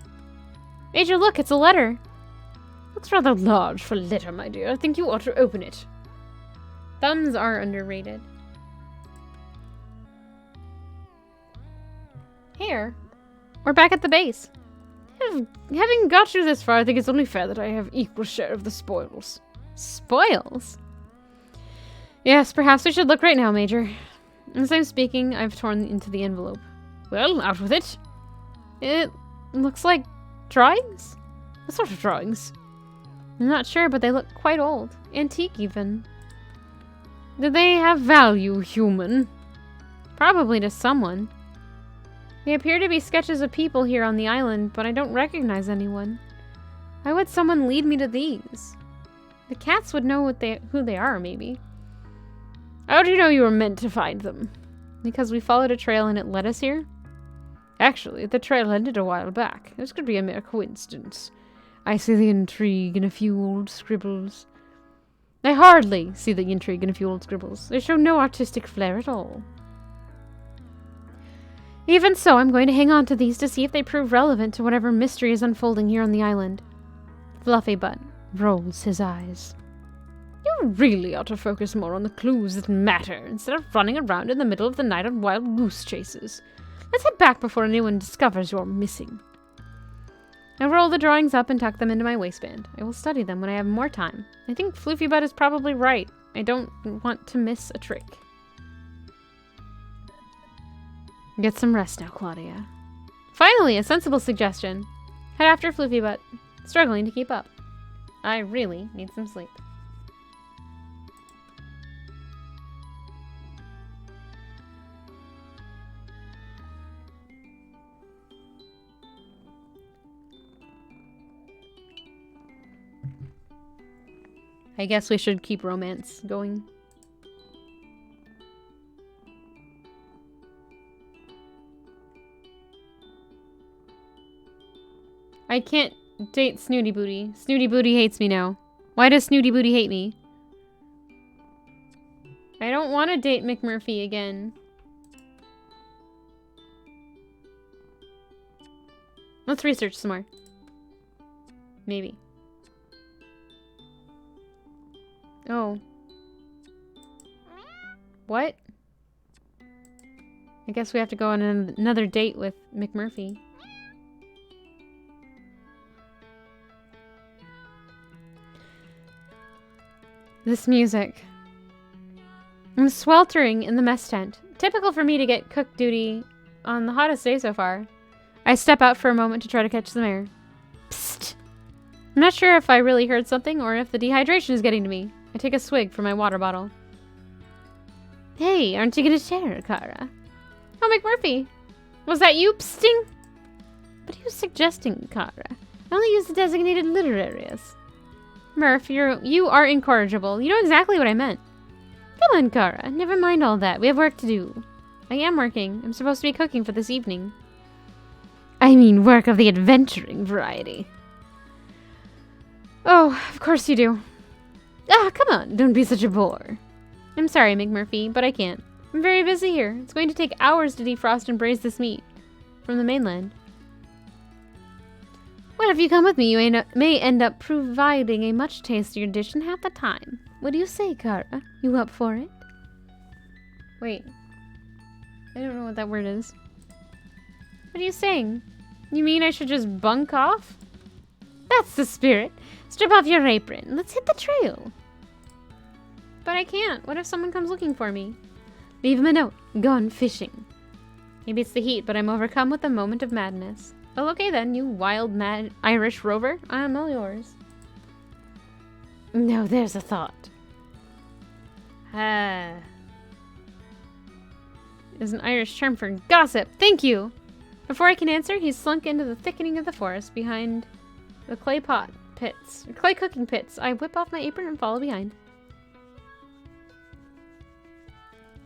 Speaker 1: Major, look, it's a letter.
Speaker 3: Looks rather large for a letter, my dear. I think you ought to open it.
Speaker 1: Thumbs are underrated. Here, we're back at the base.
Speaker 3: Having got you this far, I think it's only fair that I have equal share of the spoils.
Speaker 1: Spoils? Yes, perhaps we should look right now, Major. As I'm speaking, I've torn into the envelope.
Speaker 3: Well, out with it.
Speaker 1: It looks like drawings?
Speaker 3: What sort of drawings?
Speaker 1: I'm not sure, but they look quite old. Antique, even.
Speaker 3: Do they have value, human?
Speaker 1: Probably to someone. They appear to be sketches of people here on the island, but I don't recognize anyone. Why would someone lead me to these? The cats would know who they are, maybe.
Speaker 3: How do you know you were meant to find them?
Speaker 1: Because we followed a trail and it led us here?
Speaker 3: Actually, the trail ended a while back. This could be a mere coincidence. I see the intrigue in a few old scribbles.
Speaker 1: I hardly see the intrigue in a few old scribbles. They show no artistic flair at all. Even so, I'm going to hang on to these to see if they prove relevant to whatever mystery is unfolding here on the island. Fluffy Butt rolls his eyes.
Speaker 3: You really ought to focus more on the clues that matter instead of running around in the middle of the night on wild goose chases. Let's head back before anyone discovers you're missing.
Speaker 1: I roll the drawings up and tuck them into my waistband. I will study them when I have more time. I think Floofy Butt is probably right. I don't want to miss a trick. Get some rest now, Claudia. Finally, a sensible suggestion. Head after Floofy Butt, struggling to keep up. I really need some sleep. I guess we should keep romance going. I can't date Snooty Booty. Snooty Booty hates me now. Why does Snooty Booty hate me? I don't want to date McMurphy again. Let's research some more. Maybe. Oh. What? I guess we have to go on another date with McMurphy. This music. I'm sweltering in the mess tent. Typical for me to get cook duty on the hottest day so far. I step out for a moment to try to catch some air. Psst! I'm not sure if I really heard something or if the dehydration is getting to me. I take a swig from my water bottle. Hey, aren't you gonna share, Kara? Oh, McMurphy! Was that you psting? What are you suggesting, Kara? I only use the designated litter areas. Murph, you are incorrigible. You know exactly what I meant. Come on, Kara. Never mind all that. We have work to do. I am working. I'm supposed to be cooking for this evening. I mean work of the adventuring variety. Oh, of course you do. Ah, come on. Don't be such a bore. I'm sorry, McMurphy, but I can't. I'm very busy here. It's going to take hours to defrost and braise this meat from the mainland. Well, if you come with me, you may end up providing a much tastier dish in half the time. What do you say, Kara? You up for it? Wait. I don't know what that word is. What are you saying? You mean I should just bunk off? That's the spirit. Strip off your apron. Let's hit the trail. But I can't. What if someone comes looking for me? Leave him a note. Gone fishing. Maybe it's the heat, but I'm overcome with a moment of madness. Well, okay then, you wild, mad Irish rover. I'm all yours. No, there's a thought. Is an Irish term for gossip. Thank you. Before I can answer, he's slunk into the thickening of the forest behind the clay cooking pits. I whip off my apron and follow behind.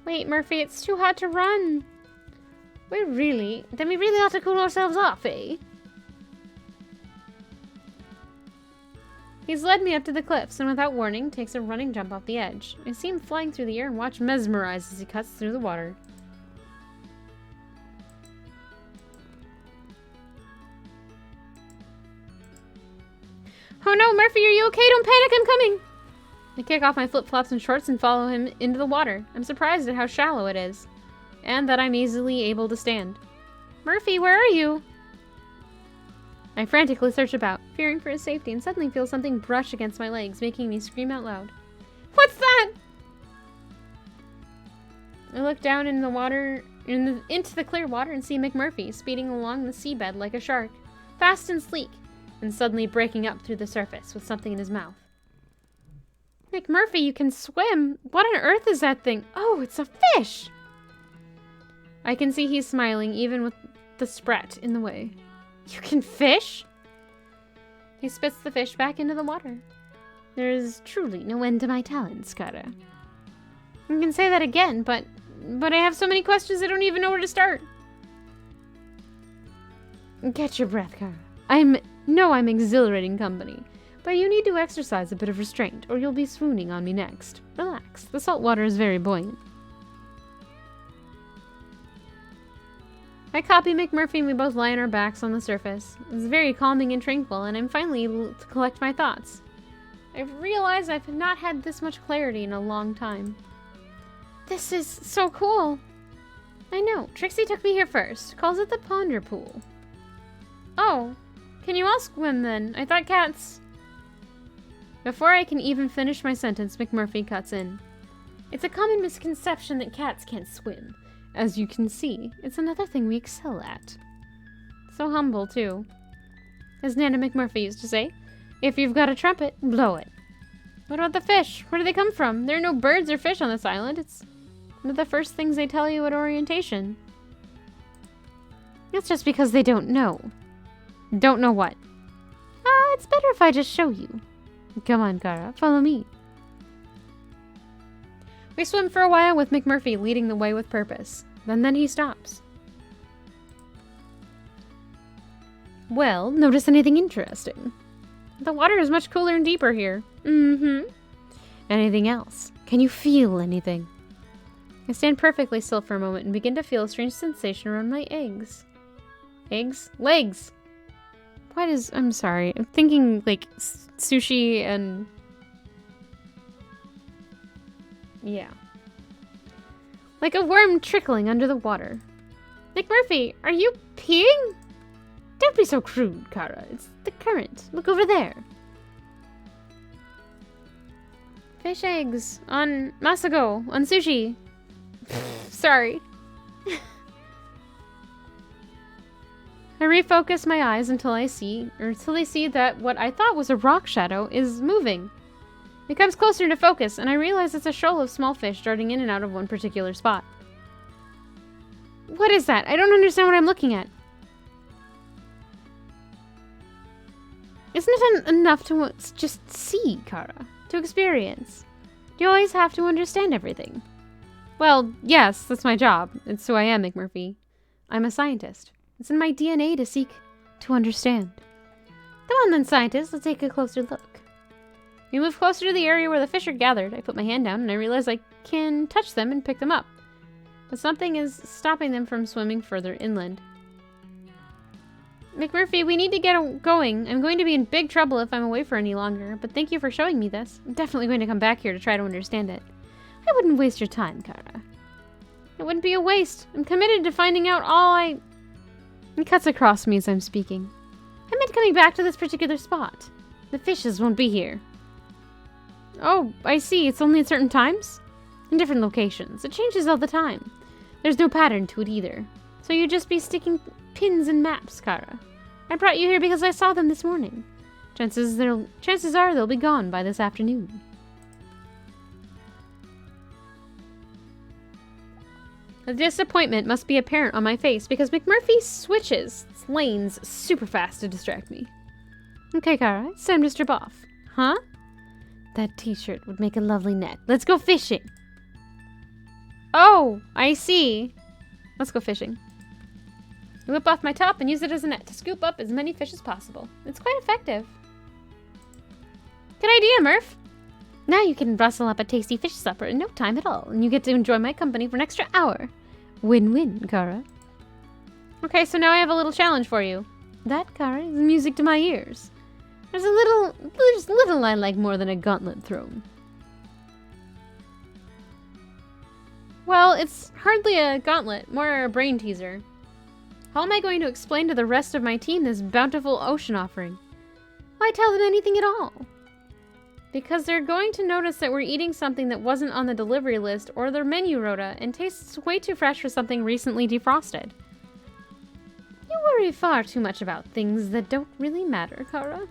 Speaker 1: Wait, Murphy, it's too hot to run. Then we really ought to cool ourselves off, eh? He's led me up to the cliffs and without warning takes a running jump off the edge. I see him flying through the air and watch mesmerized as he cuts through the water. Oh no, Murphy, are you okay? Don't panic, I'm coming! I kick off my flip-flops and shorts and follow him into the water. I'm surprised at how shallow it is, and that I'm easily able to stand. Murphy, where are you? I frantically search about, fearing for his safety, and suddenly feel something brush against my legs, making me scream out loud. What's that? I look down in the water, into the clear water and see McMurphy speeding along the seabed like a shark, fast and sleek, and suddenly breaking up through the surface with something in his mouth. McMurphy, you can swim! What on earth is that thing? Oh, it's a fish! I can see he's smiling, even with the sprat in the way. You can fish? He spits the fish back into the water. There is truly no end to my talents, Kara. You can say that again, but I have so many questions I don't even know where to start. Catch your breath, Kara. I'm exhilarating company, but you need to exercise a bit of restraint, or you'll be swooning on me next. Relax. The salt water is very buoyant. I copy McMurphy and we both lie on our backs on the surface. It's very calming and tranquil, and I'm finally able to collect my thoughts. I've realized I've not had this much clarity in a long time. This is so cool. I know. Trixie took me here first. Calls it the Ponder Pool. Oh. Can you all swim then? I thought cats... Before I can even finish my sentence, McMurphy cuts in. It's a common misconception that cats can't swim. As you can see, it's another thing we excel at. So humble, too. As Nana McMurphy used to say, if you've got a trumpet, blow it. What about the fish? Where do they come from? There are no birds or fish on this island. It's one of the first things they tell you at orientation. That's just because they don't know. Don't know what? It's better if I just show you. Come on, Kara, follow me. We swim for a while with McMurphy leading the way with purpose. Then he stops. Well, notice anything interesting? The water is much cooler and deeper here. Mm-hmm. Anything else? Can you feel anything? I stand perfectly still for a moment and begin to feel a strange sensation around my eggs. Eggs? Legs! I'm sorry. I'm thinking, like, sushi and... Yeah. Like a worm trickling under the water. McMurphy, are you peeing? Don't be so crude, Kara. It's the current. Look over there. Fish eggs on Masago, on sushi. Sorry. I refocus my eyes until they see that what I thought was a rock shadow is moving. It comes closer to focus, and I realize it's a shoal of small fish darting in and out of one particular spot. What is that? I don't understand what I'm looking at. Isn't it enough to just see, Kara? To experience? Do you always have to understand everything? Well, yes, that's my job. It's who I am, McMurphy. I'm a scientist. It's in my DNA to seek to understand. Come on then, scientists, let's take a closer look. We move closer to the area where the fish are gathered. I put my hand down and I realize I can touch them and pick them up. But something is stopping them from swimming further inland. McMurphy, we need to get going. I'm going to be in big trouble if I'm away for any longer, but thank you for showing me this. I'm definitely going to come back here to try to understand it. I wouldn't waste your time, Kara. It wouldn't be a waste. I'm committed to finding out all I... He cuts across me as I'm speaking. I meant coming back to this particular spot. The fishes won't be here. Oh, I see. It's only at certain times? In different locations. It changes all the time. There's no pattern to it either. So you'd just be sticking pins in maps, Kara. I brought you here because I saw them this morning. Chances are they'll be gone by this afternoon. The disappointment must be apparent on my face because McMurphy switches lanes super fast to distract me. Okay, Kara, it's time to strip off. Huh? That t-shirt would make a lovely net. Let's go fishing. Oh, I see. Let's go fishing. I whip off my top and use it as a net to scoop up as many fish as possible. It's quite effective. Good idea, Murph. Now you can rustle up a tasty fish supper in no time at all, and you get to enjoy my company for an extra hour. Win-win, Kara. Okay, so now I have a little challenge for you. That, Kara, is music to my ears. There's little I like more than a gauntlet thrown. Well, it's hardly a gauntlet, more a brain teaser. How am I going to explain to the rest of my team this bountiful ocean offering? Why tell them anything at all? Because they're going to notice that we're eating something that wasn't on the delivery list or their menu rota and tastes way too fresh for something recently defrosted. You worry far too much about things that don't really matter, Kara.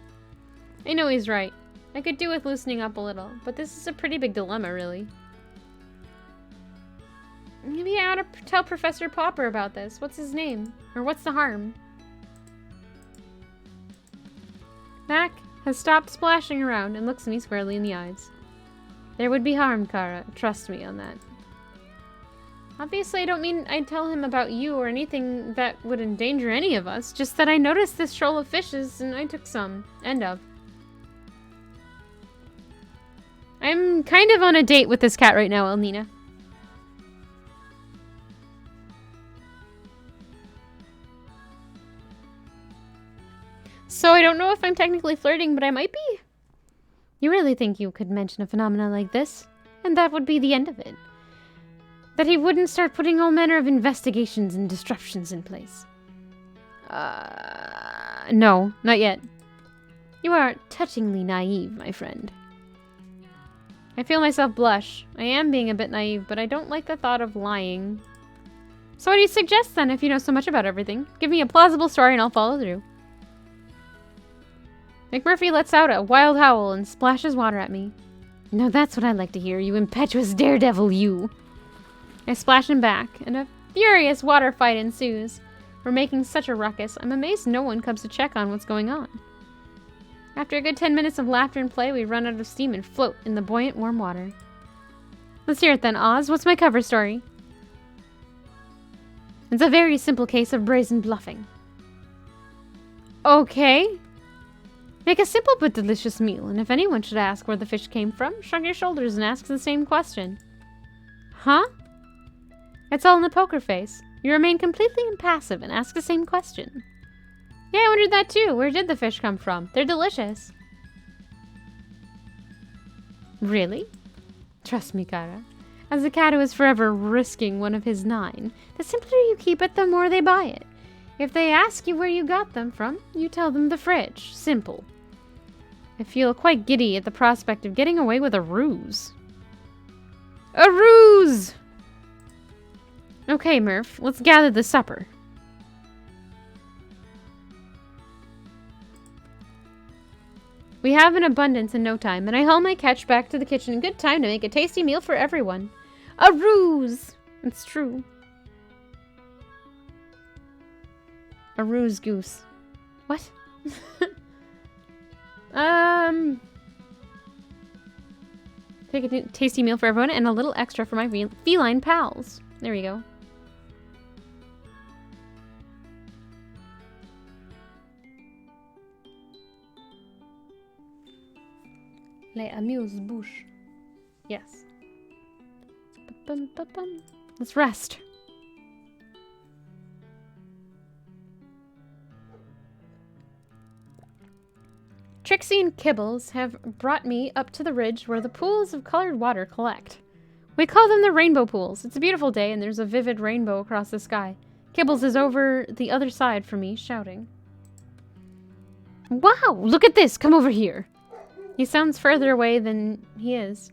Speaker 1: I know he's right. I could do with loosening up a little, but this is a pretty big dilemma, really. Maybe I ought to tell Professor Popper about this. What's his name? Or what's the harm? Mac has stopped splashing around and looks me squarely in the eyes. There would be harm, Kara. Trust me on that. Obviously, I don't mean I'd tell him about you or anything that would endanger any of us. Just that I noticed this shoal of fishes and I took some. End of. I'm kind of on a date with this cat right now, Elnina. So I don't know if I'm technically flirting, but I might be.
Speaker 2: You really think you could mention a phenomena like this, and that would be the end of it? That he wouldn't start putting all manner of investigations and disruptions in place?
Speaker 1: No, not yet.
Speaker 2: You are touchingly naive, my friend.
Speaker 1: I feel myself blush. I am being a bit naive, but I don't like the thought of lying. So what do you suggest then, if you know so much about everything? Give me a plausible story and I'll follow through. McMurphy lets out a wild howl and splashes water at me.
Speaker 2: Now that's what I like to hear, you impetuous daredevil, you.
Speaker 1: I splash him back, and a furious water fight ensues. We're making such a ruckus, I'm amazed no one comes to check on what's going on. After a good 10 minutes of laughter and play, we run out of steam and float in the buoyant, warm water. Let's hear it then, Oz. What's my cover story?
Speaker 2: It's a very simple case of brazen bluffing.
Speaker 1: Okay.
Speaker 2: Make a simple but delicious meal, and if anyone should ask where the fish came from, shrug your shoulders and ask the same question.
Speaker 1: Huh?
Speaker 2: It's all in the poker face. You remain completely impassive and ask the same question.
Speaker 1: Yeah, I wondered that too. Where did the fish come from? They're delicious.
Speaker 2: Really? Trust me, Kara. As a cat who is forever risking one of his 9, the simpler you keep it, the more they buy it. If they ask you where you got them from, you tell them the fridge. Simple.
Speaker 1: I feel quite giddy at the prospect of getting away with a ruse. A ruse! Okay, Murph, let's gather the supper. We have an abundance in no time, and I haul my catch back to the kitchen in good time to make a tasty meal for everyone. A ruse! It's true. A ruse goose.
Speaker 2: What?
Speaker 1: Take a tasty meal for everyone and a little extra for my feline pals. There we go.
Speaker 2: Les amuse-bouches.
Speaker 1: Yes. Let's rest. Trixie and Kibbles have brought me up to the ridge where the pools of colored water collect. We call them the rainbow pools. It's a beautiful day and there's a vivid rainbow across the sky. Kibbles is over the other side from me, shouting.
Speaker 2: Wow, look at this! Come over here!
Speaker 1: He sounds further away than he is.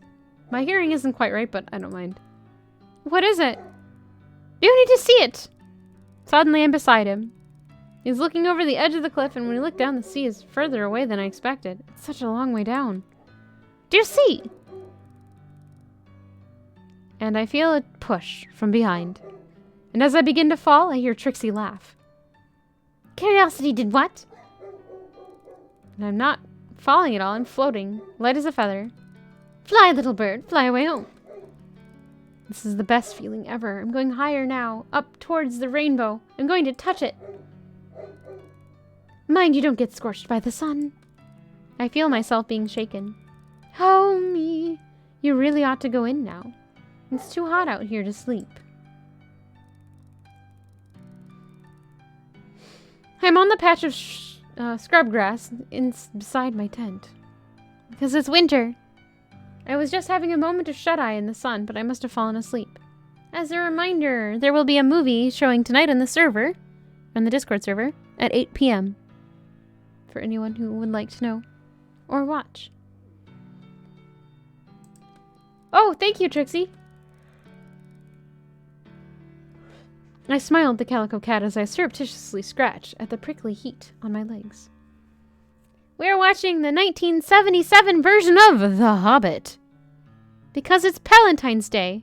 Speaker 1: My hearing isn't quite right, but I don't mind. What is it? You need to see it! Suddenly I'm beside him. He's looking over the edge of the cliff, and when we look down, the sea is further away than I expected. It's such a long way down.
Speaker 2: Do you see?
Speaker 1: And I feel a push from behind. And as I begin to fall, I hear Trixie laugh.
Speaker 2: Curiosity did what?
Speaker 1: And I'm not falling at all, I'm floating, light as a feather.
Speaker 2: Fly, little bird, fly away home.
Speaker 1: This is the best feeling ever. I'm going higher now, up towards the rainbow. I'm going to touch it.
Speaker 2: Mind you don't get scorched by the sun.
Speaker 1: I feel myself being shaken.
Speaker 2: Oh, me.
Speaker 1: You really ought to go in now. It's too hot out here to sleep. I'm on the patch of scrub grass beside my tent.
Speaker 2: Because it's winter.
Speaker 1: I was just having a moment of shut-eye in the sun, but I must have fallen asleep. As a reminder, there will be a movie showing tonight on the server, on the Discord server, at 8 p.m. For anyone who would like to know or watch. Oh, thank you, Trixie. I smiled at the Calico Cat as I surreptitiously scratched at the prickly heat on my legs. We are watching the 1977 version of The Hobbit. Because it's Palentine's Day.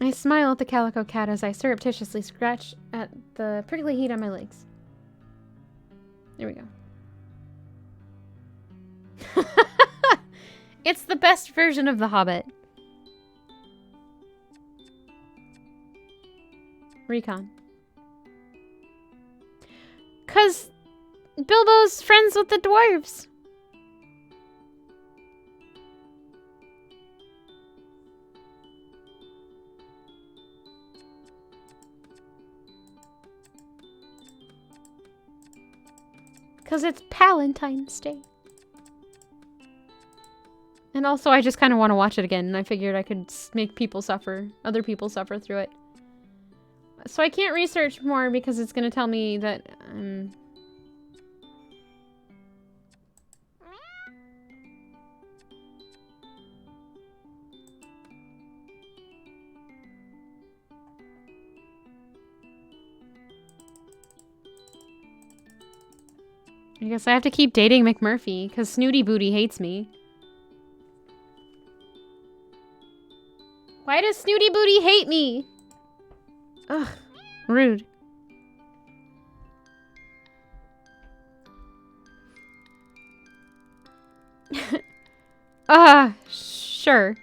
Speaker 1: I smile at the Calico Cat as I surreptitiously scratch at the prickly heat on my legs. There we go. It's the best version of The Hobbit. Recon. 'Cause Bilbo's friends with the dwarves. Because it's Palentine's Day. And also, I just kind of want to watch it again, and I figured I could make people suffer, other people suffer through it. So I can't research more because it's going to tell me that... I guess I have to keep dating McMurphy, because Snooty Booty hates me. Why does Snooty Booty hate me? Ugh, rude. Sure.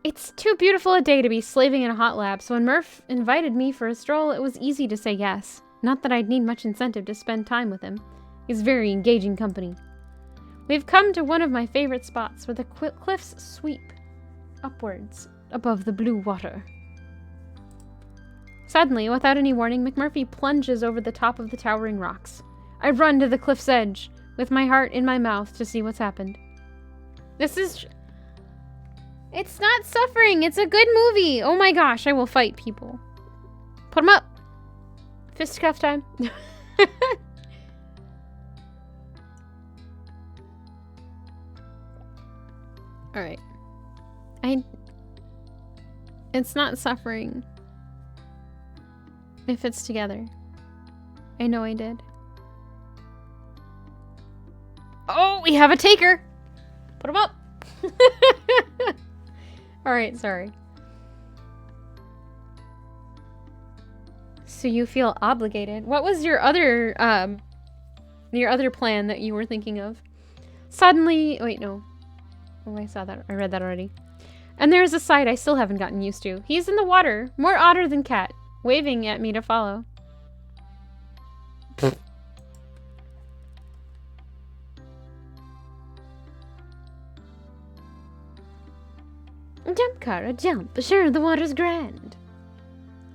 Speaker 1: It's too beautiful a day to be slaving in a hot lab, so when Murph invited me for a stroll, it was easy to say yes. Not that I'd need much incentive to spend time with him. He's very engaging company. We've come to one of my favorite spots, where the cliffs sweep upwards above the blue water. Suddenly, without any warning, McMurphy plunges over the top of the towering rocks. I run to the cliff's edge, with my heart in my mouth to see what's happened. This is... It's not suffering, it's a good movie! Oh my gosh, I will fight people. Put them up! Fistcuff time. Alright. It's not suffering. If it's together. I know I did. Oh, we have a taker! Put him up! Alright, sorry. So you feel obligated. What was your other plan that you were thinking of? Suddenly... Wait, no. Oh, I saw that. I read that already. And there is a sight I still haven't gotten used to. He's in the water, more otter than cat, waving at me to follow. Jump, Kara, jump. Sure, the water's grand.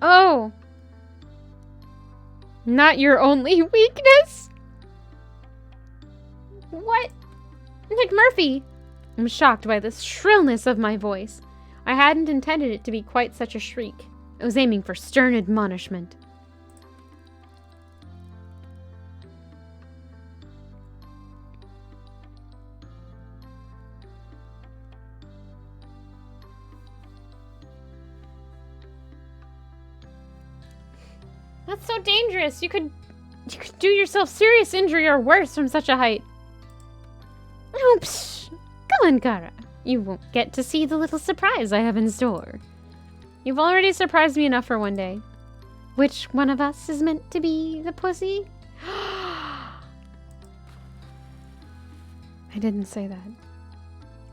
Speaker 1: Oh. Not your only weakness? What? McMurphy! I'm shocked by the shrillness of my voice. I hadn't intended it to be quite such a shriek. I was aiming for stern admonishment. That's so dangerous. You could do yourself serious injury or worse from such a height. Oh, psh. Come on, Kara. You won't get to see the little surprise I have in store. You've already surprised me enough for one day. Which one of us is meant to be the pussy? I didn't say that.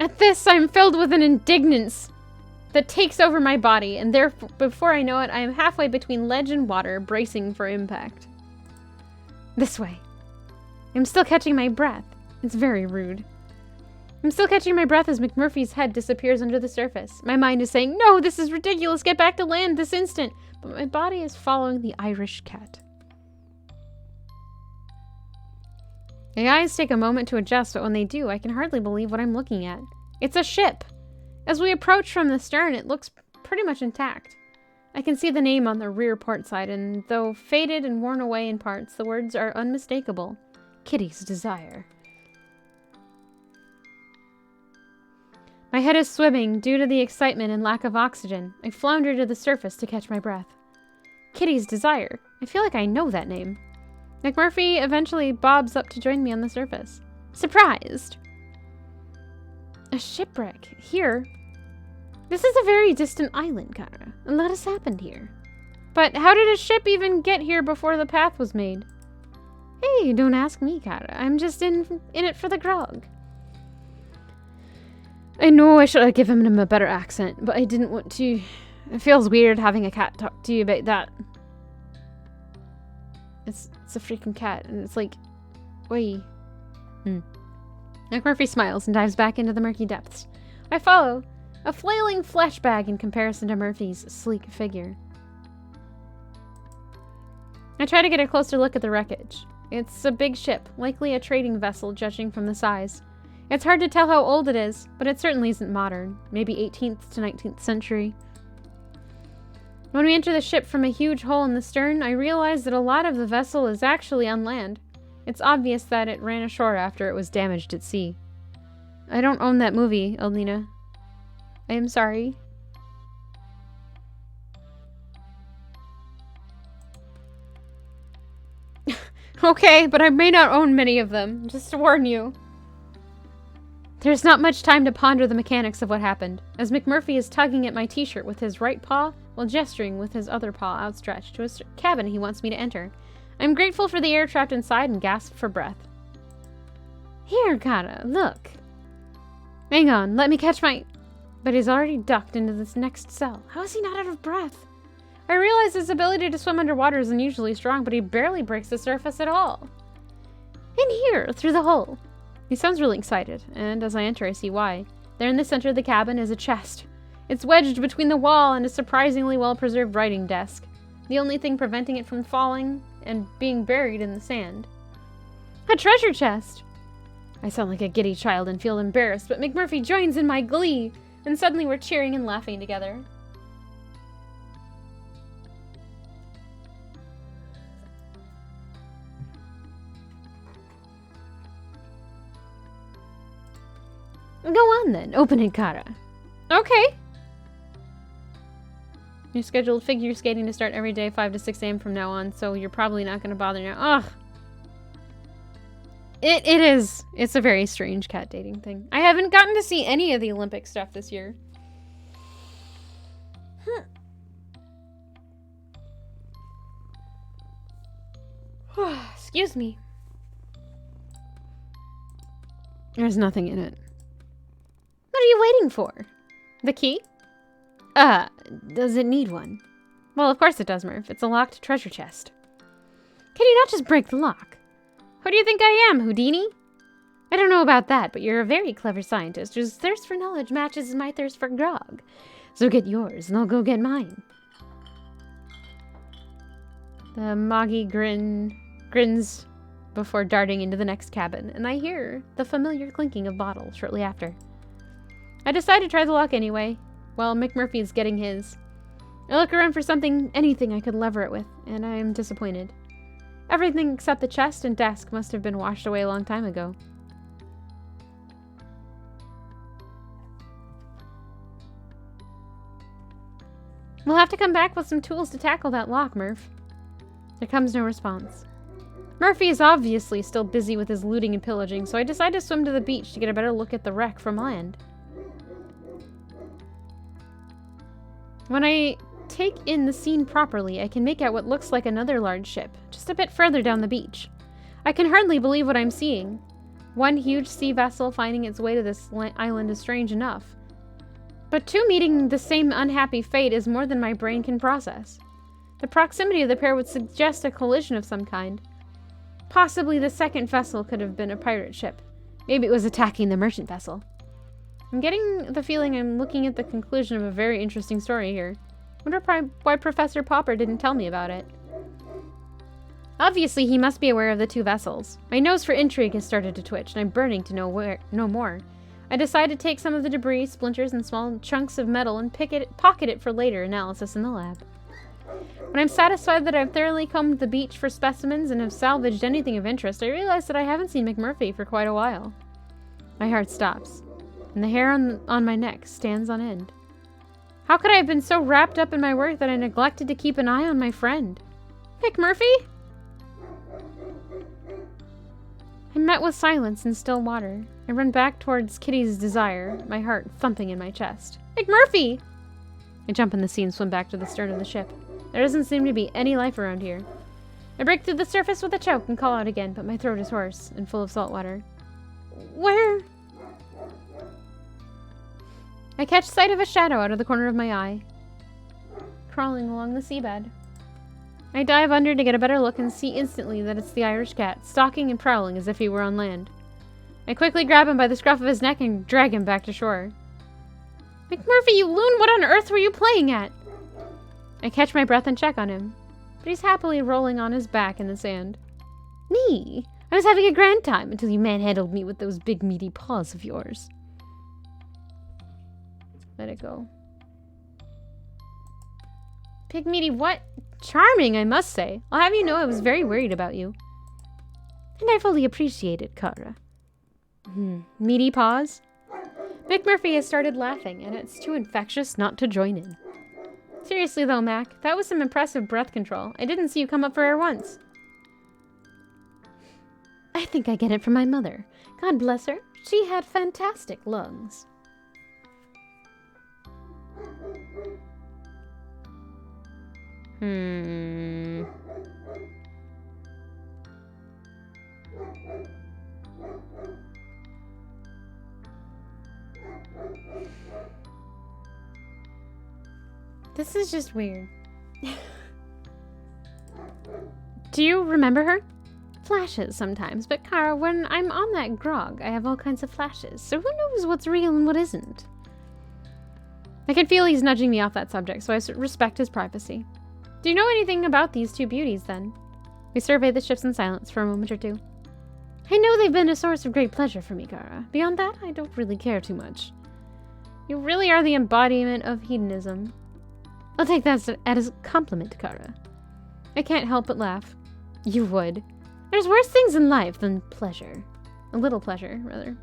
Speaker 1: At this, I'm filled with an indignance that takes over my body, and therefore, before I know it, I am halfway between ledge and water, bracing for impact. This way. I'm still catching my breath. It's very rude. I'm still catching my breath as McMurphy's head disappears under the surface. My mind is saying, no, this is ridiculous, get back to land this instant. But my body is following the Irish cat. My eyes take a moment to adjust, but when they do, I can hardly believe what I'm looking at. It's a ship. As we approach from the stern, it looks pretty much intact. I can see the name on the rear port side, and though faded and worn away in parts, the words are unmistakable. Kitty's Desire. My head is swimming due to the excitement and lack of oxygen. I flounder to the surface to catch my breath. Kitty's Desire. I feel like I know that name. McMurphy eventually bobs up to join me on the surface. Surprised! A shipwreck. Here? This is a very distant island, Kara. A lot has happened here. But how did a ship even get here before the path was made? Hey, don't ask me, Kara. I'm just in it for the grog. I know I should have given him a better accent, but I didn't want to. It feels weird having a cat talk to you about that. It's a freaking cat, and it's like, wait. McMurphy smiles and dives back into the murky depths. I follow, a flailing flesh bag in comparison to Murphy's sleek figure. I try to get a closer look at the wreckage. It's a big ship, likely a trading vessel judging from the size. It's hard to tell how old it is, but it certainly isn't modern, maybe 18th to 19th century. When we enter the ship from a huge hole in the stern, I realize that a lot of the vessel is actually on land. It's obvious that it ran ashore after it was damaged at sea. I don't own that movie, Elnina. I am sorry. Okay, but I may not own many of them, just to warn you. There's not much time to ponder the mechanics of what happened, as McMurphy is tugging at my t-shirt with his right paw while gesturing with his other paw outstretched to a cabin he wants me to enter. I'm grateful for the air trapped inside and gasp for breath. Here, Kara, look. Hang on, let me catch my... But he's already ducked into this next cell. How is he not out of breath? I realize his ability to swim underwater is unusually strong, but he barely breaks the surface at all. In here, through the hole. He sounds really excited, and as I enter, I see why. There in the center of the cabin is a chest. It's wedged between the wall and a surprisingly well-preserved writing desk. The only thing preventing it from falling and being buried in the sand. A treasure chest! I sound like a giddy child and feel embarrassed, but McMurphy joins in my glee, and suddenly we're cheering and laughing together. Go on then, open it, Kara. Okay. You're scheduled figure skating to start every day 5 to 6 a.m. from now on, so you're probably not going to bother now. Ugh. It is. It's a very strange cat dating thing. I haven't gotten to see any of the Olympic stuff this year. Excuse me. There's nothing in it. What are you waiting for? The key? Does it need one? Well, of course it does, Murph. It's a locked treasure chest. Can you not just break the lock? Who do you think I am, Houdini? I don't know about that, but you're a very clever scientist whose thirst for knowledge matches my thirst for grog. So get yours, and I'll go get mine. The Moggy grins before darting into the next cabin, and I hear the familiar clinking of bottles shortly after. I decide to try the lock anyway, while McMurphy is getting his. I look around for anything I could lever it with, and I am disappointed. Everything except the chest and desk must have been washed away a long time ago. We'll have to come back with some tools to tackle that lock, Murph. There comes no response. Murphy is obviously still busy with his looting and pillaging, so I decide to swim to the beach to get a better look at the wreck from land. When I take in the scene properly, I can make out what looks like another large ship, just a bit further down the beach. I can hardly believe what I'm seeing. One huge sea vessel finding its way to this island is strange enough. But two meeting the same unhappy fate is more than my brain can process. The proximity of the pair would suggest a collision of some kind. Possibly the second vessel could have been a pirate ship. Maybe it was attacking the merchant vessel. I'm getting the feeling I'm looking at the conclusion of a very interesting story here. Wonder why Professor Popper didn't tell me about it. Obviously, he must be aware of the two vessels. My nose for intrigue has started to twitch, and I'm burning to know more. I decide to take some of the debris, splinters, and small chunks of metal and pocket it for later analysis in the lab. When I'm satisfied that I've thoroughly combed the beach for specimens and have salvaged anything of interest, I realize that I haven't seen McMurphy for quite a while. My heart stops, and the hair on my neck stands on end. How could I have been so wrapped up in my work that I neglected to keep an eye on my friend? McMurphy? I'm met with silence and still water. I run back towards Kitty's desire, my heart thumping in my chest. McMurphy! I jump in the sea and swim back to the stern of the ship. There doesn't seem to be any life around here. I break through the surface with a choke and call out again, but my throat is hoarse and full of salt water. Where? I catch sight of a shadow out of the corner of my eye, crawling along the seabed. I dive under to get a better look and see instantly that it's the Irish cat, stalking and prowling as if he were on land. I quickly grab him by the scruff of his neck and drag him back to shore. McMurphy, you loon! What on earth were you playing at? I catch my breath and check on him. but he's happily rolling on his back in the sand.
Speaker 2: Me? I was having a grand time until you manhandled me with those big meaty paws of yours.
Speaker 1: Let it go. Big meaty what? Charming, I must say. I'll have you know I was very worried about you.
Speaker 2: And I fully appreciate it, Kara.
Speaker 1: Meaty paws? McMurphy has started laughing, and it's too infectious not to join in. Seriously though, Mac, that was some impressive breath control. I didn't see you come up for air once.
Speaker 2: I think I get it from my mother. God bless her.
Speaker 1: She had fantastic lungs. This is just weird. Do you remember her?
Speaker 2: Flashes sometimes, but Kara, when I'm on that grog, I have all kinds of flashes, so who knows what's real and what isn't?
Speaker 1: I can feel he's nudging me off that subject, so I respect his privacy. Do you know anything about these two beauties, then? We survey the ships in silence for a moment or two.
Speaker 2: I know they've been a source of great pleasure for me, Kara. Beyond that, I don't really care too much.
Speaker 1: You really are the embodiment of hedonism.
Speaker 2: I'll take that as a compliment, Kara.
Speaker 1: I can't help but laugh.
Speaker 2: You would. There's worse things in life than pleasure.
Speaker 1: A little pleasure, rather.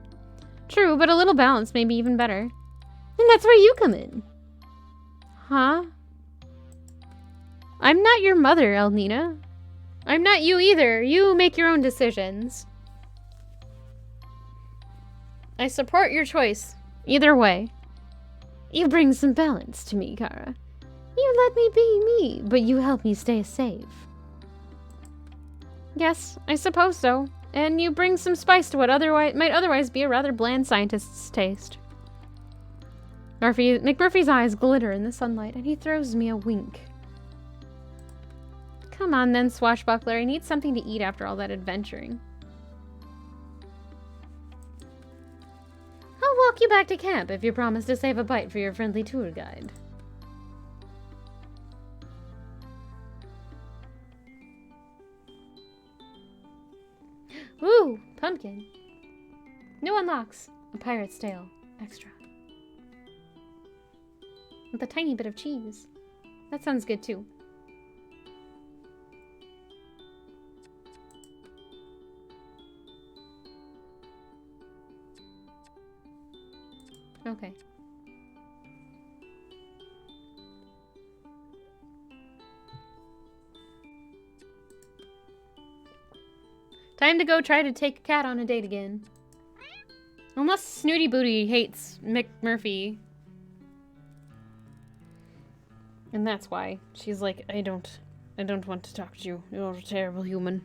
Speaker 1: True, but a little balance may be even better.
Speaker 2: And that's where you come in.
Speaker 1: Huh? I'm not your mother, Elnina. I'm not you either. You make your own decisions. I support your choice. Either way.
Speaker 2: You bring some balance to me, Kara. You let me be me, but you help me stay safe.
Speaker 1: Yes, I suppose so. And you bring some spice to what might otherwise be a rather bland scientist's taste. McMurphy's eyes glitter in the sunlight, and he throws me a wink. Come on then, swashbuckler. I need something to eat after all that adventuring.
Speaker 2: I'll walk you back to camp if you promise to save a bite for your friendly tour guide.
Speaker 1: Ooh, pumpkin. New unlocks. A pirate's tale. Extra. With a tiny bit of cheese. That sounds good too. Okay. Time to go try to take a cat on a date again. Unless Snooty Booty hates McMurphy. And that's why. She's like, I don't want to talk to you. You're a terrible human.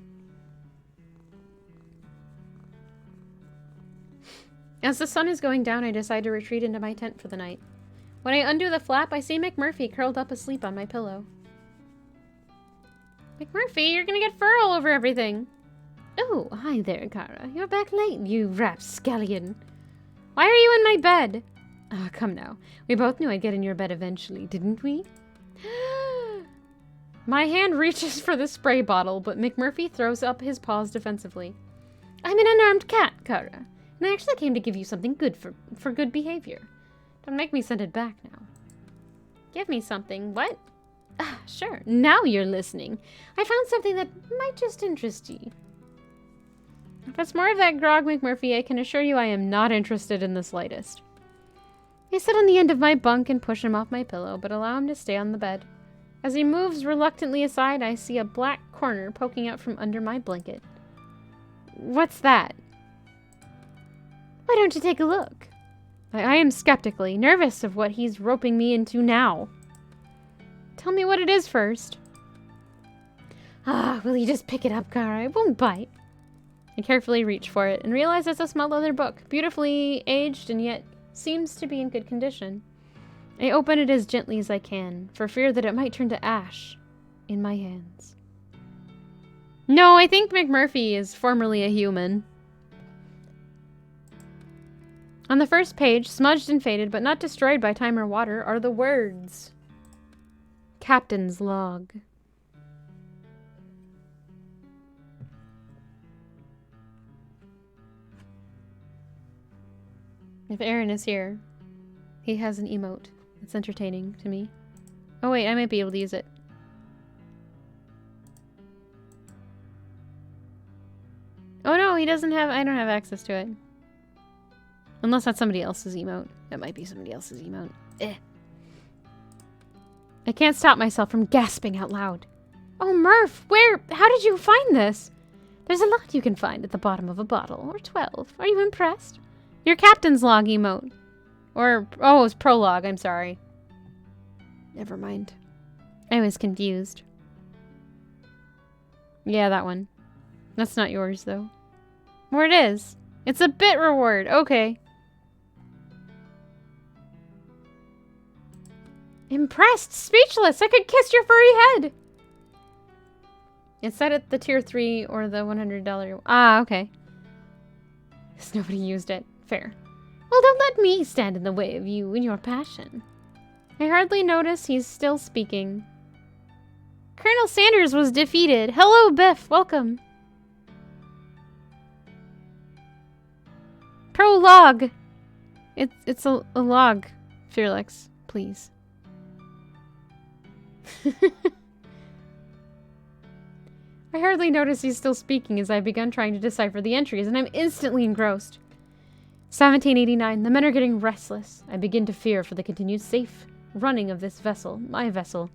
Speaker 1: As the sun is going down, I decide to retreat into my tent for the night. When I undo the flap, I see McMurphy curled up asleep on my pillow. McMurphy, you're gonna get fur all over everything.
Speaker 2: Oh, hi there, Kara. You're back late, you rapscallion.
Speaker 1: Why are you in my bed?
Speaker 2: Ah, come now. We both knew I'd get in your bed eventually, didn't we?
Speaker 1: My hand reaches for the spray bottle, but McMurphy throws up his paws defensively.
Speaker 2: I'm an unarmed cat, Kara. And I actually came to give you something good for good behavior.
Speaker 1: Don't make me send it back now. Give me something. What?
Speaker 2: Sure. Now you're listening. I found something that might just interest you.
Speaker 1: If it's more of that grog, McMurphy, I can assure you I am not interested in the slightest. I sit on the end of my bunk and push him off my pillow, but allow him to stay on the bed. As he moves reluctantly aside, I see a black corner poking out from under my blanket. What's that?
Speaker 2: Why don't you take a look?
Speaker 1: I am skeptically, nervous of what he's roping me into now. Tell me what it is first.
Speaker 2: Will you just pick it up, Kara? It won't bite.
Speaker 1: I carefully reach for it and realize it's a small leather book, beautifully aged and yet seems to be in good condition. I open it as gently as I can, for fear that it might turn to ash in my hands. No, I think McMurphy is formerly a human. On the first page, smudged and faded, but not destroyed by time or water, are the words. Captain's log. If Aaron is here, he has an emote. It's entertaining to me. Oh wait, I might be able to use it. Oh no, he doesn't have- I don't have access to it. Unless that's somebody else's emote. That might be somebody else's emote. Eh. I can't stop myself from gasping out loud. Oh, Murph, how did you find this? There's a lot you can find at the bottom of a bottle, or 12. Are you impressed? Your captain's log emote. Or, oh, it's prologue, I'm sorry. Never mind. I was confused. Yeah, that one. That's not yours, though. Or it is. It's a bit reward. Okay. Impressed! Speechless! I could kiss your furry head! It's set at the tier 3 or the $100. Ah, okay. Because nobody used it. Fair. Well, don't let me stand in the way of you and your passion. I hardly notice he's still speaking. Colonel Sanders was defeated. Hello, Biff. Welcome. Prologue. It's a log, Felix. Please. I hardly notice he's still speaking as I begun trying to decipher the entries, and I'm instantly engrossed. 1789. The men are getting restless. I begin to fear for the continued safe running of this vessel, my vessel,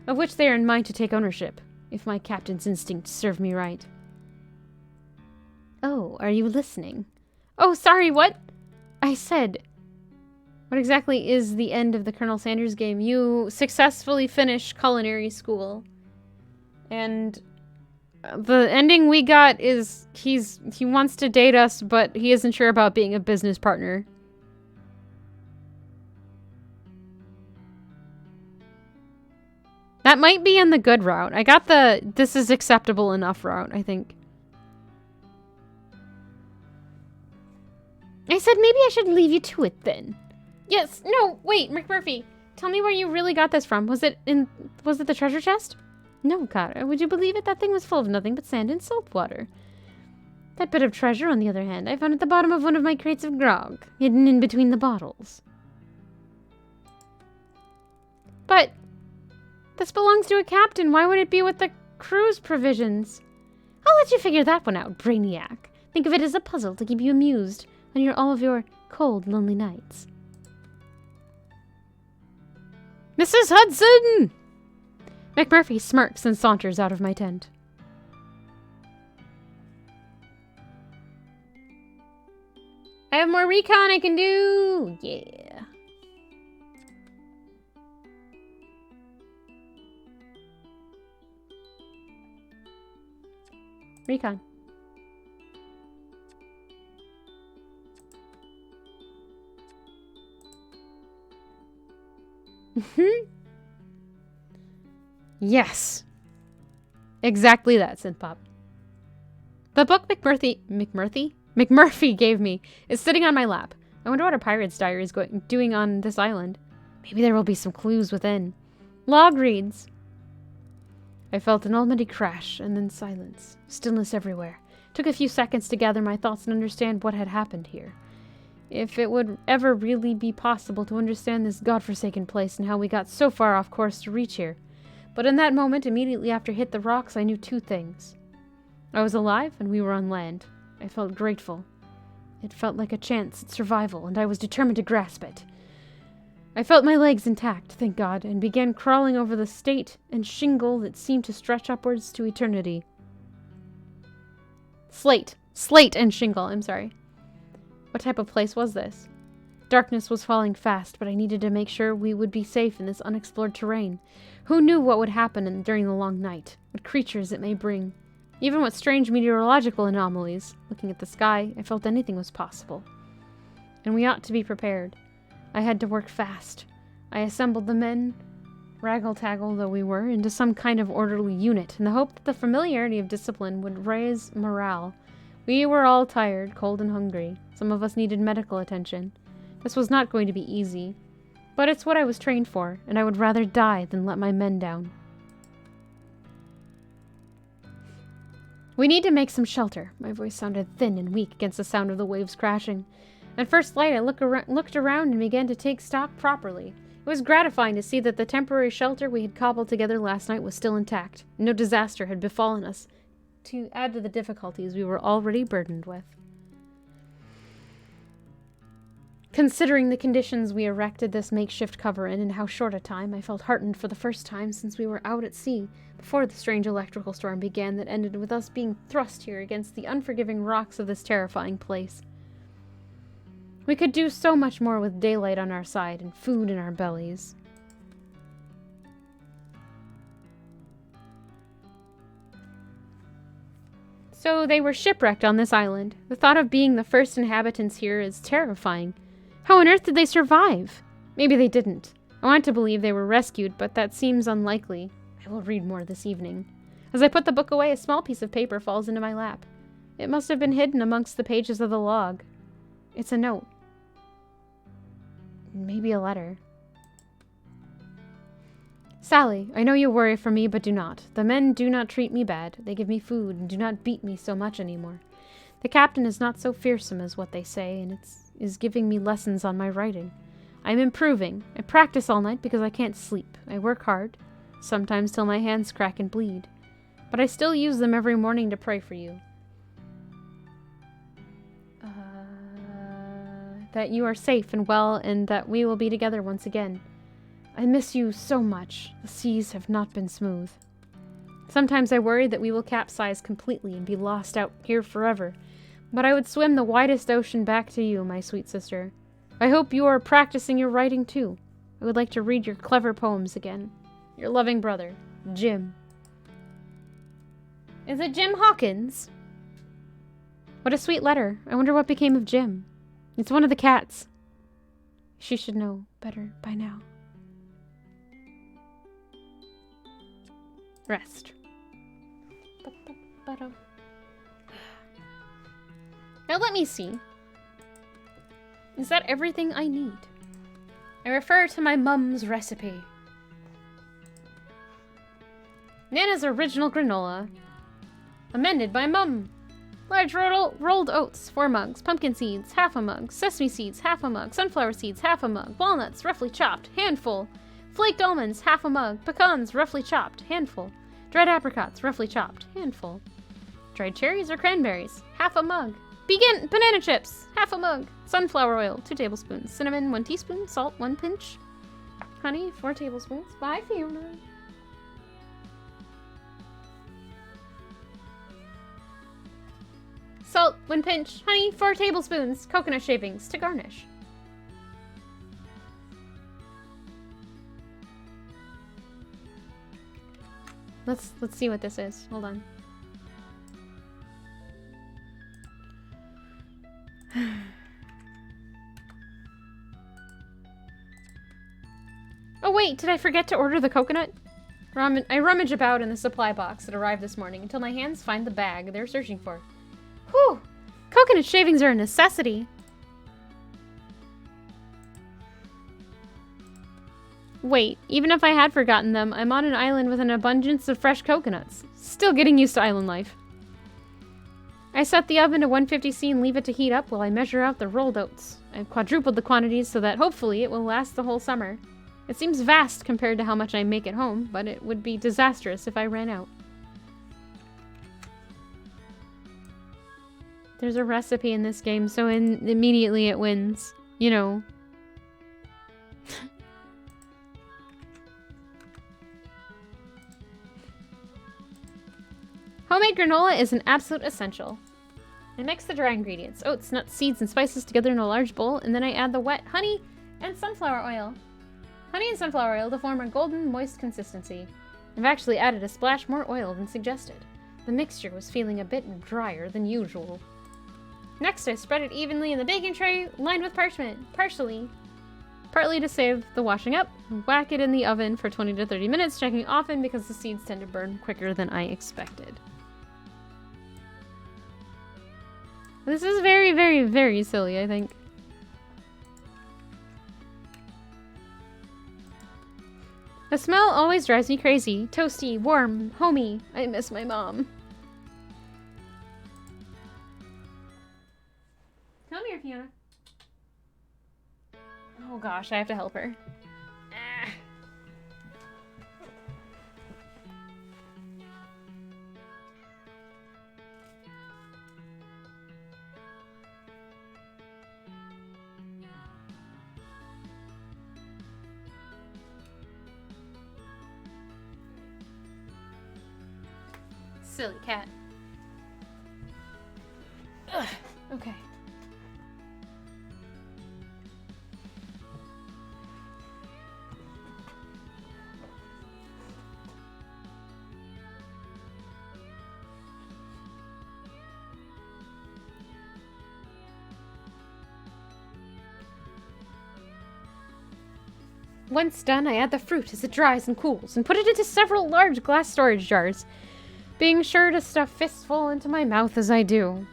Speaker 1: of which they are in mind to take ownership, if my captain's instincts serve me right. Oh, are you listening? Oh, sorry, what? I said... What exactly is the end of the Colonel Sanders game? You successfully finish culinary school. And the ending we got is he wants to date us, but he isn't sure about being a business partner. That might be in the good route. I got the this is acceptable enough route, I think. I said maybe I should leave you to it then. Yes, no, wait, McMurphy. Tell me where you really got this from. Was it the treasure chest? No, Kara, would you believe it? That thing was full of nothing but sand and salt water. That bit of treasure, on the other hand, I found at the bottom of one of my crates of grog, hidden in between the bottles. But this belongs to a captain. Why would it be with the crew's provisions? I'll let you figure that one out, Brainiac. Think of it as a puzzle to keep you amused on all of your cold, lonely nights. Mrs. Hudson! McMurphy smirks and saunters out of my tent. I have more recon I can do! Yeah. Recon. Yes. Exactly that, Synthpop. The book McMurphy gave me is sitting on my lap. I wonder what a pirate's diary is doing on this island. Maybe there will be some clues within. Log reads. I felt an almighty crash, and then silence. Stillness everywhere. Took a few seconds to gather my thoughts and understand what had happened here. If it would ever really be possible to understand this godforsaken place and how we got so far off course to reach here. But in that moment, immediately after hit the rocks, I knew two things. I was alive, and we were on land. I felt grateful. It felt like a chance at survival, and I was determined to grasp it. I felt my legs intact, thank God, and began crawling over the slate and shingle that seemed to stretch upwards to eternity. Slate and shingle, I'm sorry. What type of place was this? Darkness was falling fast, but I needed to make sure we would be safe in this unexplored terrain. Who knew what would happen during the long night? What creatures it may bring? Even what strange meteorological anomalies. Looking at the sky, I felt anything was possible. And we ought to be prepared. I had to work fast. I assembled the men, raggle-taggle though we were, into some kind of orderly unit, in the hope that the familiarity of discipline would raise morale. We were all tired, cold, and hungry. Some of us needed medical attention. This was not going to be easy, but it's what I was trained for, and I would rather die than let my men down. We need to make some shelter. My voice sounded thin and weak against the sound of the waves crashing. At first light, I looked around and began to take stock properly. It was gratifying to see that the temporary shelter we had cobbled together last night was still intact. No disaster had befallen us, to add to the difficulties we were already burdened with. Considering the conditions we erected this makeshift cover in how short a time, I felt heartened for the first time since we were out at sea, before the strange electrical storm began that ended with us being thrust here against the unforgiving rocks of this terrifying place. We could do so much more with daylight on our side and food in our bellies. So they were shipwrecked on this island. The thought of being the first inhabitants here is terrifying. How on earth did they survive? Maybe they didn't. I want to believe they were rescued, but that seems unlikely. I will read more this evening. As I put the book away, a small piece of paper falls into my lap. It must have been hidden amongst the pages of the log. It's a note. Maybe a letter. Sally, I know you worry for me, but do not. The men do not treat me bad. They give me food and do not beat me so much anymore. The captain is not so fearsome as what they say, and is giving me lessons on my writing. I am improving. I practice all night because I can't sleep. I work hard, sometimes till my hands crack and bleed. But I still use them every morning to pray for you. That you are safe and well, and that we will be together once again. I miss you so much. The seas have not been smooth. Sometimes I worry that we will capsize completely and be lost out here forever. But I would swim the widest ocean back to you, my sweet sister. I hope you are practicing your writing too. I would like to read your clever poems again. Your loving brother, Jim. Is it Jim Hawkins? What a sweet letter. I wonder what became of Jim. It's one of the cats. She should know better by now. Rest. Now let me see. Is that everything I need? I refer to my mum's recipe. Nana's original granola. Amended by Mum. Large rolled oats, 4 mugs. Pumpkin seeds, half a mug. Sesame seeds, half a mug. Sunflower seeds, half a mug. Walnuts, roughly chopped, handful. Flaked almonds, half a mug. Pecans, roughly chopped, handful. Dried apricots, roughly chopped, handful. Dried cherries or cranberries, half a mug. Banana chips, half a mug. Sunflower oil, 2 tablespoons. Cinnamon, 1 teaspoon. Salt, 1 pinch. Honey, 4 tablespoons. Bye, Fiona. Salt, 1 pinch. Honey, 4 tablespoons. Coconut shavings to garnish. Let's see what this is. Hold on. Oh wait, did I forget to order the coconut? I rummage about in the supply box that arrived this morning until my hands find the bag they're searching for. Whew! Coconut shavings are a necessity. Wait, even if I had forgotten them, I'm on an island with an abundance of fresh coconuts. Still getting used to island life. I set the oven to 150°C and leave it to heat up while I measure out the rolled oats. I've quadrupled the quantities so that hopefully it will last the whole summer. It seems vast compared to how much I make at home, but it would be disastrous if I ran out. There's a recipe in this game, so immediately it wins. You know. Homemade granola is an absolute essential. I mix the dry ingredients, oats, nuts, seeds, and spices together in a large bowl, and then I add the wet honey and sunflower oil. Honey and sunflower oil to form a golden, moist consistency. I've actually added a splash more oil than suggested. The mixture was feeling a bit drier than usual. Next, I spread it evenly in the baking tray, lined with parchment, partly to save the washing up. Whack it in the oven for 20 to 30 minutes, checking often because the seeds tend to burn quicker than I expected. This is very, very, very silly, I think. The smell always drives me crazy. Toasty, warm, homey. I miss my mom. Come here, Fiona. gosh, I have to help her.
Speaker 2: Silly cat.
Speaker 1: Ugh, okay. Once done, I add the fruit as it dries and cools, and put it into several large glass storage jars, being sure to stuff fistful into my mouth as I do.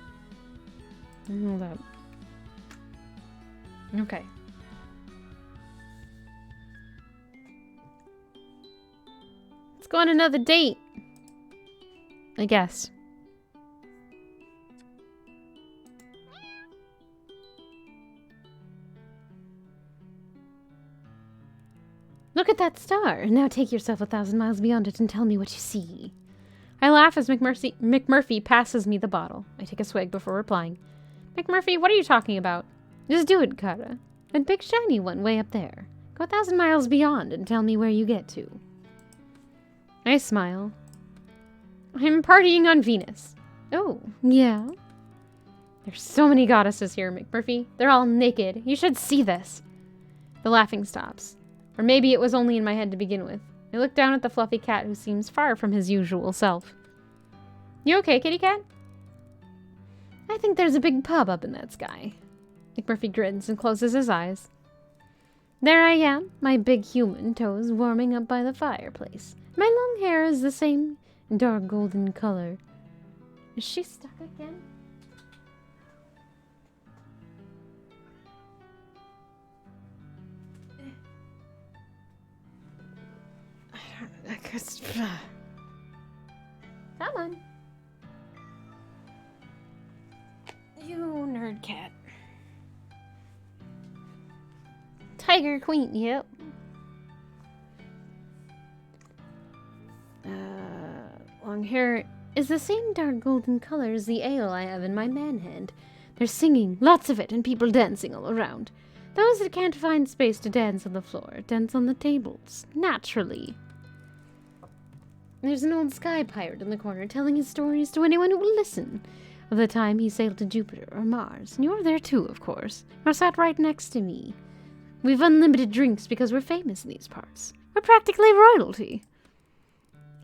Speaker 1: Hold up. Okay. Let's go on another date. I guess. Look at that star. Now take yourself 1,000 miles beyond it and tell me what you see. I laugh as McMurphy passes me the bottle. I take a swig before replying. McMurphy, what are you talking about? Just do it, Kara. That big shiny one way up there. Go 1,000 miles beyond and tell me where you get to. I smile. I'm partying on Venus. Oh, yeah? There's so many goddesses here, McMurphy. They're all naked. You should see this. The laughing stops. Or maybe it was only in my head to begin with. I look down at the fluffy cat who seems far from his usual self. You okay, kitty cat? I think there's a big pub up in that sky. McMurphy grins and closes his eyes. There I am, my big human toes warming up by the fireplace. My long hair is the same dark golden color. Is she stuck again? Come on. You nerd cat. Tiger Queen, yep. Long hair is the same dark golden color as the ale I have in my man hand. There's singing, lots of it, and people dancing all around. Those that can't find space to dance on the floor, dance on the tables, naturally. There's an old sky pirate in the corner telling his stories to anyone who will listen, of the time he sailed to Jupiter or Mars. And you're there too, of course. You're sat right next to me. We've unlimited drinks because we're famous in these parts. We're practically royalty.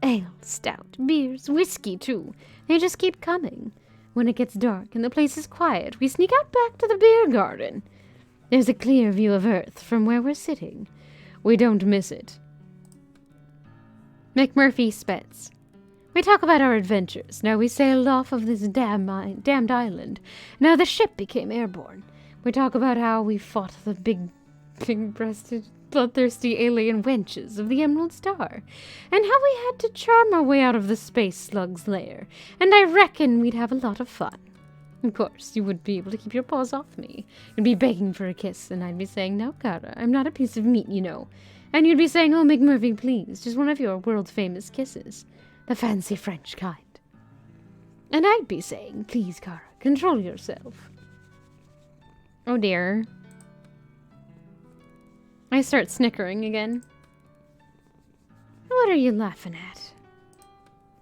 Speaker 1: Ale, stout, beers, whiskey too. They just keep coming. When it gets dark and the place is quiet, we sneak out back to the beer garden. There's a clear view of Earth from where we're sitting. We don't miss it. McMurphy spits. We talk about our adventures. Now we sailed off of this damned island. Now the ship became airborne. We talk about how we fought the big-breasted, bloodthirsty alien wenches of the Emerald Star, and how we had to charm our way out of the space slug's lair, and I reckon we'd have a lot of fun. Of course, you wouldn't be able to keep your paws off me. You'd be begging for a kiss, and I'd be saying, no, Kara, I'm not a piece of meat, you know. And you'd be saying, oh, McMurphy, please, just one of your world-famous kisses. The fancy French kind. And I'd be saying, please, Kara, control yourself. Oh, dear. I start snickering again. What are you laughing at?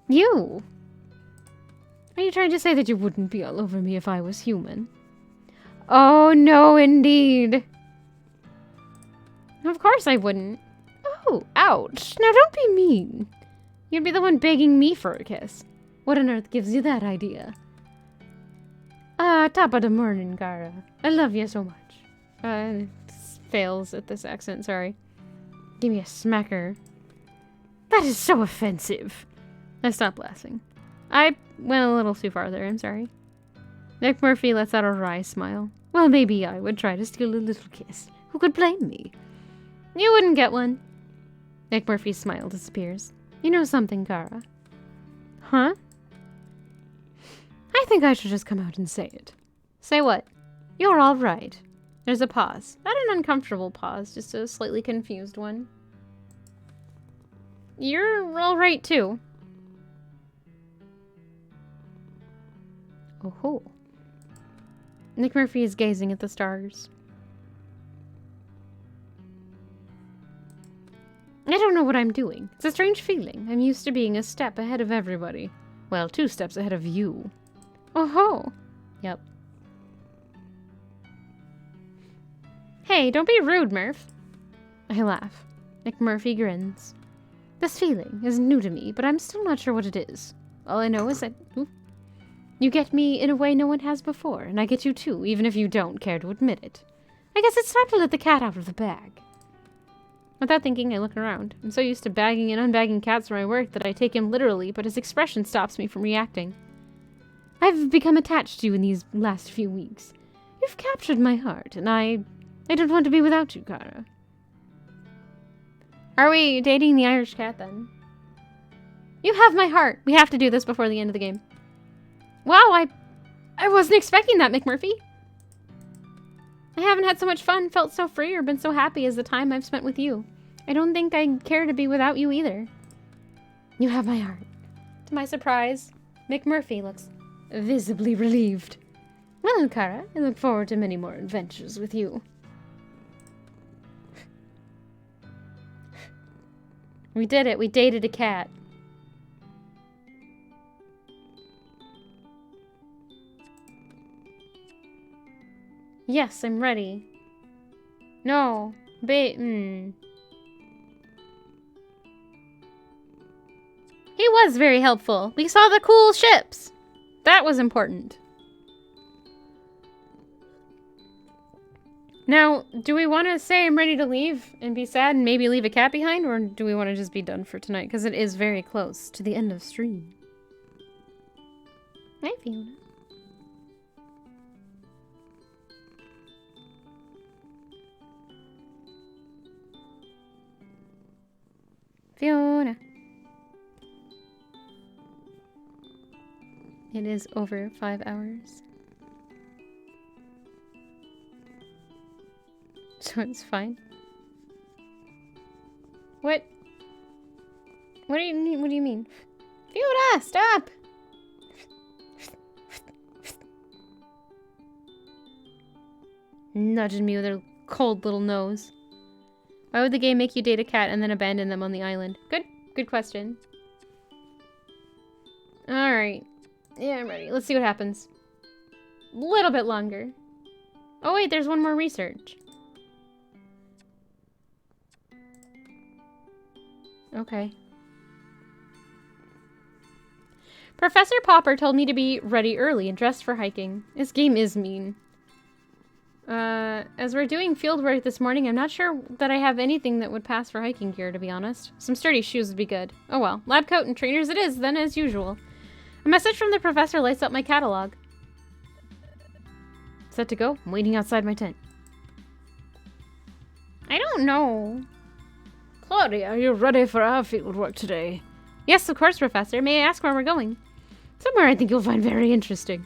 Speaker 1: You? Are you trying to say that you wouldn't be all over me if I was human? Oh, no, indeed. Of course I wouldn't. Oh, ouch. Now don't be mean. You'd be the one begging me for a kiss. What on earth gives you that idea? Top of the morning, Kara. I love you so much. Fails at this accent, sorry. Give me a smacker. That is so offensive. I stopped laughing. I went a little too far there, I'm sorry. McMurphy lets out a wry smile. Well, maybe I would try to steal a little kiss. Who could blame me? You wouldn't get one. McMurphy's smile disappears. You know something, Kara? Huh? I think I should just come out and say it. Say what? You're all right. There's a pause. Not an uncomfortable pause, just a slightly confused one. You're all right, too. Oh ho. Nick Murphy is gazing at the stars. I don't know what I'm doing. It's a strange feeling. I'm used to being a step ahead of everybody. Well, 2 steps ahead of you. Oh ho. Yep. Hey, don't be rude, Murph. I laugh. Nick Murphy grins. This feeling is new to me, but I'm still not sure what it is. All I know is that you get me in a way no one has before, and I get you too, even if you don't care to admit it. I guess it's time to let the cat out of the bag. Without thinking, I look around. I'm so used to bagging and unbagging cats for my work that I take him literally, but his expression stops me from reacting. I've become attached to you in these last few weeks. You've captured my heart, and I don't want to be without you, Kara. Are we dating the Irish cat, then? You have my heart. We have to do this before the end of the game. Wow, I wasn't expecting that, McMurphy. I haven't had so much fun, felt so free, or been so happy as the time I've spent with you. I don't think I'd care to be without you either. You have my heart. To my surprise, McMurphy looks visibly relieved. Well, Kara, I look forward to many more adventures with you. We did it. We dated a cat. Yes, I'm ready. No. He was very helpful. We saw the cool ships. That was important. Now, do we want to say I'm ready to leave and be sad and maybe leave a cat behind? Or do we want to just be done for tonight? Because it is very close to the end of stream. Hi, Fiona. Fiona. It is over 5 hours. So it's fine. What? What do you mean? What do you mean? Fiona, stop! Nudging me with her cold little nose. Why would the game make you date a cat and then abandon them on the island? Good question. Alright. Yeah, I'm ready. Let's see what happens. A little bit longer. Oh wait, there's one more research. Okay. Professor Popper told me to be ready early and dressed for hiking. This game is mean. As we're doing field work this morning, I'm not sure that I have anything that would pass for hiking gear, to be honest. Some sturdy shoes would be good. Oh well, lab coat and trainers it is, then, as usual. A message from the professor lights up my catalog. Set to go? I'm waiting outside my tent. I don't know.
Speaker 3: Claudia, are you ready for our field work today?
Speaker 1: Yes, of course, Professor. May I ask where we're going? Somewhere I think you'll find very interesting.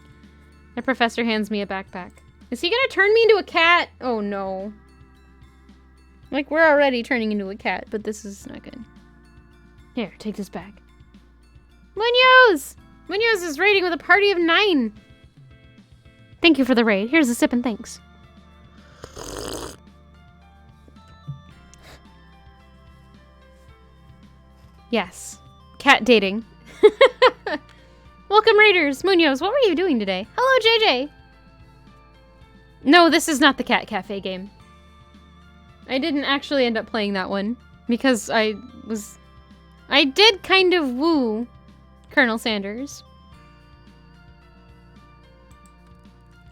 Speaker 1: The professor hands me a backpack. Is he gonna turn me into a cat? Oh no. Like, we're already turning into a cat, but this is not good. Here, take this bag. Munoz! Munoz is raiding with a party of 9. Thank you for the raid. Here's a sip and thanks. Yes. Cat dating. Welcome, raiders. Munoz, what were you doing today? Hello, JJ. No, this is not the Cat Cafe game. I didn't actually end up playing that one because I did kind of woo Colonel Sanders.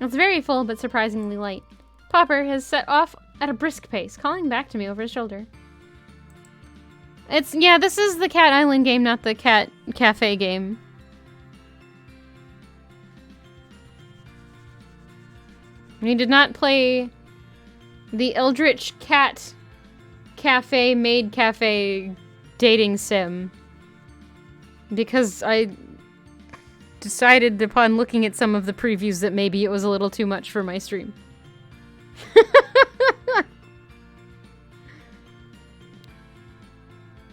Speaker 1: It's very full but surprisingly light. Popper has set off at a brisk pace, calling back to me over his shoulder. Yeah, this is the Cat Island game, not the Cat Cafe game. We did not play the Eldritch Cat Cafe Maid Cafe dating sim because I decided upon looking at some of the previews that maybe it was a little too much for my stream.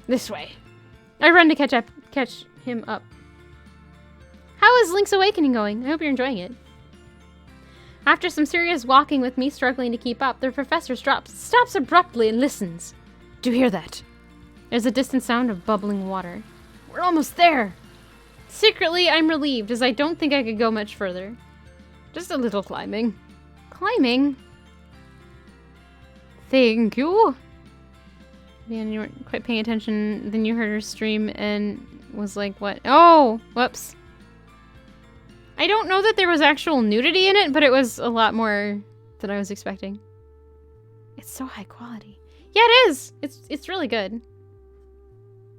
Speaker 3: This way.
Speaker 1: I run to catch him up. How is Link's Awakening going? I hope you're enjoying it. After some serious walking with me struggling to keep up, the professor stops abruptly and listens.
Speaker 3: Do you hear that?
Speaker 1: There's a distant sound of bubbling water.
Speaker 3: We're almost there.
Speaker 1: Secretly, I'm relieved, as I don't think I could go much further.
Speaker 3: Just a little climbing.
Speaker 1: Climbing? Thank you. Man, you weren't quite paying attention. Then you heard her stream and was like, what? Oh, whoops. I don't know that there was actual nudity in it, but it was a lot more than I was expecting. It's so high quality. Yeah, it is. It's really good.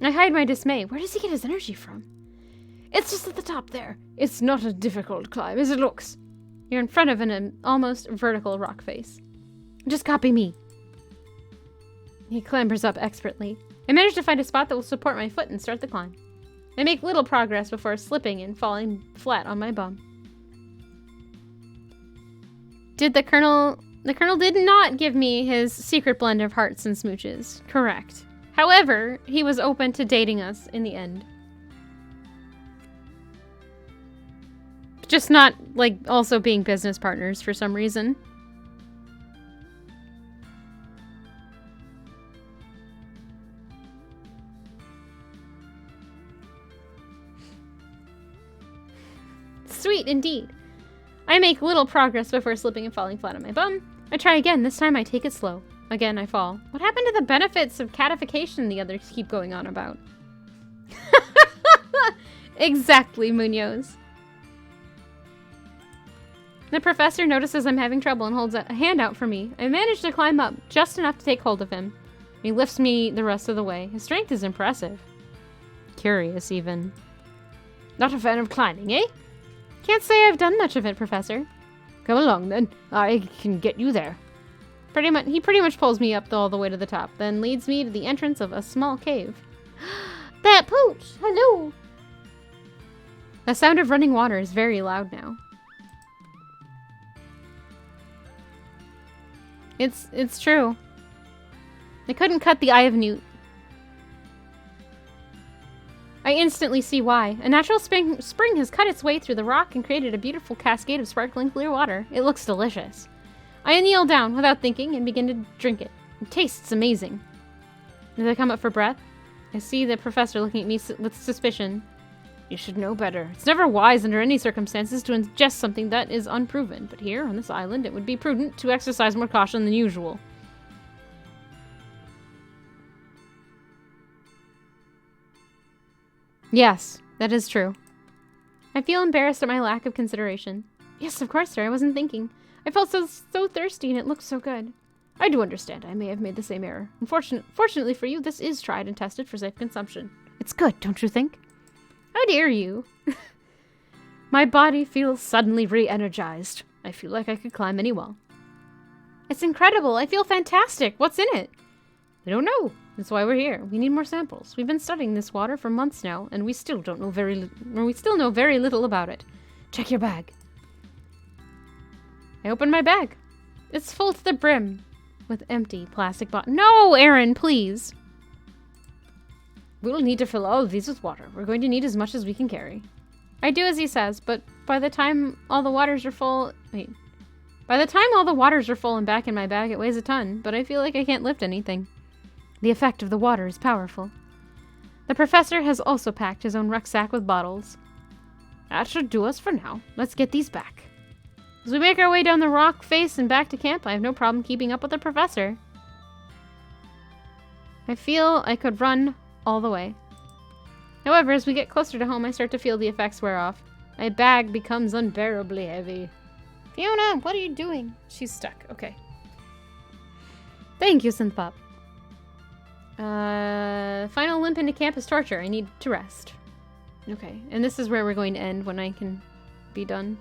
Speaker 1: I hide my dismay. Where does he get his energy from?
Speaker 3: It's just at the top there. It's not a difficult climb as it looks.
Speaker 1: You're in front of an almost vertical rock face. Just copy me. He clambers up expertly. I manage to find a spot that will support my foot and start the climb. I make little progress before slipping and falling flat on my bum. The Colonel did not give me his secret blend of hearts and smooches. Correct. However, he was open to dating us in the end. Just not, like, also being business partners for some reason. Sweet, indeed. I make little progress before slipping and falling flat on my bum. I try again. This time I take it slow. Again, I fall. What happened to the benefits of catification the others keep going on about? Exactly, Munoz. The professor notices I'm having trouble and holds a hand out for me. I manage to climb up just enough to take hold of him. He lifts me the rest of the way. His strength is impressive. Curious, even.
Speaker 3: Not a fan of climbing, eh?
Speaker 1: Can't say I've done much of it, Professor.
Speaker 3: Come along, then. I can get you there.
Speaker 1: He pretty much pulls me up all the way to the top, then leads me to the entrance of a small cave. That Pooch! Hello! The sound of running water is very loud now. It's true. I couldn't cut the Eye of Newt. I instantly see why. A natural spring has cut its way through the rock and created a beautiful cascade of sparkling clear water. It looks delicious. I kneel down without thinking and begin to drink it. It tastes amazing. As I come up for breath, I see the professor looking at me with suspicion.
Speaker 3: You should know better.
Speaker 1: It's never wise under any circumstances to ingest something that is unproven, but here, on this island, it would be prudent to exercise more caution than usual. Yes, that is true. I feel embarrassed at my lack of consideration. Yes, of course, sir. I wasn't thinking. I felt so thirsty and it looked so good.
Speaker 3: I do understand. I may have made the same error.
Speaker 1: Fortunately for you, this is tried and tested for safe consumption. It's good, don't you think? How dare you? My body feels suddenly re-energized. I feel like I could climb any wall. It's incredible. I feel fantastic. What's in it? I don't know. That's why we're here. We need more samples. We've been studying this water for months now, and we still know very little about it. Check your bag. I open my bag. It's full to the brim with empty plastic bottles. No, Aaron, please.
Speaker 3: We'll need to fill all of these with water. We're going to need as much as we can carry.
Speaker 1: I do as he says, but by the time all the waters are full... By the time all the waters are full and back in my bag, it weighs a ton, but I feel like I can't lift anything. The effect of the water is powerful. The professor has also packed his own rucksack with bottles.
Speaker 3: That should do us for now. Let's get these back.
Speaker 1: As we make our way down the rock face and back to camp, I have no problem keeping up with the professor. I feel I could run all the way. However, as we get closer to home, I start to feel the effects wear off. My bag becomes unbearably heavy. Fiona, what are you doing?
Speaker 3: She's stuck. Okay.
Speaker 1: Thank you, Synthpop. Final limp into camp is torture. I need to rest. Okay, and this is where we're going to end when I can be done.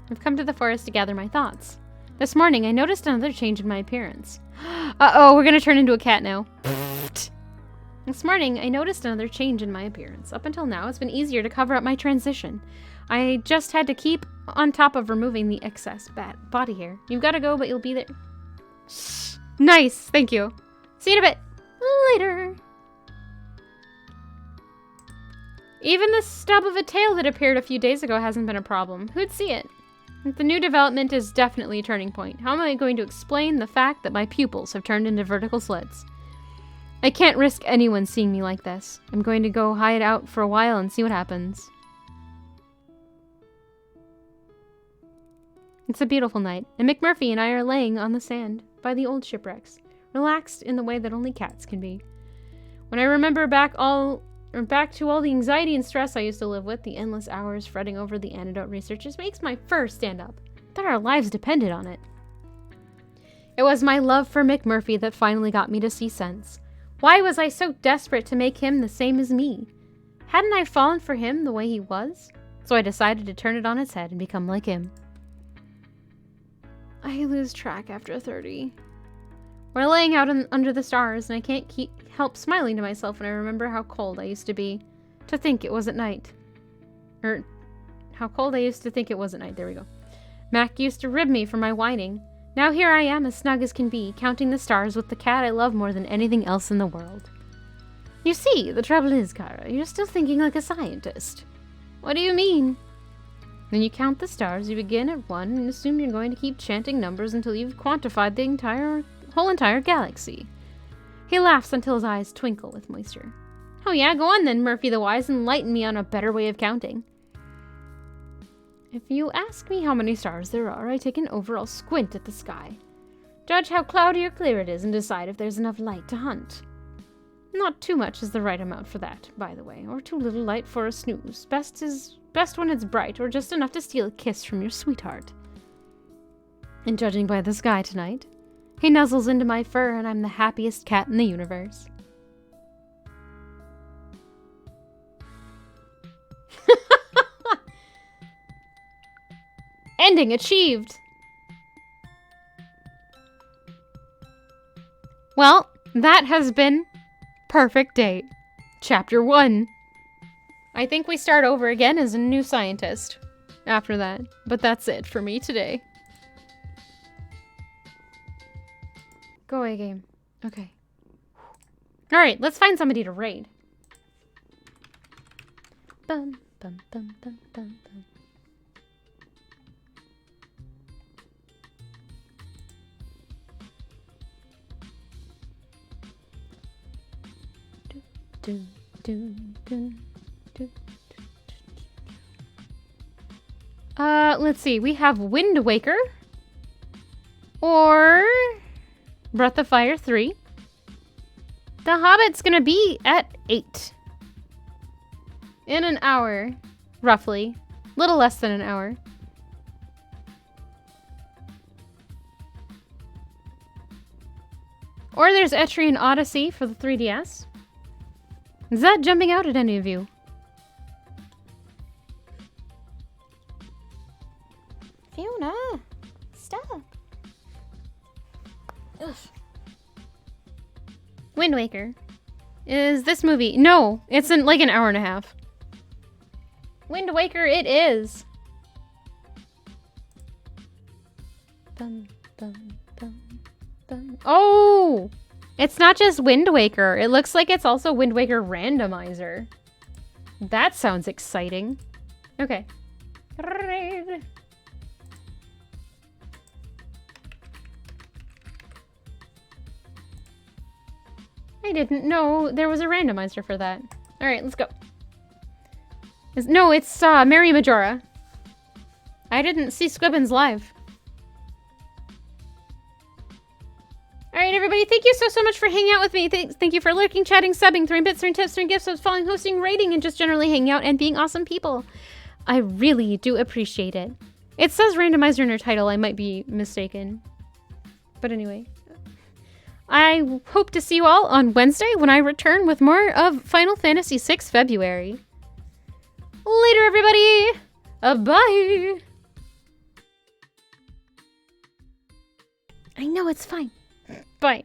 Speaker 1: I've come to the forest to gather my thoughts. This morning, I noticed another change in my appearance. Uh-oh, we're gonna turn into a cat now. This morning, I noticed another change in my appearance. Up until now, it's been easier to cover up my transition. I just had to keep on top of removing the excess body hair. You've got to go, but you'll be there. Shh. Nice, thank you. See you in a bit.
Speaker 2: Later.
Speaker 1: Even the stub of a tail that appeared a few days ago hasn't been a problem. Who'd see it? The new development is definitely a turning point. How am I going to explain the fact that my pupils have turned into vertical slits? I can't risk anyone seeing me like this. I'm going to go hide out for a while and see what happens. It's a beautiful night, and McMurphy and I are laying on the sand by the old shipwrecks, relaxed in the way that only cats can be. When I remember back to all the anxiety and stress I used to live with, the endless hours fretting over the antidote researches makes my fur stand up. That our lives depended on it. It was my love for McMurphy that finally got me to see sense. Why was I so desperate to make him the same as me? Hadn't I fallen for him the way he was? So I decided to turn it on its head and become like him. I lose track after 30. We're laying out under the stars, and I can't help smiling to myself when I remember how cold I used to be. To think it was at night. Or, how cold I used to think it was at night. There we go. Mac used to rib me for my whining. Now here I am, as snug as can be, counting the stars with the cat I love more than anything else in the world. You see, the trouble is, Kara, you're still thinking like a scientist. What do you mean? When you count the stars, you begin at 1 and assume you're going to keep chanting numbers until you've quantified the whole entire galaxy. He laughs until his eyes twinkle with moisture. Oh yeah, go on then, Murphy the Wise, and enlighten me on a better way of counting. If you ask me how many stars there are, I take an overall squint at the sky. Judge how cloudy or clear it is and decide if there's enough light to hunt. Not too much is the right amount for that, by the way, or too little light for a snooze. Best when it's bright, or just enough to steal a kiss from your sweetheart. And judging by the sky tonight, he nuzzles into my fur and I'm the happiest cat in the universe. Ending achieved! Well, that has been Perfect Date, Chapter 1. I think we start over again as a new scientist after that, but that's it for me today. Go away, game. Okay. Alright, let's find somebody to raid. Bum, bum, bum, bum, bum, bum. Dun, dun, dun, dun. Let's see. We have Wind Waker or Breath of Fire 3. The Hobbit's gonna be at 8. In an hour, roughly. Little less than an hour. Or there's Etrian Odyssey for the 3DS. Is that jumping out at any of you?
Speaker 2: Fiona, stop. Ugh.
Speaker 1: Wind Waker. Is this movie? No, it's in like an hour and a half. Wind Waker it is. Dun, dun, dun, dun. Oh! It's not just Wind Waker. It looks like it's also Wind Waker Randomizer. That sounds exciting. Okay. I didn't know there was a randomizer for that. Alright, let's go. No, it's Mary Majora. I didn't see Squibbins live. Alright, everybody, thank you so much for hanging out with me. Thank you for lurking, chatting, subbing, throwing bits, throwing tips, throwing gifts, subs, following, hosting, rating, and just generally hanging out and being awesome people. I really do appreciate it. It says randomizer in her title. I might be mistaken. But anyway. I hope to see you all on Wednesday when I return with more of Final Fantasy VI February. Later, everybody! Bye! I know, it's fine. Bye.